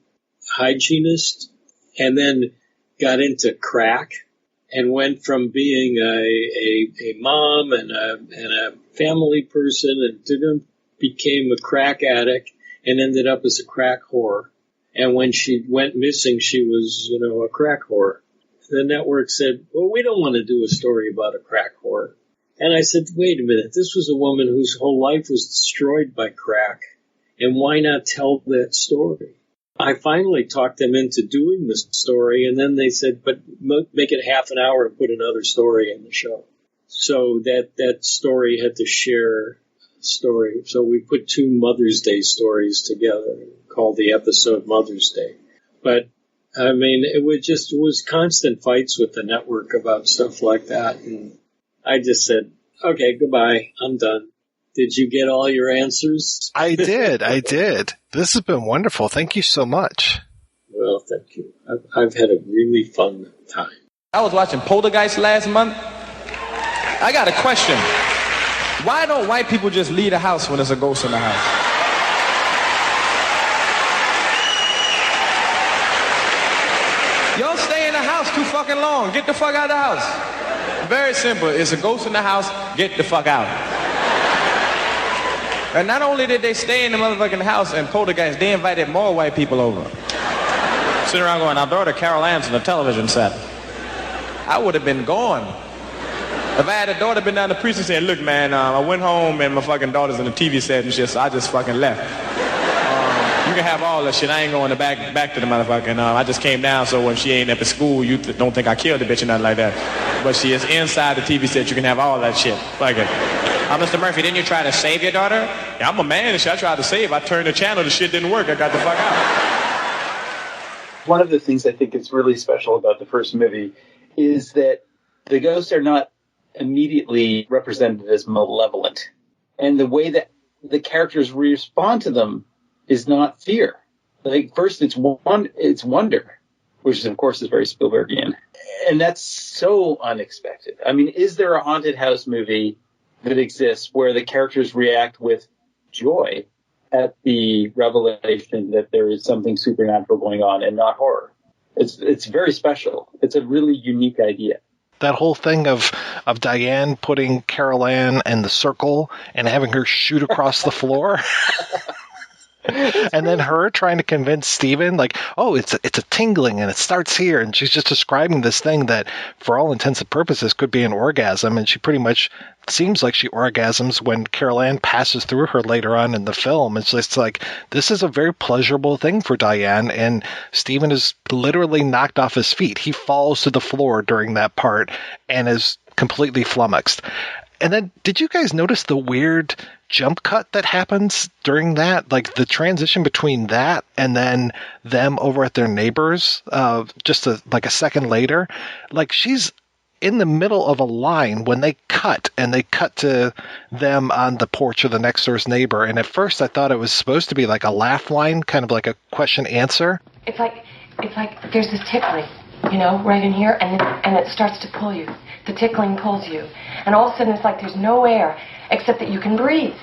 hygienist and then got into crack and went from being a mom and a family person and became a crack addict and ended up as a crack whore. And when she went missing, she was, a crack whore. The network said, well, we don't want to do a story about a crack whore. And I said, wait a minute, this was a woman whose whole life was destroyed by crack. And why not tell that story? I finally talked them into doing this story, and then they said, but make it half an hour and put another story in the show. So that story had to share story. So we put 2 Mother's Day stories together called the episode Mother's Day. But I mean, it was constant fights with the network about stuff like that. And I just said, okay, goodbye. I'm done. Did you get all your answers? I did. This has been wonderful. Thank you so much. Well, thank you. I've had a really fun time. I was watching Poltergeist last month. I got a question. Why don't white people just leave the house when there's a ghost in the house? Y'all stay in the house too fucking long. Get the fuck out of the house. Very simple. It's a ghost in the house. Get the fuck out. And not only did they stay in the motherfucking house and Poltergeist, they invited more white people over. Sitting around going, our daughter Carol Ann's on the television set. I would have been gone. If I had a daughter been down the precinct saying, look, man, I went home and my fucking daughter's in the TV set and shit, so I just fucking left. You can have all that shit. I ain't going back to the motherfucking, I just came down so when she ain't up at school, you don't think I killed the bitch or nothing like that. But she is inside the TV set. You can have all that shit. Fuck it. Mr. Murphy, didn't you try to save your daughter? Yeah, I'm a man and shit. I tried to save. I turned the channel. The shit didn't work. I got the fuck out. One of the things I think is really special about the first movie is that the ghosts are not immediately represented as malevolent. And the way that the characters respond to them is not fear. Like, first it's wonder, which of course is very Spielbergian. And that's so unexpected. I mean, is there a haunted house movie that exists where the characters react with joy at the revelation that there is something supernatural going on and not horror? It's very special. It's a really unique idea. That whole thing of Diane putting Carol Ann in the circle and having her shoot across the floor. And then her trying to convince Steven, like, oh, it's a tingling and it starts here. And she's just describing this thing that, for all intents and purposes, could be an orgasm. And she pretty much seems like she orgasms when Carol Ann passes through her later on in the film. It's just like, this is a very pleasurable thing for Diane. And Steven is literally knocked off his feet. He falls to the floor during that part and is completely flummoxed. And then, did you guys notice the weird jump cut that happens during that? Like, the transition between that and then them over at their neighbors, just a second later. Like, she's in the middle of a line when they cut, and they cut to them on the porch of the next door's neighbor. And at first I thought it was supposed to be like a laugh line, kind of like a question answer. It's like there's this tickling. you know, right in here, and it starts to pull you. The tickling pulls you. And all of a sudden it's like there's no air except that you can breathe.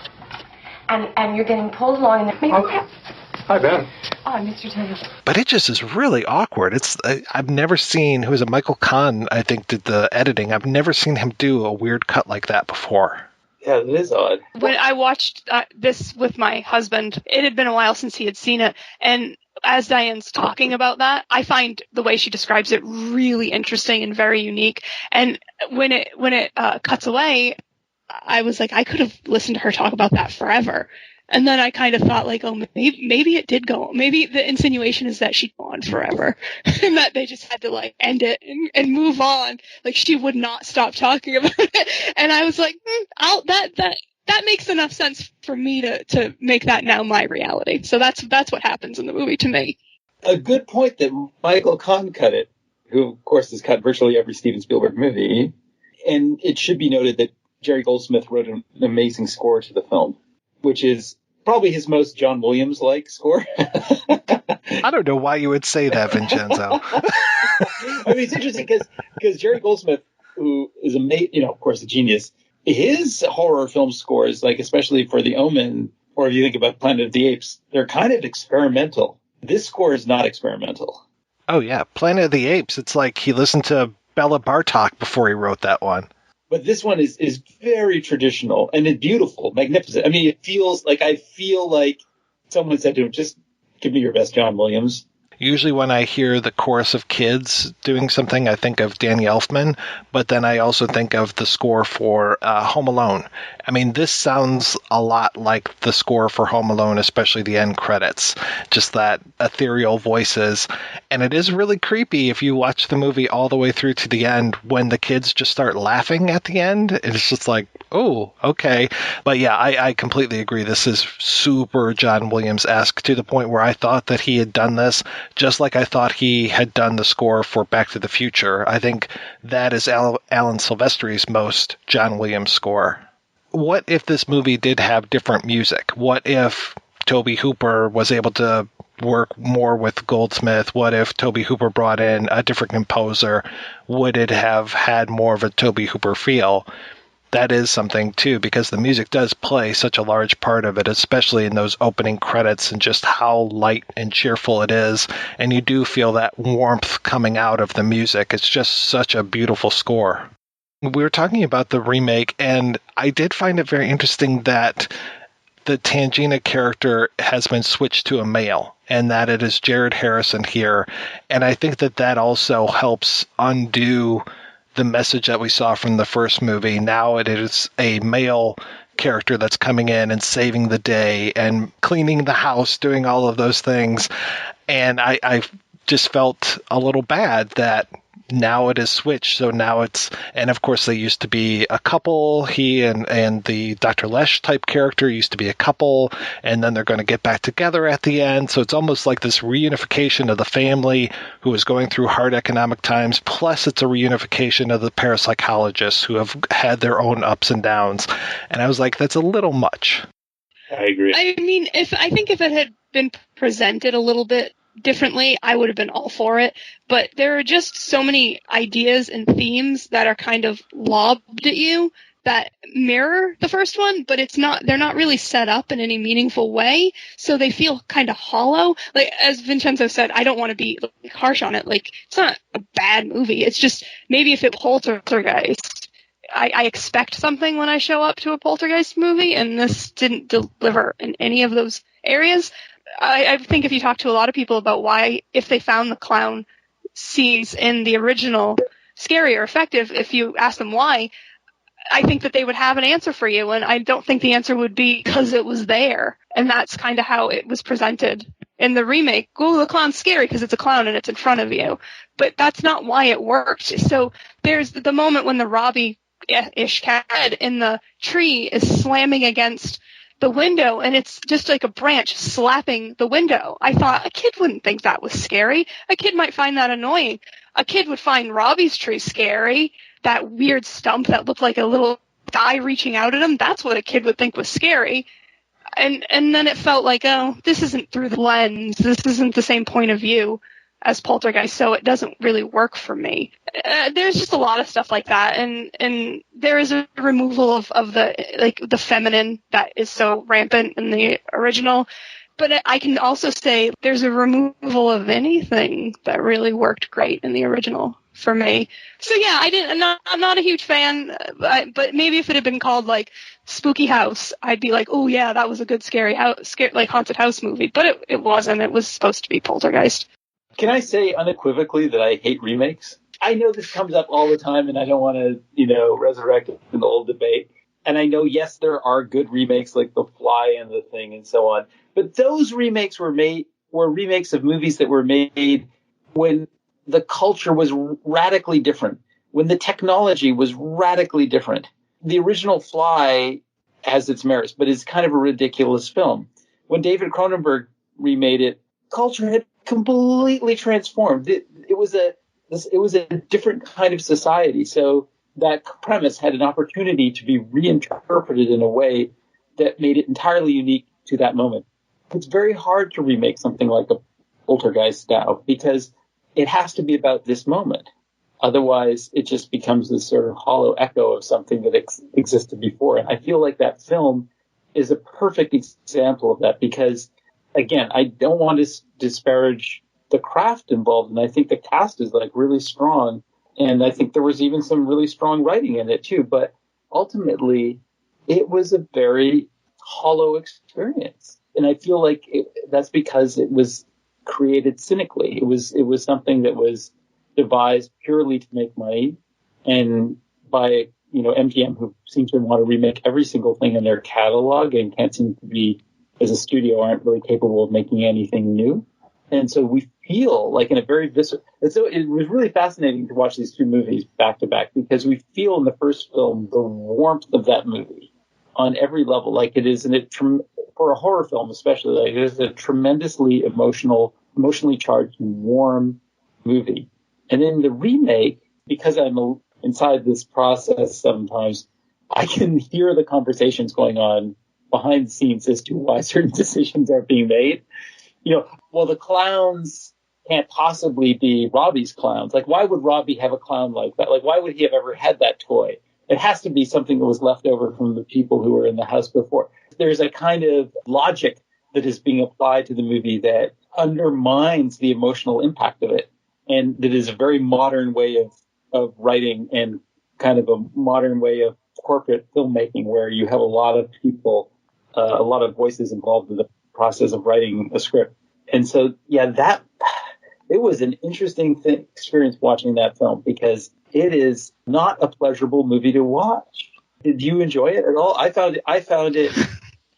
And you're getting pulled along. And Hi, Ben. Oh, I missed your time. But it just is really awkward. I've never seen, who was it, Michael Kahn, I think, did the editing. I've never seen him do a weird cut like that before. Yeah, it is odd. When I watched this with my husband, it had been a while since he had seen it, and as Diane's talking about that, I find the way she describes it really interesting and very unique. And when it cuts away, I was like, I could have listened to her talk about that forever. And then I kind of thought, like, oh, maybe it did go. Maybe the insinuation is that she'd gone forever, and that they just had to like end it and move on. Like she would not stop talking about it. And I was like, that makes enough sense for me to make that now my reality. So that's what happens in the movie to me. A good point that Michael Kahn cut it, who of course has cut virtually every Steven Spielberg movie, and it should be noted that Jerry Goldsmith wrote an amazing score to the film, which is probably his most John Williams-like score. I don't know why you would say that, Vincenzo. I mean, it's interesting because Jerry Goldsmith, who is of course, a genius, his horror film scores, like especially for The Omen, or if you think about Planet of the Apes, they're kind of experimental. This score is not experimental. Oh yeah, Planet of the Apes. It's like he listened to Bela Bartok before he wrote that one. But this one is very traditional and it's beautiful, magnificent. I mean, I feel like someone said to him, just give me your best John Williams. Usually when I hear the chorus of kids doing something, I think of Danny Elfman, but then I also think of the score for Home Alone. I mean, this sounds a lot like the score for Home Alone, especially the end credits. Just that ethereal voices. And it is really creepy if you watch the movie all the way through to the end when the kids just start laughing at the end. It's just like, oh, okay. But yeah, I completely agree. This is super John Williams-esque to the point where I thought that he had done this just like I thought he had done the score for Back to the Future. I think that is Alan Silvestri's most John Williams score. What if this movie did have different music? What if Tobe Hooper was able to work more with Goldsmith? What if Tobe Hooper brought in a different composer? Would it have had more of a Tobe Hooper feel? That is something, too, because the music does play such a large part of it, especially in those opening credits and just how light and cheerful it is. And you do feel that warmth coming out of the music. It's just such a beautiful score. We were talking about the remake, and I did find it very interesting that the Tangina character has been switched to a male, and that it is Jared Harrison here. And I think that also helps undo the message that we saw from the first movie. Now it is a male character that's coming in and saving the day and cleaning the house, doing all of those things. And I just felt a little bad that now it is switched. So now and of course they used to be a couple. He and the Dr. Lesh type character used to be a couple, and then they're going to get back together at the end. So it's almost like this reunification of the family who is going through hard economic times, plus it's a reunification of the parapsychologists who have had their own ups and downs. And I was like, that's a little much. I agree. I mean, I think if it had been presented a little bit differently, I would have been all for it. But there are just so many ideas and themes that are kind of lobbed at you that mirror the first one, but they're not really set up in any meaningful way, so they feel kind of hollow. Like, as Vincenzo said, I don't want to be harsh on it. Like, it's not a bad movie. It's just, maybe if it Poltergeist, I expect something when I show up to a Poltergeist movie, and this didn't deliver in any of those areas. I think if you talk to a lot of people about why, if they found the clown scenes in the original scary or effective, if you ask them why, I think that they would have an answer for you, and I don't think the answer would be because it was there. And that's kind of how it was presented in the remake. Oh, the clown's scary because it's a clown and it's in front of you. But that's not why it worked. So there's the moment when the Robbie-ish cat in the tree is slamming against the window, and it's just like a branch slapping the window. I thought a kid wouldn't think that was scary. A kid might find that annoying. A kid would find Robbie's tree scary. That weird stump that looked like a little guy reaching out at him, that's what a kid would think was scary. And then it felt like, oh, this isn't through the lens. This isn't the same point of view. as Poltergeist, so it doesn't really work for me. There's just a lot of stuff like that, and there is a removal of the feminine that is so rampant in the original. But I can also say there's a removal of anything that really worked great in the original for me. So yeah, I'm not a huge fan, but maybe if it had been called like Spooky House, I'd be like, oh yeah, that was a good scary like haunted house movie. But it wasn't. It was supposed to be Poltergeist. Can I say unequivocally that I hate remakes? I know this comes up all the time, and I don't want to, resurrect an old debate. And I know, yes, there are good remakes like The Fly and The Thing and so on. But those remakes were remakes of movies that were made when the culture was radically different, when the technology was radically different. The original Fly has its merits, but it's kind of a ridiculous film. When David Cronenberg remade it, culture had completely transformed. It was a different kind of society. So that premise had an opportunity to be reinterpreted in a way that made it entirely unique to that moment. It's very hard to remake something like a Poltergeist now because it has to be about this moment. Otherwise, it just becomes this sort of hollow echo of something that existed before. And I feel like that film is a perfect example of that because, again, I don't want to disparage the craft involved, and I think the cast is like really strong. And I think there was even some really strong writing in it too. But ultimately, it was a very hollow experience. And I feel like that's because it was created cynically. It was something that was devised purely to make money, and by MGM, who seems to want to remake every single thing in their catalog and can't seem to be, as a studio, aren't really capable of making anything new. And so we feel like in a very visceral. And so it was really fascinating to watch these two movies back to back because we feel in the first film the warmth of that movie on every level. Like it is, for a horror film especially, like it is a tremendously emotionally charged and warm movie. And in the remake, because I'm inside this process sometimes, I can hear the conversations going on behind the scenes as to why certain decisions are being made. Well, the clowns can't possibly be Robbie's clowns. Like, why would Robbie have a clown like that? Like, why would he have ever had that toy? It has to be something that was left over from the people who were in the house before. There's a kind of logic that is being applied to the movie that undermines the emotional impact of it. And that is a very modern way of writing and kind of a modern way of corporate filmmaking where you have a lot of people, a lot of voices involved in the process of writing a script. And so, yeah, it was an interesting experience watching that film because it is not a pleasurable movie to watch. Did you enjoy it at all? I found it,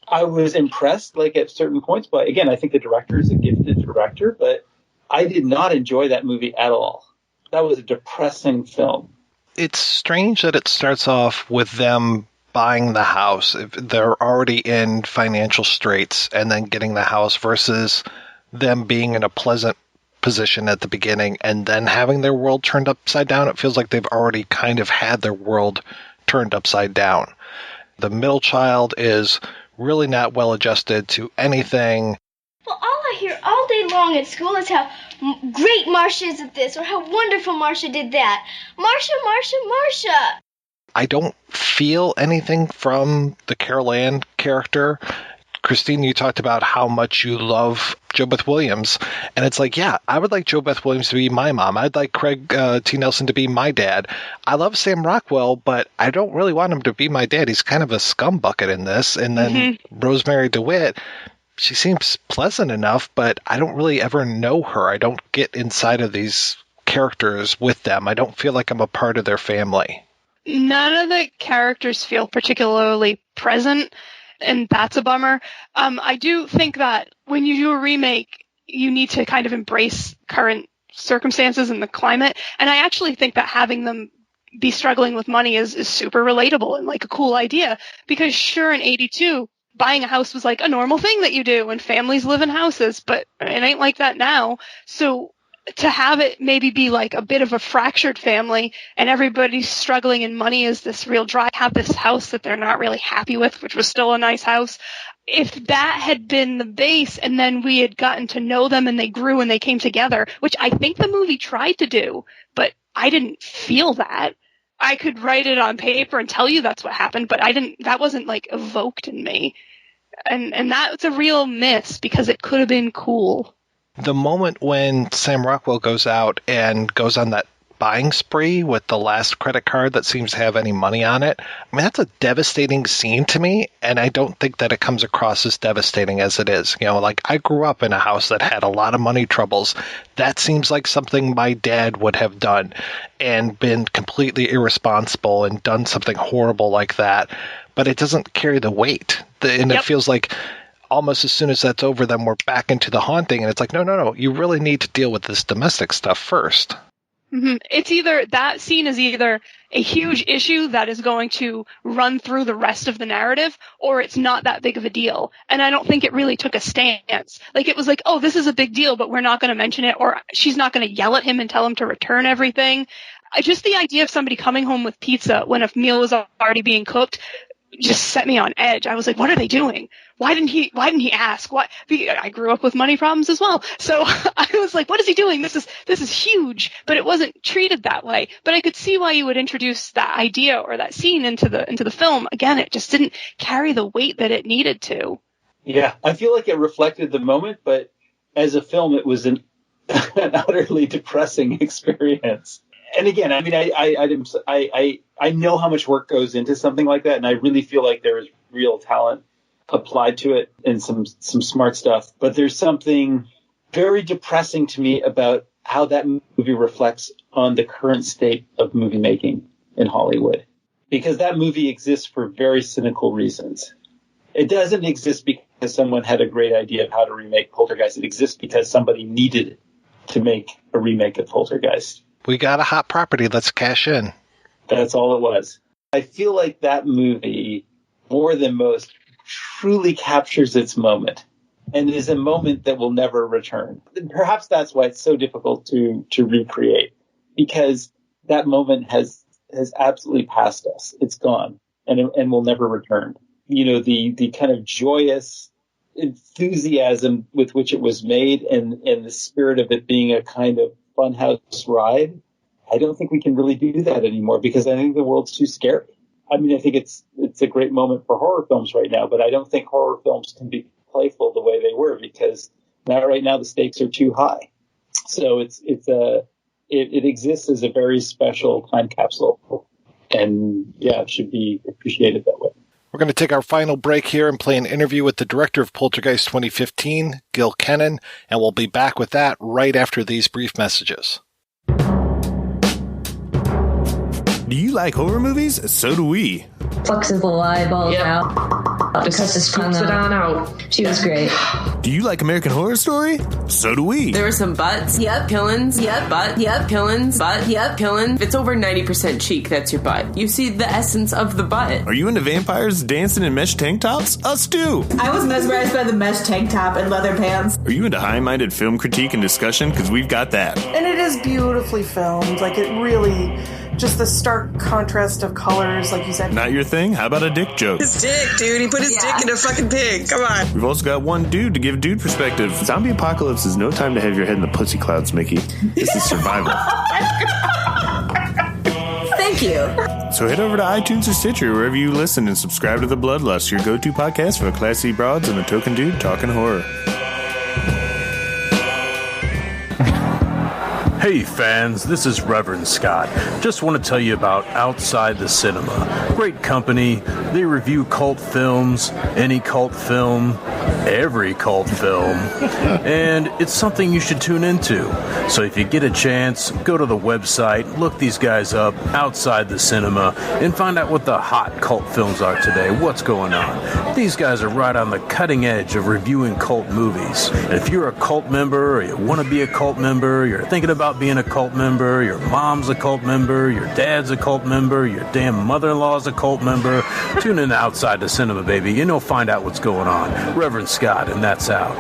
I was impressed like at certain points, but again, I think the director is a gifted director, but I did not enjoy that movie at all. That was a depressing film. It's strange that it starts off with them buying the house. If they're already in financial straits and then getting the house versus them being in a pleasant position at the beginning and then having their world turned upside down. It feels like they've already kind of had their world turned upside down. The middle child is really not well adjusted to anything. Well, all I hear all day long at school is how great Marcia is at this or how wonderful Marcia did that. Marcia, Marcia, Marcia. I don't feel anything from the Carol Ann character. Christine, you talked about how much you love JoBeth Williams. And it's like, yeah, I would like JoBeth Williams to be my mom. I'd like Craig T. Nelson to be my dad. I love Sam Rockwell, but I don't really want him to be my dad. He's kind of a scumbucket in this. And then Rosemary DeWitt, she seems pleasant enough, but I don't really ever know her. I don't get inside of these characters with them. I don't feel like I'm a part of their family. None of the characters feel particularly present, and that's a bummer. I do think that when you do a remake, you need to kind of embrace current circumstances and the climate. And I actually think that having them be struggling with money is super relatable and like a cool idea. Because sure, in 82, buying a house was like a normal thing that you do and families live in houses, but it ain't like that now. So to have it maybe be like a bit of a fractured family and everybody's struggling and money is this real drive, have this house that they're not really happy with, which was still a nice house. if that had been the base and then we had gotten to know them and they grew and they came together, which I think the movie tried to do, but I didn't feel that. I could write it on paper and tell you that's what happened, but that wasn't like evoked in me. And that's a real miss because it could have been cool. The moment when Sam Rockwell goes out and goes on that buying spree with the last credit card that seems to have any money on it, I mean, that's a devastating scene to me, and I don't think that it comes across as devastating as it is. You know, like, I grew up in a house that had a lot of money troubles. That seems like something my dad would have done and been completely irresponsible and done something horrible like that, but it doesn't carry the weight. And It feels like almost as soon as that's over, then we're back into the haunting, and it's like, no, you really need to deal with this domestic stuff first. Mm-hmm. It's either that scene is either a huge issue that is going to run through the rest of the narrative, or it's not that big of a deal. And I don't think it really took a stance. Like, it was like, oh, this is a big deal, but we're not going to mention it, or she's not going to yell at him and tell him to return everything. Just the idea of somebody coming home with pizza when a meal was already being cooked just set me on edge. I was like, what are they doing? Why didn't he ask? Why? I grew up with money problems as well. So I was like, what is he doing? This is huge, but it wasn't treated that way. But I could see why you would introduce that idea or that scene into the film. Again, it just didn't carry the weight that it needed to. Yeah, I feel like it reflected the moment, but as a film, it was an utterly depressing experience. And again, I mean, I know how much work goes into something like that, and I really feel like there is real talent applied to it and some smart stuff. But there's something very depressing to me about how that movie reflects on the current state of movie making in Hollywood, because that movie exists for very cynical reasons. It doesn't exist because someone had a great idea of how to remake Poltergeist. It exists because somebody needed to make a remake of Poltergeist. We got a hot property. Let's cash in. That's all it was. I feel like that movie, more than most, truly captures its moment and is a moment that will never return. Perhaps that's why it's so difficult to recreate, because that moment has absolutely passed us. It's gone and will never return. You know, the kind of joyous enthusiasm with which it was made and the spirit of it being a kind of funhouse ride, I don't think we can really do that anymore, because I think the world's too scary. I mean, I think it's a great moment for horror films right now, but I don't think horror films can be playful the way they were, because right now the stakes are too high. So it exists as a very special time capsule, and yeah, it should be appreciated that way. We're going to take our final break here and play an interview with the director of Poltergeist 2015, Gil Kennan, and we'll be back with that right after these brief messages. Do you like horror movies? So do we. Plucks his little eyeballs out. Because his tongue out. She was great. Do you like American Horror Story? So do we. There were some butts. Yep. Killings. Yep. Butt. Yep. Killings. Butt. Yep. Killing. If it's over 90% cheek, that's your butt. You see the essence of the butt. Are you into vampires dancing in mesh tank tops? Us too. I was mesmerized by the mesh tank top and leather pants. Are you into high-minded film critique and discussion? Because we've got that. And it is beautifully filmed. Like, it really... just the stark contrast of colors, like you said. Not your thing? How about a dick joke? His dick, dude. He put his dick in a fucking pig. Come on. We've also got one dude to give dude perspective. Zombie apocalypse is no time to have your head in the pussy clouds, Mickey. This is survival. Thank you. So head over to iTunes or Stitcher, wherever you listen, and subscribe to The Bloodlust, your go-to podcast for the classy broads and the token dude talking horror. Hey fans, this is Reverend Scott. Just want to tell you about Outside the Cinema. Great company. They review cult films, any cult film, every cult film, and it's something you should tune into. So if you get a chance, go to the website, look these guys up, Outside the Cinema, and find out what the hot cult films are today, what's going on. These guys are right on the cutting edge of reviewing cult movies. And if you're a cult member, or you want to be a cult member, you're thinking about being a cult member, your mom's a cult member, your dad's a cult member, your damn mother-in-law's a cult member, tune in to Outside the Cinema, baby, and you'll find out what's going on. Reverend Scott, and that's out.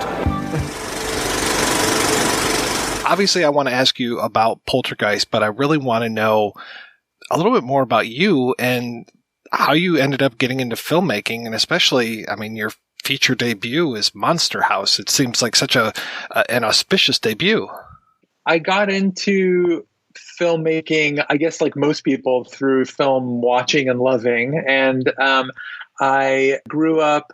Obviously, I want to ask you about Poltergeist, but I really want to know a little bit more about you and how you ended up getting into filmmaking, and especially, I mean, your feature debut is Monster House. It seems like such an auspicious debut. I got into filmmaking, I guess like most people, through film watching and loving. And I grew up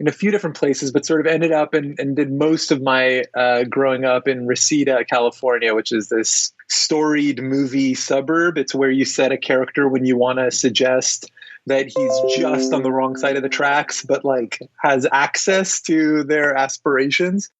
in a few different places, but sort of ended up and did most of my growing up in Reseda, California, which is this storied movie suburb. It's where you set a character when you want to suggest that he's just on the wrong side of the tracks, but like has access to their aspirations.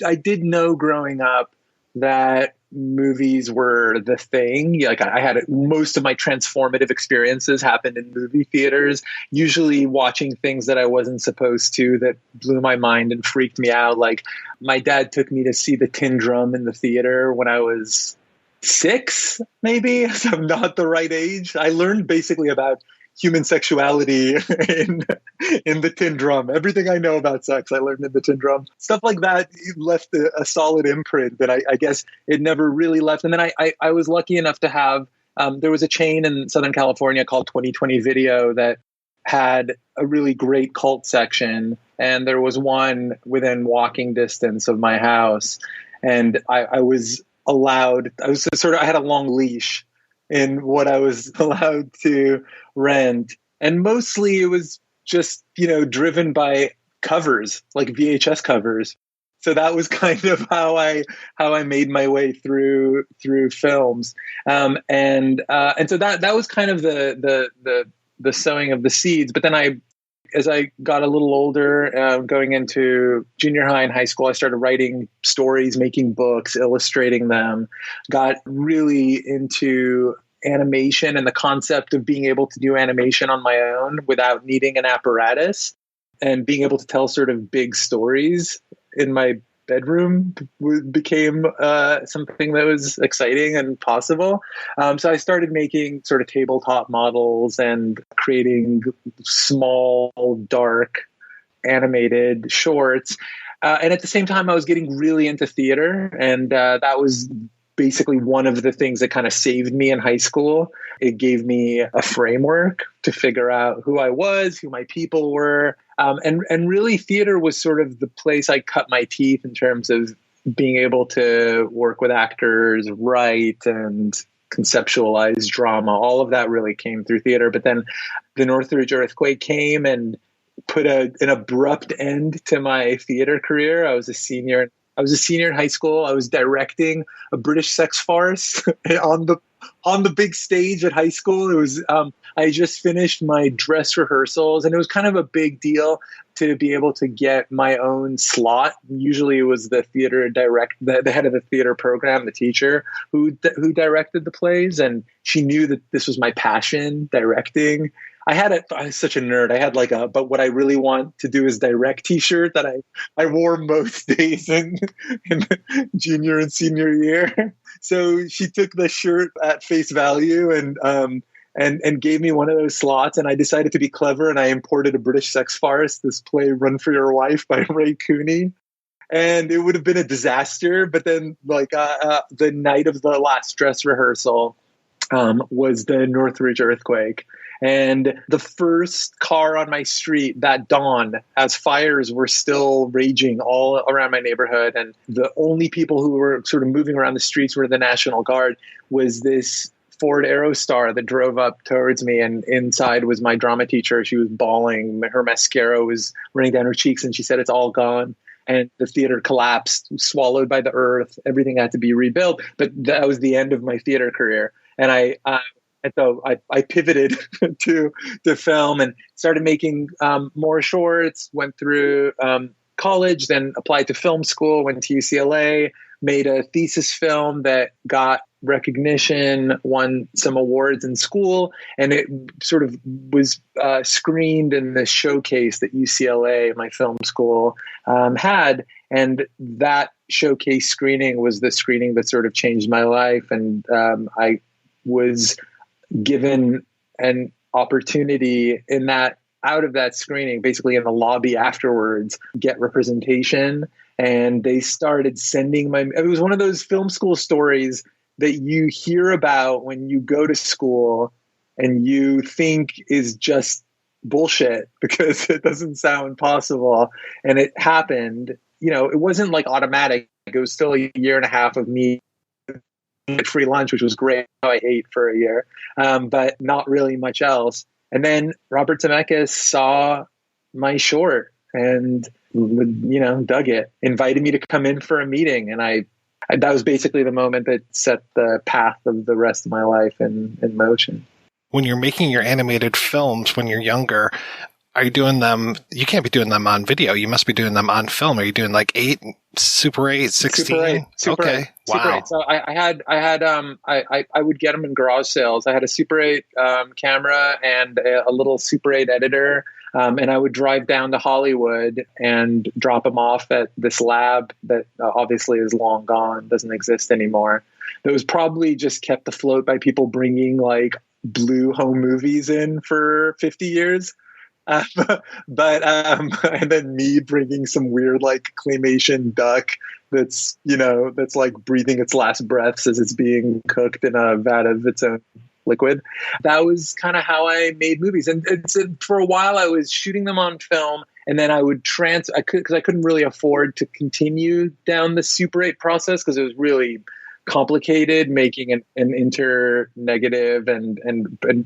I did know growing up that movies were the thing. Like I had most of my transformative experiences happened in movie theaters, usually watching things that I wasn't supposed to that blew my mind and freaked me out. Like my dad took me to see the Tin Drum in the theater when I was 6, maybe. So I'm not the right age. I learned basically about human sexuality in the Tin Drum. Everything I know about sex, I learned in the Tin Drum. Stuff like that left a solid imprint that I guess it never really left. And then I was lucky enough to have, there was a chain in Southern California called 2020 Video that had a really great cult section. And there was one within walking distance of my house. And I was allowed, I had a long leash in what I was allowed to rent. And mostly it was just, driven by covers, like VHS covers. So that was kind of how I made my way through films. And so that was kind of the sowing of the seeds. But then as I got a little older, going into junior high and high school, I started writing stories, making books, illustrating them, got really into animation and the concept of being able to do animation on my own without needing an apparatus and being able to tell sort of big stories in my bedroom became something that was exciting and possible. So I started making sort of tabletop models and creating small, dark, animated shorts. And at the same time, I was getting really into theater. And that was basically one of the things that kind of saved me in high school. It gave me a framework to figure out who I was, who my people were. And really theater was sort of the place I cut my teeth in terms of being able to work with actors, write, and conceptualize drama. All of that really came through theater. But then the Northridge earthquake came and put an abrupt end to my theater career. I was a senior in high school. I was directing a British sex farce on the big stage at high school. It was I just finished my dress rehearsals, and it was kind of a big deal to be able to get my own slot. Usually, it was the the head of the theater program, the teacher who directed the plays, and she knew that this was my passion, directing. I was such a nerd. I had but what I really want to do is direct t-shirt that I wore most days in junior and senior year. So she took the shirt at face value and gave me one of those slots. And I decided to be clever, and I imported a British sex farce, this play Run for Your Wife by Ray Cooney. And it would have been a disaster. But then the night of the last dress rehearsal was the Northridge earthquake. And the first car on my street that dawn, as fires were still raging all around my neighborhood, and the only people who were sort of moving around the streets were the National Guard, was this Ford Aerostar that drove up towards me. And inside was my drama teacher. She was bawling. Her mascara was running down her cheeks, and she said, "It's all gone." And the theater collapsed, swallowed by the earth. Everything had to be rebuilt. But that was the end of my theater career. And so I pivoted to film and started making more shorts, went through college, then applied to film school, went to UCLA, made a thesis film that got recognition, won some awards in school, and it sort of was screened in the showcase that UCLA, my film school, had. And that showcase screening was the screening that sort of changed my life. And I was given an opportunity out of that screening, basically in the lobby afterwards, get representation. And they started sending it was one of those film school stories that you hear about when you go to school and you think is just bullshit because it doesn't sound possible. And it happened. It wasn't like automatic. It was still a year and a half of me at free lunch, which was great. I ate for a year, but not really much else. And then Robert Zemeckis saw my short and, dug it, invited me to come in for a meeting. And I that was basically the moment that set the path of the rest of my life in motion. When you're making your animated films when you're younger, are you doing them? You can't be doing them on video. You must be doing them on film. Are you doing like 8, Super 8, 16? Super 8. Wow. Super 8. So I would get them in garage sales. I had a Super 8 camera and a little Super 8 editor. And I would drive down to Hollywood and drop them off at this lab that obviously is long gone, doesn't exist anymore. That was probably just kept afloat by people bringing like blue home movies in for 50 years. And then me bringing some weird like claymation duck that's like breathing its last breaths as it's being cooked in a vat of its own liquid. That was kind of how I made movies. And for a while I was shooting them on film, and then I would because I couldn't really afford to continue down the Super 8 process because it was really complicated making an inter-negative and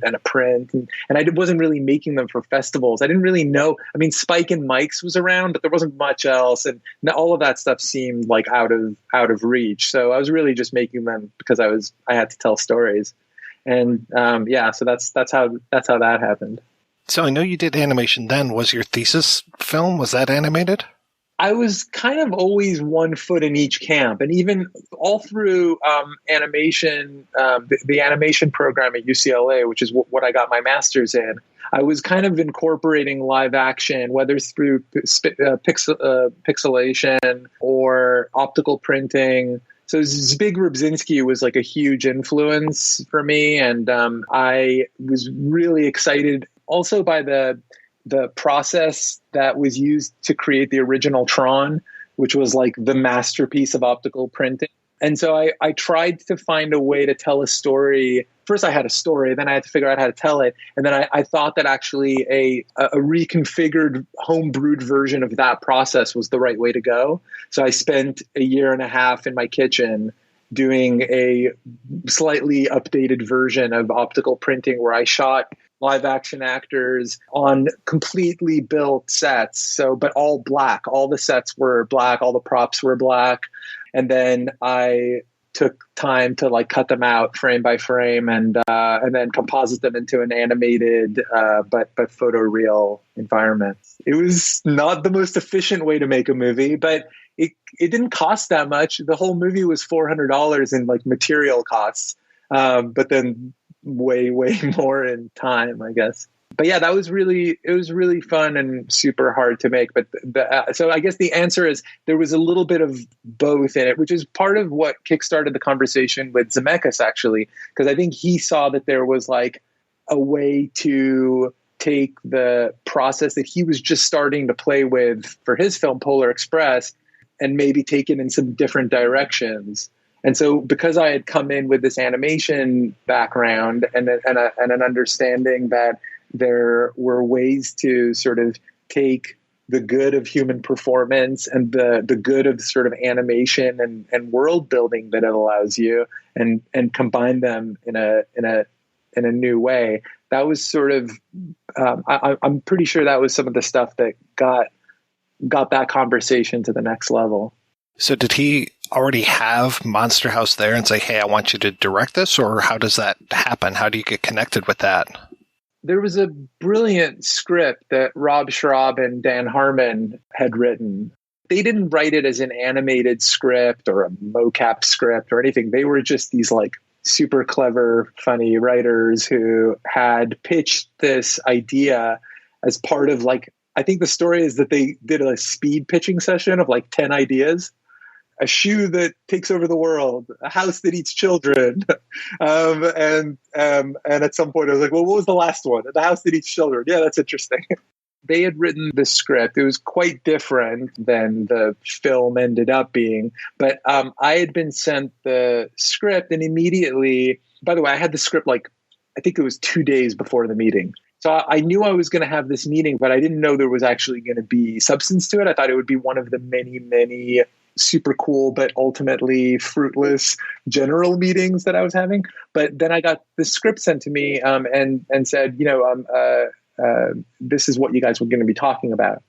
a print. And I wasn't really making them for festivals. I didn't really know. I mean, Spike and Mike's was around, but there wasn't much else. And all of that stuff seemed like out of reach. So I was really just making them because I had to tell stories. And so that's how that happened. So I know you did animation then. Was your thesis film, was that animated? I was kind of always one foot in each camp. And even all through animation, the animation program at UCLA, which is what I got my master's in, I was kind of incorporating live action, whether it's through pixelation or optical printing. So Zbig Rybczynski was like a huge influence for me. And I was really excited also by the process that was used to create the original Tron, which was like the masterpiece of optical printing. And so I tried to find a way to tell a story. First, I had a story, then I had to figure out how to tell it. And then I thought that actually a reconfigured, home-brewed version of that process was the right way to go. So I spent a year and a half in my kitchen doing a slightly updated version of optical printing where I shot live action actors on completely built sets. So, but all black, all the sets were black, all the props were black. And then I took time to like cut them out frame by frame and then composite them into an animated, but photoreal environment. It was not the most efficient way to make a movie, but it didn't cost that much. The whole movie was $400 in like material costs. But then way more in time, I guess. But yeah, it was really fun and super hard to make. But so I guess the answer is there was a little bit of both in it, which is part of what kickstarted the conversation with Zemeckis, actually, because I think he saw that there was like a way to take the process that he was just starting to play with for his film Polar Express and maybe take it in some different directions. And so because I had come in with this animation background and an understanding that there were ways to sort of take the good of human performance and the good of sort of animation and world building that it allows you and combine them in a new way, that was sort of I'm pretty sure that was some of the stuff that got that conversation to the next level. So did he already have Monster House there and say, hey, I want you to direct this? Or how does that happen? How do you get connected with that? There was a brilliant script that Rob Schraub and Dan Harmon had written. They didn't write it as an animated script or a mocap script or anything. They were just these like super clever, funny writers who had pitched this idea as part of like, I think the story is that they did a speed pitching session of like 10 ideas. A shoe that takes over the world, a house that eats children. And at some point I was like, well, what was the last one? The house that eats children. Yeah, that's interesting. They had written the script. It was quite different than the film ended up being. But I had been sent the script and immediately, by the way, I had the script like, I think it was 2 days before the meeting. So I knew I was going to have this meeting, but I didn't know there was actually going to be substance to it. I thought it would be one of the many, many super cool, but ultimately fruitless general meetings that I was having. But then I got the script sent to me and said, this is what you guys were going to be talking about.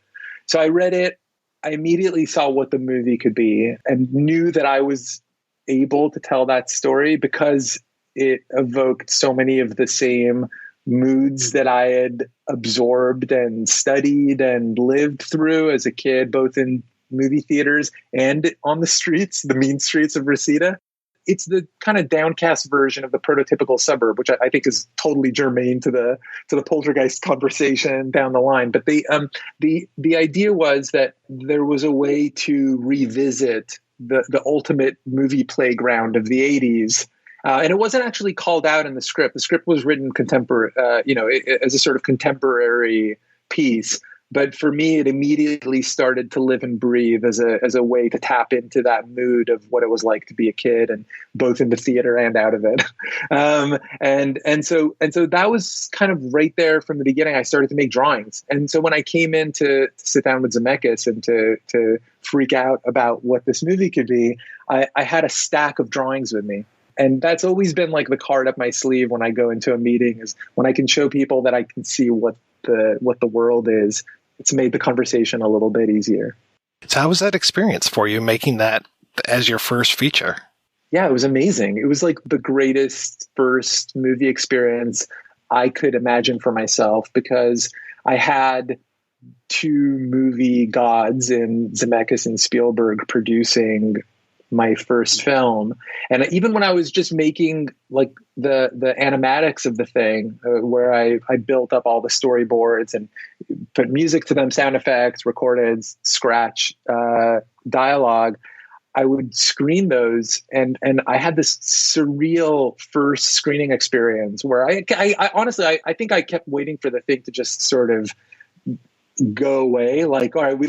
So I read it. I immediately saw what the movie could be and knew that I was able to tell that story because it evoked so many of the same moods that I had absorbed and studied and lived through as a kid, both in movie theaters and on the streets, the mean streets of Reseda. It's the kind of downcast version of the prototypical suburb, which I think is totally germane to the Poltergeist conversation down the line. But the idea was that there was a way to revisit the ultimate movie playground of the 80s. And it wasn't actually called out in the script. The script was written contemporary, as a sort of contemporary piece. But for me, it immediately started to live and breathe as a way to tap into that mood of what it was like to be a kid, and both in the theater and out of it. And so that was kind of right there from the beginning. I started to make drawings, and so when I came in to sit down with Zemeckis and to freak out about what this movie could be, I had a stack of drawings with me. And that's always been like the card up my sleeve when I go into a meeting, is when I can show people that I can see what the world is. It's made the conversation a little bit easier. So how was that experience for you, making that as your first feature? Yeah, it was amazing. It was like the greatest first movie experience I could imagine for myself, because I had two movie gods in Zemeckis and Spielberg producing my first film. And even when I was just making like the animatics of the thing, where I built up all the storyboards and put music to them, sound effects, recorded, scratch, dialogue, I would screen those. And I had this surreal first screening experience where I honestly, I think I kept waiting for the thing to just sort of go away. Like, all right, we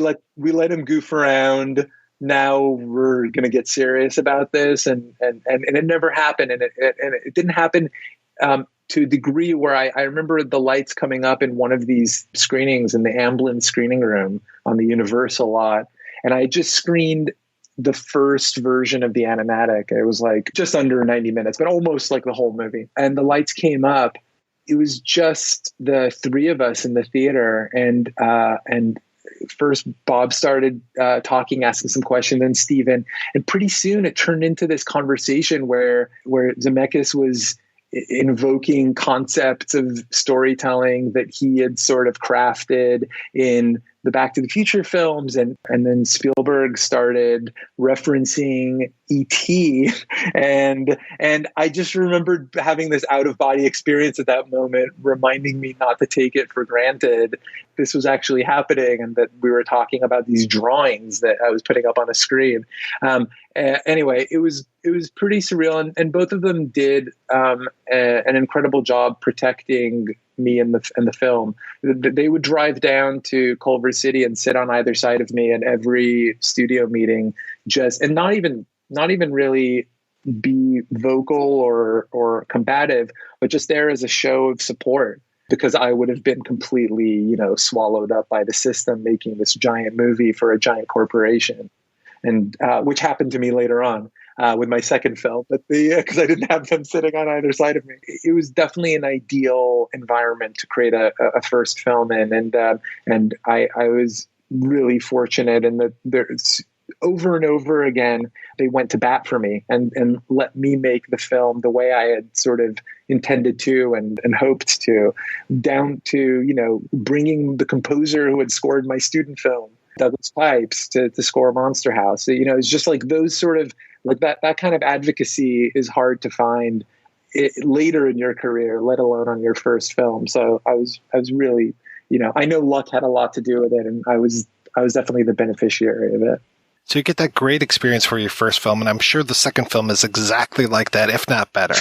let him goof around. Now we're going to get serious about this. And it never happened. And it didn't happen to a degree where I remember the lights coming up in one of these screenings in the Amblin screening room on the Universal lot. And I just screened the first version of the animatic. It was like just under 90 minutes, but almost like the whole movie. And the lights came up. It was just the three of us in the theater. And first Bob started talking, asking some questions, and Steven. And pretty soon it turned into this conversation where Zemeckis was invoking concepts of storytelling that he had sort of crafted in the Back to the Future films. And then Spielberg started referencing E.T. And I just remembered having this out-of-body experience at that moment, reminding me not to take it for granted. This was actually happening, and that we were talking about these drawings that I was putting up on a screen. Anyway, it was pretty surreal, and both of them did an incredible job protecting me in the film. They would drive down to Culver City and sit on either side of me at every studio meeting, and not even really be vocal or combative, but just there as a show of support, because I would have been completely, swallowed up by the system making this giant movie for a giant corporation, and which happened to me later on. With my second film, but because I didn't have them sitting on either side of me, it was definitely an ideal environment to create a first film in, and I was really fortunate in that there's over and over again they went to bat for me and let me make the film the way I had sort of intended to and hoped to, down to bringing the composer who had scored my student film, Douglas Pipes, to score Monster House. It's just like those sort of like that kind of advocacy is hard to find later in your career, let alone on your first film. So I was really, I know luck had a lot to do with it, and I was definitely the beneficiary of it. So you get that great experience for your first film, and I'm sure the second film is exactly like that, if not better.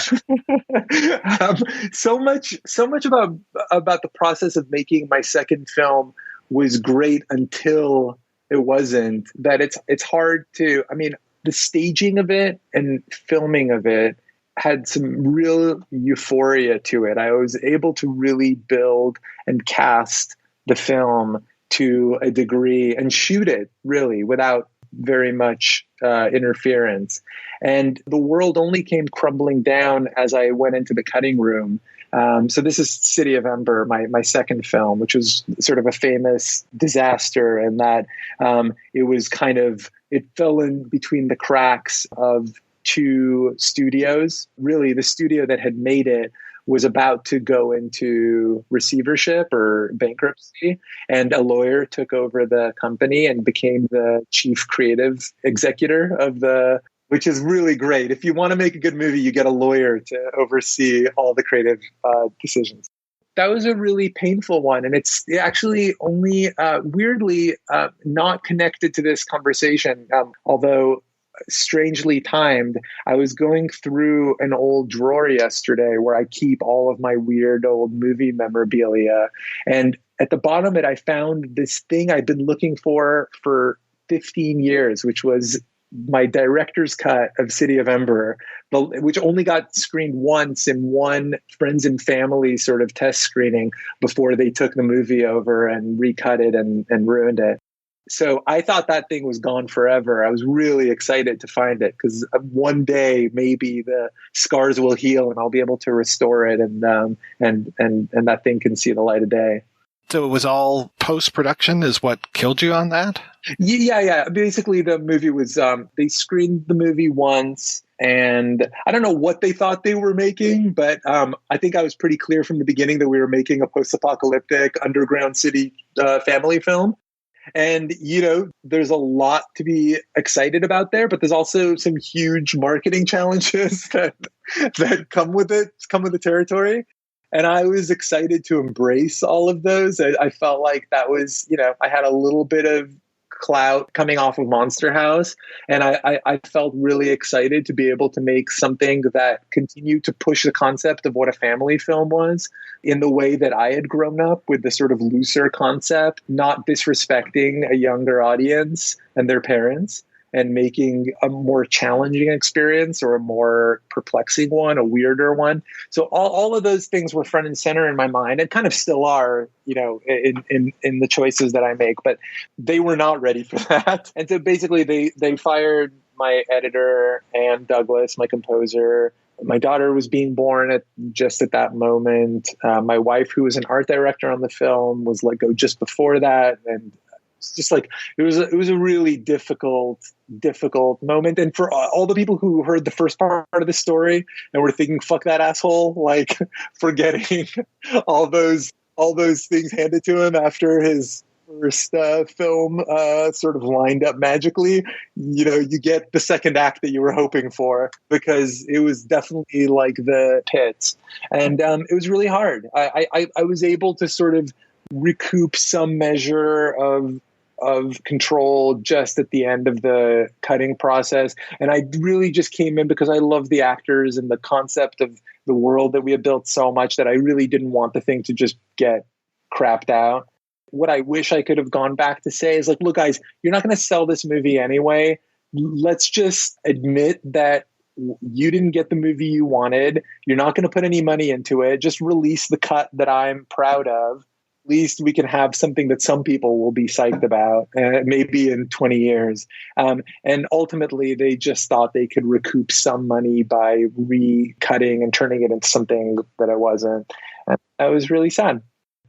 So much about the process of making my second film was great until it wasn't. That it's hard to. I mean, the staging of it and filming of it had some real euphoria to it. I was able to really build and cast the film to a degree and shoot it really without very much interference. And the world only came crumbling down as I went into the cutting room. So this is City of Ember, my second film, which was sort of a famous disaster in that it fell in between the cracks of two studios. Really, the studio that had made it was about to go into receivership or bankruptcy, and a lawyer took over the company and became the chief creative executor of which is really great. If you want to make a good movie, you get a lawyer to oversee all the creative decisions. That was a really painful one. And it's actually only weirdly not connected to this conversation, although strangely timed. I was going through an old drawer yesterday where I keep all of my weird old movie memorabilia. And at the bottom of it, I found this thing I'd been looking for 15 years, which was my director's cut of City of Ember, which only got screened once in one friends and family sort of test screening before they took the movie over and recut it and ruined it. So I thought that thing was gone forever. I was really excited to find it because one day maybe the scars will heal and I'll be able to restore it, and that thing can see the light of day. So it was all post-production is what killed you on that? Yeah. Basically, the movie was, they screened the movie once, and I don't know what they thought they were making, but I think I was pretty clear from the beginning that we were making a post-apocalyptic underground city family film. And, there's a lot to be excited about there, but there's also some huge marketing challenges that come with it, come with the territory. And I was excited to embrace all of those. I felt like that was, I had a little bit of clout coming off of Monster House. And I felt really excited to be able to make something that continued to push the concept of what a family film was in the way that I had grown up, with the sort of looser concept, not disrespecting a younger audience and their parents, and making a more challenging experience or a more perplexing one, a weirder one. So all of those things were front and center in my mind, and kind of still are, in the choices that I make, but they were not ready for that. And so basically they fired my editor and Douglas, my composer. My daughter was being born at that moment. My wife, who was an art director on the film, was let go just before that. And it's just like, it was a really difficult moment. And for all the people who heard the first part of the story and were thinking, fuck that asshole, like forgetting all those things handed to him after his first film sort of lined up magically, you get the second act that you were hoping for, because it was definitely like the pits. And it was really hard. I was able to sort of recoup some measure of control just at the end of the cutting process. And I really just came in because I love the actors and the concept of the world that we had built so much that I really didn't want the thing to just get crapped out. What I wish I could have gone back to say is like, look, guys, you're not going to sell this movie anyway. Let's just admit that you didn't get the movie you wanted. You're not going to put any money into it. Just release the cut that I'm proud of. At least we can have something that some people will be psyched about, maybe in 20 years. And ultimately, they just thought they could recoup some money by recutting and turning it into something that it wasn't. And that was really sad.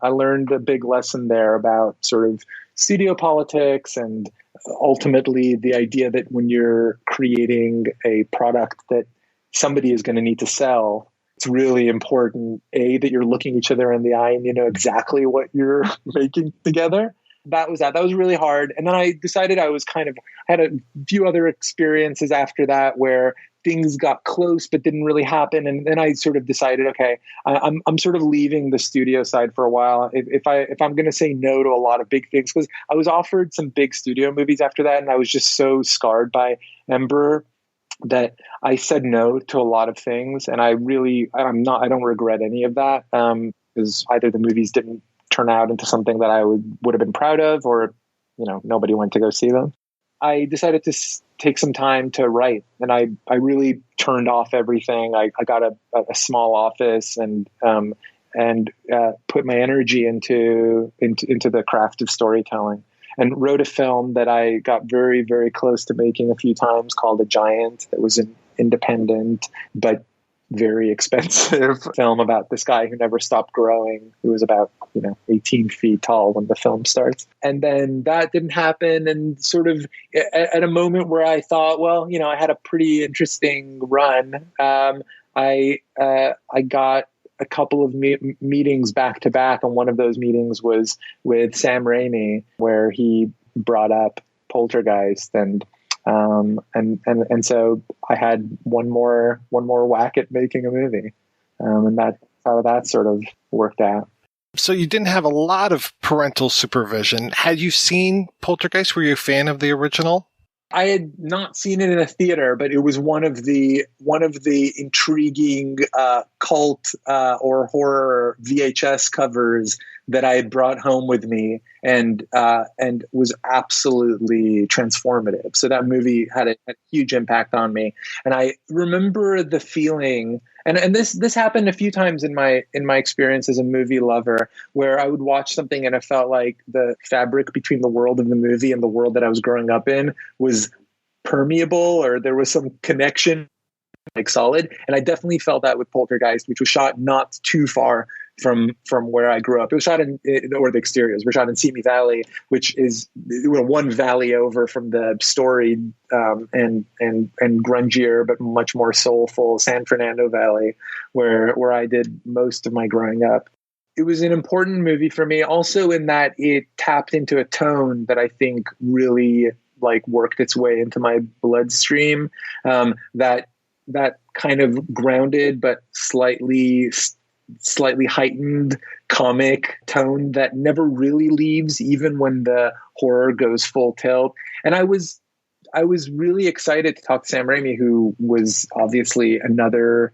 I learned a big lesson there about sort of studio politics, and ultimately the idea that when you're creating a product that somebody is going to need to sell, it's really important, that you're looking each other in the eye and you know exactly what you're making together. That was really hard. And then I decided I had a few other experiences after that where things got close but didn't really happen. And then I sort of decided, okay, I'm sort of leaving the studio side for a while. If I'm going to say no to a lot of big things, because I was offered some big studio movies after that, and I was just so scarred by Ember that I said no to a lot of things. And I don't regret any of that, because either the movies didn't turn out into something that I would have been proud of, or nobody went to go see them. I decided to take some time to write. And I really turned off everything. I got a small office and put my energy into the craft of storytelling, and wrote a film that I got very, very close to making a few times, called A Giant. That was an independent but very expensive film about this guy who never stopped growing, who was about 18 feet tall when the film starts. And then that didn't happen, and sort of at a moment where I thought, well, I had a pretty interesting run. I got a couple of meetings back to back, and one of those meetings was with Sam Raimi, where he brought up Poltergeist, and so I had one more whack at making a movie, and that's how that sort of worked out. So you didn't have a lot of parental supervision. Had you seen Poltergeist? Were you a fan of the original? I had not seen it in a theater, but it was one of the intriguing cult or horror VHS covers that I had brought home with me, and was absolutely transformative. So that movie had a huge impact on me, and I remember the feeling. And this happened a few times in my experience as a movie lover, where I would watch something and it felt like the fabric between the world of the movie and the world that I was growing up in was permeable, or there was some connection, like solid. And I definitely felt that with Poltergeist, which was shot not too far from where I grew up. It was shot or the exteriors were shot in Simi Valley, which is one valley over from the storied and grungier but much more soulful San Fernando Valley, where I did most of my growing up. It was an important movie for me, also in that it tapped into a tone that I think really worked its way into my bloodstream. That kind of grounded but slightly heightened comic tone that never really leaves, even when the horror goes full tilt. And I was really excited to talk to Sam Raimi, who was obviously another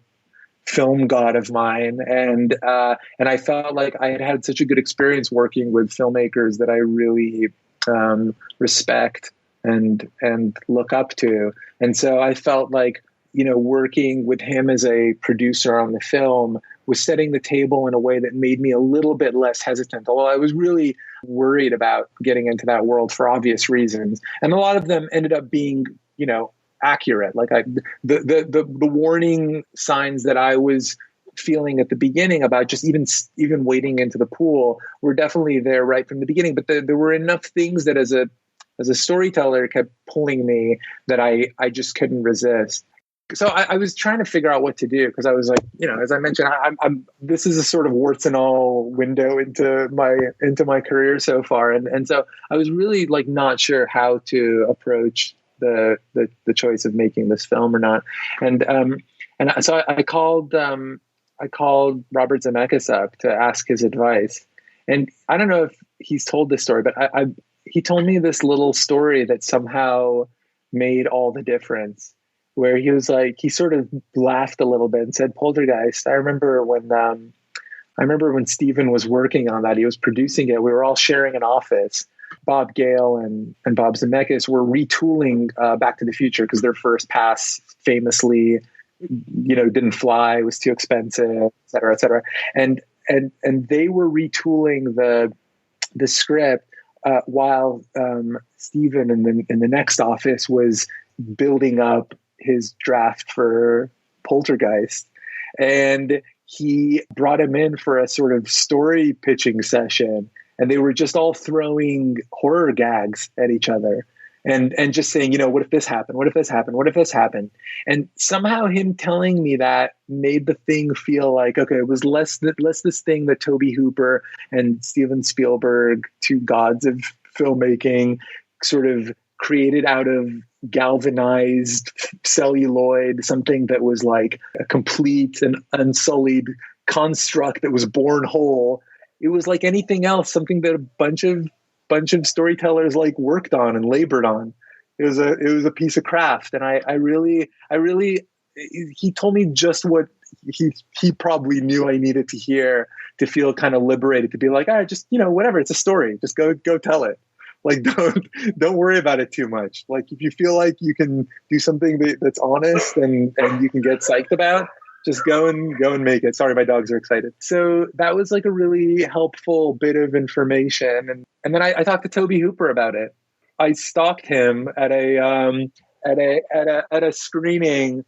film god of mine. And I felt like I had such a good experience working with filmmakers that I really respect and look up to. And so I felt like, working with him as a producer on the film was setting the table in a way that made me a little bit less hesitant, although I was really worried about getting into that world for obvious reasons. And a lot of them ended up being, accurate. Like the warning signs that I was feeling at the beginning about just even wading into the pool were definitely there right from the beginning. But there were enough things that as a storyteller kept pulling me that I just couldn't resist. So I was trying to figure out what to do, because I was like, as I mentioned, this is a sort of warts and all window into my career so far, and so I was really not sure how to approach the choice of making this film or not, and so I called Robert Zemeckis up to ask his advice, and I don't know if he's told this story, but he told me this little story that somehow made all the difference. Where he was he sort of laughed a little bit and said, Poltergeist. I remember when Steven was working on that, he was producing it. We were all sharing an office. Bob Gale and Bob Zemeckis were retooling Back to the Future, because their first pass famously, didn't fly. It was too expensive, et cetera, et cetera. And they were retooling the script while Steven in the next office was building up his draft for Poltergeist, and he brought him in for a sort of story pitching session, and they were just all throwing horror gags at each other and just saying, what if this happened? What if this happened? What if this happened? And somehow him telling me that made the thing feel like, okay, it was less this thing that Tobe Hooper and Steven Spielberg, two gods of filmmaking, sort of created out of galvanized celluloid, something that was like a complete and unsullied construct that was born whole. It was like anything else, something that a bunch of storytellers worked on and labored on. It was a piece of craft, and I really he told me just what he probably knew I needed to hear to feel kind of liberated, to be like, just whatever, it's a story, just go tell it. Like, don't worry about it too much. Like, if you feel like you can do something that's honest and you can get psyched about, just go and make it. Sorry, my dogs are excited. So that was like a really helpful bit of information. And then I talked to Tobe Hooper about it. I stalked him at a screening.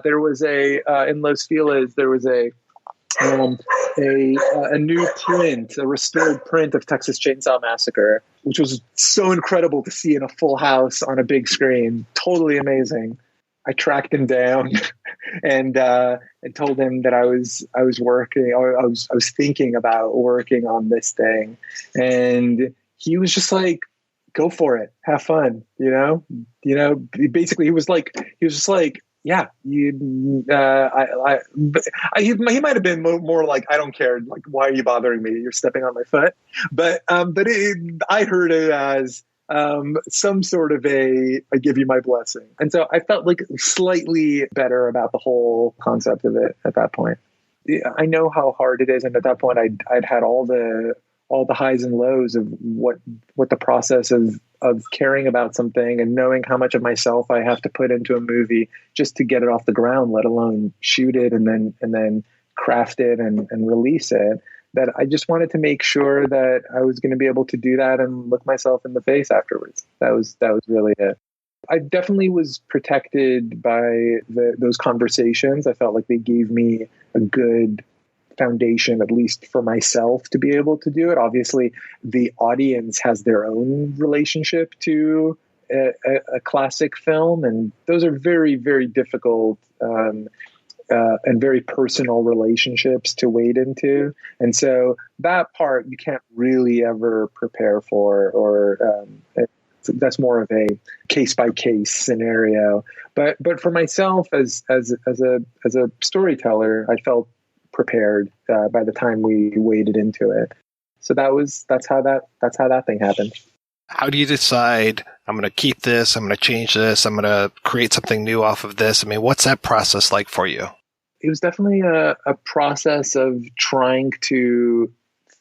There was in Los Feliz. There was a new print, a restored print of Texas Chainsaw Massacre, which was so incredible to see in a full house on a big screen. Totally amazing. I tracked him down and told him that I was working, or I was thinking about working on this thing, and he was just like, "Go for it, have fun," you know. Basically, he was just like, "Yeah, he might have been more like, I don't care. Like, why are you bothering me? You're stepping on my foot." But I heard it as some sort of I give you my blessing. And so I felt like slightly better about the whole concept of it at that point. I know how hard it is. And at that point I'd had all the highs and lows of what the process of caring about something and knowing how much of myself I have to put into a movie just to get it off the ground, let alone shoot it and then craft it and release it. That I just wanted to make sure that I was going to be able to do that and look myself in the face afterwards. That was really it. I definitely was protected by those conversations. I felt like they gave me a good foundation, at least for myself, to be able to do it. Obviously, the audience has their own relationship to a classic film, and those are very, very difficult and very personal relationships to wade into. And so that part you can't really ever prepare for, or that's more of a case by case scenario. But for myself as a storyteller, I felt prepared by the time we waded into it. So that's how that thing happened. How do you decide, I'm going to keep this, I'm going to change this, I'm going to create something new off of this? I mean, what's that process like for you? It was definitely a process of trying to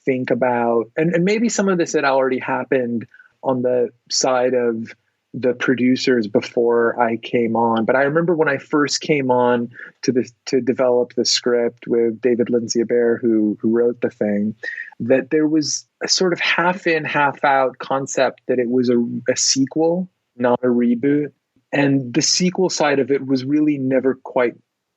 think about, and maybe some of this had already happened on the side of the producers before I came on. But I remember when I first came on to develop the script with David Lindsay-Abaire, who wrote the thing, that there was a sort of half in, half out concept that it was a sequel, not a reboot. And the sequel side of it was really never quite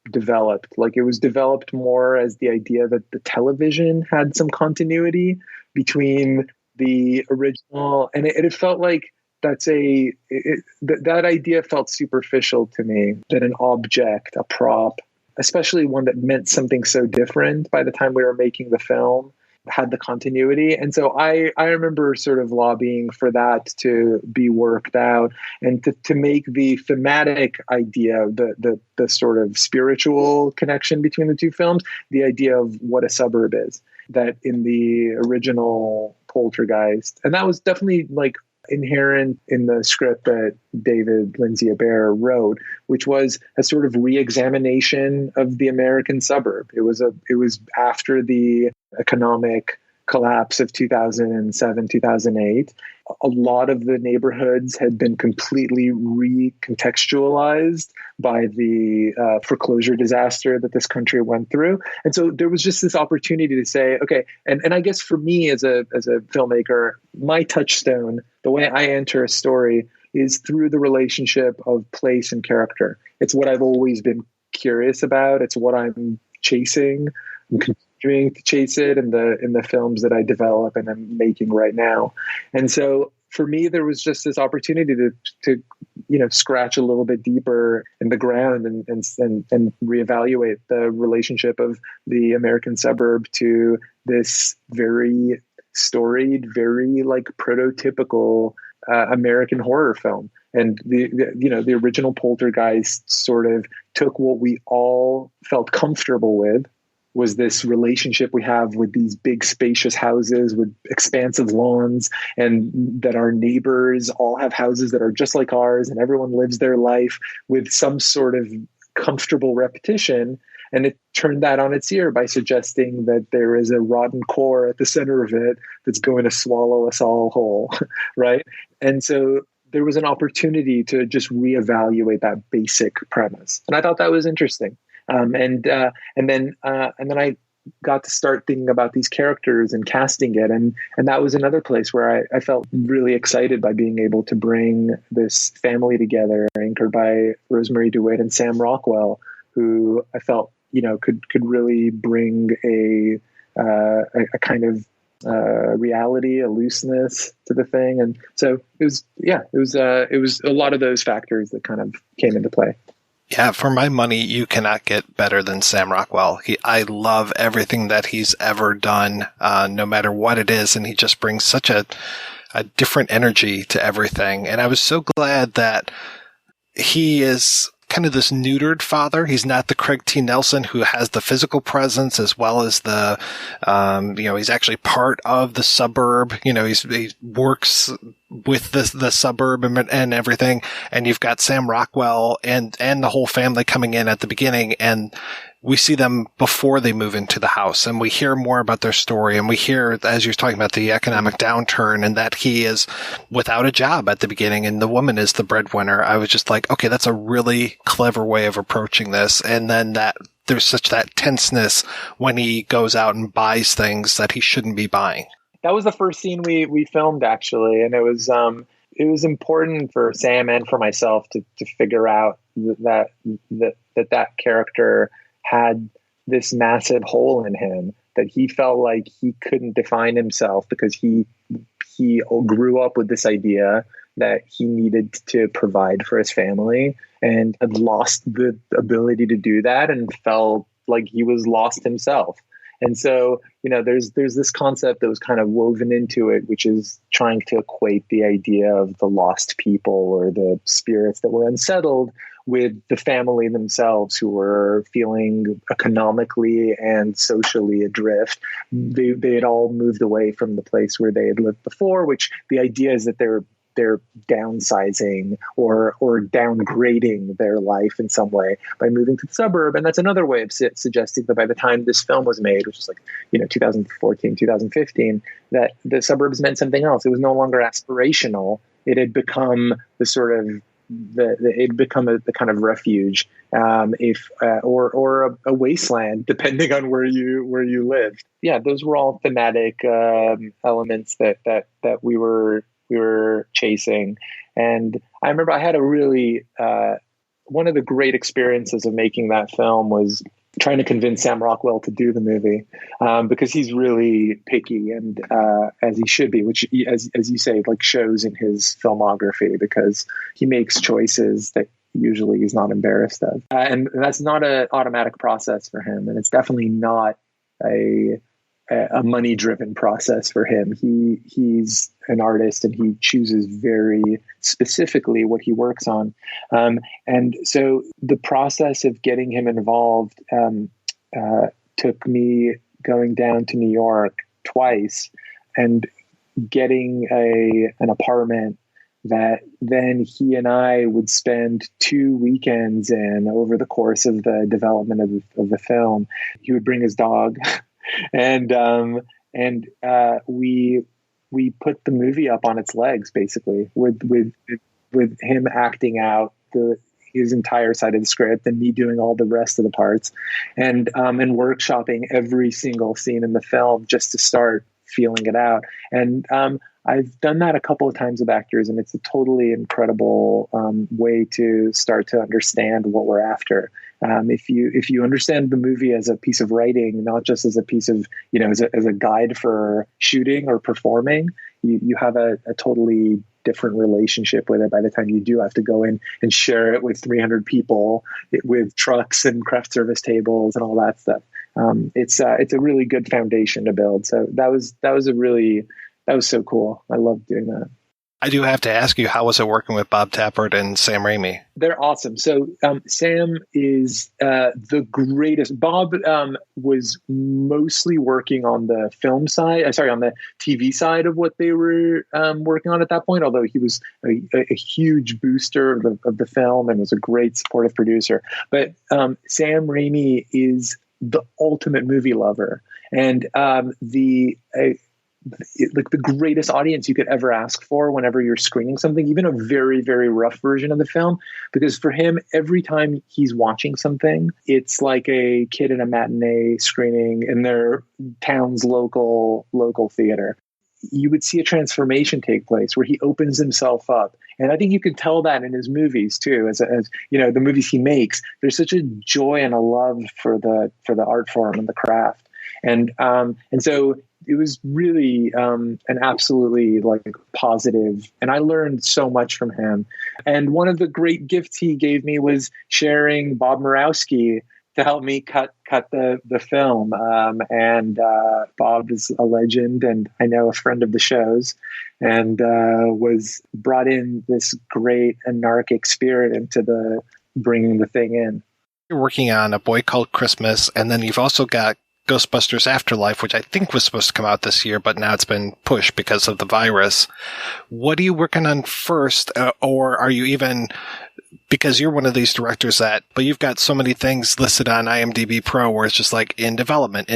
developed. Like, it was developed more as the idea that the television had some continuity between the original, and it felt like that idea felt superficial to me, that an object, a prop, especially one that meant something so different by the time we were making the film, had the continuity. And so I remember sort of lobbying for that to be worked out, and to make the thematic idea, the sort of spiritual connection between the two films, the idea of what a suburb is, that in the original Poltergeist, and that was definitely like inherent in the script that David Lindsay-Abaire wrote, which was a sort of re-examination of the American suburb. It was after the economic collapse of 2007, 2008. A lot of the neighborhoods had been completely recontextualized by the foreclosure disaster that this country went through. And so there was just this opportunity to say, okay, and I guess for me as a filmmaker, my touchstone, the way I enter a story, is through the relationship of place and character. It's what I've always been curious about. It's what I'm chasing. I'm continuing to chase it in the films that I develop and I'm making right now. And so for me, there was just this opportunity to scratch a little bit deeper in the ground and reevaluate the relationship of the American suburb to this very storied, very like prototypical American horror film. And the original Poltergeist sort of took what we all felt comfortable with, was this relationship we have with these big spacious houses with expansive lawns, and that our neighbors all have houses that are just like ours, and everyone lives their life with some sort of comfortable repetition. and it turned that on its ear by suggesting that there is a rotten core at the center of it that's going to swallow us all whole, right? And so there was an opportunity to just reevaluate that basic premise, and I thought that was interesting. And then I got to start thinking about these characters and casting it, and that was another place where I felt really excited by being able to bring this family together, anchored by Rosemary DeWitt and Sam Rockwell, who I felt could really bring a kind of reality, a looseness to the thing. And so it was a lot of those factors that kind of came into play. Yeah, for my money, you cannot get better than Sam Rockwell. I love everything that he's ever done, no matter what it is, and he just brings such a different energy to everything. And I was so glad that he is kind of this neutered father. He's not the Craig T. Nelson who has the physical presence as well as the, he's actually part of the suburb. He works with the suburb and everything. And you've got Sam Rockwell and the whole family coming in at the beginning, and we see them before they move into the house, and we hear more about their story, and we hear, as you're talking about, the economic downturn and that he is without a job at the beginning and the woman is the breadwinner. I was just like, okay, that's a really clever way of approaching this. And then that there's such that tenseness when he goes out and buys things that he shouldn't be buying. That was the first scene we filmed, actually, and it was important for Sam and for myself to figure out that character had this massive hole in him, that he felt like he couldn't define himself because he grew up with this idea that he needed to provide for his family and had lost the ability to do that and felt like he was lost himself. And so, there's this concept that was kind of woven into it, which is trying to equate the idea of the lost people or the spirits that were unsettled with the family themselves, who were feeling economically and socially adrift. They had all moved away from the place where they had lived before, which the idea is that they're downsizing or downgrading their life in some way by moving to the suburb. And that's another way of suggesting that by the time this film was made, which was 2014, 2015, that the suburbs meant something else. It was no longer aspirational. It had become the sort of the kind of refuge, or a wasteland, depending on where you lived. Yeah, those were all thematic elements that we were chasing. And I remember I had a really one of the great experiences of making that film was trying to convince Sam Rockwell to do the movie, because he's really picky, and as he should be, which, as you say, shows in his filmography, because he makes choices that usually he's not embarrassed of, and that's not an automatic process for him, and it's definitely not a money-driven process for him. He's an artist, and he chooses very specifically what he works on. And so the process of getting him involved took me going down to New York twice and getting an apartment that then he and I would spend 2 weekends in over the course of the development of the film. He would bring his dog. And we put the movie up on its legs, basically, with him acting out his entire side of the script and me doing all the rest of the parts, and workshopping every single scene in the film just to start feeling it out. And I've done that a couple of times with actors, and it's a totally incredible way to start to understand what we're after. If you understand the movie as a piece of writing, not just as a piece of, as a guide for shooting or performing, you have a totally different relationship with it by the time you do have to go in and share it with 300 people, with trucks and craft service tables and all that stuff. It's a really good foundation to build. So that was so cool. I loved doing that. I do have to ask you, how was it working with Bob Tappert and Sam Raimi? They're awesome. So Sam is the greatest. Bob was mostly working on the film side, on the TV side of what they were working on at that point, although he was a huge booster of the film and was a great supportive producer. But Sam Raimi is the ultimate movie lover. And like the greatest audience you could ever ask for whenever you're screening something, even a very, very rough version of the film, because for him, every time he's watching something, it's like a kid in a matinee screening in their town's local theater. You would see a transformation take place where he opens himself up. And I think you can tell that in his movies too, as you know, the movies he makes, there's such a joy and a love for the art form and the craft. And so it was really an absolutely like positive, and I learned so much from him. And one of the great gifts he gave me was sharing Bob Murawski to help me cut the film. Bob is a legend, and I know a friend of the show's, and was brought in this great anarchic spirit into the bringing the thing in. You're working on A Boy Called Christmas, and then you've also got Ghostbusters Afterlife, which I think was supposed to come out this year, but now it's been pushed because of the virus. What are you working on first? Or are you even, because you're one of these directors but you've got so many things listed on IMDb Pro where it's just like in development.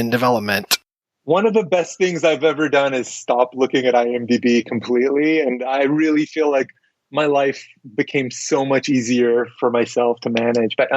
One of the best things I've ever done is stop looking at IMDb completely. And I really feel like my life became so much easier for myself to manage. But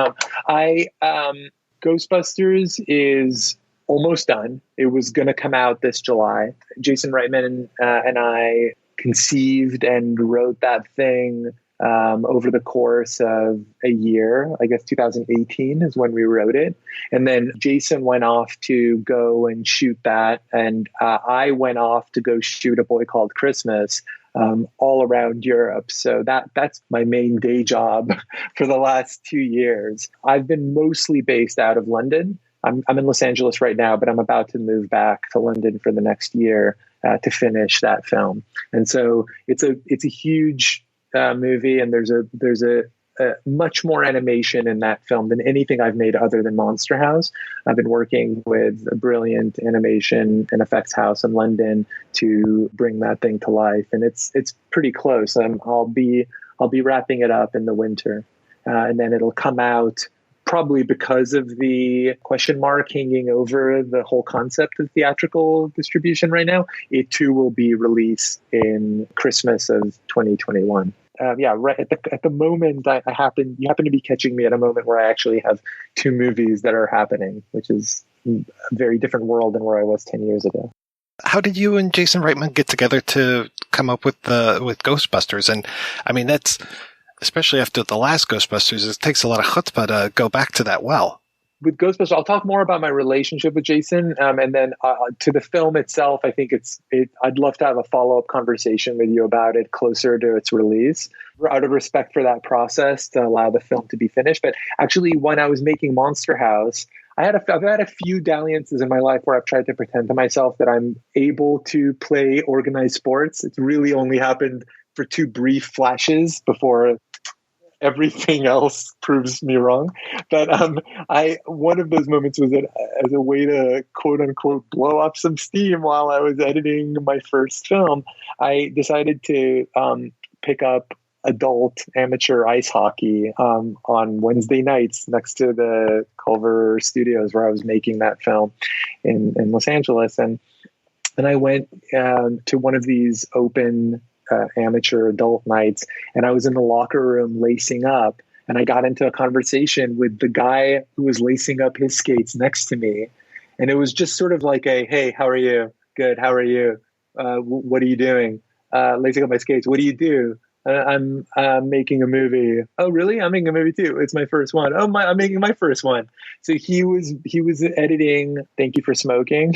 Ghostbusters is almost done. It was going to come out this July. Jason Reitman and I conceived and wrote that thing over the course of a year. I guess 2018 is when we wrote it. And then Jason went off to go and shoot that. And I went off to go shoot A Boy Called Christmas all around Europe. So that's my main day job for the last 2 years. I've been mostly based out of London. I'm in Los Angeles right now, but I'm about to move back to London for the next year to finish that film. And so it's a huge movie, and there's a much more animation in that film than anything I've made other than Monster House. I've been working with a brilliant animation and effects house in London to bring that thing to life, and it's pretty close. I'll be wrapping it up in the winter, and then it'll come out. Probably because of the question mark hanging over the whole concept of theatrical distribution right now, it too will be released in Christmas of 2021. Right at the moment, you happen to be catching me at a moment where I actually have 2 movies that are happening, which is a very different world than where I was 10 years ago. How did you and Jason Reitman get together to come up with Ghostbusters? And I mean, that's, especially after the last Ghostbusters, it takes a lot of chutzpah to go back to that well. With Ghostbusters, I'll talk more about my relationship with Jason, and then to the film itself, I think I'd love to have a follow-up conversation with you about it closer to its release, out of respect for that process to allow the film to be finished. But actually, when I was making Monster House, I've had a few dalliances in my life where I've tried to pretend to myself that I'm able to play organized sports. It's really only happened for 2 brief flashes before everything else proves me wrong. But one of those moments was as a way to quote unquote blow up some steam while I was editing my first film. I decided to pick up adult amateur ice hockey on Wednesday nights next to the Culver Studios where I was making that film in Los Angeles. And I went to one of these open amateur adult nights, and I was in the locker room lacing up, and I got into a conversation with the guy who was lacing up his skates next to me. And it was just sort of like hey, how are you? Good. How are you? What are you doing? Lacing up my skates. What do you do? I'm making a movie. Oh, really? I'm making a movie too. It's my first one. Oh, I'm making my first one. So he was editing Thank You for Smoking,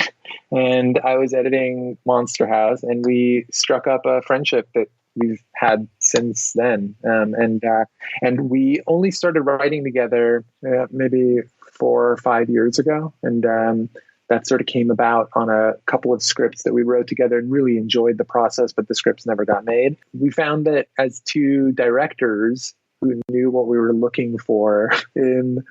and I was editing Monster House, and we struck up a friendship that we've had since then. And we only started writing together maybe 4 or 5 years ago, and that sort of came about on a couple of scripts that we wrote together and really enjoyed the process, but the scripts never got made. We found that as two directors who knew what we were looking for in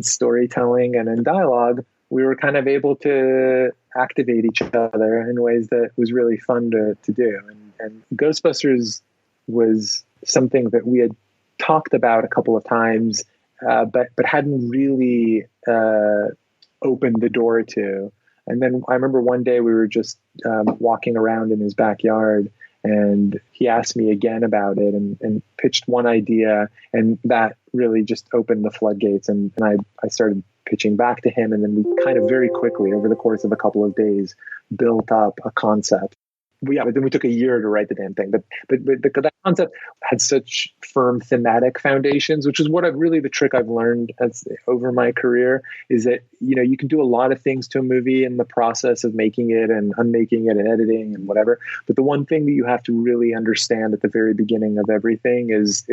storytelling and in dialogue, we were kind of able to activate each other in ways that was really fun to do. And Ghostbusters was something that we had talked about a couple of times, but hadn't really opened the door to. And then I remember one day we were just walking around in his backyard, and he asked me again about it and pitched one idea, and that really just opened the floodgates. And I started pitching back to him, and then we kind of very quickly, over the course of a couple of days, built up a concept. But then we took a year to write the damn thing. But that concept had such firm thematic foundations, which is what the trick I've learned over my career is that, you can do a lot of things to a movie in the process of making it and unmaking it and editing and whatever. But the one thing that you have to really understand at the very beginning of everything is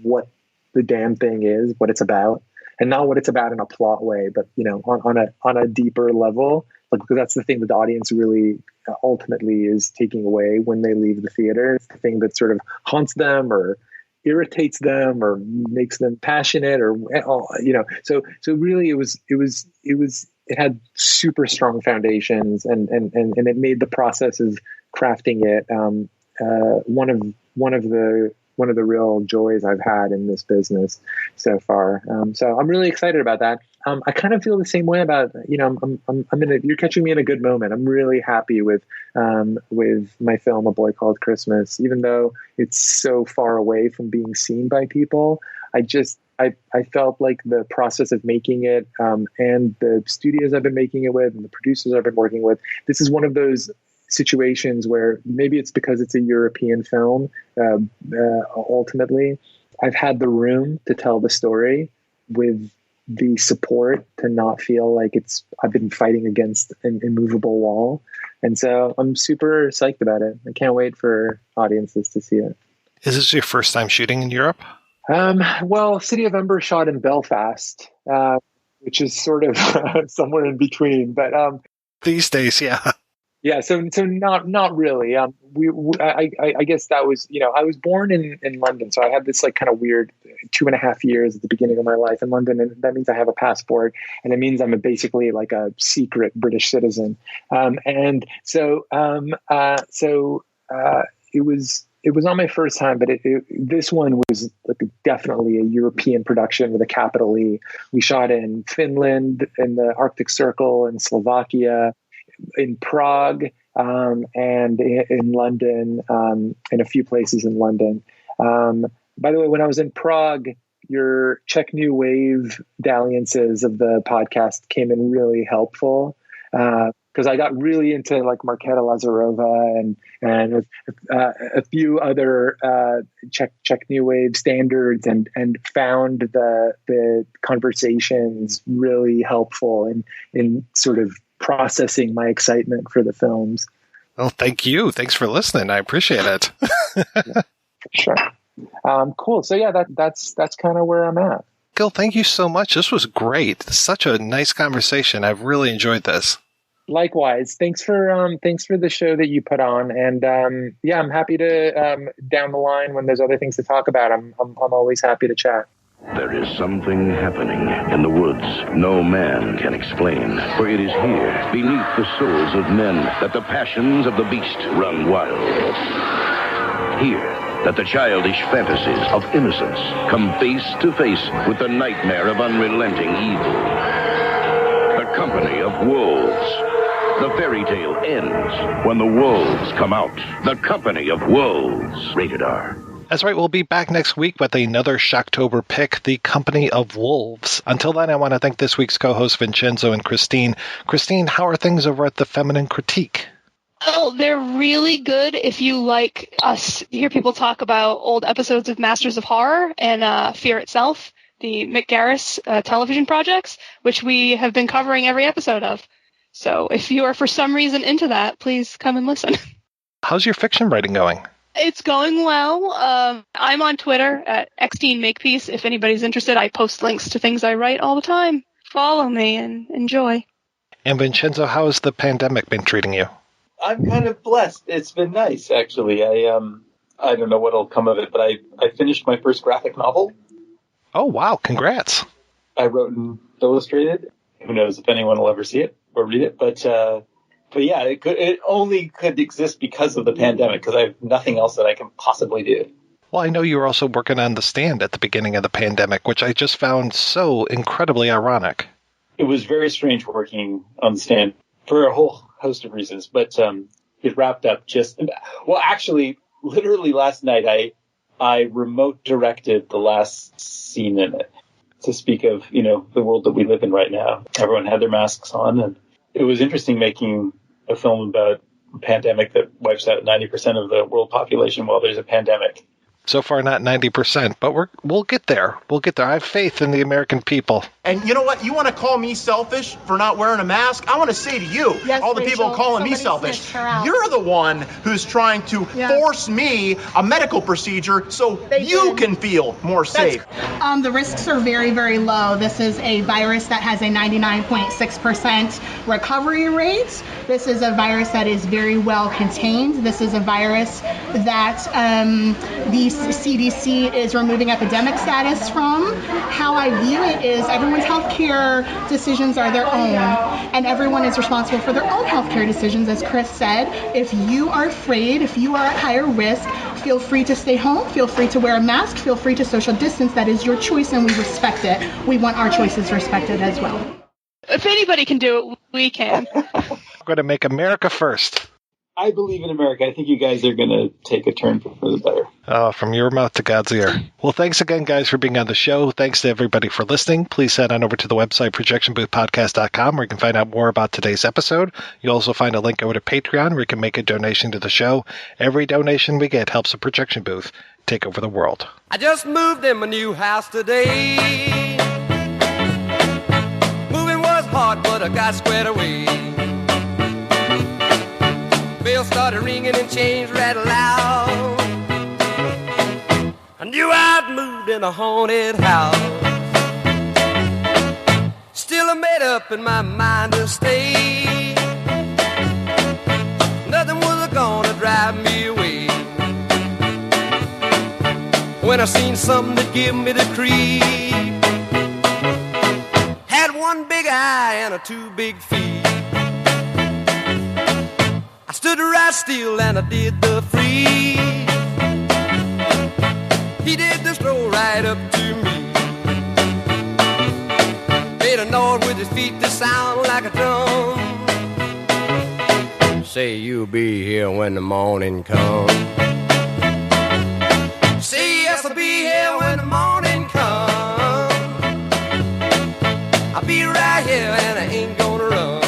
what the damn thing is, what it's about, and not what it's about in a plot way, but on a deeper level. Because that's the thing that the audience really ultimately is taking away when they leave the theater. It's the thing that sort of haunts them or irritates them or makes them passionate or, so really it had super strong foundations and it made the process of crafting it one of the real joys I've had in this business so far. So I'm really excited about that. I kind of feel the same way about, you're catching me in a good moment. I'm really happy with my film, A Boy Called Christmas, even though it's so far away from being seen by people. I felt like the process of making it, and the studios I've been making it with and the producers I've been working with, this is one of those situations where maybe it's because it's a European film. Ultimately, I've had the room to tell the story with the support to not feel like I've been fighting against an immovable wall. And so I'm super psyched about it. I can't wait for audiences to see it. Is this your first time shooting in Europe? Well, City of Ember shot in Belfast, which is sort of somewhere in between, but these days, yeah. Yeah, so not really. I guess that was, I was born in London, so I had this like kind of weird 2.5 years at the beginning of my life in London, and that means I have a passport, and it means I'm basically like a secret British citizen. And so it was on my first time, but this one was like definitely a European production with a capital E. We shot in Finland, in the Arctic Circle, in Slovakia, in Prague, and in London, and a few places in London. By the way, when I was in Prague, your Czech New Wave dalliances of the podcast came in really helpful, because I got really into like Markéta Lazarova and a few other Czech New Wave standards, and found the conversations really helpful in sort of processing my excitement for the films. Well, thank you. Thanks for listening. I appreciate it. Yeah, for sure. Cool. So yeah, that's kind of where I'm at. Gil, thank you so much. This was great. Such a nice conversation. I've really enjoyed this. Likewise. Thanks for the show that you put on. And I'm happy to down the line when there's other things to talk about. I'm always happy to chat. There is something happening in the woods no man can explain. For it is here, beneath the souls of men, that the passions of the beast run wild. Here, that the childish fantasies of innocence come face to face with the nightmare of unrelenting evil. The company of wolves. The fairy tale ends when the wolves come out. The company of wolves. Rated R. That's right, we'll be back next week with another Shocktober pick, The Company of Wolves. Until then, I want to thank this week's co-hosts, Vincenzo and Christine. Christine, how are things over at The Feminine Critique? Oh, they're really good if you like us. You hear people talk about old episodes of Masters of Horror and Fear Itself, the Mick Garris television projects, which we have been covering every episode of. So if you are for some reason into that, please come and listen. How's your fiction writing going? It's going well. I'm on Twitter at @Makepeace. If anybody's interested, I post links to things I write all the time. Follow me and enjoy. And Vincenzo, how has the pandemic been treating you? I'm kind of blessed. It's been nice, actually. I don't know what'll come of it, but I finished my first graphic novel. Oh, wow. Congrats. I wrote and illustrated. Who knows if anyone will ever see it or read it, but yeah, it only could exist because of the pandemic, because I have nothing else that I can possibly do. Well, I know you were also working on The Stand at the beginning of the pandemic, which I just found so incredibly ironic. It was very strange working on The Stand for a whole host of reasons, but it wrapped up actually, literally last night, I remote directed the last scene in it, to speak of, the world that we live in right now. Everyone had their masks on, and it was interesting making a film about a pandemic that wipes out 90% of the world population while there's a pandemic. So far, not 90%, but we'll get there. We'll get there. I have faith in the American people. And you know what? You want to call me selfish for not wearing a mask? I want to say to you, yes, all the Rachel, people calling me selfish, you're the one who's trying to force me a medical procedure so you can feel more safe. The risks are very, very low. This is a virus that has a 99.6% recovery rate. This is a virus that is very well contained. This is a virus that the CDC is removing epidemic status from. How I view it is everyone's healthcare decisions are their own, and everyone is responsible for their own healthcare decisions. As Chris said, if you are afraid, if you are at higher risk, feel free to stay home, feel free to wear a mask, feel free to social distance. That is your choice, and we respect it. We want our choices respected as well. If anybody can do it, we can. We're going to make America first. I believe in America. I think you guys are going to take a turn for the better. Oh, from your mouth to God's ear. Well, thanks again, guys, for being on the show. Thanks to everybody for listening. Please head on over to the website, projectionboothpodcast.com, where you can find out more about today's episode. You'll also find a link over to Patreon, where you can make a donation to the show. Every donation we get helps the Projection Booth take over the world. I just moved in my new house today. Moving was hard, but I got squared away. Bells started ringing and chains rattled loud. I knew I'd moved in a haunted house. Still I made up in my mind to stay. Nothing was gonna drive me away. When I seen something that give me the creep. Had one big eye and two big feet. Stood right still and I did the freeze. He did the stroll right up to me. Made a noise with his feet that sound like a drum. Say you'll be here when the morning comes. Say yes, I'll be here when the morning comes. I'll be right here and I ain't gonna run.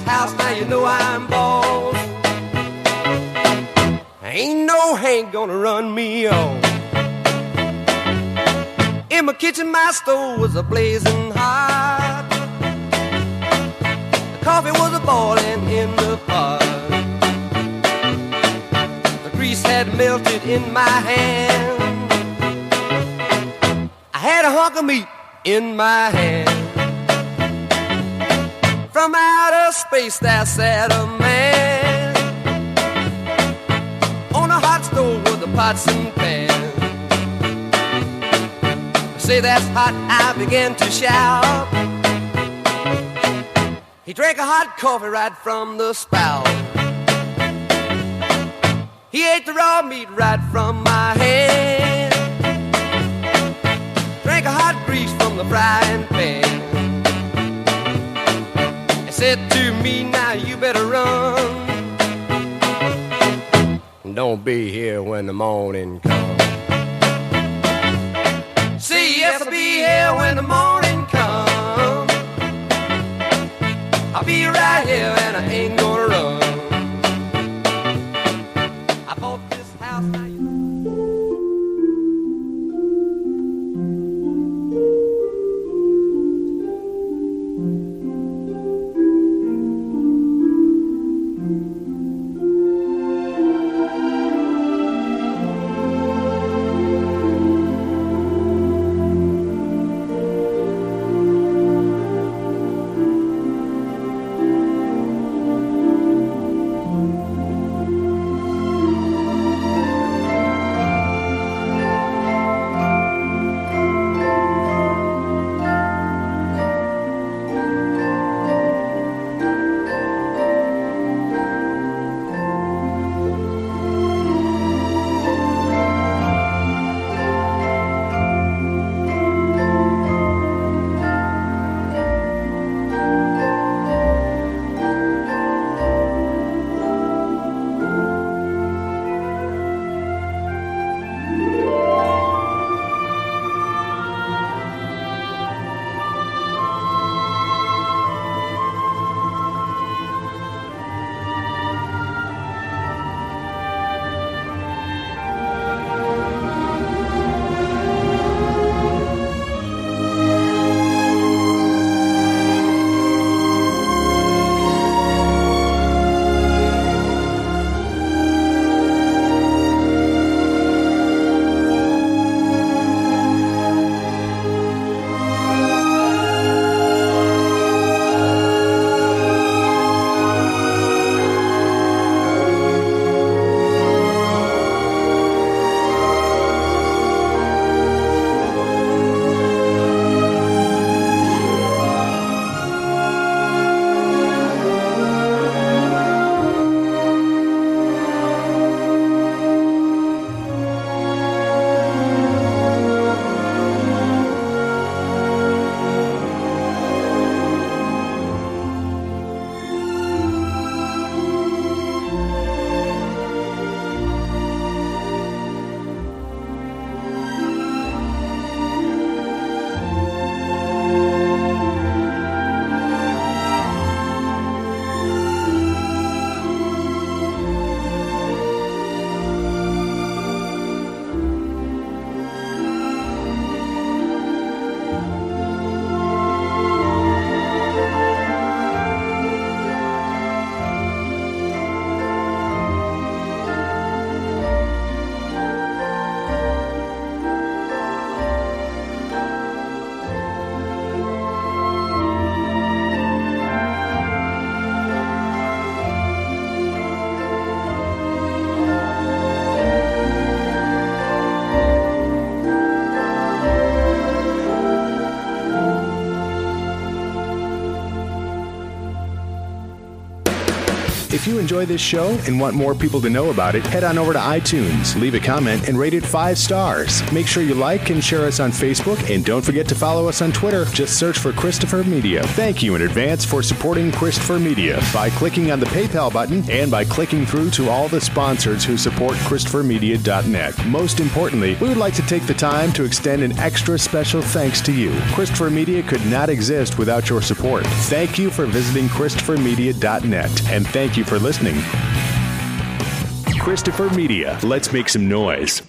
House, now you know I'm boss. Ain't no Hank gonna run me off. In my kitchen, my stove was a blazing hot. The coffee was a boiling in the pot. The grease had melted in my hand. I had a hunk of meat in my hand. From outer space there sat a man on a hot stove with the pots and pans. I say that's hot, I began to shout. He drank a hot coffee right from the spout. He ate the raw meat right from my hand. Drank a hot grease from the frying pan. Said to me, now you better run. Don't be here when the morning comes. Say yes, I'll be here when the morning comes. I'll be right here and I ain't gonna run. I bought this house now. If you enjoy this show and want more people to know about it, head on over to iTunes, leave a comment, and rate it 5 stars. Make sure you like and share us on Facebook, and don't forget to follow us on Twitter. Just search for Christopher Media. Thank you in advance for supporting Christopher Media by clicking on the PayPal button and by clicking through to all the sponsors who support ChristopherMedia.net. Most importantly, we would like to take the time to extend an extra special thanks to you. Christopher Media could not exist without your support. Thank you for visiting ChristopherMedia.net, and thank you for listening. Christopher Media. Let's make some noise.